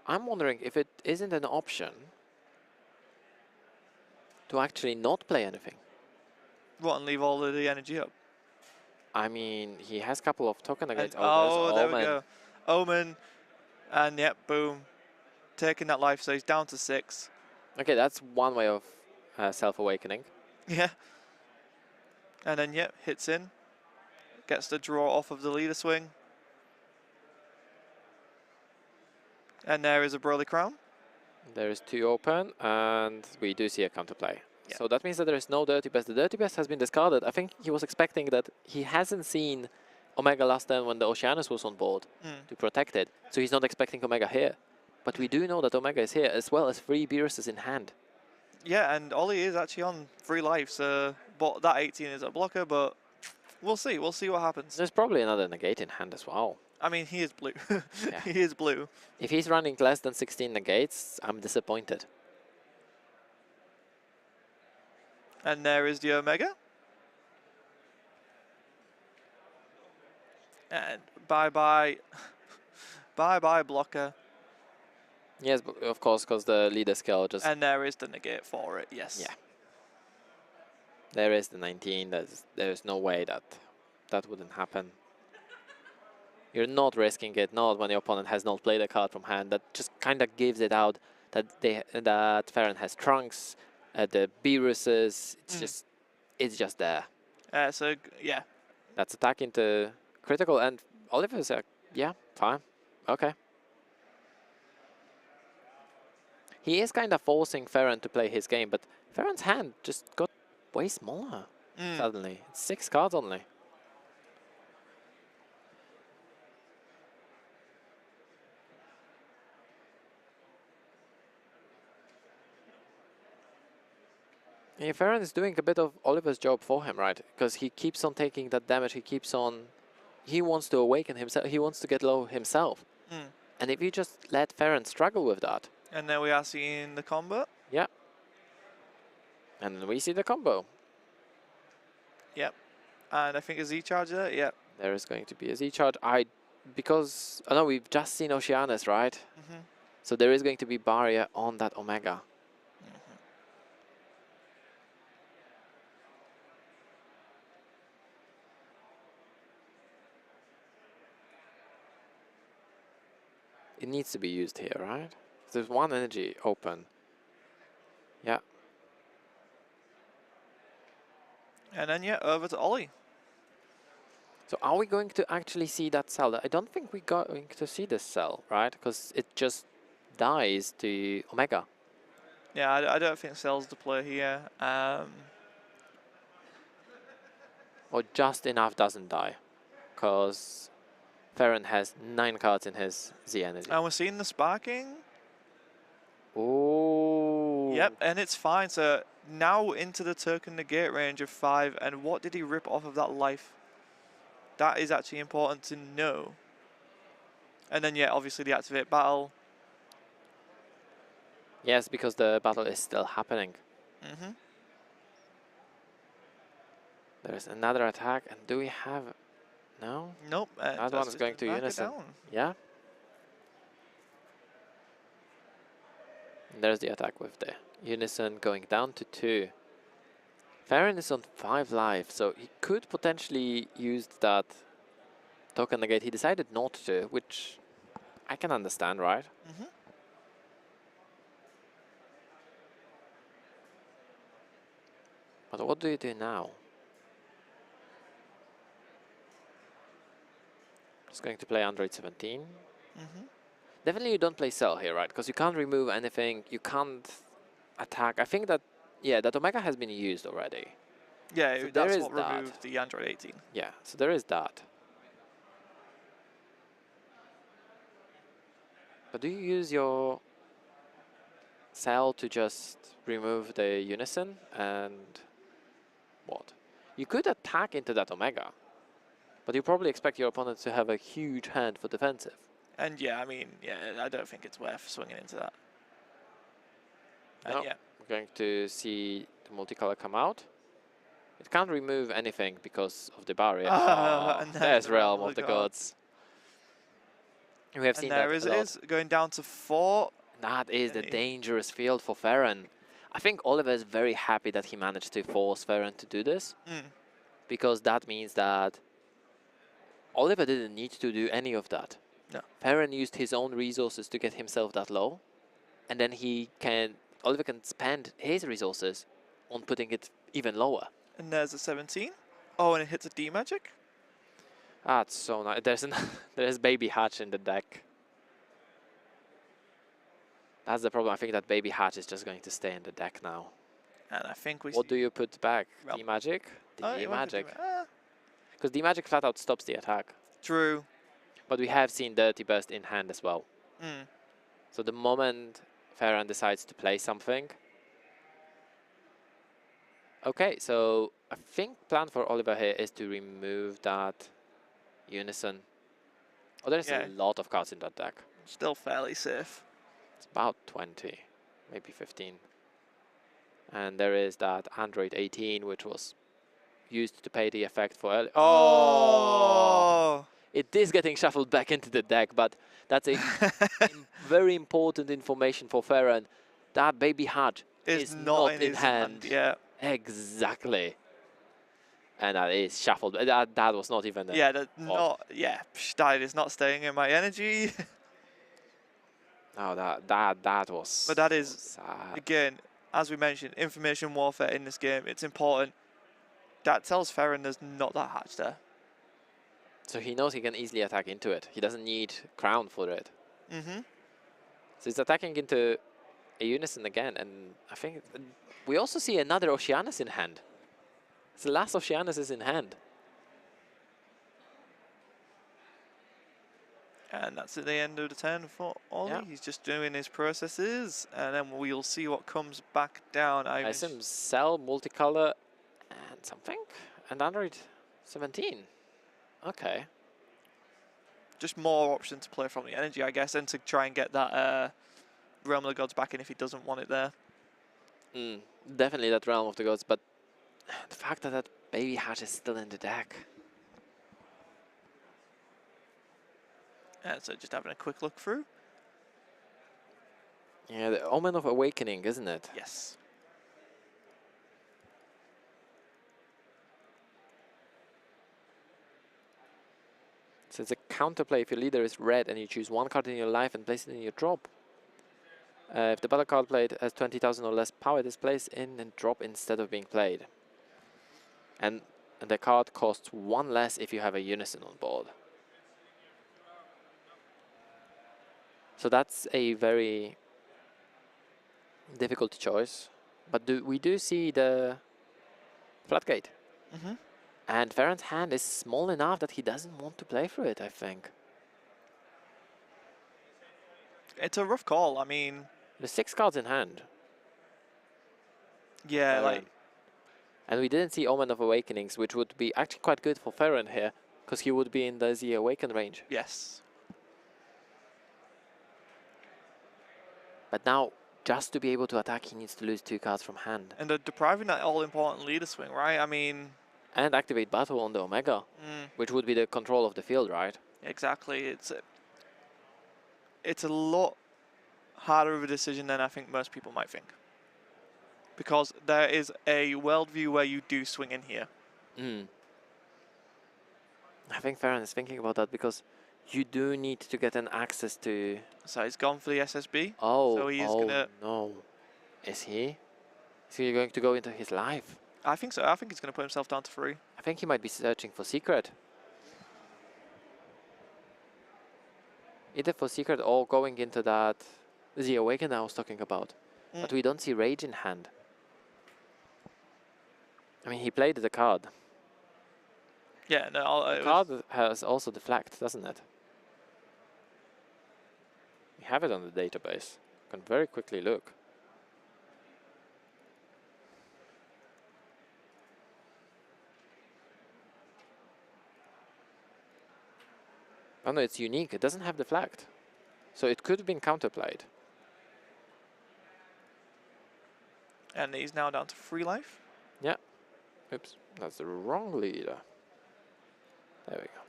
Speaker 2: I'm wondering if it isn't an option to actually not play anything.
Speaker 1: What, and leave all of the energy up?
Speaker 2: I mean, he has a couple of token
Speaker 1: And,
Speaker 2: against
Speaker 1: oh, there we
Speaker 2: Omen.
Speaker 1: go. Omen, and yep, boom. Taking that life, so he's down to 6.
Speaker 2: Okay, that's one way of self-awakening.
Speaker 1: Yeah. And then, yep, hits in. Gets the draw off of the leader swing. And there is a Broly Crown.
Speaker 2: There is 2 open, and we do see a counterplay.
Speaker 1: Yeah.
Speaker 2: So that means that there is no Dirty Best. The Dirty Best has been discarded. I think he was expecting that. He hasn't seen Omega last turn when the Oceanus was on board to protect it. So he's not expecting Omega here. But we do know that Omega is here, as well as 3 Beeruses in hand.
Speaker 1: Yeah, and Ollie is actually on 3 life, so but that 18 is a blocker, but we'll see. We'll see what happens.
Speaker 2: There's probably another negate in hand as well.
Speaker 1: I mean, he is blue.
Speaker 2: Yeah.
Speaker 1: He is blue.
Speaker 2: If he's running less than 16 negates, I'm disappointed.
Speaker 1: And there is the Omega. And bye-bye. Bye-bye, blocker.
Speaker 2: Yes, but of course, because the leader skill just...
Speaker 1: And there is the negate for it, yes.
Speaker 2: Yeah. There is the 19. There's no way that that wouldn't happen. You're not risking it, not when the opponent has not played a card from hand. That just kind of gives it out that that Ferrin has Trunks, the Beeruses. It's just there.
Speaker 1: So, yeah.
Speaker 2: That's attack into critical, and Oliver's like, yeah, fine, okay. He is kind of forcing Ferrin to play his game, but Ferrin's hand just got way smaller suddenly. It's 6 cards only. Yeah, Ferrin is doing a bit of Oliver's job for him, right? Because he keeps on taking that damage, he wants to awaken himself, he wants to get low himself. And if you just let Ferrin struggle with that.
Speaker 1: And then we are seeing the combo.
Speaker 2: Yeah. And then we see the combo.
Speaker 1: Yep. And I think a Z charge there, yep.
Speaker 2: There is going to be a Z charge. Because, I know we've just seen Oceanus, right? So there is going to be barrier on that Omega. It needs to be used here, right? There's 1 energy open. Yeah.
Speaker 1: And then, yeah, over to Ollie.
Speaker 2: So are we going to actually see that cell? I don't think we're going to see this cell, right? Because it just dies to Omega.
Speaker 1: Yeah, I don't think Cell's the play here.
Speaker 2: Or just enough doesn't die. Because Ferrin has 9 cards in his Z energy.
Speaker 1: And we're seeing the sparking.
Speaker 2: Oh.
Speaker 1: Yep, and it's fine. So now into the token negate range of 5. And what did he rip off of that life? That is actually important to know. And then, yeah, obviously the activate battle.
Speaker 2: Yes, because the battle is still happening. There's another attack. And do we have... No?
Speaker 1: Nope.
Speaker 2: That one is going to Unison. Yeah. And there's the attack with the Unison going down to 2. Ferrin is on 5 life, so he could potentially use that token negate. He decided not to, which I can understand, right? But what do you do now? Just going to play Android 17. Definitely you don't play Cell here, right? Because you can't remove anything, you can't attack. I think that, yeah, that Omega has been used already.
Speaker 1: Yeah,
Speaker 2: So
Speaker 1: that's
Speaker 2: there
Speaker 1: what
Speaker 2: is that.
Speaker 1: removed the Android 18.
Speaker 2: Yeah, so there is that. But do you use your Cell to just remove the Unison and what? You could attack into that Omega, but you probably expect your opponent to have a huge hand for defensive.
Speaker 1: And yeah, I mean, yeah, I don't think it's worth swinging into that. And
Speaker 2: No.
Speaker 1: yeah,
Speaker 2: We're going to see the multicolor come out. It can't remove anything because of the barrier.
Speaker 1: And
Speaker 2: There's Realm of the Gods. We have seen
Speaker 1: and there
Speaker 2: that a
Speaker 1: it
Speaker 2: lot.
Speaker 1: is, going down to 4.
Speaker 2: That is the
Speaker 1: Okay.
Speaker 2: dangerous field for Farron. I think Oliver is very happy that he managed to force Farron to do this, because that means that Oliver didn't need to do any of that.
Speaker 1: No.
Speaker 2: Farron used his own resources to get himself that low, and then Oliver can spend his resources on putting it even lower.
Speaker 1: And there's a 17. Oh, and it hits a D magic.
Speaker 2: That's so nice. There's Baby Hatch in the deck. That's the problem. I think that Baby Hatch is just going to stay in the deck now.
Speaker 1: And I think we
Speaker 2: What do you put back?
Speaker 1: Realm.
Speaker 2: D-Magic?
Speaker 1: Oh, you went for
Speaker 2: D-Magic.
Speaker 1: D-
Speaker 2: Because D-Magic flat out stops the attack.
Speaker 1: True.
Speaker 2: But we have seen Dirty Burst in hand as well. So the moment Farron decides to play something... Okay, so I think plan for Oliver here is to remove that Unison. Oh, there's
Speaker 1: Yeah.
Speaker 2: a lot of cards in that deck.
Speaker 1: Still fairly safe.
Speaker 2: It's about 20, maybe 15. And there is that Android 18, which was used to pay the effect for early. Oh! It is getting shuffled back into the deck, but that's a very important information for Farron. That Baby Hatch is not in
Speaker 1: his
Speaker 2: hand.
Speaker 1: Yeah.
Speaker 2: Exactly. And that is shuffled. That was not even
Speaker 1: Yeah, that is not staying in my energy.
Speaker 2: No, that was.
Speaker 1: But that is,
Speaker 2: sad.
Speaker 1: again, as we mentioned, information warfare in this game. It's important. That tells Farron there's not that hatch there.
Speaker 2: So he knows he can easily attack into it. He doesn't need Crown for it.
Speaker 1: Mm-hmm.
Speaker 2: So he's attacking into a Unison again, and I think we also see another Oceanus in hand. It's the last Oceanus is in hand.
Speaker 1: And that's at the end of the turn for Ollie.
Speaker 2: Yeah.
Speaker 1: He's just doing his processes, and then we'll see what comes back down.
Speaker 2: I assume Cell, Multicolor, and something? And Android 17. Okay.
Speaker 1: Just more options to play from the energy, I guess, and to try and get that Realm of the Gods back in if he doesn't want it there.
Speaker 2: Definitely that Realm of the Gods, but the fact that that Baby Hatch is still in the deck.
Speaker 1: So just having a quick look through.
Speaker 2: Yeah, the Omen of Awakening, isn't it?
Speaker 1: Yes.
Speaker 2: So it's a counterplay if your leader is red and you choose one card in your life and place it in your drop. If the battle card played has 20,000 or less power, it is placed in and drop instead of being played. And the card costs 1 less if you have a Unison on board. So that's a very difficult choice. But we do see the Floodgate.
Speaker 1: Mm-hmm.
Speaker 2: And Farron's hand is small enough that he doesn't want to play through it, I think.
Speaker 1: It's a rough call. I mean...
Speaker 2: There's 6 cards in hand.
Speaker 1: Yeah,
Speaker 2: And we didn't see Omen of Awakenings, which would be actually quite good for Farron here, because he would be in the Awaken range.
Speaker 1: Yes.
Speaker 2: But now, just to be able to attack, he needs to lose 2 cards from hand.
Speaker 1: And they're depriving that all-important leader swing, right? I mean...
Speaker 2: And activate Battle on the Omega, which would be the control of the field, right?
Speaker 1: Exactly. It's a lot harder of a decision than I think most people might think. Because there is a worldview where you do swing in here.
Speaker 2: I think Farron is thinking about that because you do need to get an access to...
Speaker 1: So he's gone for the SSB.
Speaker 2: Oh,
Speaker 1: so he is gonna...
Speaker 2: no. Is he? Is he going to go into his life?
Speaker 1: I think so. I think he's going to put himself down to 3.
Speaker 2: I think he might be searching for Secret. Either for Secret or going into that... The Awaken I was talking about. But we don't see Rage in hand. I mean, he played the card.
Speaker 1: Yeah, no.
Speaker 2: The card has also Deflect, doesn't it? We have it on the database. You can very quickly look. Oh no, it's unique. It doesn't have deflect. So it could have been counterplayed.
Speaker 1: And he's now down to 3 life.
Speaker 2: Yeah. Oops, that's the wrong leader. There we go.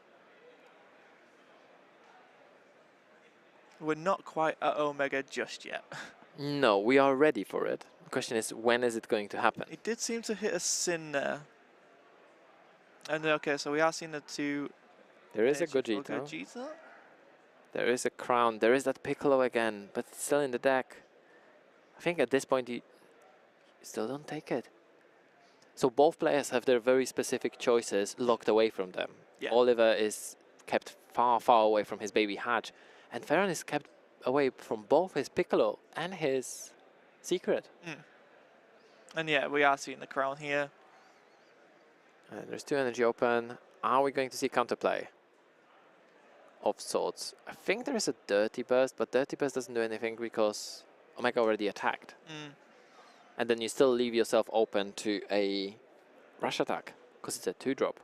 Speaker 1: We're not quite at Omega just yet.
Speaker 2: No, we are ready for it. The question is, when is it going to happen?
Speaker 1: It did seem to hit a sin there. And okay, so we are seeing the 2.
Speaker 2: There is a
Speaker 1: edge for
Speaker 2: Gogeta.
Speaker 1: Gogeta.
Speaker 2: There is a Crown. There is that Piccolo again, but it's still in the deck. I think at this point you still don't take it. So both players have their very specific choices locked away from them.
Speaker 1: Yeah.
Speaker 2: Oliver is kept far, far away from his baby Hatch, and Farron is kept away from both his Piccolo and his Secret.
Speaker 1: And yeah, we are seeing the Crown here.
Speaker 2: And there's 2 energy open. Are we going to see counterplay of sorts? I think there is a Dirty Burst, but Dirty Burst doesn't do anything because Omega already attacked. And then you still leave yourself open to a rush attack because it's a 2-drop.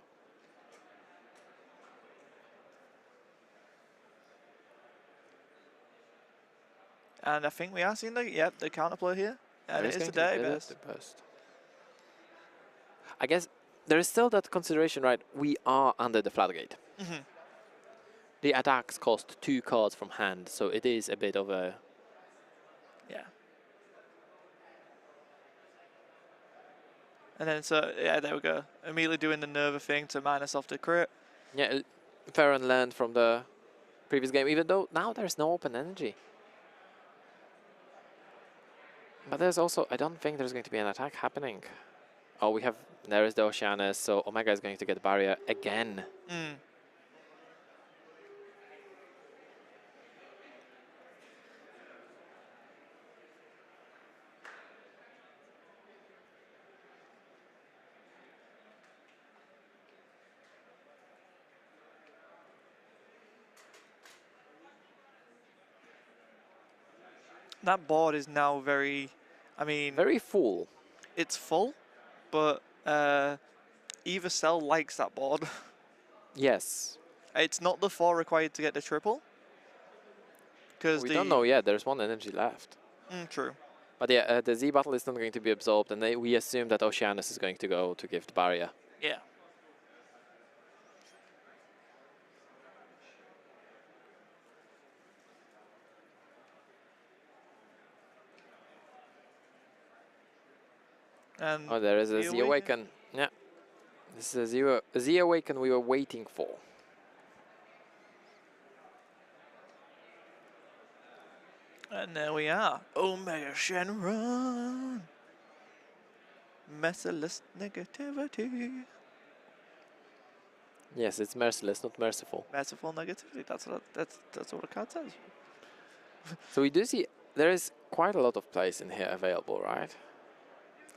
Speaker 1: And I think we are seeing the counterplay here. And it is the Dirty Burst.
Speaker 2: I guess there is still that consideration, right? We are under the floodgate. The attacks cost 2 cards from hand, so it is a bit of a...
Speaker 1: Yeah. And then so, yeah, there we go. Immediately doing the Nerva thing to minus off the crit.
Speaker 2: Yeah, Farron learned from the previous game, even though now there's no open energy. But there's also, I don't think there's going to be an attack happening. Oh, we have, there is the Oceanus, so Omega is going to get barrier again.
Speaker 1: That board is now very, I mean...
Speaker 2: Very full.
Speaker 1: It's full, but either cell likes that board.
Speaker 2: Yes.
Speaker 1: It's not the 4 required to get the triple. Because
Speaker 2: We don't know yet, there's 1 energy left.
Speaker 1: True.
Speaker 2: But yeah, the Z battle is not going to be absorbed, and we assume that Oceanus is going to go to give the barrier.
Speaker 1: Yeah. And
Speaker 2: Oh, there is a Z Awaken. Yeah. This is a Z Awaken we were waiting for.
Speaker 1: And there we are. Omega Shenron. Merciless negativity.
Speaker 2: Yes, it's merciless, not merciful.
Speaker 1: Merciful negativity. That's what the card says.
Speaker 2: So we do see there is quite a lot of plays in here available, right?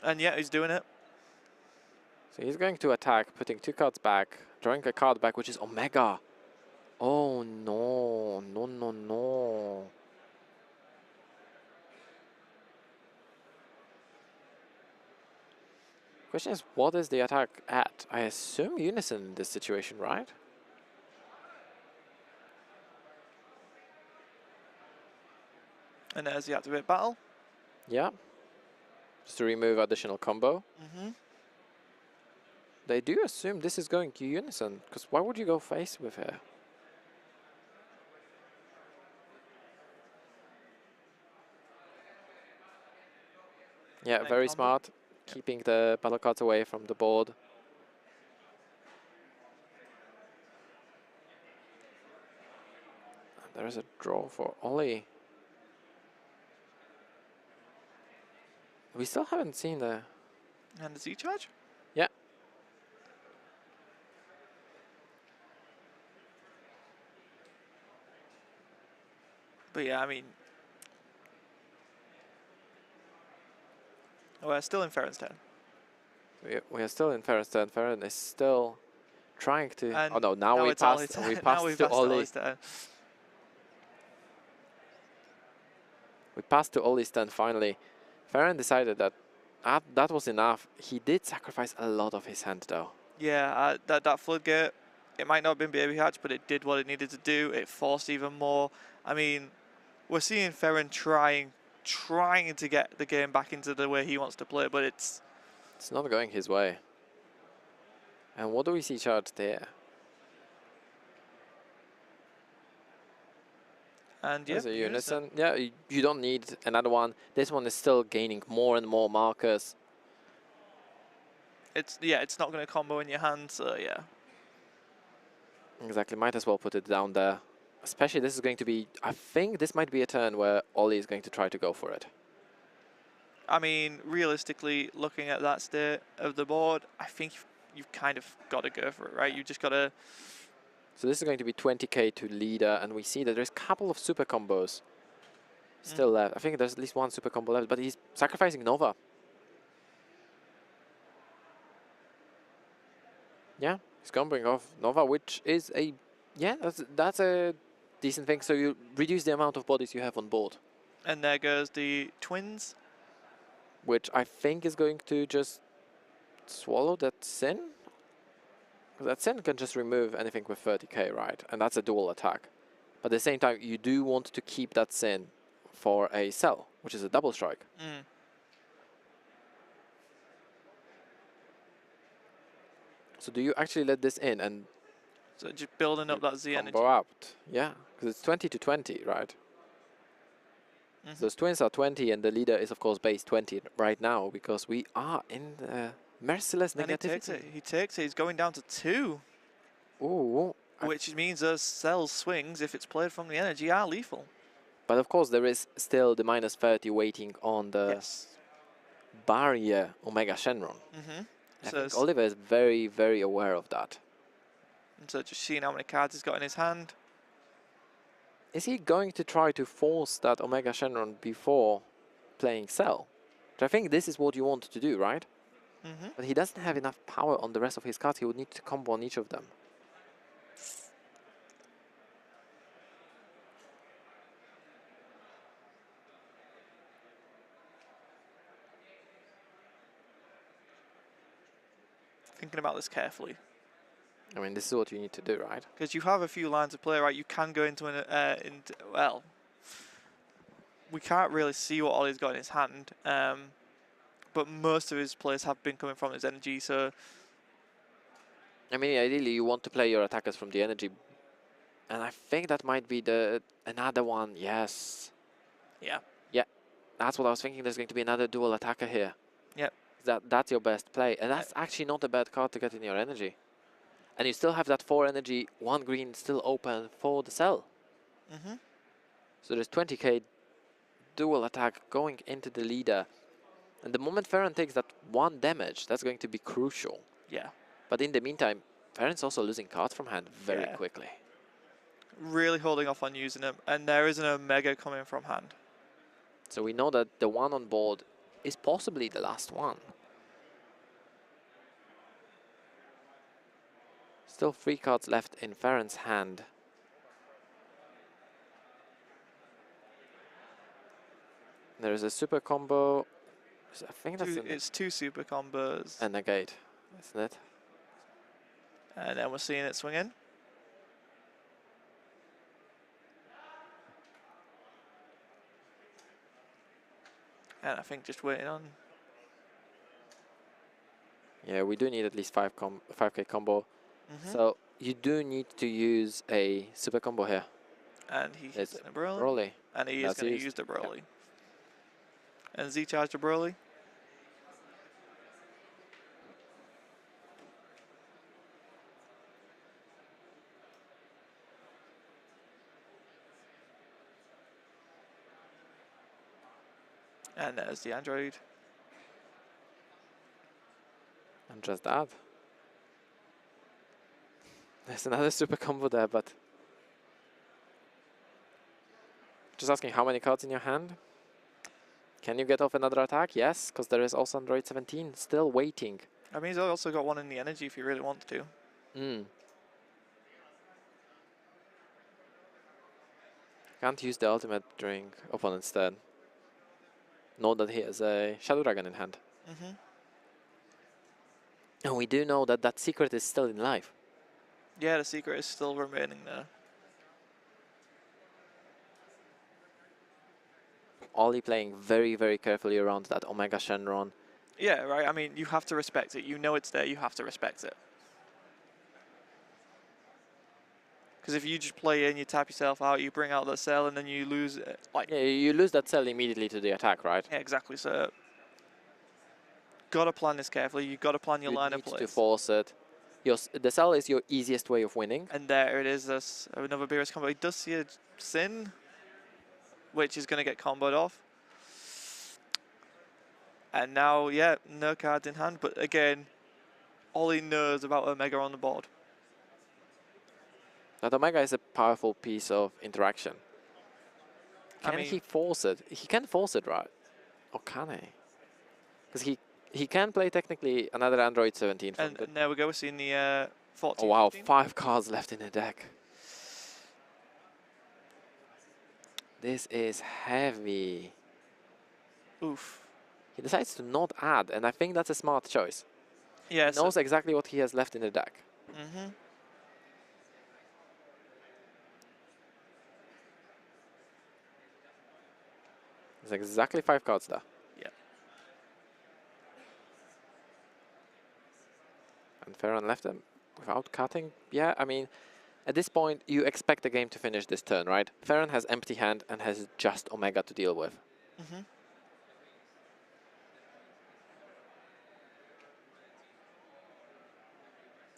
Speaker 1: And yeah, he's doing it.
Speaker 2: So he's going to attack, putting 2 cards back, drawing a card back, which is Omega. Oh no, no, no, no. Question is, what is the attack at? I assume Unison in this situation, right?
Speaker 1: And there's the activate battle.
Speaker 2: Yeah. Just to remove additional combo. They do assume this is going to Unison, because why would you go face with her? Yeah, very
Speaker 1: combo.
Speaker 2: smart. Keeping the battle cards away from the board. And there is a draw for Ollie. We still haven't seen the...
Speaker 1: And the Z charge?
Speaker 2: Yeah.
Speaker 1: But yeah, I mean... We're still in Farron's turn.
Speaker 2: We are still in Farron's turn. Farron is still trying to...
Speaker 1: And
Speaker 2: oh no, now we
Speaker 1: it's
Speaker 2: passed,
Speaker 1: Ollie's
Speaker 2: we
Speaker 1: turn.
Speaker 2: passed
Speaker 1: Now
Speaker 2: to Ollie.
Speaker 1: Ollie's turn.
Speaker 2: We passed to Ollie's turn finally. Farron decided that that was enough. He did sacrifice a lot of his hand though.
Speaker 1: Yeah, that floodgate It might not have been Baby Hatch, but it did what it needed to do. It forced even more. I mean, we're seeing Ferran trying to get the game back into the way he wants to play, but it's
Speaker 2: not going his way. And what do we see charged there?
Speaker 1: and yeah,
Speaker 2: There's a unison. Yeah, you don't need another one. This one is still gaining more and more markers.
Speaker 1: It's not going to combo in your hand, so yeah.
Speaker 2: Exactly, might as well put it down there. Especially this is going to be, I think this might be a turn where Ollie is going to try to go for it.
Speaker 1: I mean, realistically, looking at that state of the board, I think you've kind of got to go for it, right? You've just got to...
Speaker 2: So this is going to be 20k to leader, and we see that there's a couple of super combos still left. I think there's at least one super combo left, but he's sacrificing Nova. Yeah, he's going to bring off Nova, which is a... Yeah, that's a decent thing. So you reduce the amount of bodies you have on board.
Speaker 1: And there goes the twins.
Speaker 2: Which I think is going to just swallow that Sin. That Sin can just remove anything with 30k, right? And that's a dual attack. But at the same time, you do want to keep that Sin for a cell, which is a double strike. So do you actually let this in and...
Speaker 1: So just building up that Z energy.
Speaker 2: Combo out. Yeah, because it's 20 to 20, right? Those twins are 20, and the leader is, of course, base 20 right now, because we are in the merciless negativity.
Speaker 1: He takes it. He's going down to 2.
Speaker 2: Ooh.
Speaker 1: Which means those cell swings, if it's played from the energy, are lethal.
Speaker 2: But, of course, there is still the minus 30 waiting on the barrier Omega Shenron. I think Oliver is very, very aware of that.
Speaker 1: And so just seeing how many cards he's got in his hand.
Speaker 2: Is he going to try to force that Omega Shenron before playing Cell? Which I think this is what you want to do, right? But he doesn't have enough power on the rest of his cards. He would need to combo on each of them.
Speaker 1: Thinking about this carefully.
Speaker 2: I mean, this is what you need to do, right?
Speaker 1: Because you have a few lines of play, right? You can go into an... well, we can't really see what Ollie's got in his hand. But most of his plays have been coming from his energy, so...
Speaker 2: I mean, ideally, you want to play your attackers from the energy. And I think that might be another one, yes.
Speaker 1: Yeah.
Speaker 2: Yeah, that's what I was thinking. There's going to be another dual attacker here.
Speaker 1: Yep.
Speaker 2: That's your best play. And that's actually not a bad card to get in your energy. And you still have that 4 energy, 1 green still open for the cell. So there's 20k dual attack going into the leader. And the moment Ferran takes that 1 damage, that's going to be crucial.
Speaker 1: Yeah.
Speaker 2: But in the meantime, Ferran's also losing cards from hand very quickly.
Speaker 1: Really holding off on using them. And there is an Omega coming from hand.
Speaker 2: So we know that the one on board is possibly the last one. Still 3 cards left in Ferran's hand. There is a super combo. I think that's
Speaker 1: it's 2 super combos.
Speaker 2: And a gate, isn't it?
Speaker 1: And then we're seeing it swing in. And I think just waiting on...
Speaker 2: Yeah, we do need at least 5k combo. So you do need to use a super combo here.
Speaker 1: And he hits a Broly.
Speaker 2: Broly.
Speaker 1: And he is going to use the Broly. Yep. And Z charged the Broly. And there's the Android.
Speaker 2: And just that. There's another super combo there, but... Just asking, how many cards in your hand? Can you get off another attack? Yes, because there is also Android 17 still waiting.
Speaker 1: I mean, he's also got 1 in the energy if you really want to.
Speaker 2: Can't use the ultimate during opponent's turn. Know that he has a Shadow Dragon in hand. And we do know that that secret is still in life.
Speaker 1: Yeah, the secret is still remaining there.
Speaker 2: Ollie playing very, very carefully around that Omega Shenron.
Speaker 1: Yeah, right. I mean, you have to respect it. You know it's there. You have to respect it. Because if you just play in, you tap yourself out, you bring out the cell, and then you lose it. Like,
Speaker 2: Yeah, you lose that cell immediately to the attack, right?
Speaker 1: yeah, exactly. So, gotta plan this carefully. You gotta plan your
Speaker 2: You
Speaker 1: line of
Speaker 2: need to
Speaker 1: plays.
Speaker 2: force it. The cell is your easiest way of winning.
Speaker 1: And there it is. There's another Beerus combo. He does see a Sin, which is going to get comboed off. And now, yeah, no cards in hand. But again, all he knows about Omega on the board.
Speaker 2: That Omega is a powerful piece of interaction.
Speaker 1: I
Speaker 2: Can
Speaker 1: mean-
Speaker 2: he force it? He can force it, right? Or can he? Because he can play technically another Android 17 from
Speaker 1: And there we go. We're seeing the 14.
Speaker 2: Oh wow,
Speaker 1: 15.
Speaker 2: 5 cards left in the deck. This is heavy.
Speaker 1: Oof.
Speaker 2: He decides to not add, and I think that's a smart choice.
Speaker 1: Yeah.
Speaker 2: He knows exactly what he has left in the deck.
Speaker 1: Mm-hmm.
Speaker 2: There's exactly 5 cards there.
Speaker 1: Yeah.
Speaker 2: And Farron left them without cutting. Yeah, I mean, at this point, you expect the game to finish this turn, right? Farron has empty hand and has just Omega to deal with.
Speaker 1: Mm-hmm.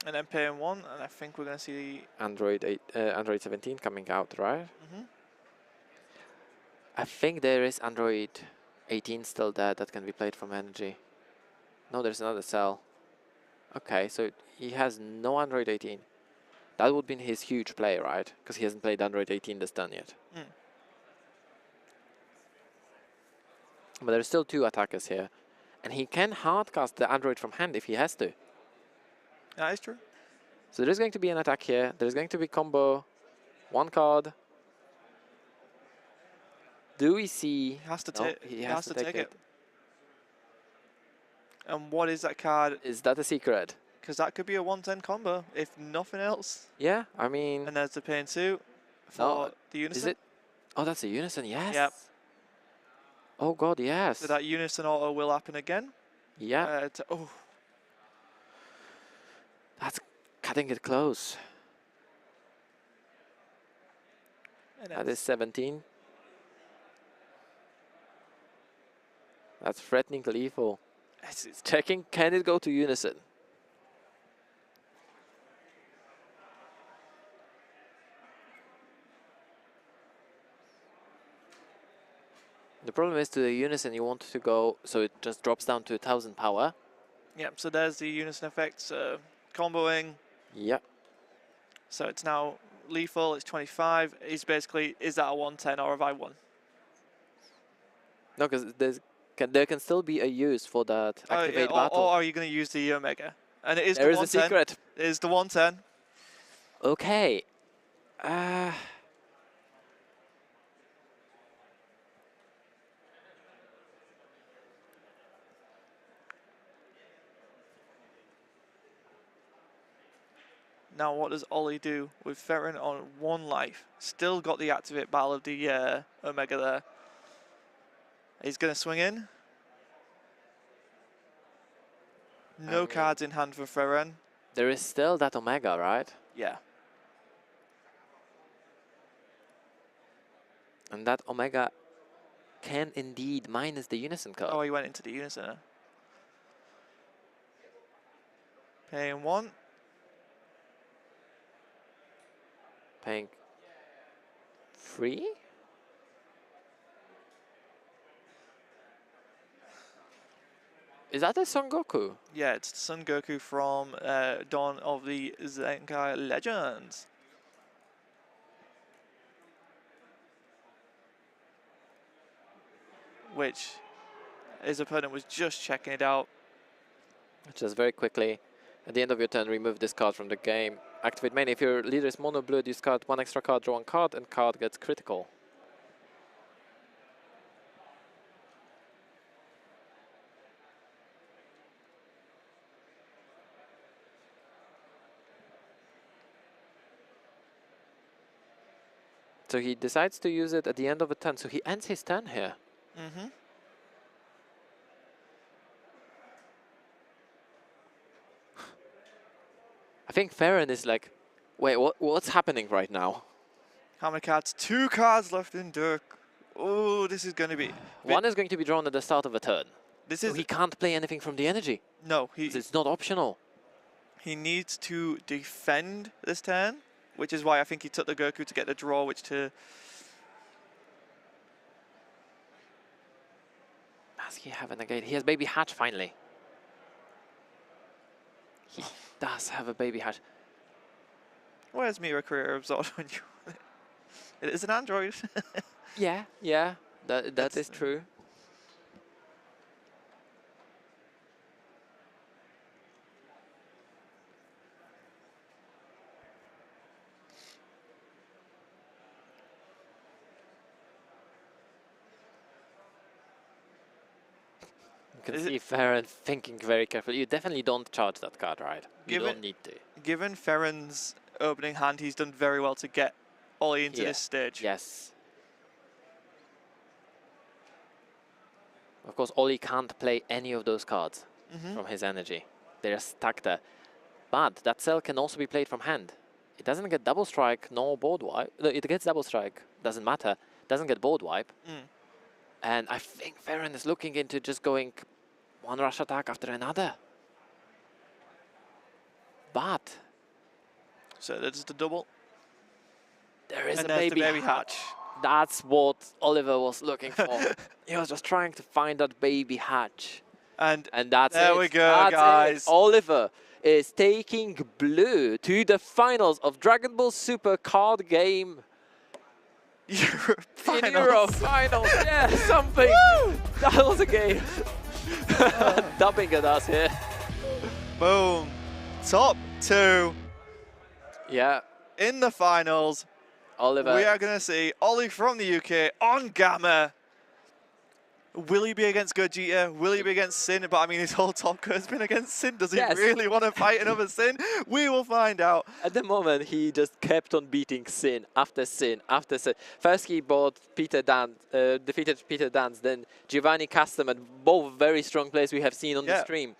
Speaker 1: And then paying 1, and I think we're going to see.
Speaker 2: Android 17 coming out, right?
Speaker 1: Mm-hmm.
Speaker 2: I think there is Android 18 still there that can be played from energy. No, there's another cell. Okay, so he has no Android 18. That would be his huge play, right? Because he hasn't played Android 18 this turn yet.
Speaker 1: Mm.
Speaker 2: But there's still 2 attackers here. And he can hardcast the Android from hand if he has to.
Speaker 1: That is true.
Speaker 2: So there's going to be an attack here. There's going to be combo. 1 card. Do we see...
Speaker 1: He has to
Speaker 2: No,
Speaker 1: take.
Speaker 2: he has to take it.
Speaker 1: And what is that card?
Speaker 2: Is that a secret?
Speaker 1: Because that could be a 110 combo, if nothing else.
Speaker 2: Yeah, I mean...
Speaker 1: And there's the pain 2 for
Speaker 2: No,
Speaker 1: the Unison.
Speaker 2: Is it? Oh, that's a Unison, yes.
Speaker 1: Yep.
Speaker 2: Oh god, yes.
Speaker 1: So that Unison auto will happen again.
Speaker 2: Yeah,
Speaker 1: Oh,
Speaker 2: that's cutting it close.
Speaker 1: and
Speaker 2: That is 17. That's threatening lethal.
Speaker 1: it's
Speaker 2: Checking, can it go to Unison? The problem is to the Unison you want to go, so it just drops down to 1000 power.
Speaker 1: yeah. So there's the Unison effect. So comboing.
Speaker 2: Yep.
Speaker 1: So it's now lethal. It's 25. Is basically, is that a 110 or have I won?
Speaker 2: No, because there can still be a use for that
Speaker 1: Oh, yeah,
Speaker 2: activate battle.
Speaker 1: or are you going to use the Omega? And it is
Speaker 2: There
Speaker 1: the
Speaker 2: is a
Speaker 1: 110.
Speaker 2: secret.
Speaker 1: It is the 110.
Speaker 2: Okay.
Speaker 1: Now what does Ollie do with Ferrin on 1 life? Still got the activate battle of the Omega there. He's going to swing in. No
Speaker 2: mean-
Speaker 1: cards in hand for Ferrin.
Speaker 2: There is still that Omega, right?
Speaker 1: Yeah.
Speaker 2: And that Omega can indeed minus the Unison card.
Speaker 1: Oh, he went into the Unison. Paying 1.
Speaker 2: Paying 3? Is that a Son Goku?
Speaker 1: Yeah, it's Son Goku from Dawn of the Zenkai Legends. Which his opponent was just checking it out.
Speaker 2: Just very quickly, at the end of your turn, remove this card from the game. Activate main. If your leader is mono blue, discard 1 extra card, draw 1 card, and card gets critical. So he decides to use it at the end of a turn. So he ends his turn here.
Speaker 1: Mm-hmm.
Speaker 2: I think Farron is like, wait, what's happening right now?
Speaker 1: How many cards? 2 cards left in Dirk. Oh, this is going to be...
Speaker 2: One is going to be drawn at the start of a turn.
Speaker 1: This
Speaker 2: So
Speaker 1: is...
Speaker 2: he can't play anything from the energy.
Speaker 1: No,
Speaker 2: 'cause it's not optional.
Speaker 1: he needs to defend this turn, which is why I think he took the Goku to get the draw, which to...
Speaker 2: Does he have a negate? He has Baby Hatch finally. He does have a Baby Hatch.
Speaker 1: Where's Mira Career Absorb when you want it? It is an android.
Speaker 2: Yeah, yeah, that is true. You can see Farron thinking very carefully. You definitely don't charge that card, right? You don't need to.
Speaker 1: Given Farron's opening hand, he's done very well to get Ollie into this stage.
Speaker 2: Yes. Of course, Ollie can't play any of those cards from his energy. They're stuck there. But that cell can also be played from hand. It doesn't get double strike nor board wipe. No, it gets double strike. Doesn't matter. Doesn't get board wipe. And I think Farron is looking into just going one rush attack after another. But
Speaker 1: so that's the double.
Speaker 2: There is
Speaker 1: and
Speaker 2: a
Speaker 1: there's
Speaker 2: baby,
Speaker 1: the baby hatch.
Speaker 2: That's what Oliver was looking for. He was just trying to find that baby hatch.
Speaker 1: And
Speaker 2: that's
Speaker 1: there
Speaker 2: it.
Speaker 1: we go,
Speaker 2: That's
Speaker 1: guys.
Speaker 2: It. Oliver is taking blue to the finals of Dragon Ball Super card game.
Speaker 1: Europe finals.
Speaker 2: In Europe finals, yeah, something. That was a game. Dumping at us here.
Speaker 1: Boom. Top 2.
Speaker 2: Yeah.
Speaker 1: In the finals.
Speaker 2: Oliver.
Speaker 1: We are going to see Ollie from the UK on Gamma. Will he be against Gogeta? Will he be against Sin? But I mean, his whole top cut has been against Sin. Does he really want to fight another Sin? We will find out.
Speaker 2: At the moment, he just kept on beating Sin after Sin after Sin. First, he defeated Peter Dance, then Giovanni Castaman, both very strong players we have seen on the stream.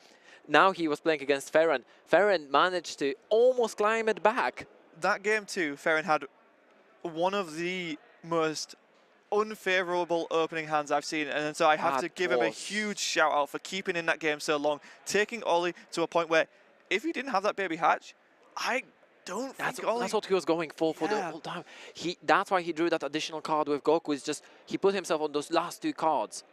Speaker 2: Now he was playing against Farron. Farron managed to almost climb it back.
Speaker 1: That game too, Farron had one of the most unfavorable opening hands I've seen, and so I have to give him a huge shout out for keeping in that game so long, taking Ollie to a point where if he didn't have that baby hatch, I don't think Ollie...
Speaker 2: That's what he was going for the whole time. That's why he drew that additional card with Goku, is just he put himself on those last 2 cards.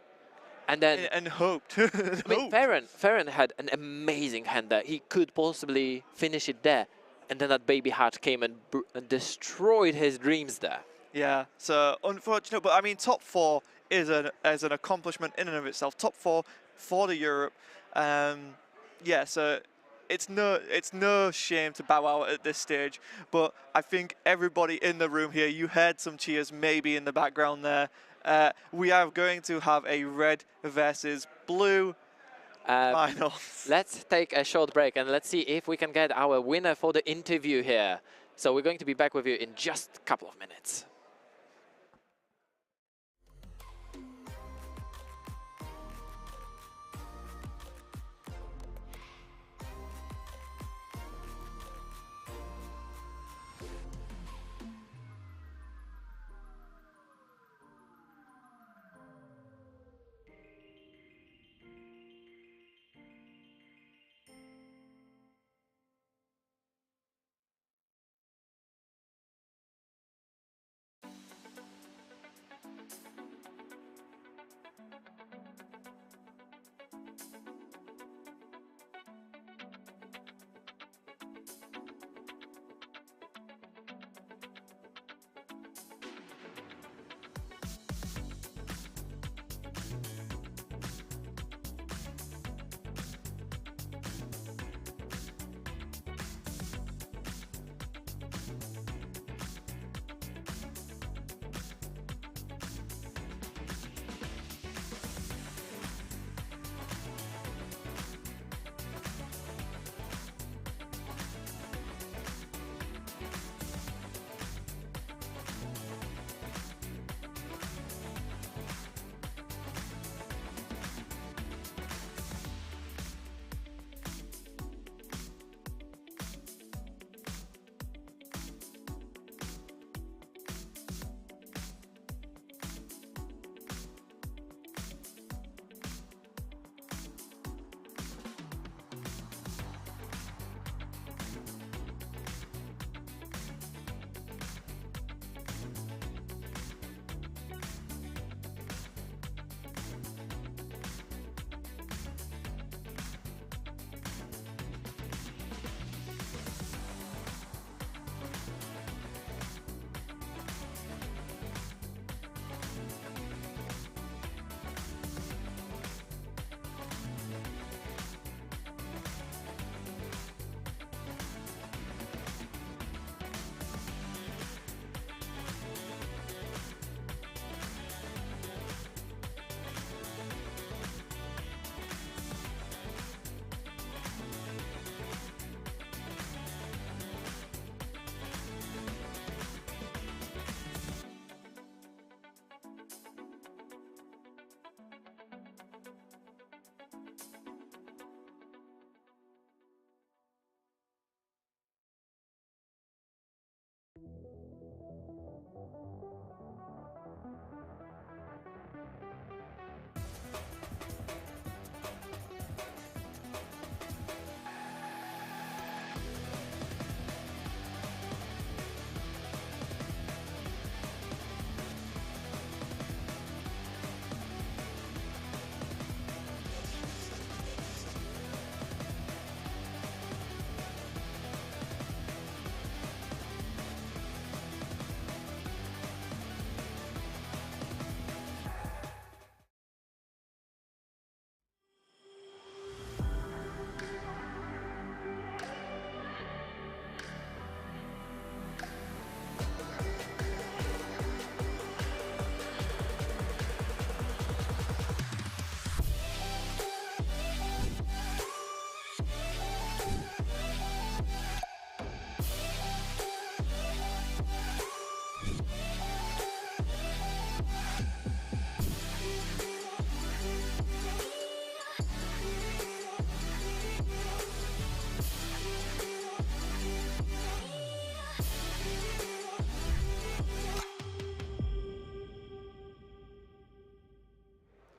Speaker 2: And then...
Speaker 1: And hoped.
Speaker 2: I mean, Farron had an amazing hand there. He could possibly finish it there. And then that baby hatch came and destroyed his dreams there.
Speaker 1: Yeah, so unfortunate, but I mean, top 4 is an accomplishment in and of itself. Top 4 for the Europe. Yeah, so it's no shame to bow out at this stage, but I think everybody in the room here, you heard some cheers maybe in the background there. We are going to have a red versus blue finals.
Speaker 2: Let's take a short break and let's see if we can get our winner for the interview here. So we're going to be back with you in just a couple of minutes.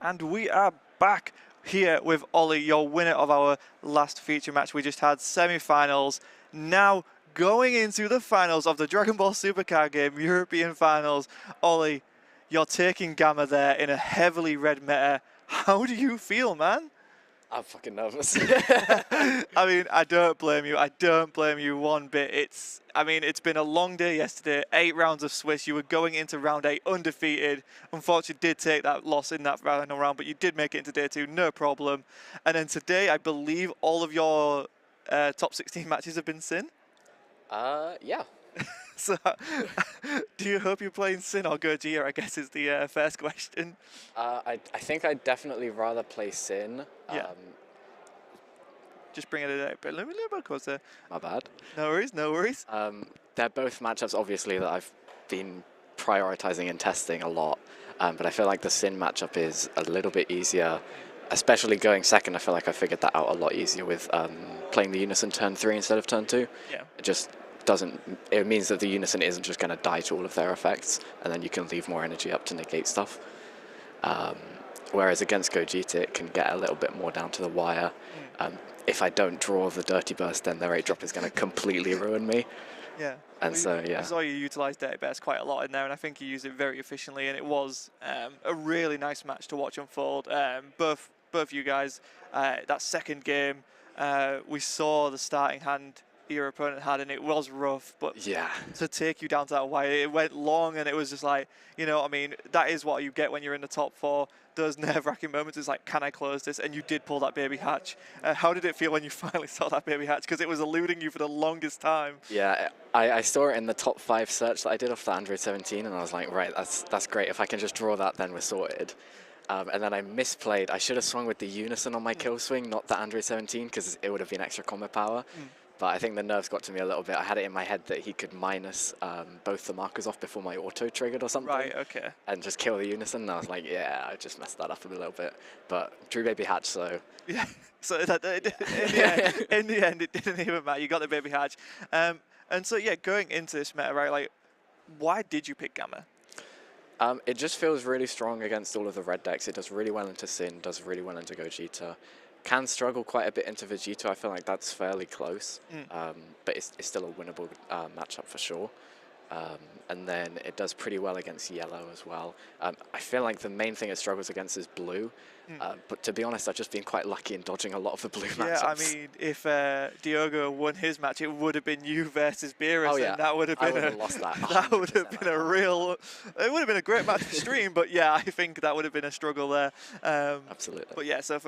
Speaker 1: And we are back here with Ollie, your winner of our last feature match. We just had semi-finals. Now going into the finals of the Dragon Ball Supercard game, European finals. Ollie, you're taking Gamma there in a heavily red meta. How do you feel, man?
Speaker 7: I'm fucking nervous.
Speaker 1: I mean, I don't blame you. I don't blame you one bit. It's been a long day yesterday. 8 rounds of Swiss. You were going into round 8 undefeated. Unfortunately, did take that loss in that final round, but you did make it into day 2, no problem. And then today, I believe all of your top 16 matches have been Sin.
Speaker 7: Yeah.
Speaker 1: So, do you hope you're playing Sin or Gogeta, I guess is the first question.
Speaker 7: I think I'd definitely rather play Sin.
Speaker 1: Yeah. Just bring it a little bit closer.
Speaker 7: My bad.
Speaker 1: No worries, no worries.
Speaker 7: They're both matchups, obviously, that I've been prioritizing and testing a lot. But I feel like the Sin matchup is a little bit easier, especially going second. I feel like I figured that out a lot easier with playing the Unison turn 3 instead of turn 2.
Speaker 1: Yeah.
Speaker 7: It means that the Unison isn't just going to die to all of their effects, and then you can leave more energy up to negate stuff. Whereas against Gogeta, it can get a little bit more down to the wire. If I don't draw the Dirty Burst, then their 8-drop is going to completely ruin me.
Speaker 1: Yeah.
Speaker 7: And so, yeah.
Speaker 1: I saw you utilise Dirty Burst quite a lot in there, and I think you used it very efficiently, and it was a really nice match to watch unfold. Both you guys, that second game, we saw the starting hand your opponent had, and it was rough, but
Speaker 7: yeah,
Speaker 1: to take you down to that wire, it went long, and it was just like, you know, I mean, that is what you get when you're in the top 4. Those nerve-wracking moments is like, can I close this? And you did pull that baby hatch. How did it feel when you finally saw that baby hatch? Because it was eluding you for the longest time.
Speaker 7: Yeah, I saw it in the top 5 search that I did off the Android 17, and I was like, right, that's great. If I can just draw that, then we're sorted. And then I misplayed. I should have swung with the Unison on my kill swing, not the Android 17, because it would have been extra combat power. But I think the nerves got to me a little bit. I had it in my head that he could minus both the markers off before my auto triggered or something.
Speaker 1: Right, okay.
Speaker 7: And just kill the Unison. And I was like, yeah, I just messed that up a little bit. But drew baby hatch, so...
Speaker 1: Yeah, so in the end, it didn't even matter. You got the baby hatch. And so, yeah, going into this meta, right, like, why did you pick Gamma?
Speaker 7: It just feels really strong against all of the red decks. It does really well into Sin, does really well into Gogeta. Can struggle quite a bit into Vegeta. I feel like that's fairly close, but it's still a winnable matchup for sure. And then it does pretty well against yellow as well. I feel like the main thing it struggles against is blue, but to be honest, I've just been quite lucky in dodging a lot of the blue matchups.
Speaker 1: Yeah, I mean, if Diogo won his match, it would have been you versus Beerus,
Speaker 7: oh, yeah.
Speaker 1: and that would have been
Speaker 7: lost that.
Speaker 1: That would have been a real. It would have been a great match to stream, but yeah, I think that would have been a struggle there.
Speaker 7: Absolutely.
Speaker 1: But yeah, so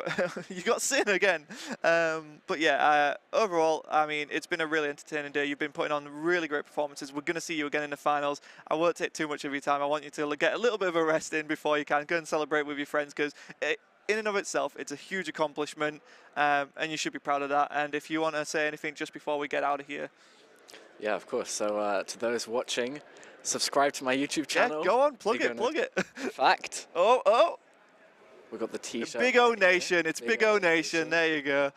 Speaker 1: you got Sin again. But yeah, overall, I mean, it's been a really entertaining day. You've been putting on really great performances. We're going to see you again in the finals. I won't take too much of your time. I want you to get a little bit of a rest in before you can go and celebrate with your friends, because in and of itself, it's a huge accomplishment, and you should be proud of that. And if you want to say anything just before we get out of here.
Speaker 7: Yeah, of course. So to those watching, subscribe to my YouTube channel.
Speaker 1: Yeah, go on, plug it.
Speaker 7: In fact.
Speaker 1: Oh.
Speaker 7: We've got the T-shirt.
Speaker 1: Big O Nation. It's Big O Nation. There you go.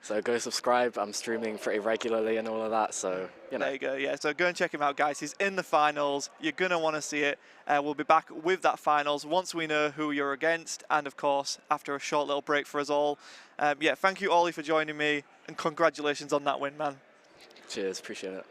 Speaker 7: So go subscribe. I'm streaming pretty regularly and all of that, so, you know.
Speaker 1: There you go, yeah. So go and check him out, guys. He's in the finals. You're going to want to see it. We'll be back with that finals once we know who you're against, and, of course, after a short little break for us all. Yeah, thank you, Ollie, for joining me, and congratulations on that win, man.
Speaker 7: Cheers, appreciate it.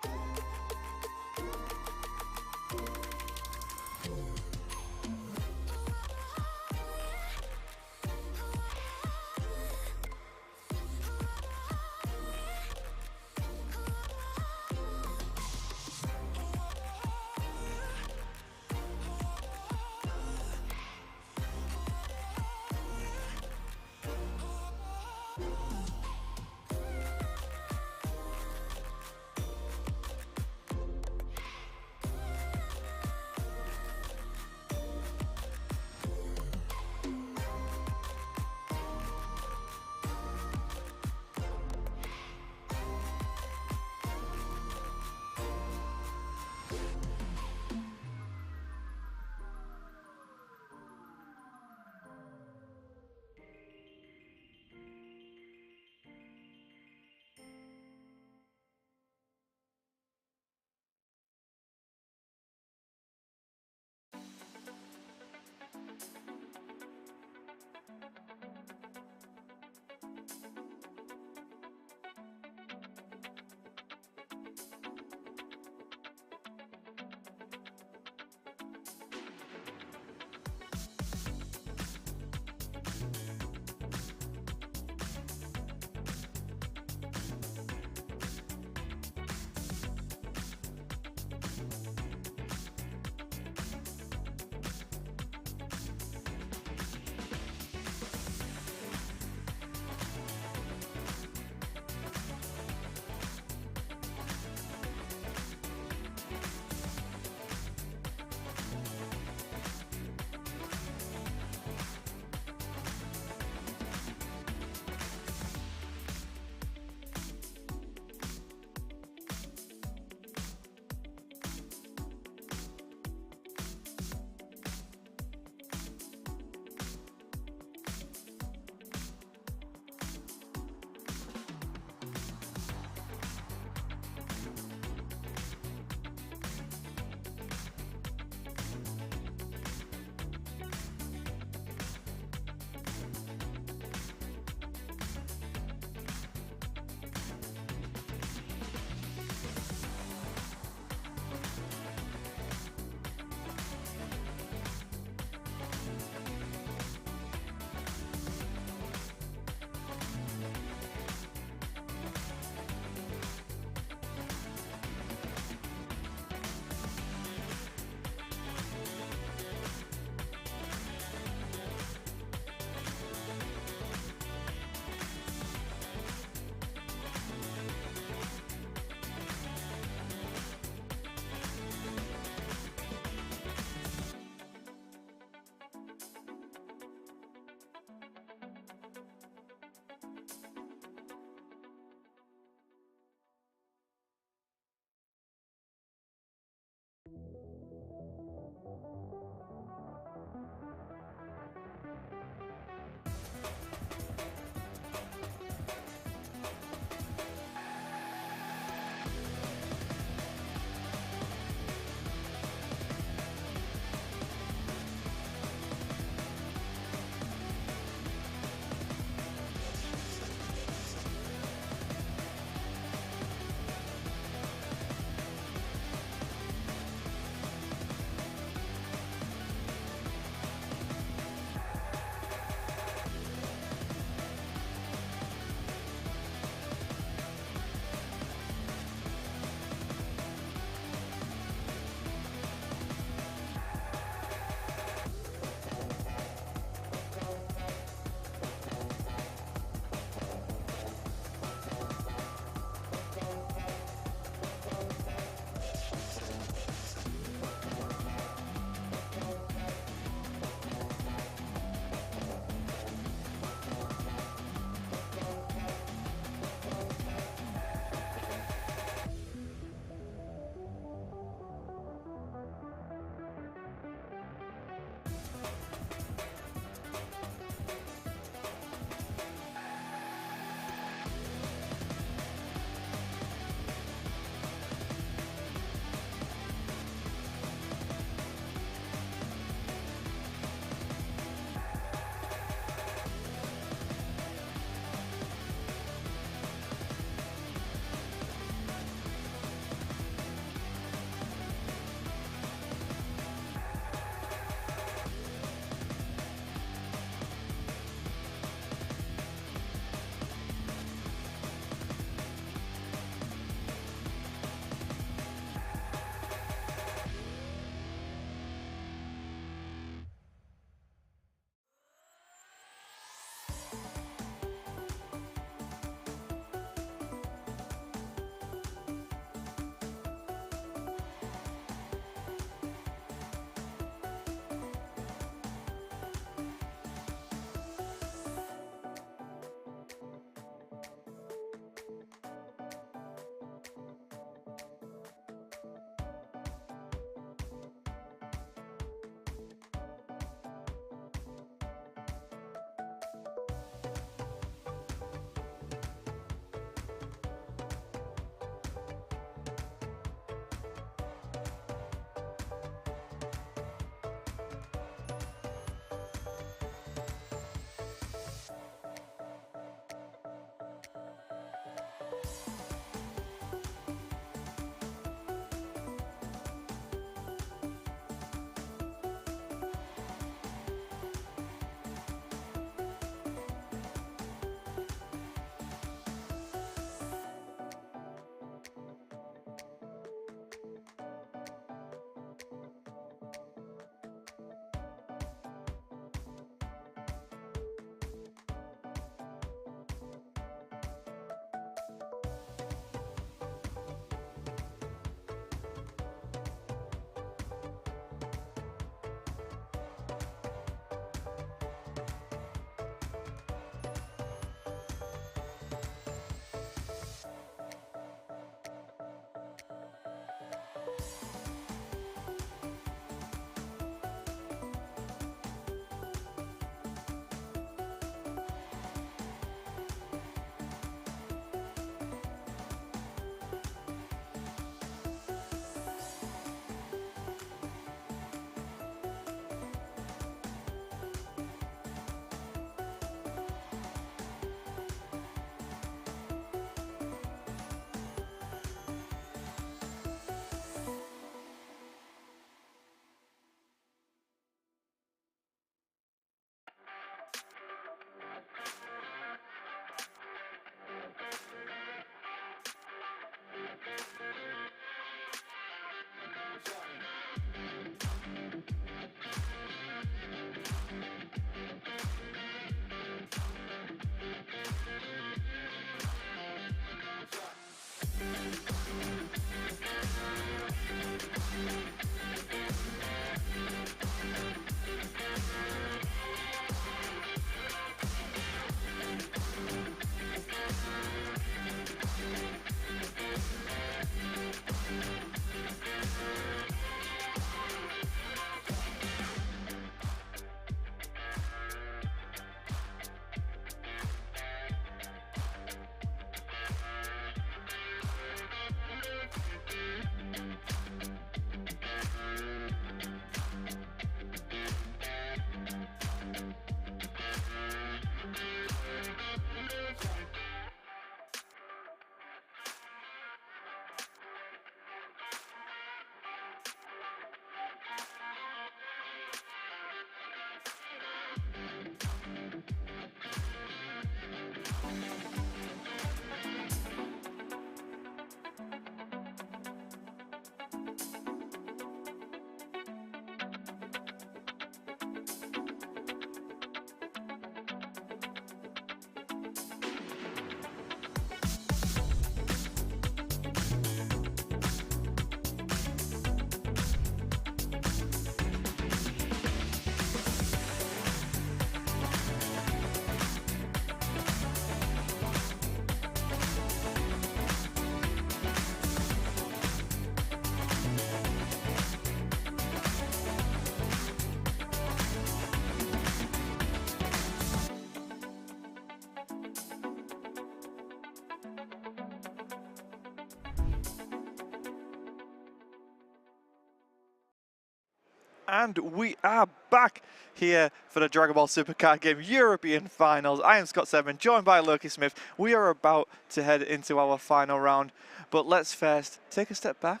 Speaker 1: And we are back here for the Dragon Ball Super Card Game European Finals. I am Scott Seven, joined by Loki Smith. We are about to head into our final round, but let's first take a step back.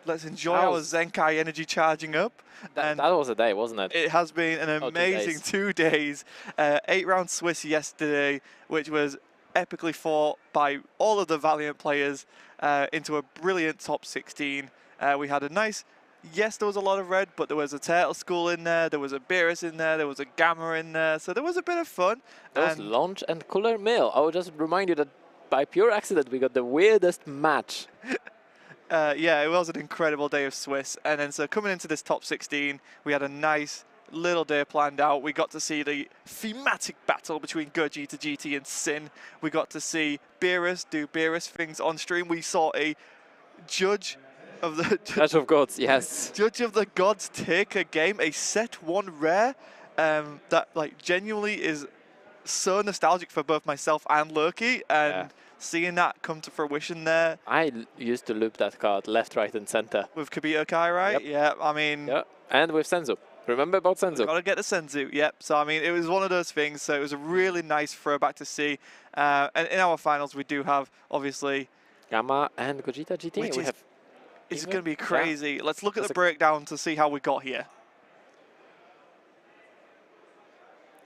Speaker 1: Let's enjoy our Zenkai energy charging up.
Speaker 2: That was a day, wasn't it?
Speaker 1: It has been an amazing 2 days. 8-round Swiss yesterday, which was epically fought by all of the Valiant players into a brilliant top 16. We had a nice... Yes, there was a lot of red, but there was a Turtle School in there, there was a Beerus in there, there was a Gamma in there, so there was a bit of fun.
Speaker 2: There was Launch and Cooler Mill. I would just remind you that by pure accident we got the weirdest match.
Speaker 1: Yeah, it was an incredible day of Swiss, and then so coming into this top 16, we had a nice little day planned out. We got to see the thematic battle between Gogeta, GT and Sin. We got to see Beerus do Beerus things on stream. We saw a judge of the
Speaker 2: Judge of Gods, yes.
Speaker 1: Judge of the Gods take a game, a set 1 rare that like genuinely is so nostalgic for both myself and Loki, and seeing that come to fruition there.
Speaker 2: I used to loop that card left, right, and center.
Speaker 1: With Kibito Kai, right?
Speaker 2: Yep.
Speaker 1: Yeah, I mean...
Speaker 2: Yeah, and with Senzu. Remember about Senzu?
Speaker 1: Got to get the Senzu, yep. So, I mean, it was one of those things, so it was a really nice throwback to see. And in our finals, we do have, obviously...
Speaker 2: Gamma and Gogeta GT.
Speaker 1: Which
Speaker 2: we have
Speaker 1: it's going to be crazy. Yeah. Let's look at the breakdown to see how we got here.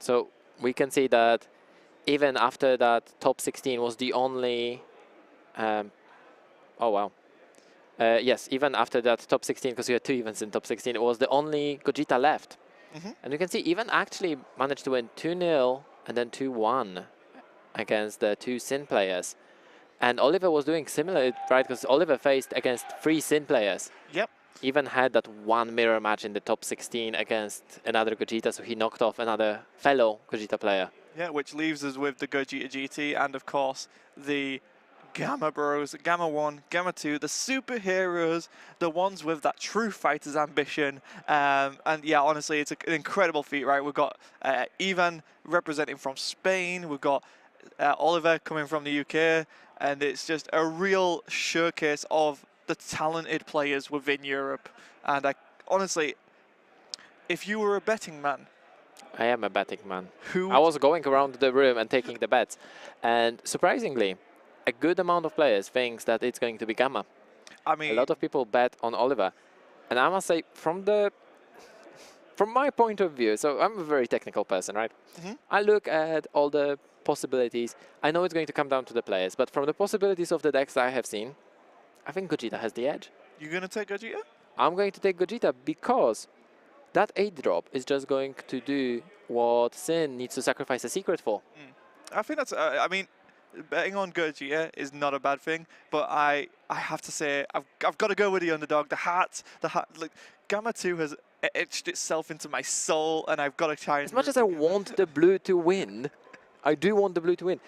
Speaker 2: So we can see that even after that top 16 was the only... oh, wow. Yes, even after that top 16, because we had 2 events in top 16, it was the only Gogeta left. And you can see even actually managed to win 2-0 and then 2-1 against the 2 Sin players. And Oliver was doing similar, right? Because Oliver faced against 3 Sin players.
Speaker 1: Yep.
Speaker 2: Even had that 1 mirror match in the top 16 against another Gogeta, so he knocked off another fellow Gogeta player. Yeah,
Speaker 1: which leaves us with the Gogeta GT and, of course, the Gamma Bros, Gamma 1, Gamma 2, the superheroes, the ones with that true fighter's ambition. And yeah, honestly, it's an incredible feat, right? We've got Ivan representing from Spain. We've got Oliver coming from the UK. And it's just a real showcase of the talented players within Europe. And honestly, if you were a betting man...
Speaker 2: I am a betting man. I was going around the room and taking the bets. And surprisingly, a good amount of players thinks that it's going to be Gamma.
Speaker 1: I mean...
Speaker 2: A lot of people bet on Oliver. And I must say, from my point of view, so I'm a very technical person, right? I look at all the possibilities. I know it's going to come down to the players, but from the possibilities of the decks I have seen, I think Gogeta has the edge.
Speaker 1: You're going to take Gogeta?
Speaker 2: I'm going to take Gogeta because that 8-drop is just going to do what Sin needs to sacrifice a secret for.
Speaker 1: I think that's, I mean, betting on Gogeta is not a bad thing, but I have to say I've got to go with the underdog. The heart, like Gamma 2 has etched itself into my soul, and I've got to try and.
Speaker 2: As much as I want the blue to win, I do want the blue to win.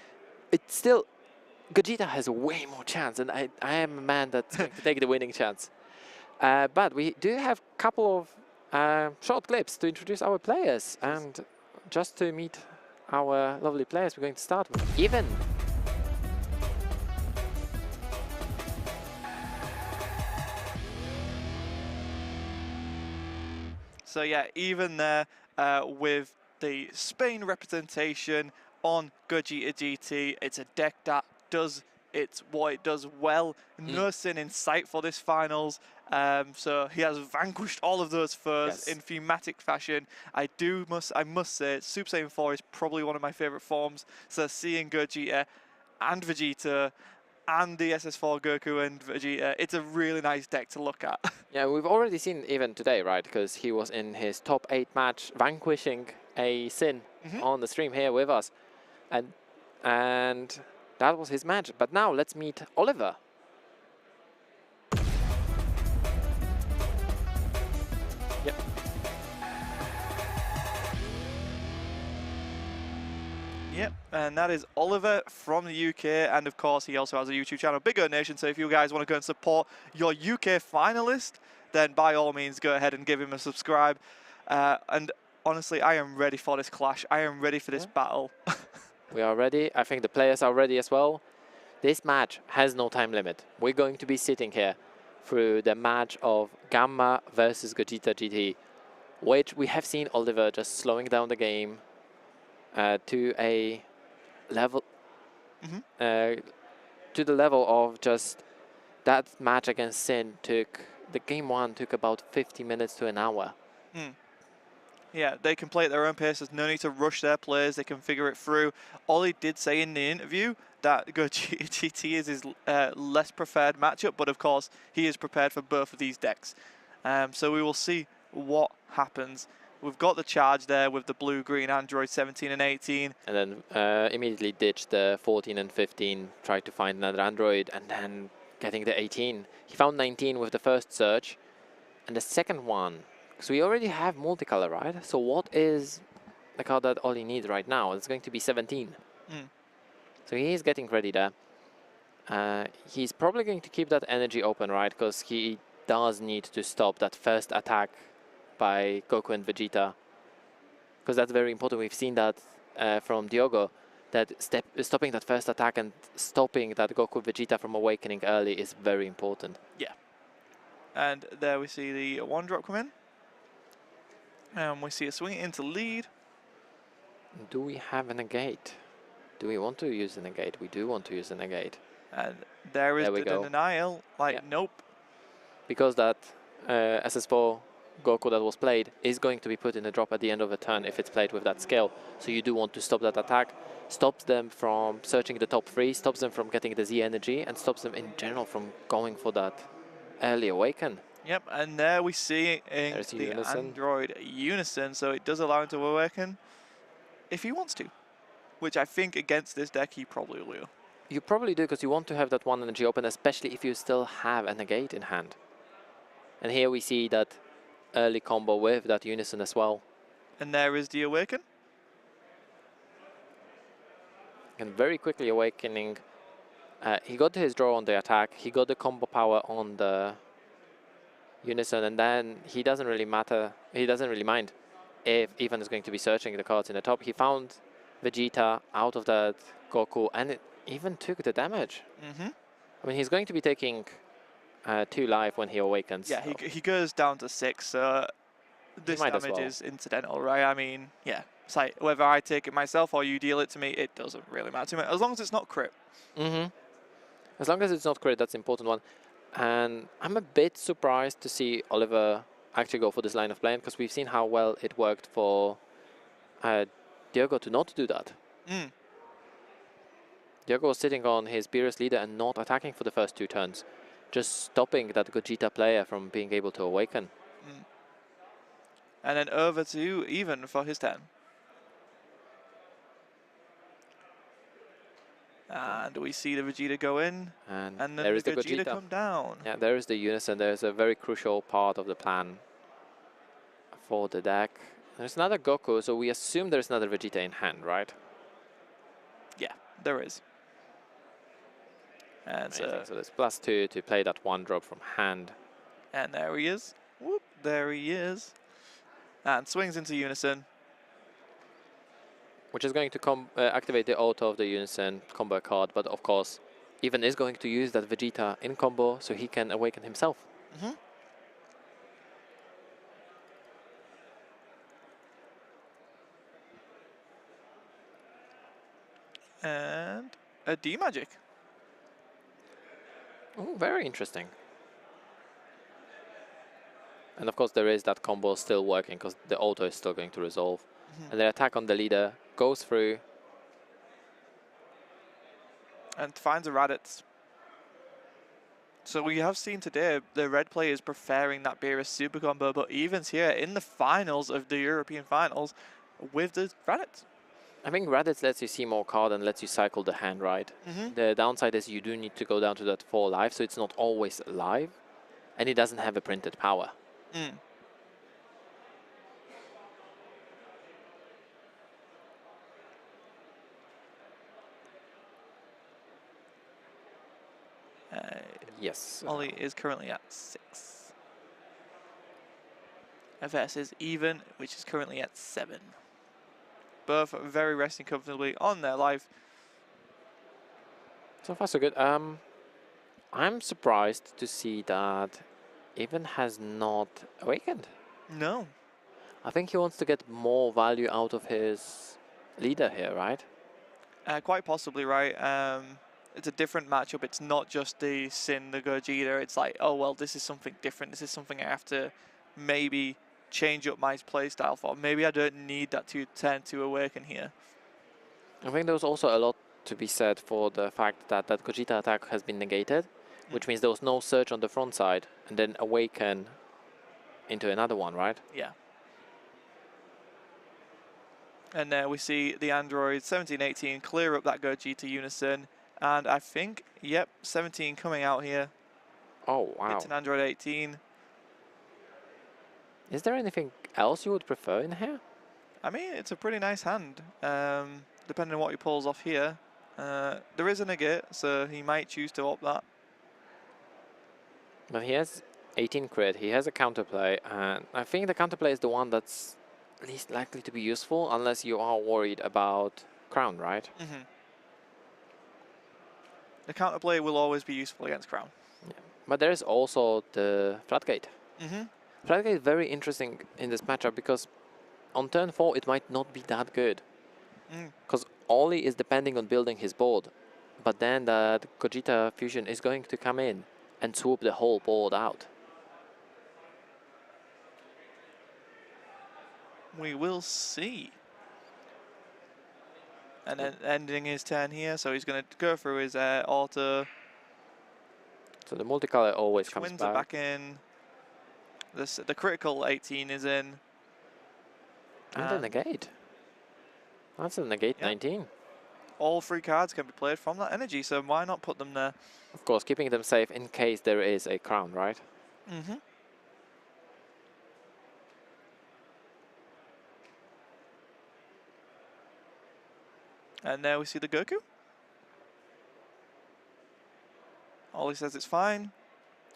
Speaker 2: It's still Gogeta has way more chance, and I am a man that's going to take the winning chance. But we do have a couple of short clips to introduce our players, and just to meet our lovely players, we're going to start with Even.
Speaker 1: So yeah, Even there with the Spain representation on Gogeta GT. It's a deck that does what it does well. No sin in sight for this finals. So he has vanquished all of those foes in thematic fashion. I must say, Super Saiyan 4 is probably one of my favorite forms. So seeing Gogeta and Vegeta and the SS4 Goku and Vegeta, it's a really nice deck to look at.
Speaker 2: Yeah, we've already seen Even today, right? Because he was in his top 8 match, vanquishing a Sin on the stream here with us. And that was his match. But now let's meet Oliver. Yep.
Speaker 1: Yep, and that is Oliver from the UK, and of course he also has a YouTube channel, Big O Nation, so if you guys want to go and support your UK finalist, then by all means go ahead and give him a subscribe. And honestly, I am ready for this clash. I am ready for this battle.
Speaker 2: We are ready. I think the players are ready as well. This match has no time limit. We're going to be sitting here through the match of Gamma versus Gogeta GT, which we have seen Oliver just slowing down the game to a level to the level of just that match against Sin took the game 1 took about 50 minutes to an hour.
Speaker 1: Yeah, they can play at their own pace. There's no need to rush their players. They can figure it through. Ollie did say in the interview that Gogeta GT is his less preferred matchup, but of course he is prepared for both of these decks. So we will see what happens. We've got the charge there with the blue-green Android 17 and 18.
Speaker 2: And then immediately ditched the 14 and 15, tried to find another Android, and then getting the 18. He found 19 with the first search, and the second one. So we already have multicolor, right? So what is the card that Ollie needs right now? It's going to be 17. So he is getting ready there. He's probably going to keep that energy open, right? Because he does need to stop that first attack by Goku and Vegeta. Because that's very important. We've seen that from Diogo, that stopping that first attack and stopping that Goku Vegeta from awakening early is very important.
Speaker 1: Yeah. And there we see the 1-drop come in. And we see a swing into lead.
Speaker 2: Do we have a negate? Do we want to use a negate? We do want to use a negate.
Speaker 1: And there is the denial. Like, nope.
Speaker 2: Because that SS4 Goku that was played is going to be put in a drop at the end of a turn if it's played with that skill. So you do want to stop that attack. Stops them from searching the top 3, stops them from getting the Z energy, and stops them in general from going for that early awaken.
Speaker 1: Yep, and there we see the Android Unison, so it does allow him to awaken if he wants to, which I think against this deck he probably will.
Speaker 2: You probably do, because you want to have that 1 energy open, especially if you still have a negate in hand. And here we see that early combo with that Unison as well.
Speaker 1: And there is the awaken.
Speaker 2: And very quickly awakening. He got his draw on the attack, he got the combo power on the Unison, and then he doesn't really mind if Even is going to be searching the cards in the top. He found Vegeta out of that Goku, and it even took the damage. I mean, he's going to be taking 2 life when he awakens.
Speaker 1: Yeah, he goes down to 6, so this damage is incidental, right? I mean, yeah, it's like whether I take it myself or you deal it to me, it doesn't really matter to me, as long as it's not crit.
Speaker 2: As long as it's not crit, that's an important one. And I'm a bit surprised to see Oliver actually go for this line of play, because we've seen how well it worked for Diogo to not do that. Diogo was sitting on his Beerus leader and not attacking for the first 2 turns, just stopping that Gogeta player from being able to awaken.
Speaker 1: And then over to Even for his turn. And we see the Vegeta go in,
Speaker 2: And
Speaker 1: and then
Speaker 2: there is
Speaker 1: the
Speaker 2: the
Speaker 1: Gogeta
Speaker 2: Gogeta.
Speaker 1: come down.
Speaker 2: Yeah, there is the Unison. There's a very crucial part of the plan for the deck. There's another Goku, so we assume there's another Vegeta in hand, right?
Speaker 1: Yeah, there is. And
Speaker 2: Amazing. So there's +2 to play that 1 drop from hand.
Speaker 1: and there he is. Whoop, there he is. And swings into Unison.
Speaker 2: Which is going to activate the auto of the Unison combo card, but of course, Even is going to use that Vegeta in combo so he can awaken himself.
Speaker 1: Mm-hmm. And a D-Magic.
Speaker 2: Oh, very interesting. And of course there is that combo still working because the auto is still going to resolve.
Speaker 1: Mm-hmm.
Speaker 2: And the attack on the leader goes through.
Speaker 1: And finds a Raditz. So we have seen today the red players preferring that Beerus super combo, but Even's here in the finals of the European finals with the Raditz.
Speaker 2: I think Raditz lets you see more card and lets you cycle the hand, right?
Speaker 1: Mm-hmm.
Speaker 2: The downside is you do need to go down to that 4 life, so it's not always live. And it doesn't have a printed power.
Speaker 1: Mm.
Speaker 2: Yes.
Speaker 1: Ollie is currently at 6. FS is Even, which is currently at 7. Both very resting comfortably on their life.
Speaker 2: So far so good. I'm surprised to see that Even has not awakened.
Speaker 1: No.
Speaker 2: I think he wants to get more value out of his leader here, right?
Speaker 1: Quite possibly, right. It's a different matchup. It's not just the Sin, the Gogeta. It's like, oh, well, this is something different. This is something I have to maybe change up my playstyle for. Maybe I don't need that 210 to awaken here.
Speaker 2: I think there was also a lot to be said for the fact that that Gogeta attack has been negated, which means there was no search on the front side and then awaken into another one, right?
Speaker 1: Yeah. And there we see the android 17, 18 clear up that Gogeta Unison. And I think, yep, 17 coming out here.
Speaker 2: Oh, wow.
Speaker 1: It's an android 18.
Speaker 2: Is there anything else you would prefer in here?
Speaker 1: I mean, it's a pretty nice hand, depending on what he pulls off here. There is a negate, so he might choose to opt that.
Speaker 2: But he has 18 crit, he has a counterplay, and I think the counterplay is the one that's least likely to be useful unless you are worried about Crown, right?
Speaker 1: Mm-hmm. The counterplay will always be useful against Crown.
Speaker 2: Yeah. But there is also the Flatgate.
Speaker 1: Mm-hmm.
Speaker 2: Flatgate is very interesting in this matchup because on turn 4 it might not be that good. Because Ollie is depending on building his board. But then the Gogeta fusion is going to come in and swoop the whole board out.
Speaker 1: We will see. And then ending his turn here, so he's going to go through his auto.
Speaker 2: So the multicolor always comes
Speaker 1: Twins are back in. The critical 18 is in.
Speaker 2: And the negate. That's a negate 19.
Speaker 1: All 3 cards can be played from that energy, so why not put them there?
Speaker 2: Of course, keeping them safe in case there is a Crown, right?
Speaker 1: Mm-hmm. And there we see the Goku. Ollie says it's fine.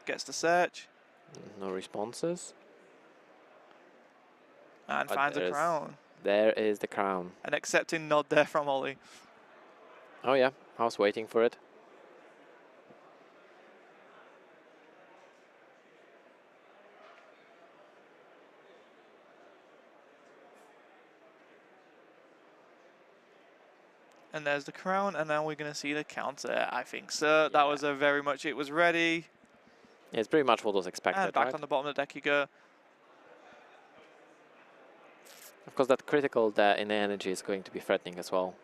Speaker 1: Gets the search.
Speaker 2: No responses.
Speaker 1: And
Speaker 2: But
Speaker 1: finds a crown.
Speaker 2: There is the crown.
Speaker 1: An accepting nod there from Ollie.
Speaker 2: Oh yeah, I was waiting for it.
Speaker 1: And there's the crown, and now we're going to see the counter, I think. So that was a very much, it was ready.
Speaker 2: Yeah, it's pretty much what was expected,
Speaker 1: And back
Speaker 2: right?
Speaker 1: on the bottom of the deck you go.
Speaker 2: Of course, that critical there in the energy is going to be threatening as well.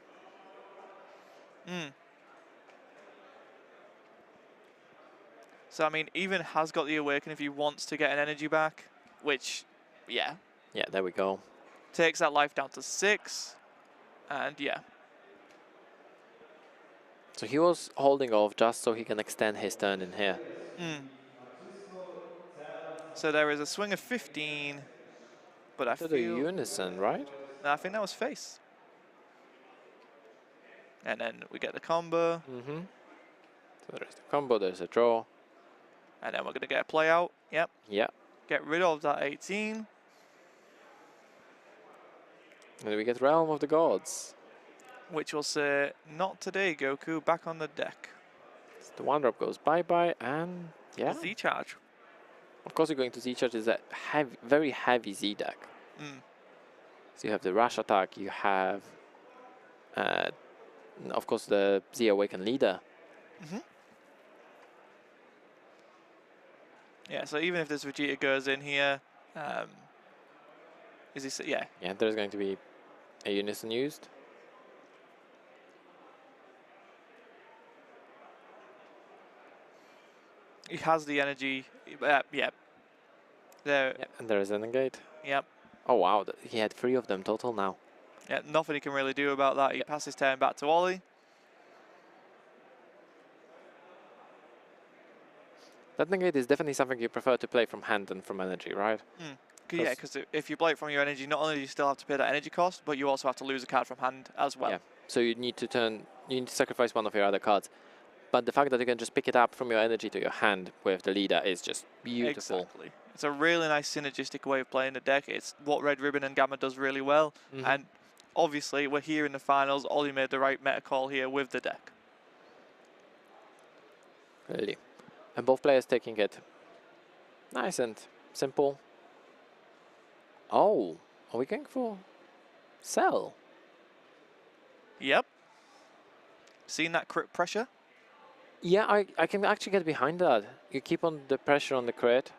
Speaker 1: So, I mean, Even has got the awaken if he wants to get an energy back, which, yeah.
Speaker 2: Yeah, there we go.
Speaker 1: Takes that life down to 6, and yeah.
Speaker 2: So he was holding off just so he can extend his turn in here.
Speaker 1: So there is a swing of 15, but I
Speaker 2: To the
Speaker 1: feel...
Speaker 2: unison, right?
Speaker 1: No, I think that was face. And then we get the combo.
Speaker 2: Mm-hmm. So there's the combo, there's a draw.
Speaker 1: And then we're going to get a play out. Yep.
Speaker 2: Yeah.
Speaker 1: Get rid of that 18.
Speaker 2: And we get Realm of the Gods.
Speaker 1: Which will say, not today, Goku, back on the deck.
Speaker 2: So the one drop goes bye-bye, and yeah.
Speaker 1: Z-charge.
Speaker 2: Of course, you're going to Z-charge is a heavy, very heavy Z deck. So you have the Rush attack, you have, of course, the Z Awaken leader.
Speaker 1: Yeah, so even if this Vegeta goes in here, is he? Yeah.
Speaker 2: Yeah, there's going to be a unison used.
Speaker 1: He has the energy. Yep. There.
Speaker 2: Yeah, and there is an engage.
Speaker 1: Yep.
Speaker 2: Oh wow, he had 3 of them total now.
Speaker 1: Yeah, nothing he can really do about that. He passes turn back to Ollie.
Speaker 2: That negate is definitely something you prefer to play from hand than from energy, right?
Speaker 1: Yeah, because if you play it from your energy, not only do you still have to pay that energy cost, but you also have to lose a card from hand as well.
Speaker 2: Yeah. So you need to sacrifice one of your other cards. But the fact that you can just pick it up from your energy to your hand with the leader is just beautiful.
Speaker 1: Exactly. It's a really nice synergistic way of playing the deck. It's what Red Ribbon and Gamma does really well. And obviously, we're here in the finals. Ollie made the right meta call here with the deck.
Speaker 2: Really. And both players taking it nice and simple. Oh, are we going for Cell?
Speaker 1: Yep. Seeing that crit pressure?
Speaker 2: Yeah, I can actually get behind that. You keep on the pressure on the crit.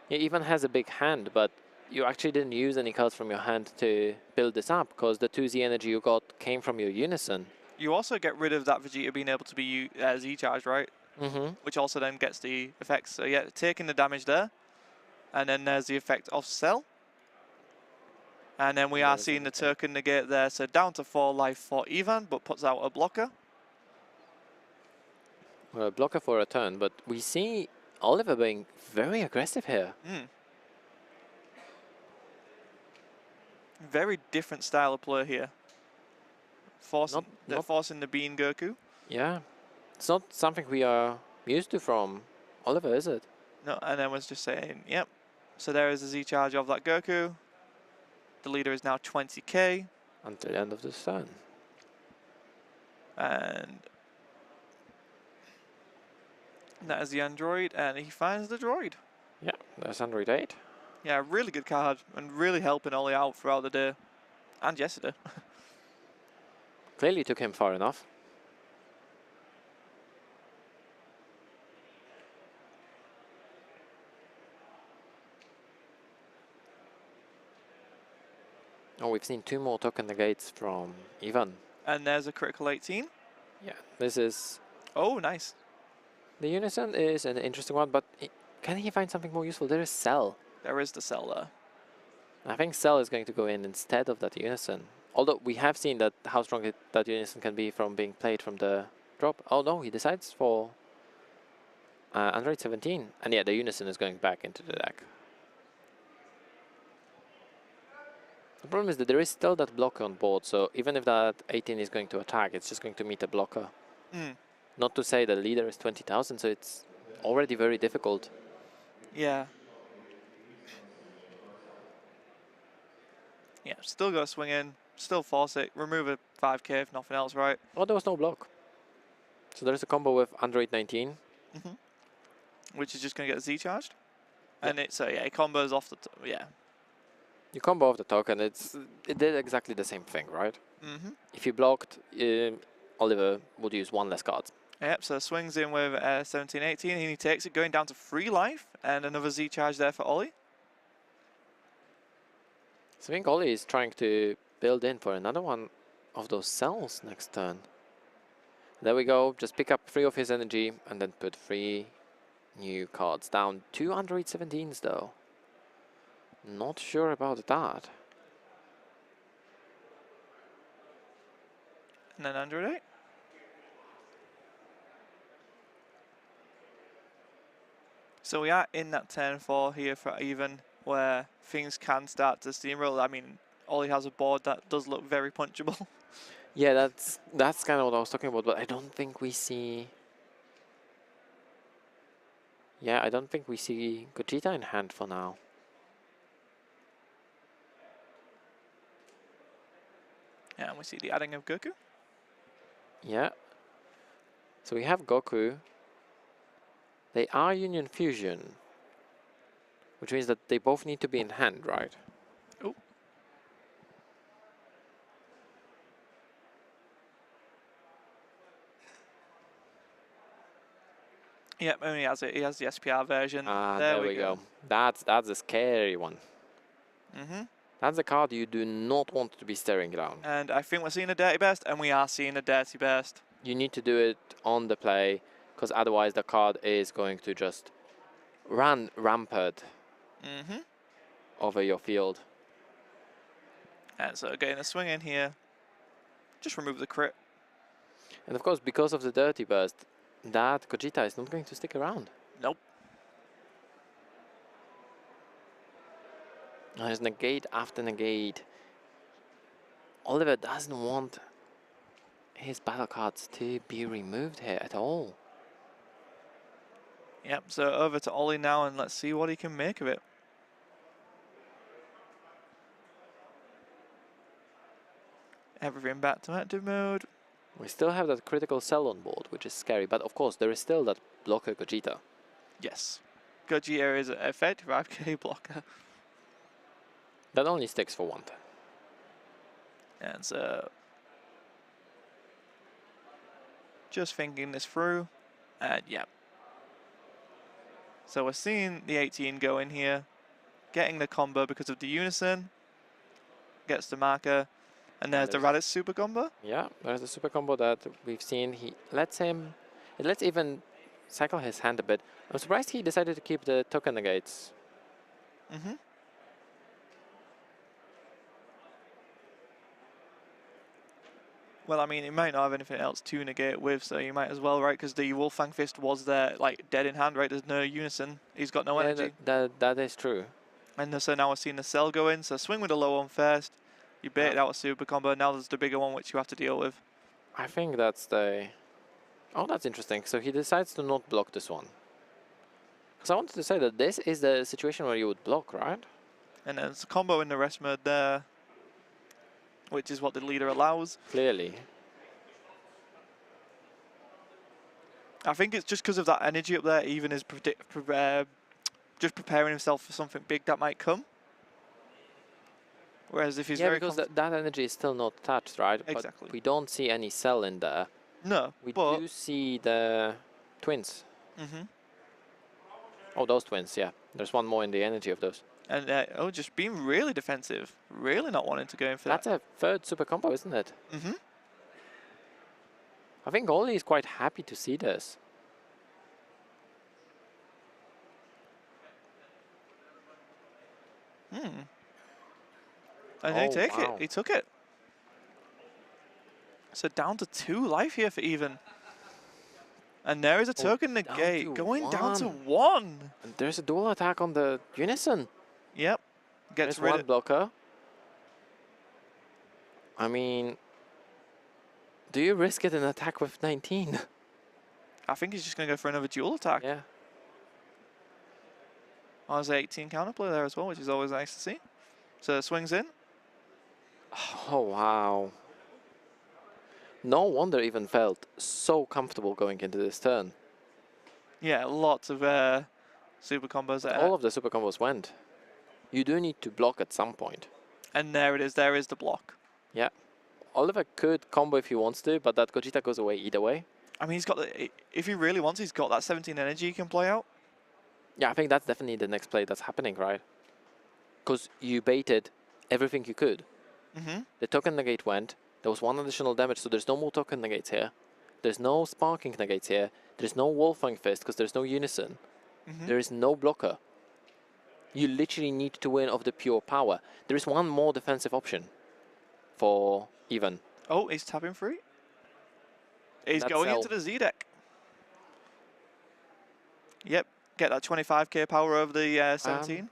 Speaker 2: He even has a big hand, but you actually didn't use any cards from your hand to build this up because the 2Z energy you got came from your unison.
Speaker 1: You also get rid of that Vegeta being able to be Z-charged, right? Which also then gets the effects. So yeah, taking the damage there. And then there's the effect of Cell. And then we are seeing the token negate there. So down to 4 life for Ivan, but puts out a blocker.
Speaker 2: Well, a blocker for a turn, but we see Oliver being very aggressive here.
Speaker 1: Very different style of play here. Forcing the Bean Goku.
Speaker 2: Yeah. It's not something we are used to from Oliver, is it?
Speaker 1: No, and then was just saying, yep. So there is a Z-charge of that Goku. The leader is now 20k.
Speaker 2: Until the end of the turn.
Speaker 1: And that is the android, and he finds the droid.
Speaker 2: Yeah, there's Android 8.
Speaker 1: Yeah, really good card, and really helping Ollie out throughout the day. And yesterday.
Speaker 2: Clearly took him far enough. Oh, we've seen 2 more token negates from Ivan.
Speaker 1: And there's a critical 18.
Speaker 2: Yeah, this is...
Speaker 1: Oh, nice.
Speaker 2: The unison is an interesting one, but can he find something more useful? There is Cell.
Speaker 1: There is the Cell there.
Speaker 2: I think Cell is going to go in instead of that unison. Although we have seen that how strong that unison can be from being played from the drop. Oh no, he decides for Android 17. And yeah, the unison is going back into the deck. The problem is that there is still that blocker on board, so even if that 18 is going to attack, it's just going to meet a blocker. Not to say the leader is 20,000, so it's already very difficult.
Speaker 1: Yeah. Yeah, still got to swing in, still force it, remove a 5k if nothing else, right?
Speaker 2: Oh, there was no block. So there's a combo with Android 19.
Speaker 1: Which is just going to get Z-charged. And it's, yeah, it combos off the, yeah.
Speaker 2: You combo off the token, it did exactly the same thing, right? If you blocked, Oliver would use 1 less card.
Speaker 1: Yep, so swings in with 17, 18, and he takes it, going down to 3 life, and another Z-charge there for Ollie.
Speaker 2: So I think Ollie is trying to build in for another one of those cells next turn. There we go, just pick up 3 of his energy, and then put 3 new cards down. 2 Android 17s though. Not sure about that.
Speaker 1: And then Android 8. So we are in that turn 4 here for even, where things can start to steamroll. I mean, Ollie has a board that does look very punchable.
Speaker 2: Yeah, that's kind of what I was talking about, but I don't think we see... Yeah, I don't think we see Gogeta in hand for now.
Speaker 1: Yeah, and we see the adding of Goku.
Speaker 2: Yeah. So we have Goku. They are Union Fusion, which means that they both need to be in hand, right?
Speaker 1: Oh. Yep, only has it. He has the SPR version.
Speaker 2: Ah, there we go. That's a scary one. That's a card you do not want to be staring down.
Speaker 1: And I think we're seeing a Dirty Burst, and we are seeing a Dirty Burst.
Speaker 2: You need to do it on the play, because otherwise the card is going to just run rampant over your field.
Speaker 1: And so getting a swing in here, just remove the crit.
Speaker 2: And of course, because of the Dirty Burst, that Gogeta is not going to stick around.
Speaker 1: Nope.
Speaker 2: There's negate after negate. Oliver doesn't want his battle cards to be removed here at all.
Speaker 1: Yep, so over to Ollie now, and let's see what he can make of it. Everything back to active mode.
Speaker 2: We still have that critical cell on board, which is scary, but of course there is still that blocker Gogeta.
Speaker 1: Yes. Gogeta is an effective 5k blocker.
Speaker 2: That only sticks for one turn.
Speaker 1: And so just thinking this through, and yeah. So we're seeing the 18 go in here, getting the combo because of the unison, gets the marker, and there's the Raditz super combo.
Speaker 2: Yeah, there's the super combo that we've seen. He lets him, it lets even cycle his hand a bit. I'm surprised he decided to keep the token negates.
Speaker 1: Well, I mean, he might not have anything else to negate with, so you might as well, right? Because the Wolfang Fist was there, like, dead in hand, right? There's no unison. He's got no energy.
Speaker 2: That is true.
Speaker 1: And so now we're seeing the cell go in. So swing with the low one first. You baited out a super combo. Now there's the bigger one, which you have to deal with.
Speaker 2: I think that's the... Oh, that's interesting. So he decides to not block this one. Because I wanted to say that this is the situation where you would block, right?
Speaker 1: And there's a combo in the rest mode there, which is what the leader allows.
Speaker 2: Clearly.
Speaker 1: I think it's just because of that energy up there, even is just preparing himself for something big that might come. Whereas if he's
Speaker 2: yeah,
Speaker 1: very
Speaker 2: because that energy is still not touched, right?
Speaker 1: Exactly.
Speaker 2: But we don't see any cell in there.
Speaker 1: No,
Speaker 2: We
Speaker 1: but
Speaker 2: do see the twins. Oh, those twins, yeah. There's one more in the energy of those.
Speaker 1: And oh, just being really defensive, really not wanting to go in for
Speaker 2: That's a third super combo, isn't it? I think Ollie is quite happy to see this.
Speaker 1: And they take it. He took it. So down to 2 life here for even. And there is a token negate going down to 1.
Speaker 2: And there's a dual attack on the unison.
Speaker 1: Yep. Gets
Speaker 2: There's
Speaker 1: rid
Speaker 2: one
Speaker 1: of
Speaker 2: blocker. I mean, do you risk it in an attack with 19?
Speaker 1: I think he's just going to go for another dual attack.
Speaker 2: Yeah.
Speaker 1: Oh, there's 18 counterplay there as well, which is always nice to see. So swings in.
Speaker 2: Oh, wow. No wonder even felt so comfortable going into this turn.
Speaker 1: Yeah, lots of super combos there.
Speaker 2: All of the super combos went. You do need to block at some point.
Speaker 1: And there it is. There is the block.
Speaker 2: Yeah. Oliver could combo if he wants to, but that Gogeta goes away either way.
Speaker 1: I mean, he's got if he really wants, he's got that 17 energy he can play out.
Speaker 2: Yeah, I think that's definitely the next play that's happening, right? Because you baited everything you could. The token negate went. There was 1 additional damage, so there's no more token negates here. There's no sparking negates here. There's no Wolfang Fist because there's no unison. There is no blocker. You literally need to win off the pure power. There is one more defensive option for even.
Speaker 1: Oh, he's tapping free. He's going into the Z deck. Yep. get that 25k power over the 17.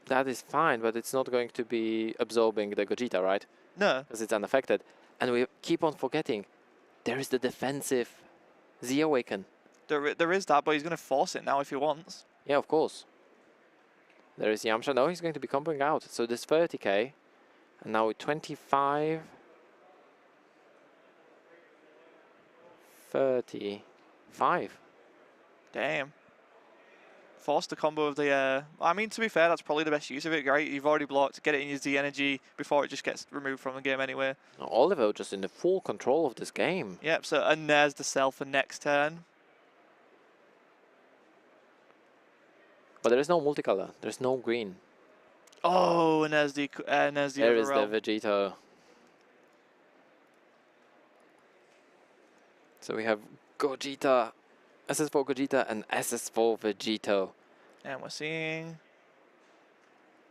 Speaker 2: That is fine, but it's not going to be absorbing the Gogeta, right?
Speaker 1: No.
Speaker 2: Because it's unaffected. And we keep on forgetting, there is the defensive Z Awaken.
Speaker 1: There is that, but he's going to force it now if he wants.
Speaker 2: Yeah, of course. There is Yamcha. No, he's going to be comboing out. So there's 30k. And now with 25. 35.
Speaker 1: Damn. Force the combo of the... I mean, to be fair, that's probably the best use of it, right? You've already blocked, get it in your Z energy before it just gets removed from the game anyway.
Speaker 2: Now, Oliver just in the full control of this game.
Speaker 1: Yep, so and there's the cell for next turn.
Speaker 2: But there is no multicolor. There's no green.
Speaker 1: Oh, and there's the
Speaker 2: There is the
Speaker 1: realm.
Speaker 2: Vegeta. So we have Gogeta, SS for Gogeta, and SS for Vegito.
Speaker 1: And we're seeing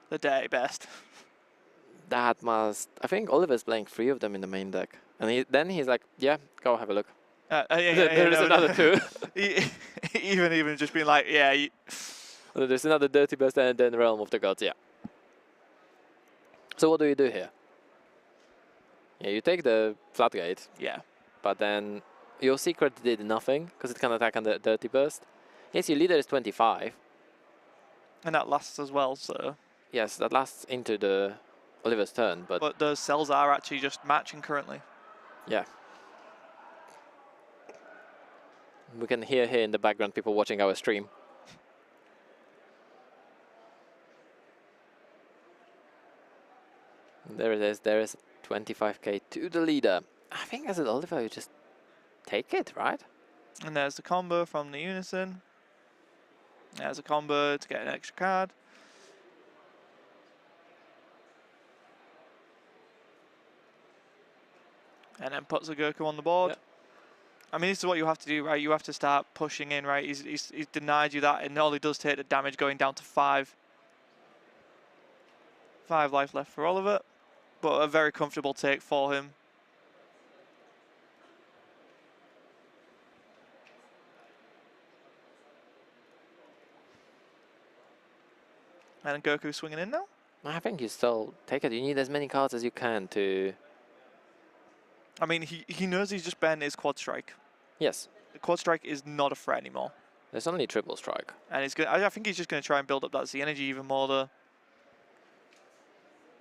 Speaker 1: the day best.
Speaker 2: That must... I think Oliver's playing 3 of them in the main deck. And then he's like, yeah, go have a look. There is another 2.
Speaker 1: even just being like, yeah.
Speaker 2: There's another Dirty Burst and then Realm of the Gods, yeah. So what do you do here? Yeah, you take the Flatgate.
Speaker 1: Yeah.
Speaker 2: But then your secret did nothing because it can attack on the Dirty Burst. Yes, your leader is 25.
Speaker 1: And that lasts as well, so...
Speaker 2: Yes, that lasts into the Oliver's turn,
Speaker 1: But those cells are actually just matching currently.
Speaker 2: yeah. We can hear here in the background people watching our stream. There it is. There is 25k to the leader. I think as an Oliver, you just take it, right?
Speaker 1: And there's the combo from the Unison. There's a combo to get an extra card. And then puts the Goku on the board.
Speaker 2: Yep.
Speaker 1: I mean, this is what you have to do, right? You have to start pushing in, right? He's denied you that, and all he does take the damage going down to 5. 5 life left for Oliver, but a very comfortable take for him. And Goku swinging in now?
Speaker 2: I think you still take it. You need as many cards as you can to...
Speaker 1: I mean, he knows he's just banned his quad strike.
Speaker 2: Yes.
Speaker 1: The quad strike is not a threat anymore.
Speaker 2: There's only triple strike.
Speaker 1: And he's gonna, I think he's just going to try and build up that Z energy even more though.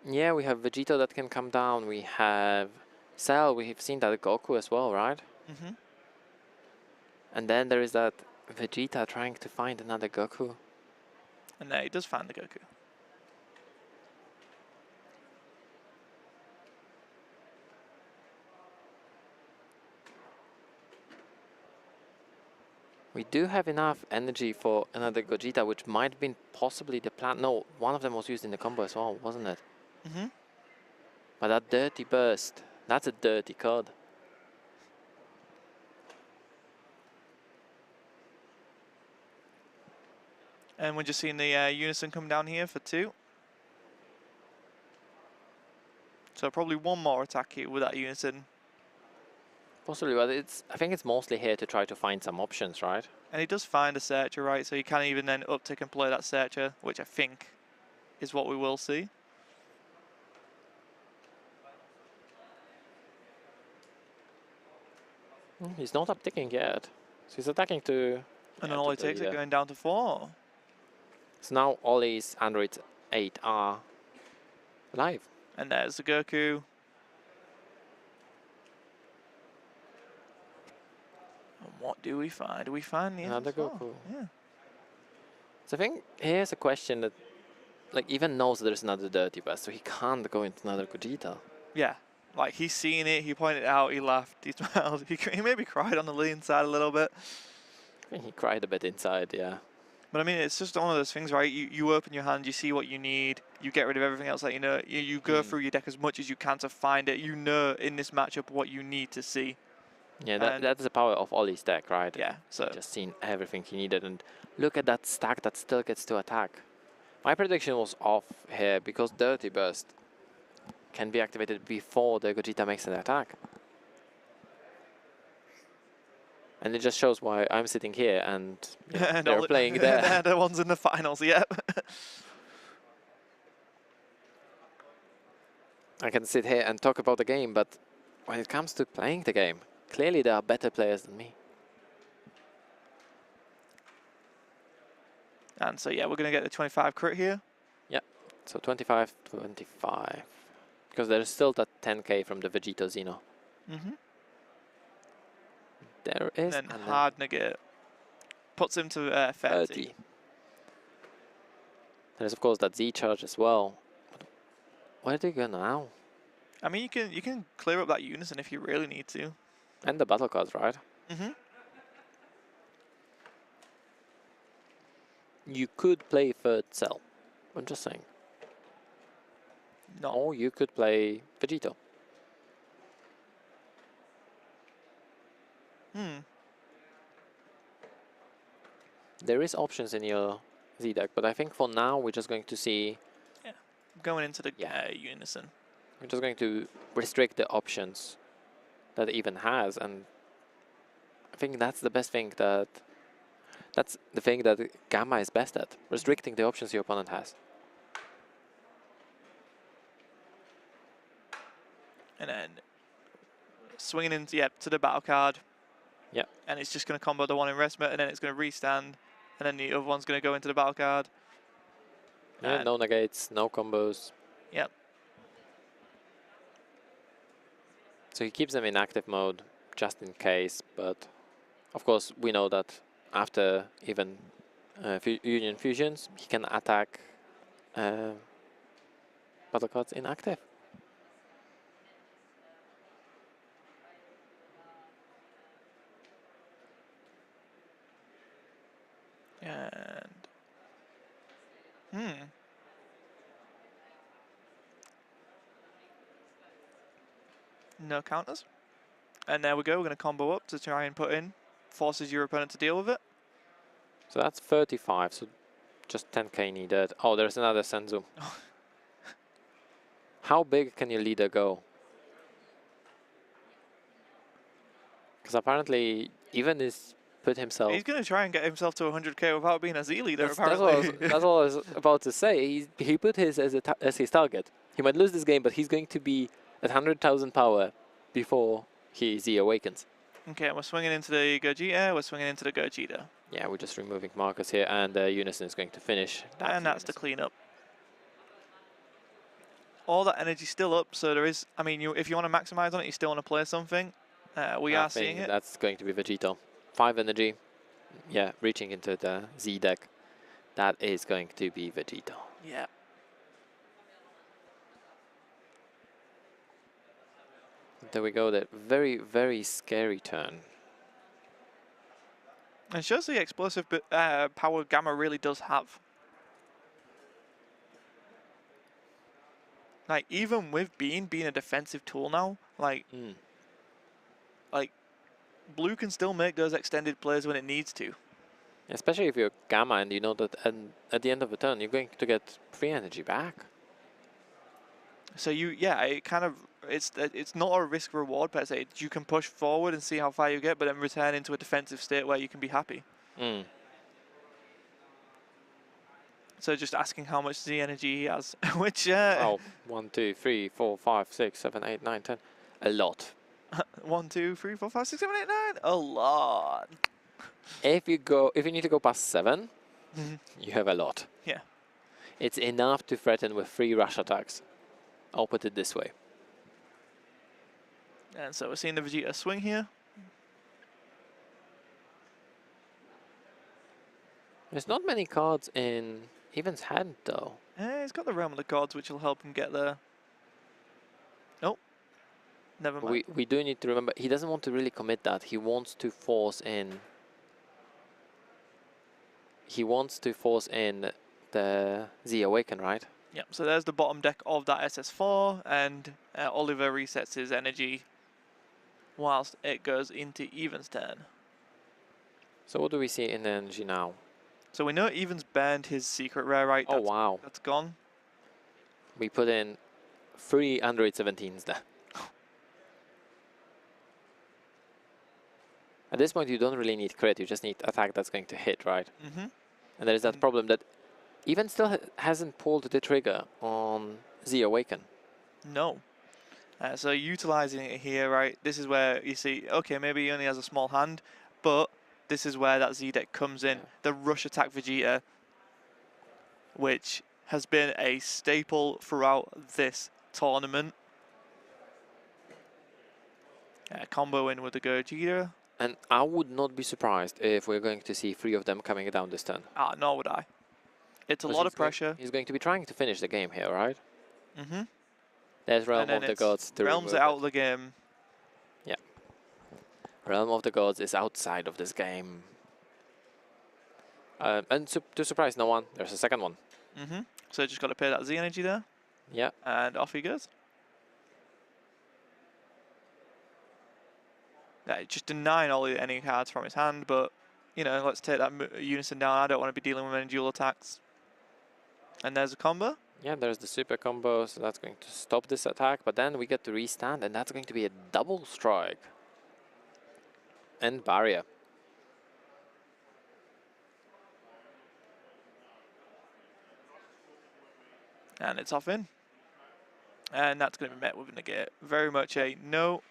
Speaker 2: Yeah, we have Vegeta that can come down. We have Cell. We've seen that Goku as well, right?
Speaker 1: Mm-hmm.
Speaker 2: And then there is that Vegeta trying to find another Goku.
Speaker 1: And there he does find the Goku.
Speaker 2: We do have enough energy for another Gogeta, which might have been possibly the plan. No, one of them was used in the combo as well, wasn't it?
Speaker 1: Mm-hmm.
Speaker 2: But that Dirty Burst, that's a dirty card.
Speaker 1: And we're just seeing the Unison come down here for 2. So probably one more attack here with that Unison.
Speaker 2: Possibly, but I think it's mostly here to try to find some options, right?
Speaker 1: And he does find a Searcher, right? So you can even then uptick and play that Searcher, which I think is what we will see.
Speaker 2: He's not upticking yet. So he's attacking to...
Speaker 1: And
Speaker 2: yeah,
Speaker 1: then all
Speaker 2: to
Speaker 1: it
Speaker 2: the
Speaker 1: takes it
Speaker 2: leader.
Speaker 1: going down to 4.
Speaker 2: So now Ollie's Android 8 are alive.
Speaker 1: And there's the Goku. And what do we find? Do we find the
Speaker 2: Another
Speaker 1: as well?
Speaker 2: Goku.
Speaker 1: Yeah.
Speaker 2: So I think here's a question that, like, even knows there's another Dirty Burst, so he can't go into another Gogeta.
Speaker 1: Yeah. Like, he's seen it, he pointed it out, he laughed, he smiled. He maybe cried on the lean side a little bit.
Speaker 2: I think he cried a bit inside, yeah.
Speaker 1: But I mean, it's just one of those things, right? You open your hand, you see what you need, you get rid of everything else that you know. You go through your deck as much as you can to find it. You know in this matchup what you need to see.
Speaker 2: Yeah,
Speaker 1: And-
Speaker 2: that's the power of Ollie's deck, right?
Speaker 1: Yeah, so
Speaker 2: Just seen everything he needed, and look at that stack that still gets to attack. My prediction was off here because Dirty Burst can be activated before the Gogeta makes an attack. And it just shows why I'm sitting here and you know,
Speaker 1: And
Speaker 2: they're
Speaker 1: all-
Speaker 2: playing there.
Speaker 1: They're the ones in the finals, yep.
Speaker 2: I can sit here and talk about the game, but when it comes to playing the game, clearly there are better players than me.
Speaker 1: And so, yeah, we're going to get the 25 crit here.
Speaker 2: So 25, 25. Because there's still that 10k from the Vegeta Xeno.
Speaker 1: Mm-hmm.
Speaker 2: There is.
Speaker 1: And then hard negate. Puts him to 30.
Speaker 2: 30. There's of course that Z charge as well. Where do you go now?
Speaker 1: I mean, you can clear up that unison if you really need to.
Speaker 2: And the battle cards, right?
Speaker 1: Mm-hmm.
Speaker 2: You could play third cell. I'm just saying.
Speaker 1: No.
Speaker 2: Or you could play Vegito. There is options in your Z deck, but I think for now we're just going to see.
Speaker 1: Going into the
Speaker 2: Yeah.
Speaker 1: unison.
Speaker 2: We're just going to restrict the options that it even has, and I think that's the best thing that's the thing that Gamma is best at, restricting the options your opponent has.
Speaker 1: And then swinging into to the battle card.
Speaker 2: Yeah.
Speaker 1: And it's just going to combo the one in rest mode, and then it's going to restand, and then the other one's going to go into the battle card.
Speaker 2: Yeah,
Speaker 1: And
Speaker 2: no negates, no combos.
Speaker 1: Yep.
Speaker 2: So he keeps them in active mode just in case, but of course we know that after even Union Fusions, he can attack battle cards inactive.
Speaker 1: And no counters. And there we go. We're going to combo up to try and put in. Forces your opponent to deal with it.
Speaker 2: So that's 35, so just 10k needed. Oh, there's another Senzu. How big can your leader go? Because apparently, even is put himself.
Speaker 1: He's going to try and get himself to 100k without being a Z leader,
Speaker 2: That's
Speaker 1: apparently.
Speaker 2: what I was about to say. He put his as his target. He might lose this game, but he's going to be at 100,000 power before he Z awakens.
Speaker 1: Okay, we're swinging into the Gogeta. We're swinging into the Gogeta.
Speaker 2: Yeah, we're just removing markers here, and Unison is going to finish.
Speaker 1: And that's the cleanup. All that energy still up, so there is. I mean, if you want to maximize on it, you still want to play something. We are seeing it.
Speaker 2: That's going to be Vegito. 5 energy. Yeah, reaching into the Z deck. That is going to be Vegito.
Speaker 1: Yeah.
Speaker 2: There we go. That very, very scary turn.
Speaker 1: And it shows the explosive power Gamma really does have. Like, even with being a defensive tool now, like Blue can still make those extended plays when it needs to.
Speaker 2: Especially if you're Gamma and you know that at the end of the turn you're going to get free energy back.
Speaker 1: So it kind of, it's not a risk reward per se. You can push forward and see how far you get, but then return into a defensive state where you can be happy. So just asking how much Z energy he has, which
Speaker 2: Oh, 1, 2, 3, 4, 5, 6, 7, 8, 9, 10. A lot.
Speaker 1: 1, 2, 3, 4, 5, 6, 7, 8, 9. A lot.
Speaker 2: If you need to go past 7, you have a lot.
Speaker 1: Yeah.
Speaker 2: It's enough to threaten with 3 rush attacks. I'll put it this way.
Speaker 1: And so we're seeing the Vegeta swing here.
Speaker 2: There's not many cards in Evan's hand though.
Speaker 1: He's got the Realm of the Gods, which will help him get there. Oh, never mind.
Speaker 2: We do need to remember, he doesn't want to really commit that. He wants to force in. He wants to force in the Z Awaken, right?
Speaker 1: Yep, so there's the bottom deck of that SS4, and Oliver resets his energy whilst it goes into Evan's turn.
Speaker 2: So what do we see in the energy now?
Speaker 1: So we know Evan's burned his secret rare, right?
Speaker 2: Oh wow.
Speaker 1: That's gone.
Speaker 2: We put in 3 Android 17s there. At this point, you don't really need crit. You just need attack that's going to hit, right?
Speaker 1: Mm-hmm.
Speaker 2: And there is that problem that even still hasn't pulled the trigger on Z Awaken.
Speaker 1: No. So utilizing it here, right? This is where you see, okay, maybe he only has a small hand, but this is where that Z deck comes in. The rush attack Vegeta, which has been a staple throughout this tournament. Combo in with the Gogeta.
Speaker 2: And I would not be surprised if we're going to see 3 of them coming down this turn.
Speaker 1: Nor would I. It's a lot of pressure.
Speaker 2: He's going to be trying to finish the game here, right?
Speaker 1: Mm-hmm.
Speaker 2: There's Realm of the Gods.
Speaker 1: Realm's out of the game.
Speaker 2: Yeah. Realm of the Gods is outside of this game. And to surprise no one, there's a second one.
Speaker 1: Mm-hmm. So just got to pay that Z energy there.
Speaker 2: Yeah.
Speaker 1: And off he goes. Yeah, just denying any cards from his hand, but, you know, let's take that Unison down. I don't want to be dealing with any dual attacks. And there's a combo.
Speaker 2: Yeah, there's the super combo, so that's going to stop this attack, but then we get to restand, and that's going to be a double strike. And barrier.
Speaker 1: And it's off in. And that's going to be met with a negate. Very much a no.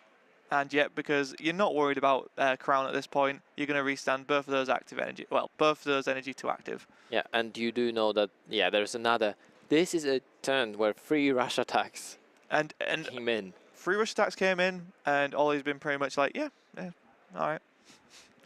Speaker 1: And yet, because you're not worried about Crown at this point, you're going to restand both of those active energy. Well, both of those energy to active.
Speaker 2: Yeah, and you do know that, yeah, there's another. This is a turn where 3 rush attacks came in.
Speaker 1: 3 rush attacks came in, and Ollie's been pretty much like, yeah, all right.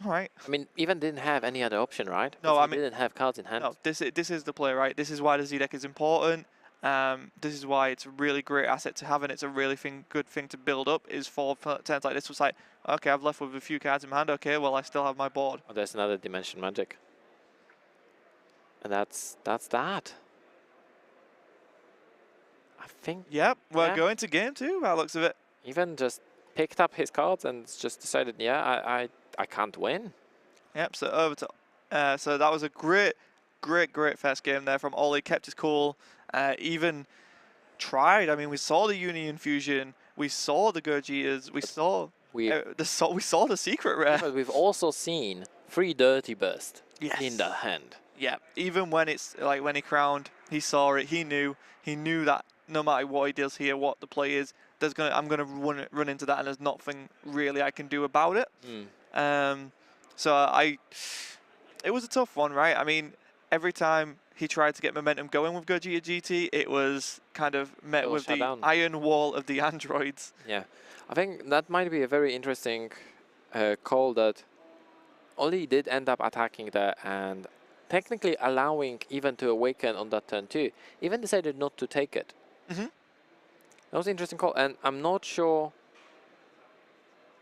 Speaker 1: All right.
Speaker 2: I mean, even didn't have any other option, right?
Speaker 1: No, I mean,
Speaker 2: didn't have cards in hand.
Speaker 1: No, this is the play, right? This is why the Z deck is important. This is why it's a really great asset to have, and it's a really good thing to build up. Is for turns like this was like, okay, I've left with a few cards in my hand. Okay, well I still have my board.
Speaker 2: Oh, there's another Dimension Magic, and that's that. I think.
Speaker 1: Yep, we're going to game 2 by the looks of it.
Speaker 2: Even just picked up his cards and just decided, yeah, I can't win.
Speaker 1: Yep. So over to. So that was a great first game there from Ollie. Kept his cool. Even tried. I mean, we saw the Uni Infusion. We saw the Gogetas. We saw the secret rare.
Speaker 2: But we've also seen 3 Dirty Burst
Speaker 1: Yes.
Speaker 2: in the hand.
Speaker 1: Yeah. Even when it's like when he crowned, he saw it. He knew that no matter what he does here, what the play is, I'm gonna run into that, and there's nothing really I can do about it. So it was a tough one, right? I mean, every time he tried to get momentum going with Gogeta GT, it was kind of met with the iron wall of the androids.
Speaker 2: Yeah, I think that might be a very interesting call that Ollie did end up attacking there and technically allowing even to awaken on that turn too. Even decided not to take it.
Speaker 1: Mm-hmm.
Speaker 2: That was an interesting call, and I'm not sure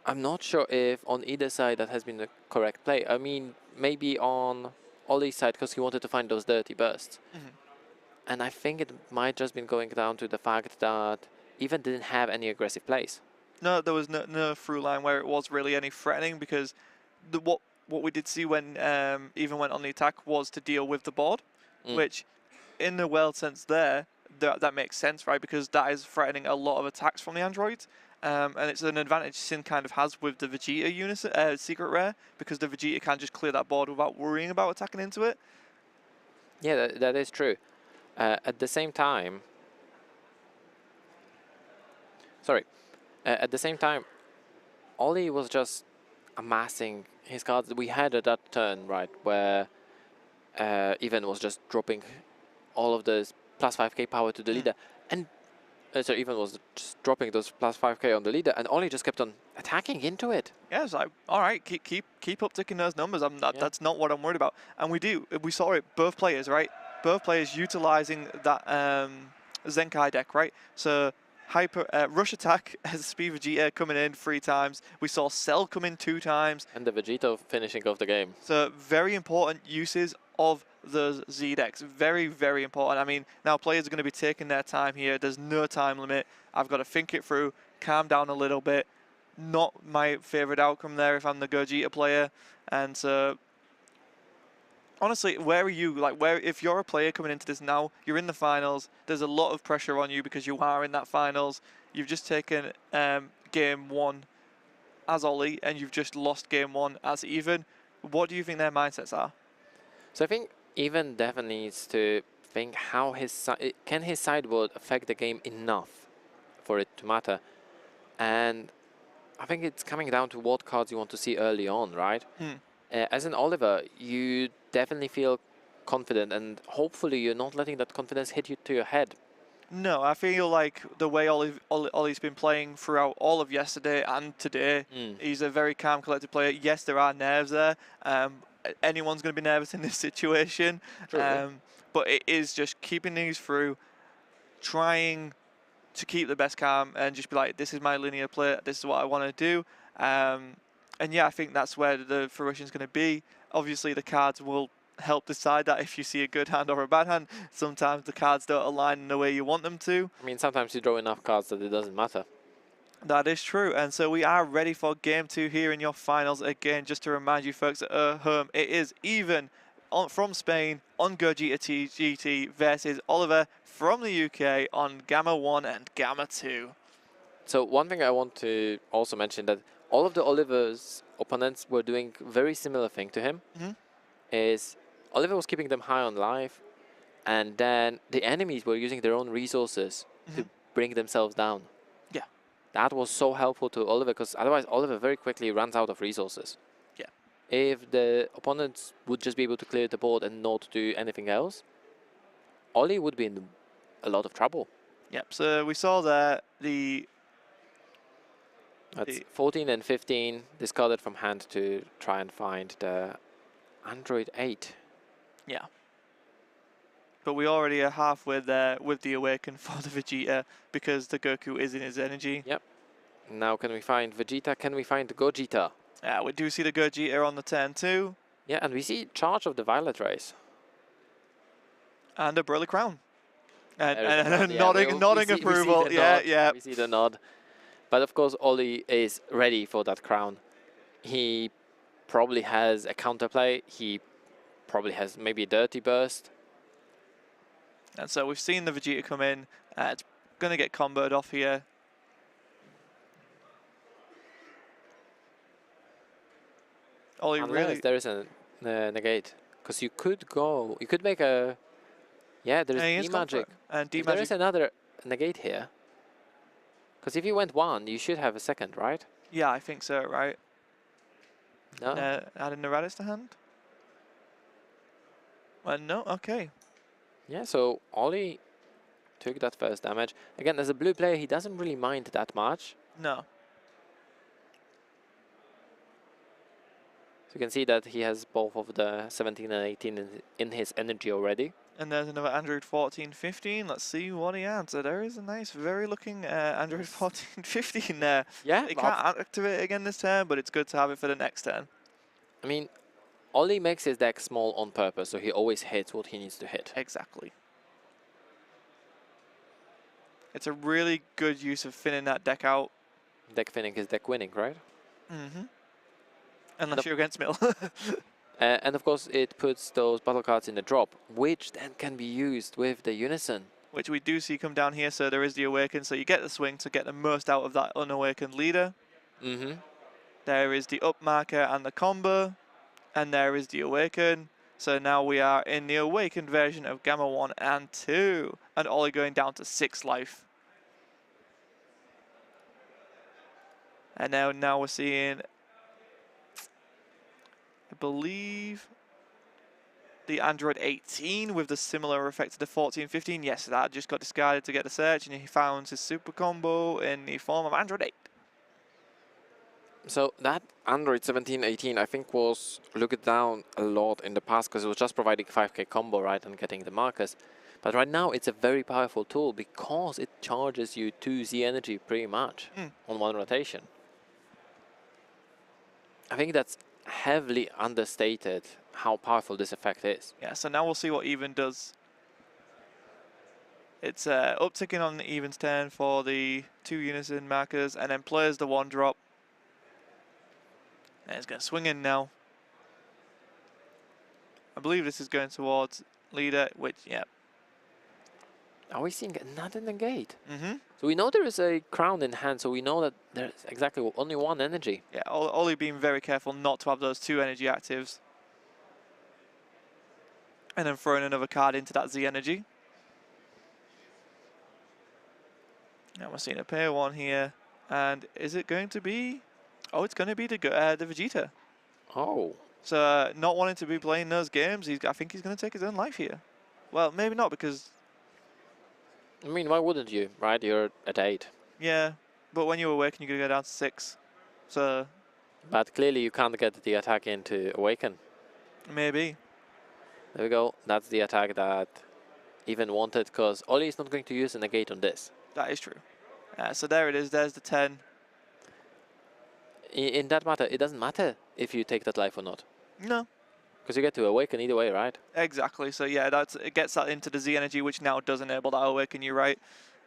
Speaker 2: if on either side that has been the correct play. I mean, maybe on Ollie's side because he wanted to find those dirty bursts.
Speaker 1: Mm-hmm.
Speaker 2: And I think it might just been going down to the fact that even didn't have any aggressive plays.
Speaker 1: No, there was no through line where it was really any threatening, because what we did see when even went on the attack was to deal with the board, which in the world sense there, that makes sense, right? Because that is threatening a lot of attacks from the androids. And it's an advantage Sin kind of has with the Vegeta secret rare, because the Vegeta can just clear that board without worrying about attacking into it.
Speaker 2: Yeah, that is true. At the same time, Ollie was just amassing his cards. We had at that turn, right, where Even was just dropping all of those plus 5k power to the leader, and so Even was just dropping those plus 5k on the leader, and Ollie just kept on attacking into it.
Speaker 1: Yeah, it's like, all right, keep up ticking those numbers. That's not what I'm worried about. And we saw it, both players, right? Both players utilizing that Zenkai deck, right? So hyper rush attack as Speed Vegeta coming in 3 times. We saw Cell come in 2 times.
Speaker 2: And the Vegeta finishing off the game.
Speaker 1: So very important uses of those Z decks. Very, very important. I mean, now players are going to be taking their time here. There's no time limit. I've got to think it through, calm down a little bit. Not my favorite outcome there if I'm the Gogeta player. And so, honestly, where are you? Like, if you're a player coming into this now, you're in the finals. There's a lot of pressure on you because you are in that finals. You've just taken game 1 as Ollie and you've just lost game 1 as Even, what do you think their mindsets are?
Speaker 2: So I think Even definitely needs to think how can his sideboard affect the game enough for it to matter. And I think it's coming down to what cards you want to see early on, right? As an Oliver, you definitely feel confident, and hopefully you're not letting that confidence hit you to your head.
Speaker 1: No, I feel like the way Ollie's been playing throughout all of yesterday and today, he's a very calm, collected player. Yes, there are nerves there. Anyone's going to be nervous in this situation. But it is just keeping these through, trying to keep the best calm and just be like, this is my linear play, this is what I want to do. And yeah, I think that's where the fruition's going to be. Obviously, the cards will help decide that if you see a good hand or a bad hand. Sometimes the cards don't align in the way you want them to.
Speaker 2: I mean, sometimes you draw enough cards that it doesn't matter.
Speaker 1: That is true, and so we are ready for game 2 here in your finals. Again, just to remind you folks at home, it is Even from Spain on Gogeta GT versus Oliver from the UK on Gamma 1 and Gamma 2.
Speaker 2: So one thing I want to also mention, that all of the Oliver's opponents were doing very similar thing to him. Is Oliver was keeping them high on life, and then the enemies were using their own resources to bring themselves down.
Speaker 1: Yeah.
Speaker 2: That was so helpful to Oliver, because otherwise Oliver very quickly runs out of resources.
Speaker 1: Yeah.
Speaker 2: If the opponents would just be able to clear the board and not do anything else, Ollie would be in a lot of trouble.
Speaker 1: Yep, so we saw there
Speaker 2: That's 14 and 15 discarded from hand to try and find the Android 8.
Speaker 1: Yeah. But we already are halfway there with the Awaken for the Vegeta because the Goku is in his energy.
Speaker 2: Yep. Now can we find Vegeta? Can we find Gogeta?
Speaker 1: Yeah, we do see the Gogeta on the turn too.
Speaker 2: Yeah, and we see charge of the Violet Race.
Speaker 1: And a Broly Crown. And
Speaker 2: Yeah,
Speaker 1: nodding approval. Yeah.
Speaker 2: We see the nod. But of course, Ollie is ready for that crown. He probably has a counterplay. He probably has maybe a Dirty Burst.
Speaker 1: And so we've seen the Vegeta come in. It's going to get comboed off here. Ollie
Speaker 2: Unless there is a negate. Because you could make a... Yeah, there is D-Magic.
Speaker 1: And D-Magic.
Speaker 2: There is another negate here. Because if you went 1, you should have a second, right?
Speaker 1: Yeah, I think so, right?
Speaker 2: No.
Speaker 1: Adding the Raditz to hand? No, okay.
Speaker 2: Yeah, so Ollie took that first damage. Again, as a blue player, he doesn't really mind that much.
Speaker 1: No.
Speaker 2: So you can see that he has both of the 17 and 18 in his energy already.
Speaker 1: And there's another Android 14, 15. Let's see what he adds. So there is a nice, very looking Android 14, 15 there.
Speaker 2: Yeah.
Speaker 1: He can't activate it again this turn, but it's good to have it for the next turn.
Speaker 2: I mean, Ollie makes his deck small on purpose, so he always hits what he needs to hit.
Speaker 1: Exactly. It's a really good use of thinning that deck out.
Speaker 2: Deck thinning is deck winning, right?
Speaker 1: Mm-hmm. Unless you're against Mill.
Speaker 2: And of course, it puts those battle cards in the drop, which then can be used with the Unison.
Speaker 1: Which we do see come down here, so there is the Awaken, so you get the swing to get the most out of that unawakened leader. There is the up marker and the combo, and there is the Awaken. So now we are in the Awakened version of Gamma 1 and 2, and Ollie going down to 6 life. And now we're seeing, I believe, the Android 18 with the similar effect to the 14, 15. Yes, that just got discarded to get the search, and he found his super combo in the form of Android 8.
Speaker 2: So that Android 17, 18, I think was looked down a lot in the past because it was just providing 5k combo, right, and getting the markers. But right now it's a very powerful tool because it charges you 2 Z energy pretty much on 1 rotation. I think that's heavily understated how powerful this effect is.
Speaker 1: Yeah, so now we'll see what Even does. It's upticking on the Even's turn for the 2 Unison markers, and then plays the 1 drop. And it's going to swing in now. I believe this is going towards leader, which, yeah.
Speaker 2: Are we seeing another negate?
Speaker 1: Mm-hmm.
Speaker 2: So we know there is a crown in hand, so we know that there's exactly only one energy.
Speaker 1: Yeah, Ollie being very careful not to have those 2 energy actives. And then throwing another card into that Z energy. Now we're seeing a pair 1 here. And is it going to be... Oh, it's going to be the Vegeta.
Speaker 2: Oh.
Speaker 1: So not wanting to be playing those games, I think he's going to take his own life here. Well, maybe not because...
Speaker 2: I mean, why wouldn't you, right? You're at 8.
Speaker 1: Yeah, but when you awaken, you're going to go down to 6. So...
Speaker 2: But clearly you can't get the attack in to awaken.
Speaker 1: Maybe.
Speaker 2: There we go. That's the attack that even wanted, because Ollie is not going to use a negate on this.
Speaker 1: That is true. So there it is. There's the 10.
Speaker 2: In that matter, it doesn't matter if you take that life or not.
Speaker 1: No.
Speaker 2: Because you get to awaken either way, right?
Speaker 1: Exactly. So yeah, it gets that into the Z energy, which now does enable that awaken. You're right.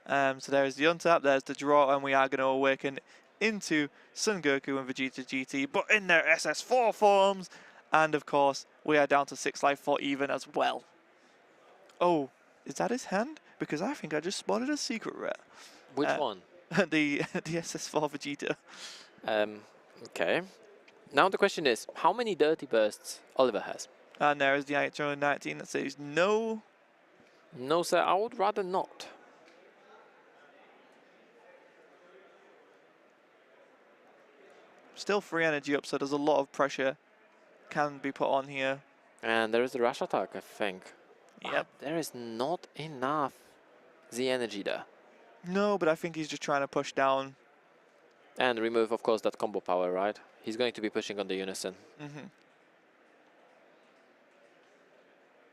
Speaker 1: So there's the untap. There's the draw, and we are going to awaken into Son Goku and Vegeta GT, but in their SS4 forms. And of course, we are down to 6 life for even as well. Oh, is that his hand? Because I think I just spotted a secret rare.
Speaker 2: Which one?
Speaker 1: the SS4 Vegeta.
Speaker 2: Okay. Now the question is, how many dirty bursts Oliver has?
Speaker 1: And there is the actual 19 that says no.
Speaker 2: No, sir, I would rather not.
Speaker 1: Still 3 energy up, so there's a lot of pressure can be put on here.
Speaker 2: And there is the rush attack, I think.
Speaker 1: Yep.
Speaker 2: There is not enough Z energy there.
Speaker 1: No, but I think he's just trying to push down.
Speaker 2: And remove, of course, that combo power, right? He's going to be pushing on the unison.
Speaker 1: Mm-hmm.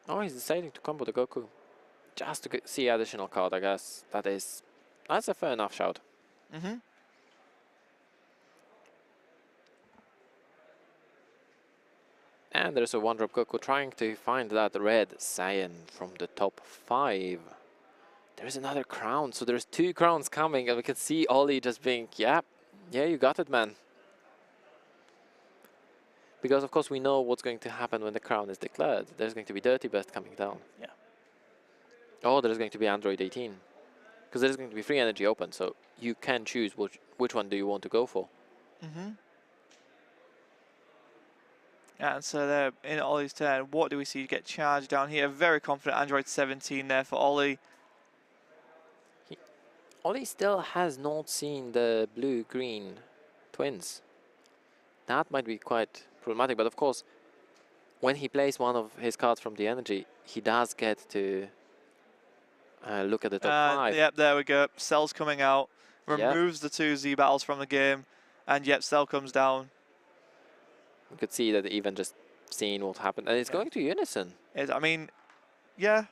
Speaker 2: Oh, he's deciding to combo the Goku. Just to see additional card, I guess. That's a fair enough shout.
Speaker 1: Mm-hmm.
Speaker 2: And there's a 1-drop Goku trying to find that red Saiyan from the top 5. There's another crown, so there's 2 crowns coming, and we can see Ollie just being, yeah, you got it, man. Because of course we know what's going to happen when the crown is declared. There's going to be Dirty Burst coming down.
Speaker 1: Yeah.
Speaker 2: Oh, there's going to be Android 18. Because there's going to be free energy open, so you can choose which one do you want to go for.
Speaker 1: Mm-hmm. And so there, in Ollie's turn, what do we see get charged down here? Very confident Android 17 there for Ollie.
Speaker 2: Ollie still has not seen the blue-green twins. That might be quite problematic, but of course, when he plays one of his cards from the energy, he does get to look at the top 5.
Speaker 1: Yep, there we go. Cell's coming out, removes the 2 Z battles from the game, and yep, Cell comes down.
Speaker 2: We could see that even just seeing what happened, and it's going to unison.
Speaker 1: I mean, yeah.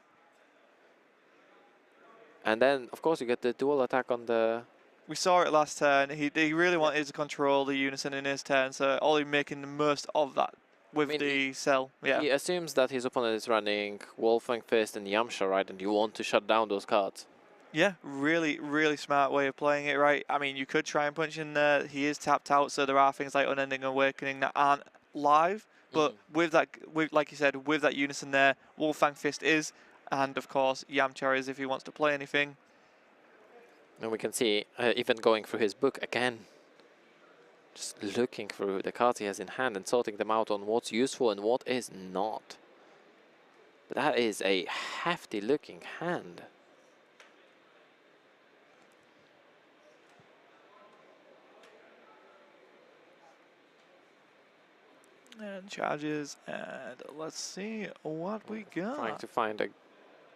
Speaker 2: And then, of course, you get the dual attack on the...
Speaker 1: We saw it last turn. He really wanted to control the unison in his turn, so Ollie making the most of that with the Cell. Yeah.
Speaker 2: He assumes that his opponent is running Wolfang Fist and Yamcha, right? And you want to shut down those cards.
Speaker 1: Yeah, really, really smart way of playing it, right? I mean, you could try and punch in there. He is tapped out, so there are things like Unending Awakening that aren't live. But with that, like you said, with that unison there, Wolfang Fist is, and of course, Yamcha is if he wants to play anything.
Speaker 2: And we can see, even going through his book again, just looking through the cards he has in hand and sorting them out on what's useful and what is not. But that is a hefty looking hand.
Speaker 1: And charges, and let's see what we got.
Speaker 2: Trying to find a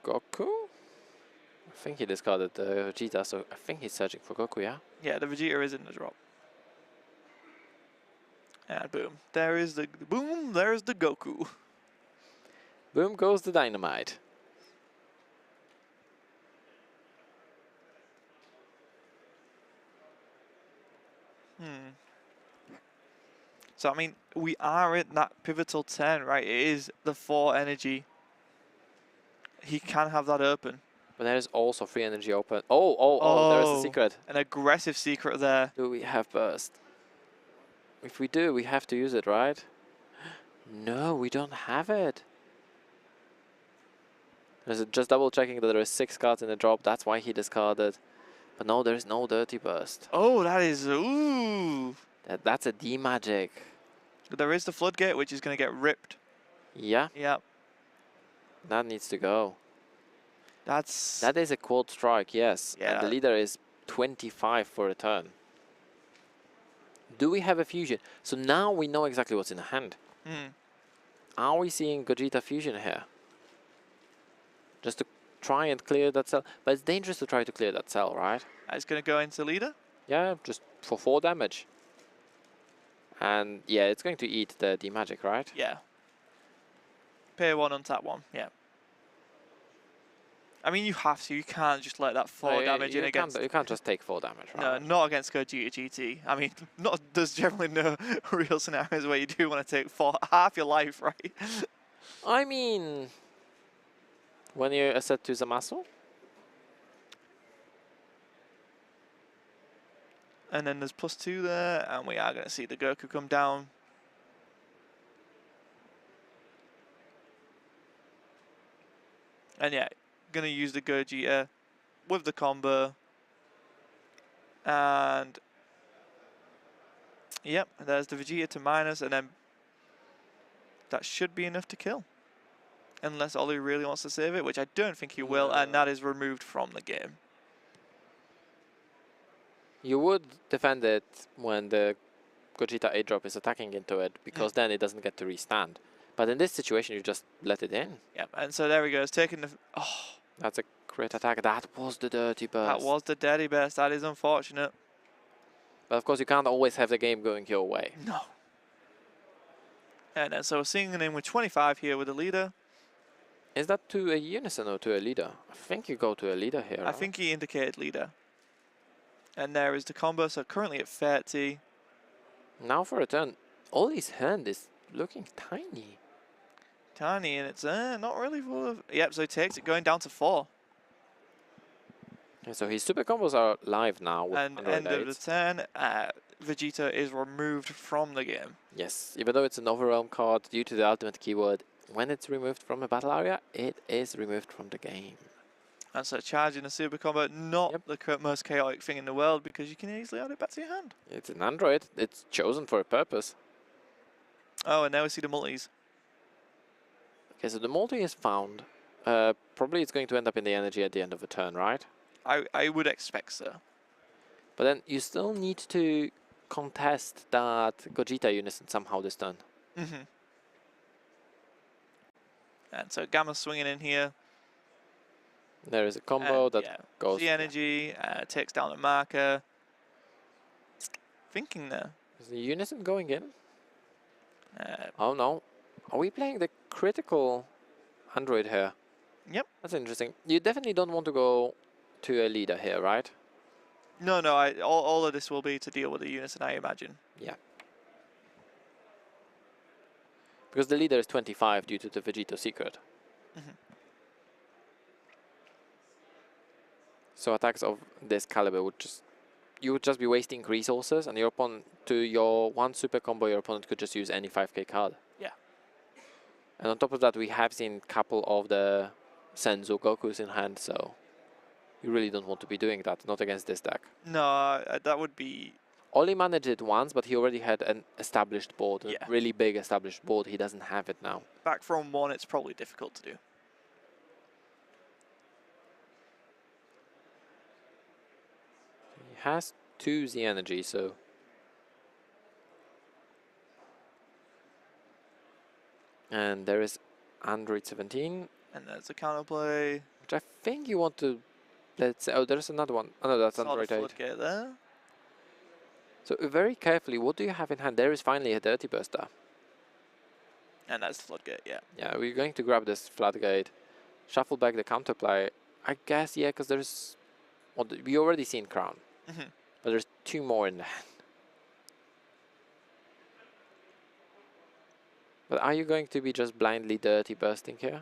Speaker 2: Goku? I think he discarded the Vegeta, so I think he's searching for Goku, yeah?
Speaker 1: Yeah, the Vegeta is in the drop. And boom, there is the there's the Goku.
Speaker 2: Boom goes the dynamite.
Speaker 1: So I mean, we are in that pivotal turn, right? It is the 4 energy. He can have that open.
Speaker 2: But there is also free energy open. Oh, there is a secret.
Speaker 1: An aggressive secret there.
Speaker 2: Do we have burst? If we do, we have to use it, right? No, we don't have it. Just double checking that there is 6 cards in the drop. That's why he discarded. But no, there is no Dirty Burst.
Speaker 1: Oh, that is, ooh.
Speaker 2: That's a D magic.
Speaker 1: There is the floodgate, which is going to get ripped.
Speaker 2: Yeah,
Speaker 1: Yep.
Speaker 2: that needs to go.
Speaker 1: That's...
Speaker 2: That is a quad strike, yes.
Speaker 1: Yeah.
Speaker 2: And the leader is 25 for a turn. Do we have a fusion? So now we know exactly what's in the hand. Are we seeing Gogeta fusion here? Just to try and clear that cell. But it's dangerous to try to clear that cell, right?
Speaker 1: It's going to go into leader.
Speaker 2: Yeah, just for 4 damage. And yeah, it's going to eat the D magic, right?
Speaker 1: Yeah. Pay 1, untap 1. Yeah. I mean, you have to. You can't just let that 4 damage in against...
Speaker 2: You can't just take 4 damage,
Speaker 1: No,
Speaker 2: right?
Speaker 1: not against Gogeta GT. I mean, there's generally no real scenarios where you do want to take half your life, right?
Speaker 2: I mean, when you're set to Zamasu?
Speaker 1: And then there's +2 there, and we are going to see the Goku come down. And yeah, going to use the Gogeta with the combo. And yep, there's the Vegeta to minus, and then that should be enough to kill. Unless Ollie really wants to save it, which I don't think he will, and that is removed from the game.
Speaker 2: You would defend it when the Gogeta 8-drop is attacking into it, because then it doesn't get to restand. But in this situation, you just let it in.
Speaker 1: Yep, and so there he goes, taking the... Oh,
Speaker 2: that's a crit attack. That was the Dirty Burst.
Speaker 1: That was the Dirty Burst. That is unfortunate.
Speaker 2: But of course, you can't always have the game going your way.
Speaker 1: No. And then so we're seeing him with 25 here with the leader.
Speaker 2: Is that to a unison or to a leader? I think you go to a leader here.
Speaker 1: I think he indicated leader. And there is the combo, so currently at 30.
Speaker 2: Now for a turn. Ollie's hand is looking tiny.
Speaker 1: Tiny, and it's not really full of... Yep, so he takes it going down to 4.
Speaker 2: Okay, so his super combos are live now. With
Speaker 1: And end of the turn, Vegeta is removed from the game.
Speaker 2: Yes, even though it's an overwhelm card due to the ultimate keyword, when it's removed from a battle area, it is removed from the game.
Speaker 1: And so charging a super combo, not the most chaotic thing in the world, because you can easily add it back to your hand.
Speaker 2: It's an android. It's chosen for a purpose.
Speaker 1: Oh, and now we see the multis.
Speaker 2: Okay, so the multi is found. Probably it's going to end up in the energy at the end of the turn, right?
Speaker 1: I would expect so.
Speaker 2: But then you still need to contest that Gogeta unison somehow this turn.
Speaker 1: And so Gamma's swinging in here.
Speaker 2: There is a combo that goes...
Speaker 1: The energy, takes down the marker. Thinking there.
Speaker 2: Is the unison going in? Oh no. Are we playing the critical android here?
Speaker 1: Yep.
Speaker 2: That's interesting. You definitely don't want to go to a leader here, right?
Speaker 1: No, all of this will be to deal with the unison, I imagine.
Speaker 2: Yeah. Because the leader is 25 due to the Vegeta secret. So attacks of this caliber would just... You would just be wasting resources, and your opponent, to your one super combo, your opponent could just use any 5k card.
Speaker 1: Yeah.
Speaker 2: And on top of that, we have seen a couple of the Senzu Gokus in hand, so you really don't want to be doing that, not against this deck.
Speaker 1: No, that would be...
Speaker 2: Ollie managed it once, but he already had an established board, a really big established board. He doesn't have it now.
Speaker 1: Back from 1, it's probably difficult to do.
Speaker 2: He has 2 Z energy, so... And there is Android 17.
Speaker 1: And there's a counterplay.
Speaker 2: Which I think you want to... Let's say, oh, there's another one. Oh no, that's Android 8.
Speaker 1: There.
Speaker 2: So very carefully, what do you have in hand? There is finally a Dirty Burster.
Speaker 1: And that's the floodgate, yeah.
Speaker 2: Yeah, we're going to grab this floodgate, shuffle back the counterplay. I guess, yeah, because there's... Well, we already seen Crown. But there's 2 more in the hand. But are you going to be just blindly Dirty Bursting here?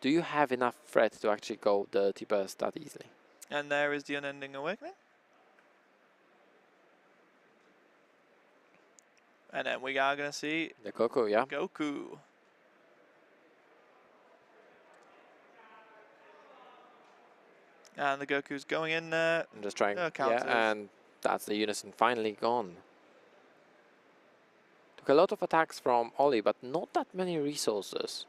Speaker 2: Do you have enough threat to actually go Dirty Burst that easily?
Speaker 1: And there is the Unending Awakening. And then we are going to see...
Speaker 2: The Goku, yeah.
Speaker 1: Goku. And the Goku's going in there.
Speaker 2: And just trying.
Speaker 1: No counters.
Speaker 2: Yeah, and that's the unison finally gone. Took a lot of attacks from Oli, but not that many resources.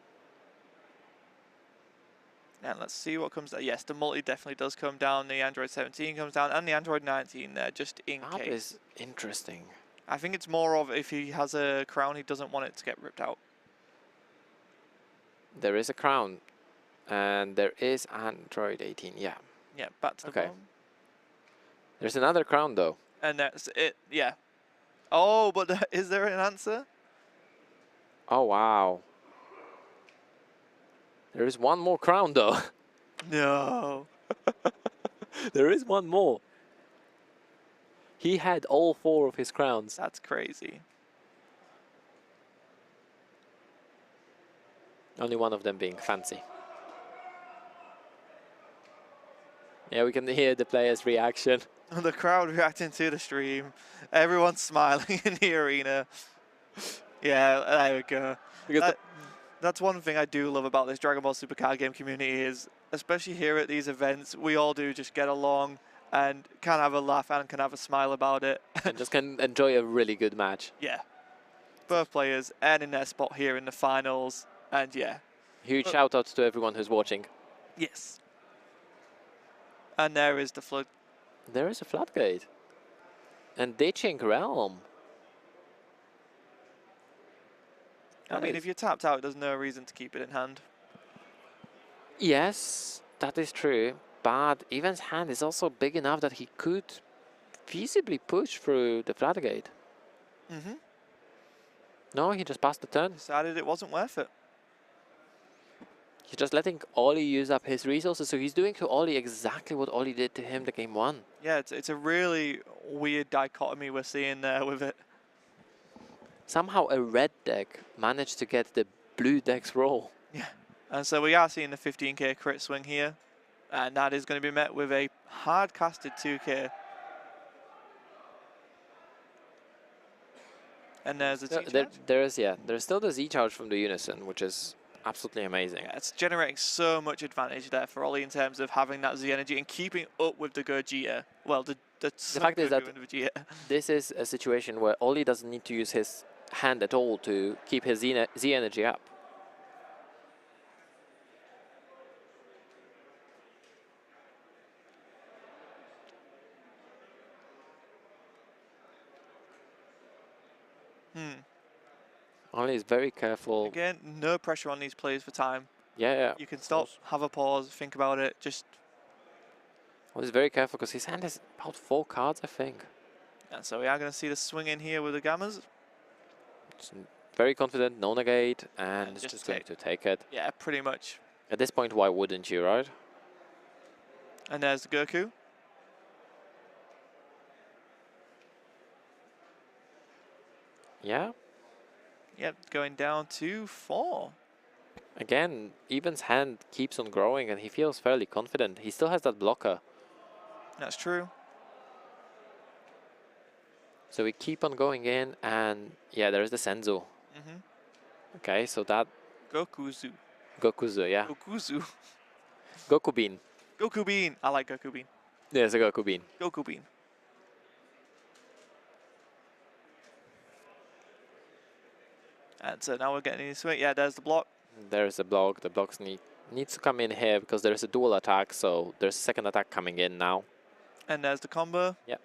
Speaker 1: And let's see what comes down. Yes, the multi definitely does come down. The Android 17 comes down, and the Android 19 there, just in
Speaker 2: That
Speaker 1: case.
Speaker 2: is interesting.
Speaker 1: I think it's more of if he has a crown, he doesn't want it to get ripped out.
Speaker 2: There is a crown, and there is Android 18. Yeah,
Speaker 1: Yeah, back to the
Speaker 2: Okay.
Speaker 1: bottom.
Speaker 2: there's another crown though.
Speaker 1: And that's it, yeah. Oh, but is there an answer?
Speaker 2: Oh wow. There is one more crown though.
Speaker 1: No.
Speaker 2: There is one more. He had all 4 of his crowns.
Speaker 1: That's crazy.
Speaker 2: Only one of them being fancy. Yeah, we can hear the players' reaction.
Speaker 1: The crowd reacting to the stream. Everyone's smiling in the arena. Yeah, there we go.
Speaker 2: Because
Speaker 1: That's one thing I do love about this Dragon Ball Super card game community is, especially here at these events, we all do just get along and can have a laugh and can have a smile about it.
Speaker 2: and just can enjoy a really good match.
Speaker 1: Yeah. Both players earning their spot here in the finals. And yeah.
Speaker 2: Huge shout out to everyone who's watching.
Speaker 1: Yes. And there is the flood.
Speaker 2: There is a floodgate. And ditching realm.
Speaker 1: I
Speaker 2: That
Speaker 1: mean,
Speaker 2: is-
Speaker 1: if you're tapped out, there's no reason to keep it in hand.
Speaker 2: Yes, that is true. But Evan's hand is also big enough that he could feasibly push through the floodgate.
Speaker 1: Mm-hmm.
Speaker 2: No, he just passed the turn.
Speaker 1: Decided it wasn't worth it.
Speaker 2: He's just letting Oli use up his resources, so he's doing to Oli exactly what Oli did to him the game 1.
Speaker 1: Yeah, it's a really weird dichotomy we're seeing there with it.
Speaker 2: Somehow a red deck managed to get the blue deck's roll.
Speaker 1: Yeah. And so we are seeing the 15k crit swing here. And that is going to be met with a hard-casted 2k. And there's a Z-charge.
Speaker 2: There's still the Z charge from the Unison, which is absolutely amazing.
Speaker 1: Yeah, it's generating so much advantage there for Oli in terms of having that Z energy and keeping up with the Gogeta. Well, the
Speaker 2: fact is that-
Speaker 1: Goku and the Vegeta.
Speaker 2: This is a situation where Oli doesn't need to use his hand at all to keep his Z energy up. Oli is very careful.
Speaker 1: Again, no pressure on these players for time.
Speaker 2: Yeah.
Speaker 1: You can stop, have a pause, think about it. Just
Speaker 2: Oli is very careful because his hand has about 4 cards, I think.
Speaker 1: and so we are going to see the swing in here with the Gammas.
Speaker 2: It's very confident, no negate, and
Speaker 1: And
Speaker 2: it's
Speaker 1: just
Speaker 2: just going
Speaker 1: take.
Speaker 2: to take it.
Speaker 1: Yeah, pretty much.
Speaker 2: At this point, why wouldn't you, right?
Speaker 1: And there's the Goku.
Speaker 2: Yeah.
Speaker 1: Yep, going down to 4.
Speaker 2: Again, Evan's hand keeps on growing and he feels fairly confident. He still has that blocker.
Speaker 1: That's true.
Speaker 2: So we keep on going in and yeah, there is the Senzu.
Speaker 1: Mm-hmm.
Speaker 2: Okay, so that
Speaker 1: Gokuzu.
Speaker 2: Gokuzu, yeah.
Speaker 1: Gokuzu.
Speaker 2: Goku Bean.
Speaker 1: Goku Bean. I like Goku Bean.
Speaker 2: There's a Goku Bean.
Speaker 1: Goku Bean. And so now we're getting into it. Yeah, there's the block.
Speaker 2: There's a block. The blocks needs to come in here because there's a dual attack, so there's a second attack coming in now.
Speaker 1: And there's the combo.
Speaker 2: Yeah.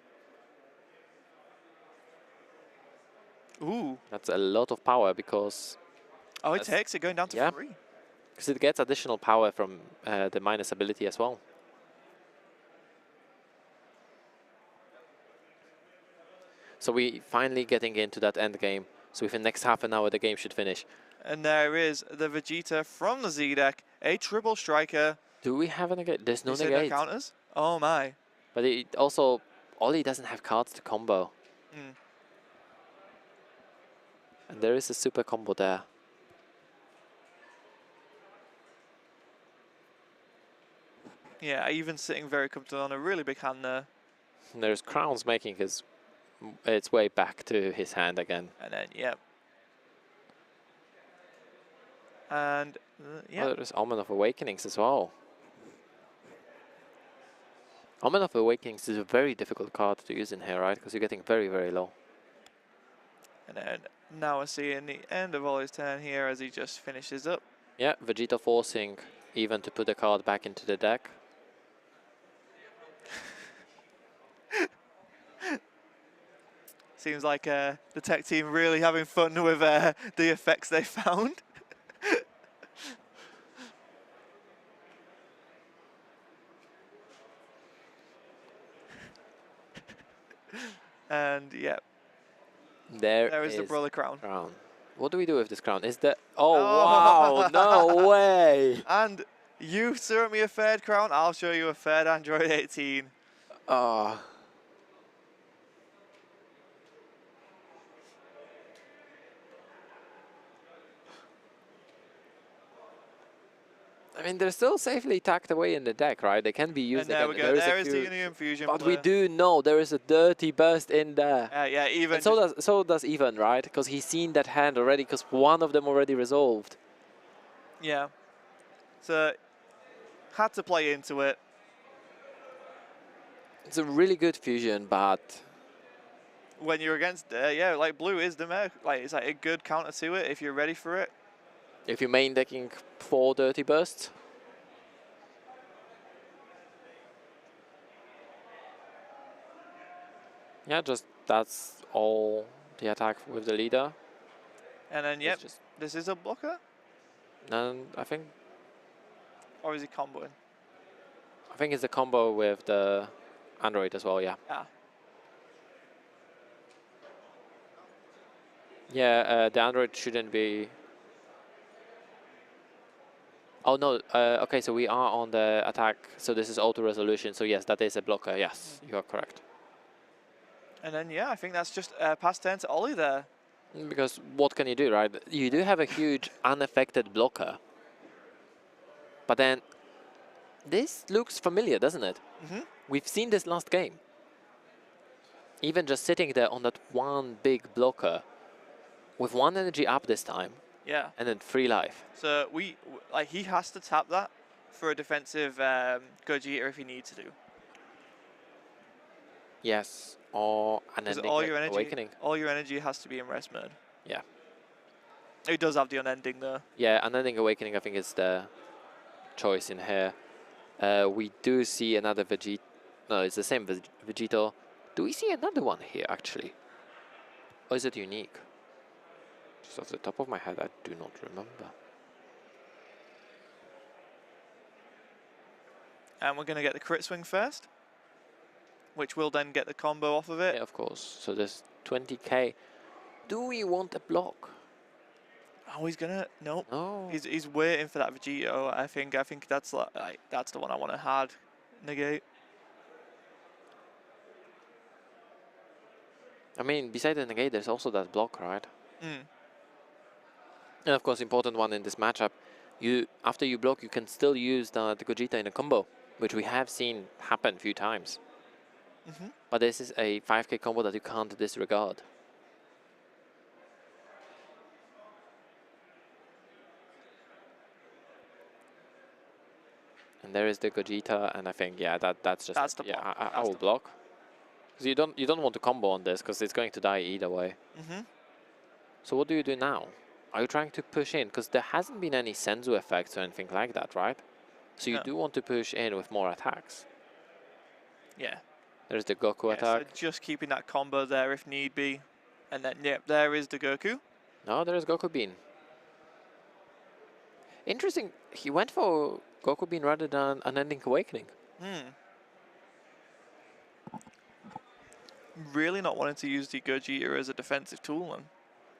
Speaker 1: Ooh.
Speaker 2: That's a lot of power because
Speaker 1: Oh, it
Speaker 2: That's-
Speaker 1: takes it going down to
Speaker 2: yeah.
Speaker 1: 3.
Speaker 2: it gets additional power from the minus ability as well. So we finally getting into that end game. So within the next half an hour, the game should finish.
Speaker 1: And there is the Vegeta from the Z deck. A triple striker.
Speaker 2: Do we have a negate? There's no
Speaker 1: You said no
Speaker 2: negate.
Speaker 1: counters? Oh my.
Speaker 2: But it also, Oli doesn't have cards to combo.
Speaker 1: Mm.
Speaker 2: And there is a super combo there.
Speaker 1: Yeah, even sitting very comfortable on a really big hand there.
Speaker 2: And there's Crowns making its way back to his hand again.
Speaker 1: And then, yep. And,
Speaker 2: Oh,
Speaker 1: yeah.
Speaker 2: there's Omen of Awakenings as well. Omen of Awakenings is a very difficult card to use in here, right? Because you're getting very, very low.
Speaker 1: And then now we're seeing the end of Ollie's turn here as he just finishes up.
Speaker 2: Yeah, Vegeta forcing even to put the card back into the deck.
Speaker 1: Seems like the tech team really having fun with the effects they found. And yeah, there is the Brother Crown.
Speaker 2: What do we do with this crown? Is that... Oh, wow, no way!
Speaker 1: And you threw me a third crown, I'll show you a third Android 18.
Speaker 2: Oh. I mean, they're still safely tucked away in the deck, right? They can be used
Speaker 1: And there
Speaker 2: again.
Speaker 1: we go, there is the Union Fusion.
Speaker 2: But we do know there is a dirty burst in there.
Speaker 1: Yeah, even.
Speaker 2: And so does Even, right? Because he's seen that hand already, because one of them already resolved.
Speaker 1: Yeah. So, had to play into it.
Speaker 2: It's a really good fusion, but...
Speaker 1: When you're against, yeah, like blue is the mech. Like, it's like a good counter to it if you're ready for it.
Speaker 2: If you're main decking 4 dirty bursts. Yeah, just that's all the attack with the leader.
Speaker 1: And then, yep, this is a blocker?
Speaker 2: And I think...
Speaker 1: Or is he comboing?
Speaker 2: I think it's a combo with the Android as well, yeah. Yeah, the Android shouldn't be... Oh no, okay, so we are on the attack, so this is auto resolution, so yes, that is a blocker, yes, you are correct.
Speaker 1: And then, yeah, I think that's just pass turn to Ollie there.
Speaker 2: Because what can you do, right? You do have a huge unaffected blocker. But then, this looks familiar, doesn't it? We've seen this last game. Even just sitting there on that one big blocker, with 1 energy up this time.
Speaker 1: Yeah.
Speaker 2: And then 3 life.
Speaker 1: So like he has to tap that for a defensive Gogeta if he needs to do.
Speaker 2: Yes, or an ending awakening.
Speaker 1: All your energy has to be in rest mode.
Speaker 2: Yeah.
Speaker 1: It does have the unending though.
Speaker 2: Yeah, unending awakening I think is the choice in here. We do see another Vegeta. No, it's the same Vegeta. Do we see another one here actually? Or is it unique? Just off the top of my head, I do not remember.
Speaker 1: And we're going to get the crit swing first, which will then get the combo off of it.
Speaker 2: Yeah, of course. So there's 20k. Do we want a block?
Speaker 1: Oh, he's going to... Nope.
Speaker 2: No.
Speaker 1: He's waiting for that Vegeta. I think that's like that's the one I want to hard negate.
Speaker 2: I mean, beside the negate, there's also that block, right? And of course, important one in this matchup, after you block, you can still use the Gogeta in a combo, which we have seen happen a few times. But this is a 5k combo that you can't disregard. And there is the Gogeta, and I think that's just
Speaker 1: the block.
Speaker 2: I will block. Because you don't want to combo on this, because it's going to die either way. So what do you do now? Are you trying to push in? Because there hasn't been any Senzu effects or anything like that, right? So you do want to push in with more attacks.
Speaker 1: Yeah.
Speaker 2: There's the Goku attack.
Speaker 1: So just keeping that combo there if need be. And then, yep, there is the Goku.
Speaker 2: No, there is Goku Bean. Interesting. He went for Goku Bean rather than Unending Awakening.
Speaker 1: Really not wanting to use the Gogeta as a defensive tool then.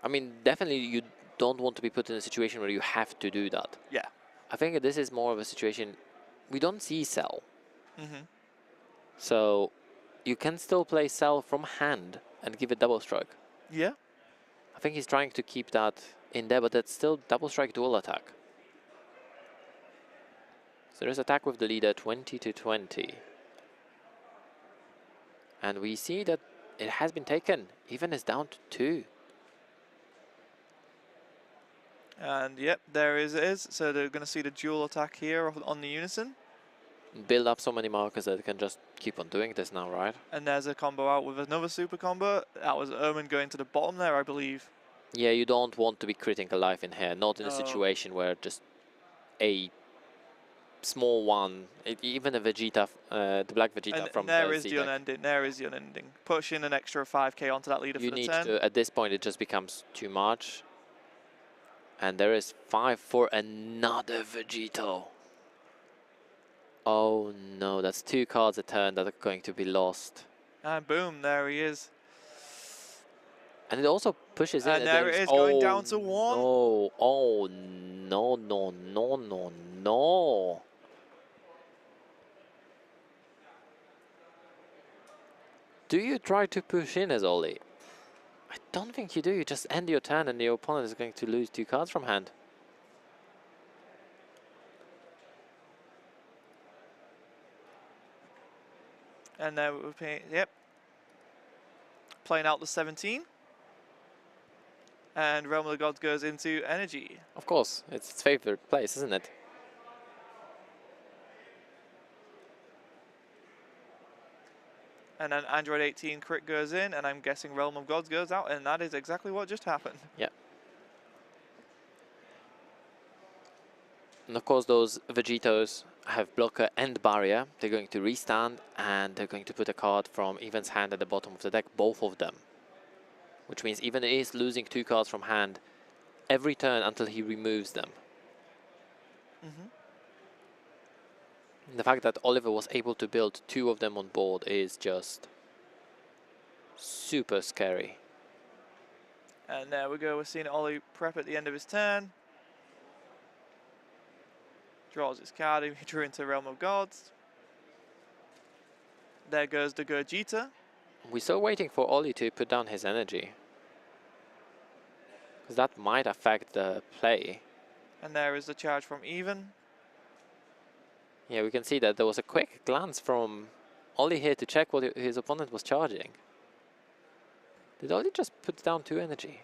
Speaker 2: I mean, definitely you don't want to be put in a situation where you have to do that.
Speaker 1: Yeah.
Speaker 2: I think this is more of a situation, we don't see Cell. So you can still play Cell from hand and give it double strike.
Speaker 1: Yeah.
Speaker 2: I think he's trying to keep that in there, but that's still double strike dual attack. So there's attack with the leader 20 to 20. And we see that it has been taken. Even is down to 2.
Speaker 1: And yep, there it is. So they're going to see the dual attack here on the Unison.
Speaker 2: build up so many markers that they can just keep on doing this now, right?
Speaker 1: And there's a combo out with another super combo. That was Omen going to the bottom there, I believe.
Speaker 2: Yeah, you don't want to be critting a life in here, not in a
Speaker 1: No.
Speaker 2: situation where just a small one, even a Vegeta, the black Vegeta
Speaker 1: And
Speaker 2: from
Speaker 1: there
Speaker 2: the
Speaker 1: is the
Speaker 2: Z-deck.
Speaker 1: unending. There is the unending. Push in an extra 5k onto that leader
Speaker 2: You
Speaker 1: for the
Speaker 2: need
Speaker 1: turn.
Speaker 2: to, at this point, it just becomes too much. And there is 5 for another Vegito. Oh no, that's 2 cards a turn that are going to be lost.
Speaker 1: And boom, there he is.
Speaker 2: And it also pushes in.
Speaker 1: And there it is, going down to 1.
Speaker 2: No, oh no, no, no, no, no. Do you try to push in as Ollie? I don't think you do. You just end your turn and your opponent is going to lose 2 cards from hand.
Speaker 1: And there we're playing, yep. Playing out the 17. And Realm of the Gods goes into energy.
Speaker 2: Of course, it's its favorite place, isn't it?
Speaker 1: And then Android 18 crit goes in, and I'm guessing Realm of Gods goes out, and that is exactly what just happened.
Speaker 2: Yeah. And of course those Vegetos have blocker and barrier. They're going to restand, and they're going to put a card from Evan's hand at the bottom of the deck, both of them. Which means Evan is losing 2 cards from hand every turn until he removes them. The fact that Oliver was able to build 2 of them on board is just super scary.
Speaker 1: And there we go, we're seeing Ollie prep at the end of his turn. Draws his card, he drew into Realm of Gods. There goes the Gogeta.
Speaker 2: We're still waiting for Ollie to put down his energy, because that might affect the play.
Speaker 1: And there is the charge from Even.
Speaker 2: Yeah, we can see that there was a quick glance from Ollie here to check what his opponent was charging. Did Ollie just put down 2 energy?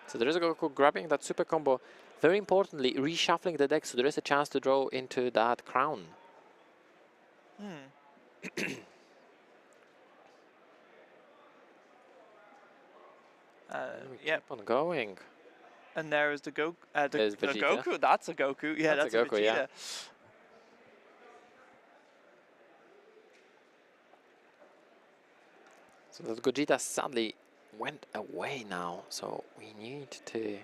Speaker 2: So there is a Goku grabbing that super combo. Very importantly, reshuffling the deck so there is a chance to draw into that crown.
Speaker 1: Yep.
Speaker 2: Keep on going.
Speaker 1: And there is the Goku.
Speaker 2: There's
Speaker 1: The
Speaker 2: Vegeta.
Speaker 1: Goku. That's a Goku. Yeah,
Speaker 2: That's
Speaker 1: that's,
Speaker 2: a Goku,
Speaker 1: Vegeta.
Speaker 2: yeah. So that Gogeta sadly went away now, so we need to...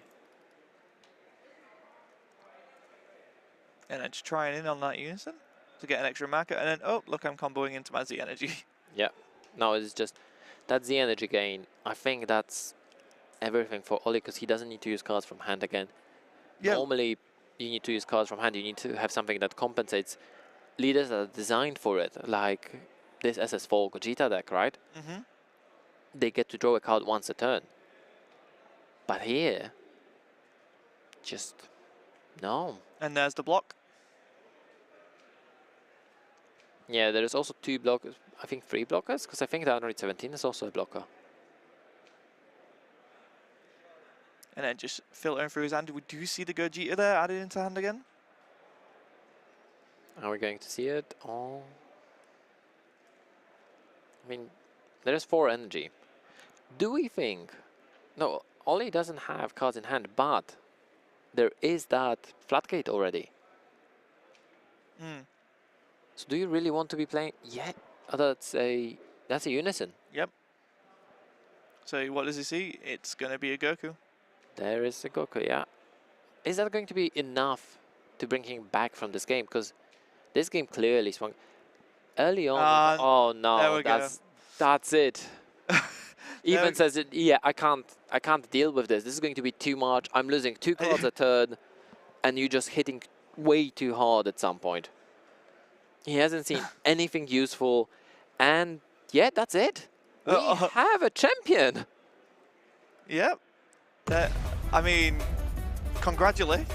Speaker 1: And then just trying in on that unison to get an extra marker. And then, oh, look, I'm comboing into my Z energy.
Speaker 2: Yeah, no, it's just that Z energy gain. I think that's everything for Ollie, because he doesn't need to use cards from hand again.
Speaker 1: Yeah.
Speaker 2: Normally, you need to use cards from hand. You need to have something that compensates leaders that are designed for it, like this SS4 Gogeta deck, right? They get to draw a card once a turn. But here, just no.
Speaker 1: And there's the block.
Speaker 2: Yeah, there is also 2 blockers, I think 3 blockers, because I think the Android 17 is also a blocker.
Speaker 1: And then just filtering through his hand. We do see the Gogeta there added into hand again.
Speaker 2: Are we going to see it? Oh. I mean, there is 4 energy. Do we think... No, Ollie doesn't have cards in hand, but there is that Flatgate already. So do you really want to be playing? Yeah, oh, that's a unison.
Speaker 1: Yep. So what does he see? It's going to be a Goku.
Speaker 2: There is a Goku, yeah. Is that going to be enough to bring him back from this game? Because this game clearly swung early on. Oh no, that's it. Even says it. Yeah, I can't deal with this. This is going to be too much. I'm losing 2 cards a turn, and you're just hitting way too hard at some point. He hasn't seen anything useful, and yeah, that's it. We have a champion.
Speaker 1: Yep. I mean, congratulations.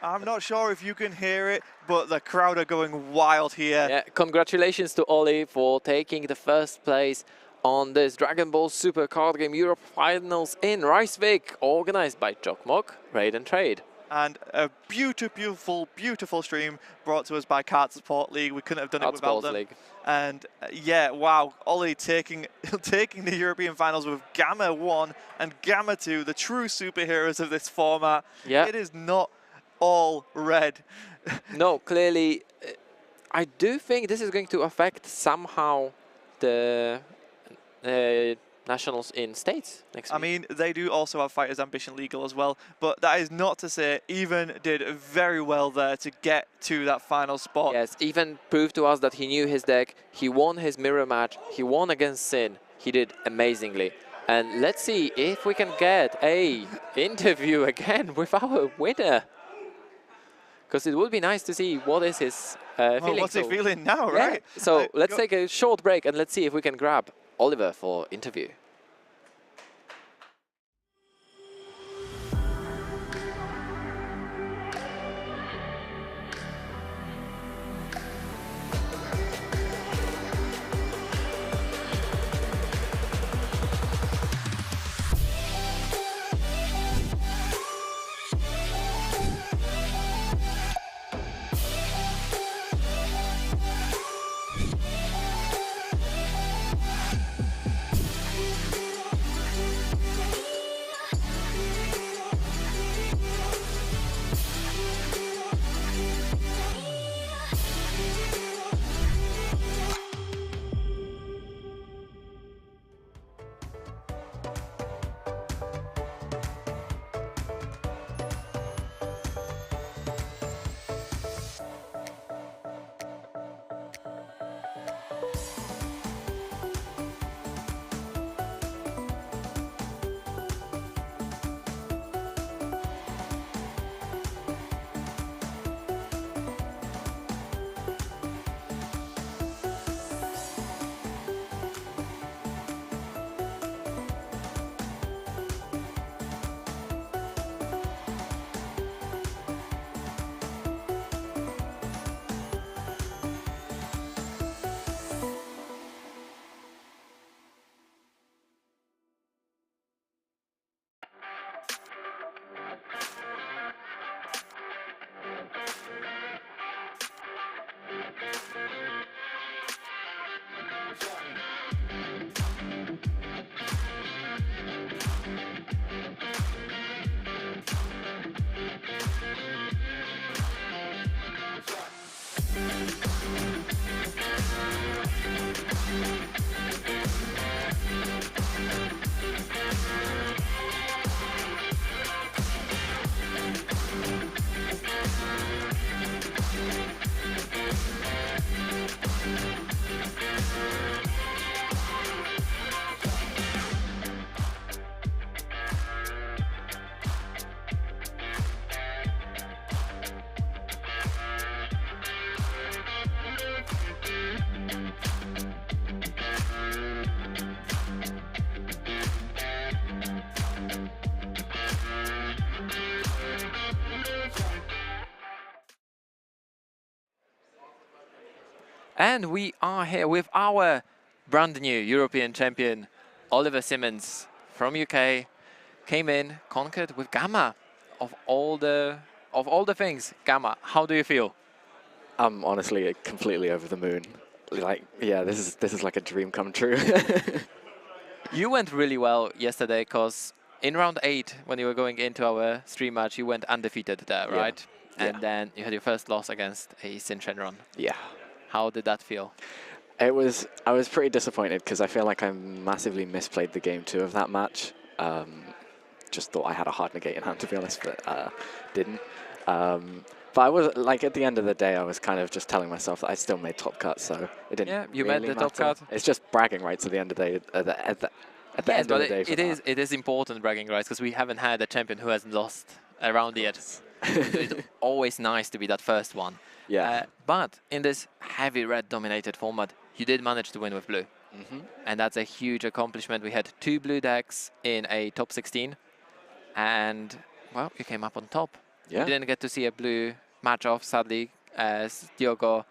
Speaker 1: I'm not sure if you can hear it, but the crowd are going wild here.
Speaker 2: Yeah, congratulations to Ollie for taking the first place on this Dragon Ball Super Card Game Europe Finals in Rijswijk, organized by Jokmok, Raid and Trade.
Speaker 1: And a beautiful, beautiful stream brought to us by Card Support League. We couldn't have done it without them.
Speaker 2: League.
Speaker 1: And yeah, wow, Ollie taking the European finals with Gamma 1 and Gamma 2, the true superheroes of this format.
Speaker 2: Yeah.
Speaker 1: It is not all red.
Speaker 2: No, clearly, I do think this is going to affect somehow the nationals in states next week.
Speaker 1: I mean, they do also have Fighters Ambition Legal as well, but that is not to say Even did very well there to get to that final spot.
Speaker 2: Yes, Even proved to us that he knew his deck, he won his mirror match, he won against Sin, he did amazingly. And let's see if we can get a interview again with our winner. Because it would be nice to see what is his feeling.
Speaker 1: What's he feeling now,
Speaker 2: Yeah.
Speaker 1: right?
Speaker 2: So let's take a short break and let's see if we can grab Oliver for interview. And we are here with our brand new European champion, Oliver Simmons from UK. Came in, conquered with Gamma. Of all the things, Gamma, how do you feel?
Speaker 7: I'm honestly completely over the moon. Like, yeah, this is like a dream come true.
Speaker 2: You went really well yesterday because in round 8, when you were going into our stream match, you went undefeated there, right? And then you had your first loss against a Sin Shenron.
Speaker 7: Yeah.
Speaker 2: How did that feel?
Speaker 7: I was pretty disappointed because I feel like I massively misplayed the game 2 of that match. Just thought I had a hard negate in hand, to be honest, but didn't. But I was, like, at the end of the day, I was kind of just telling myself that I still made top cut, so it didn't.
Speaker 2: Yeah, you
Speaker 7: really
Speaker 2: made the
Speaker 7: matter.
Speaker 2: top cut.
Speaker 7: It's just bragging rights at the end of the day. At the end of the day.
Speaker 2: It is important bragging rights because we haven't had a champion who hasn't lost a round yet. So it's always nice to be that first one.
Speaker 7: Yeah.
Speaker 2: But in this heavy red-dominated format, you did manage to win with blue. And that's a huge accomplishment. We had 2 blue decks in a top 16. And, well, you came up on top.
Speaker 7: Yeah.
Speaker 2: We didn't get to see a blue match off, sadly, as Diogo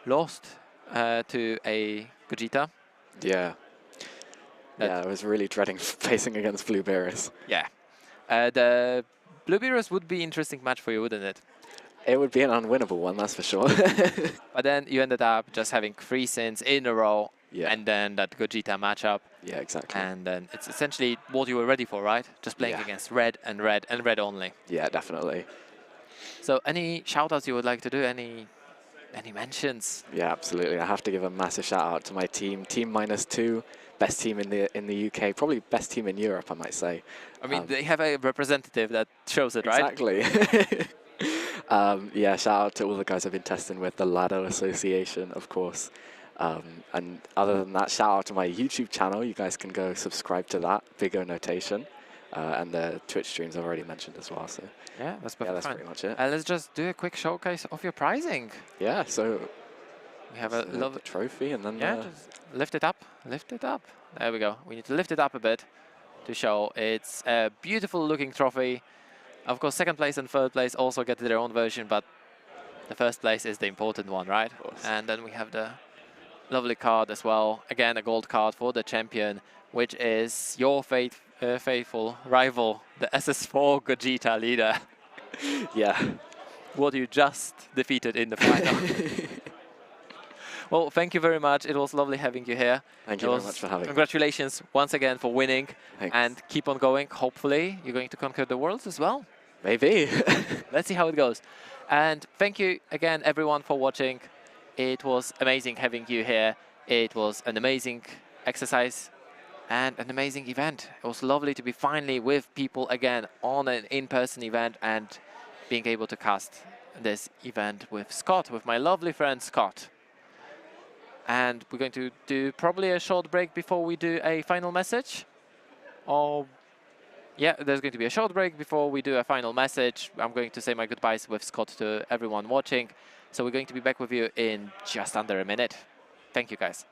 Speaker 2: lost to a Gogeta.
Speaker 7: Yeah. Yeah, I was really dreading facing against blue Beerus.
Speaker 2: Yeah. The blue Beerus would be interesting match for you, wouldn't it?
Speaker 7: It would be an unwinnable one, that's for sure.
Speaker 2: But then you ended up just having 3 sins in a row,
Speaker 7: Yeah.
Speaker 2: and then that Gogeta matchup.
Speaker 7: Yeah, exactly.
Speaker 2: And then it's essentially what you were ready for, right? Just playing
Speaker 7: Yeah.
Speaker 2: against red and red and red only.
Speaker 7: Yeah, definitely.
Speaker 2: So any shout-outs you would like to do? Any mentions?
Speaker 7: Yeah, absolutely. I have to give a massive shout out to my team, Team -2, best team in the UK, probably best team in Europe, I might say.
Speaker 2: I mean, they have a representative that shows it, right?
Speaker 7: Exactly. Yeah, shout out to all the guys I've been testing with, the Lado Association, of course. And other than that, shout out to my YouTube channel. You guys can go subscribe to that, Big O Notation. And the Twitch streams I've already mentioned as well. So
Speaker 2: Yeah, that's
Speaker 7: yeah,
Speaker 2: perfect.
Speaker 7: that's
Speaker 2: Fine.
Speaker 7: pretty much it.
Speaker 2: Let's just do a quick showcase of your prizing.
Speaker 7: Yeah, so
Speaker 2: We have a
Speaker 7: the trophy and then
Speaker 2: Yeah, just lift it up. Lift it up. There we go. We need to lift it up a bit to show it's a beautiful looking trophy. Of course, second place and third place also get their own version, but the first place is the important one, right? And then we have the lovely card as well. Again, a gold card for the champion, which is your faithful rival, the SS4 Gogeta leader.
Speaker 7: yeah.
Speaker 2: What you just defeated in the final. Well, thank you very much. It was lovely having you here.
Speaker 7: Thank you very much for having me.
Speaker 2: Congratulations once again for winning.
Speaker 7: Thanks.
Speaker 2: And keep on going. Hopefully, you're going to conquer the world as well.
Speaker 7: Maybe.
Speaker 2: Let's see how it goes. And thank you again, everyone, for watching. It was amazing having you here. It was an amazing exercise and an amazing event. It was lovely to be finally with people again on an in-person event and being able to cast this event with Scott, with my lovely friend Scott. And we're going to do probably a short break before we do a final message. Or, yeah, there's going to be a short break before we do a final message. I'm going to say my goodbyes with Scott to everyone watching. So we're going to be back with you in just under a minute. Thank you, guys.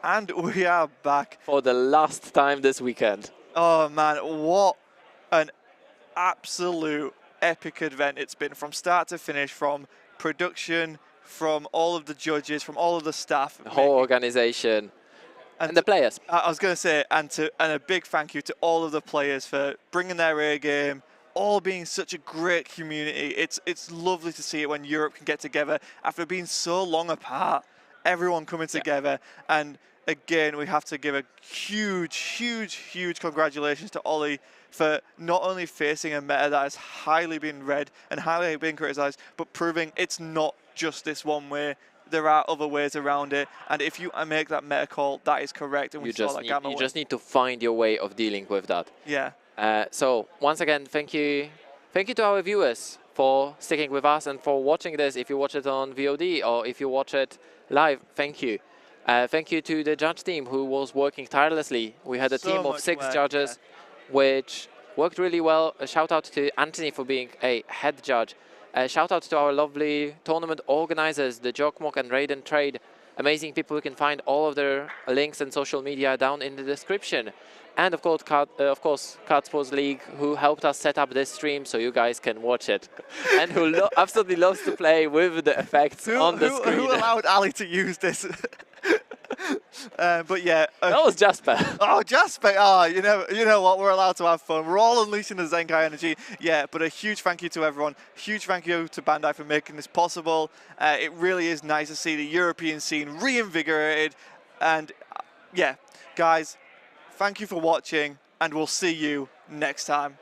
Speaker 1: And we are back.
Speaker 2: For the last time this weekend.
Speaker 1: Oh man, what an absolute epic event it's been from start to finish, from production, from all of the judges, from all of the staff.
Speaker 2: The whole organization and the players.
Speaker 1: I was going to say, and a big thank you to all of the players for bringing their A game, all being such a great community. It's lovely to see it when Europe can get together after being so long apart. Everyone coming together and again, we have to give a huge congratulations to Ollie for not only facing a meta that has highly been read and highly been criticized, but proving it's not just this one way. There are other ways around it, and if you make that meta call, that is correct. And we saw that Gamma
Speaker 2: you just need to find your way of dealing with that.
Speaker 1: Yeah.
Speaker 2: So once again, thank you to our viewers for sticking with us and for watching this. If you watch it on VOD or if you watch it live, thank you. Thank you to the judge team who was working tirelessly. We had a team of 6 judges, which worked really well. A shout out to Anthony for being a head judge. A shout out to our lovely tournament organizers, the Jokmok and Raid and Trade. Amazing people. You can find all of their links and social media down in the description. And of course, Card Sports League, who helped us set up this stream so you guys can watch it. And who absolutely loves to play with the effects on the screen.
Speaker 1: Who allowed Ali to use this? But yeah.
Speaker 2: That was Jasper.
Speaker 1: Oh, Jasper. Oh, you know what? We're allowed to have fun. We're all unleashing the Zenkai energy. Yeah, but a huge thank you to everyone. Huge thank you to Bandai for making this possible. It really is nice to see the European scene reinvigorated. And yeah, guys, thank you for watching, and we'll see you next time.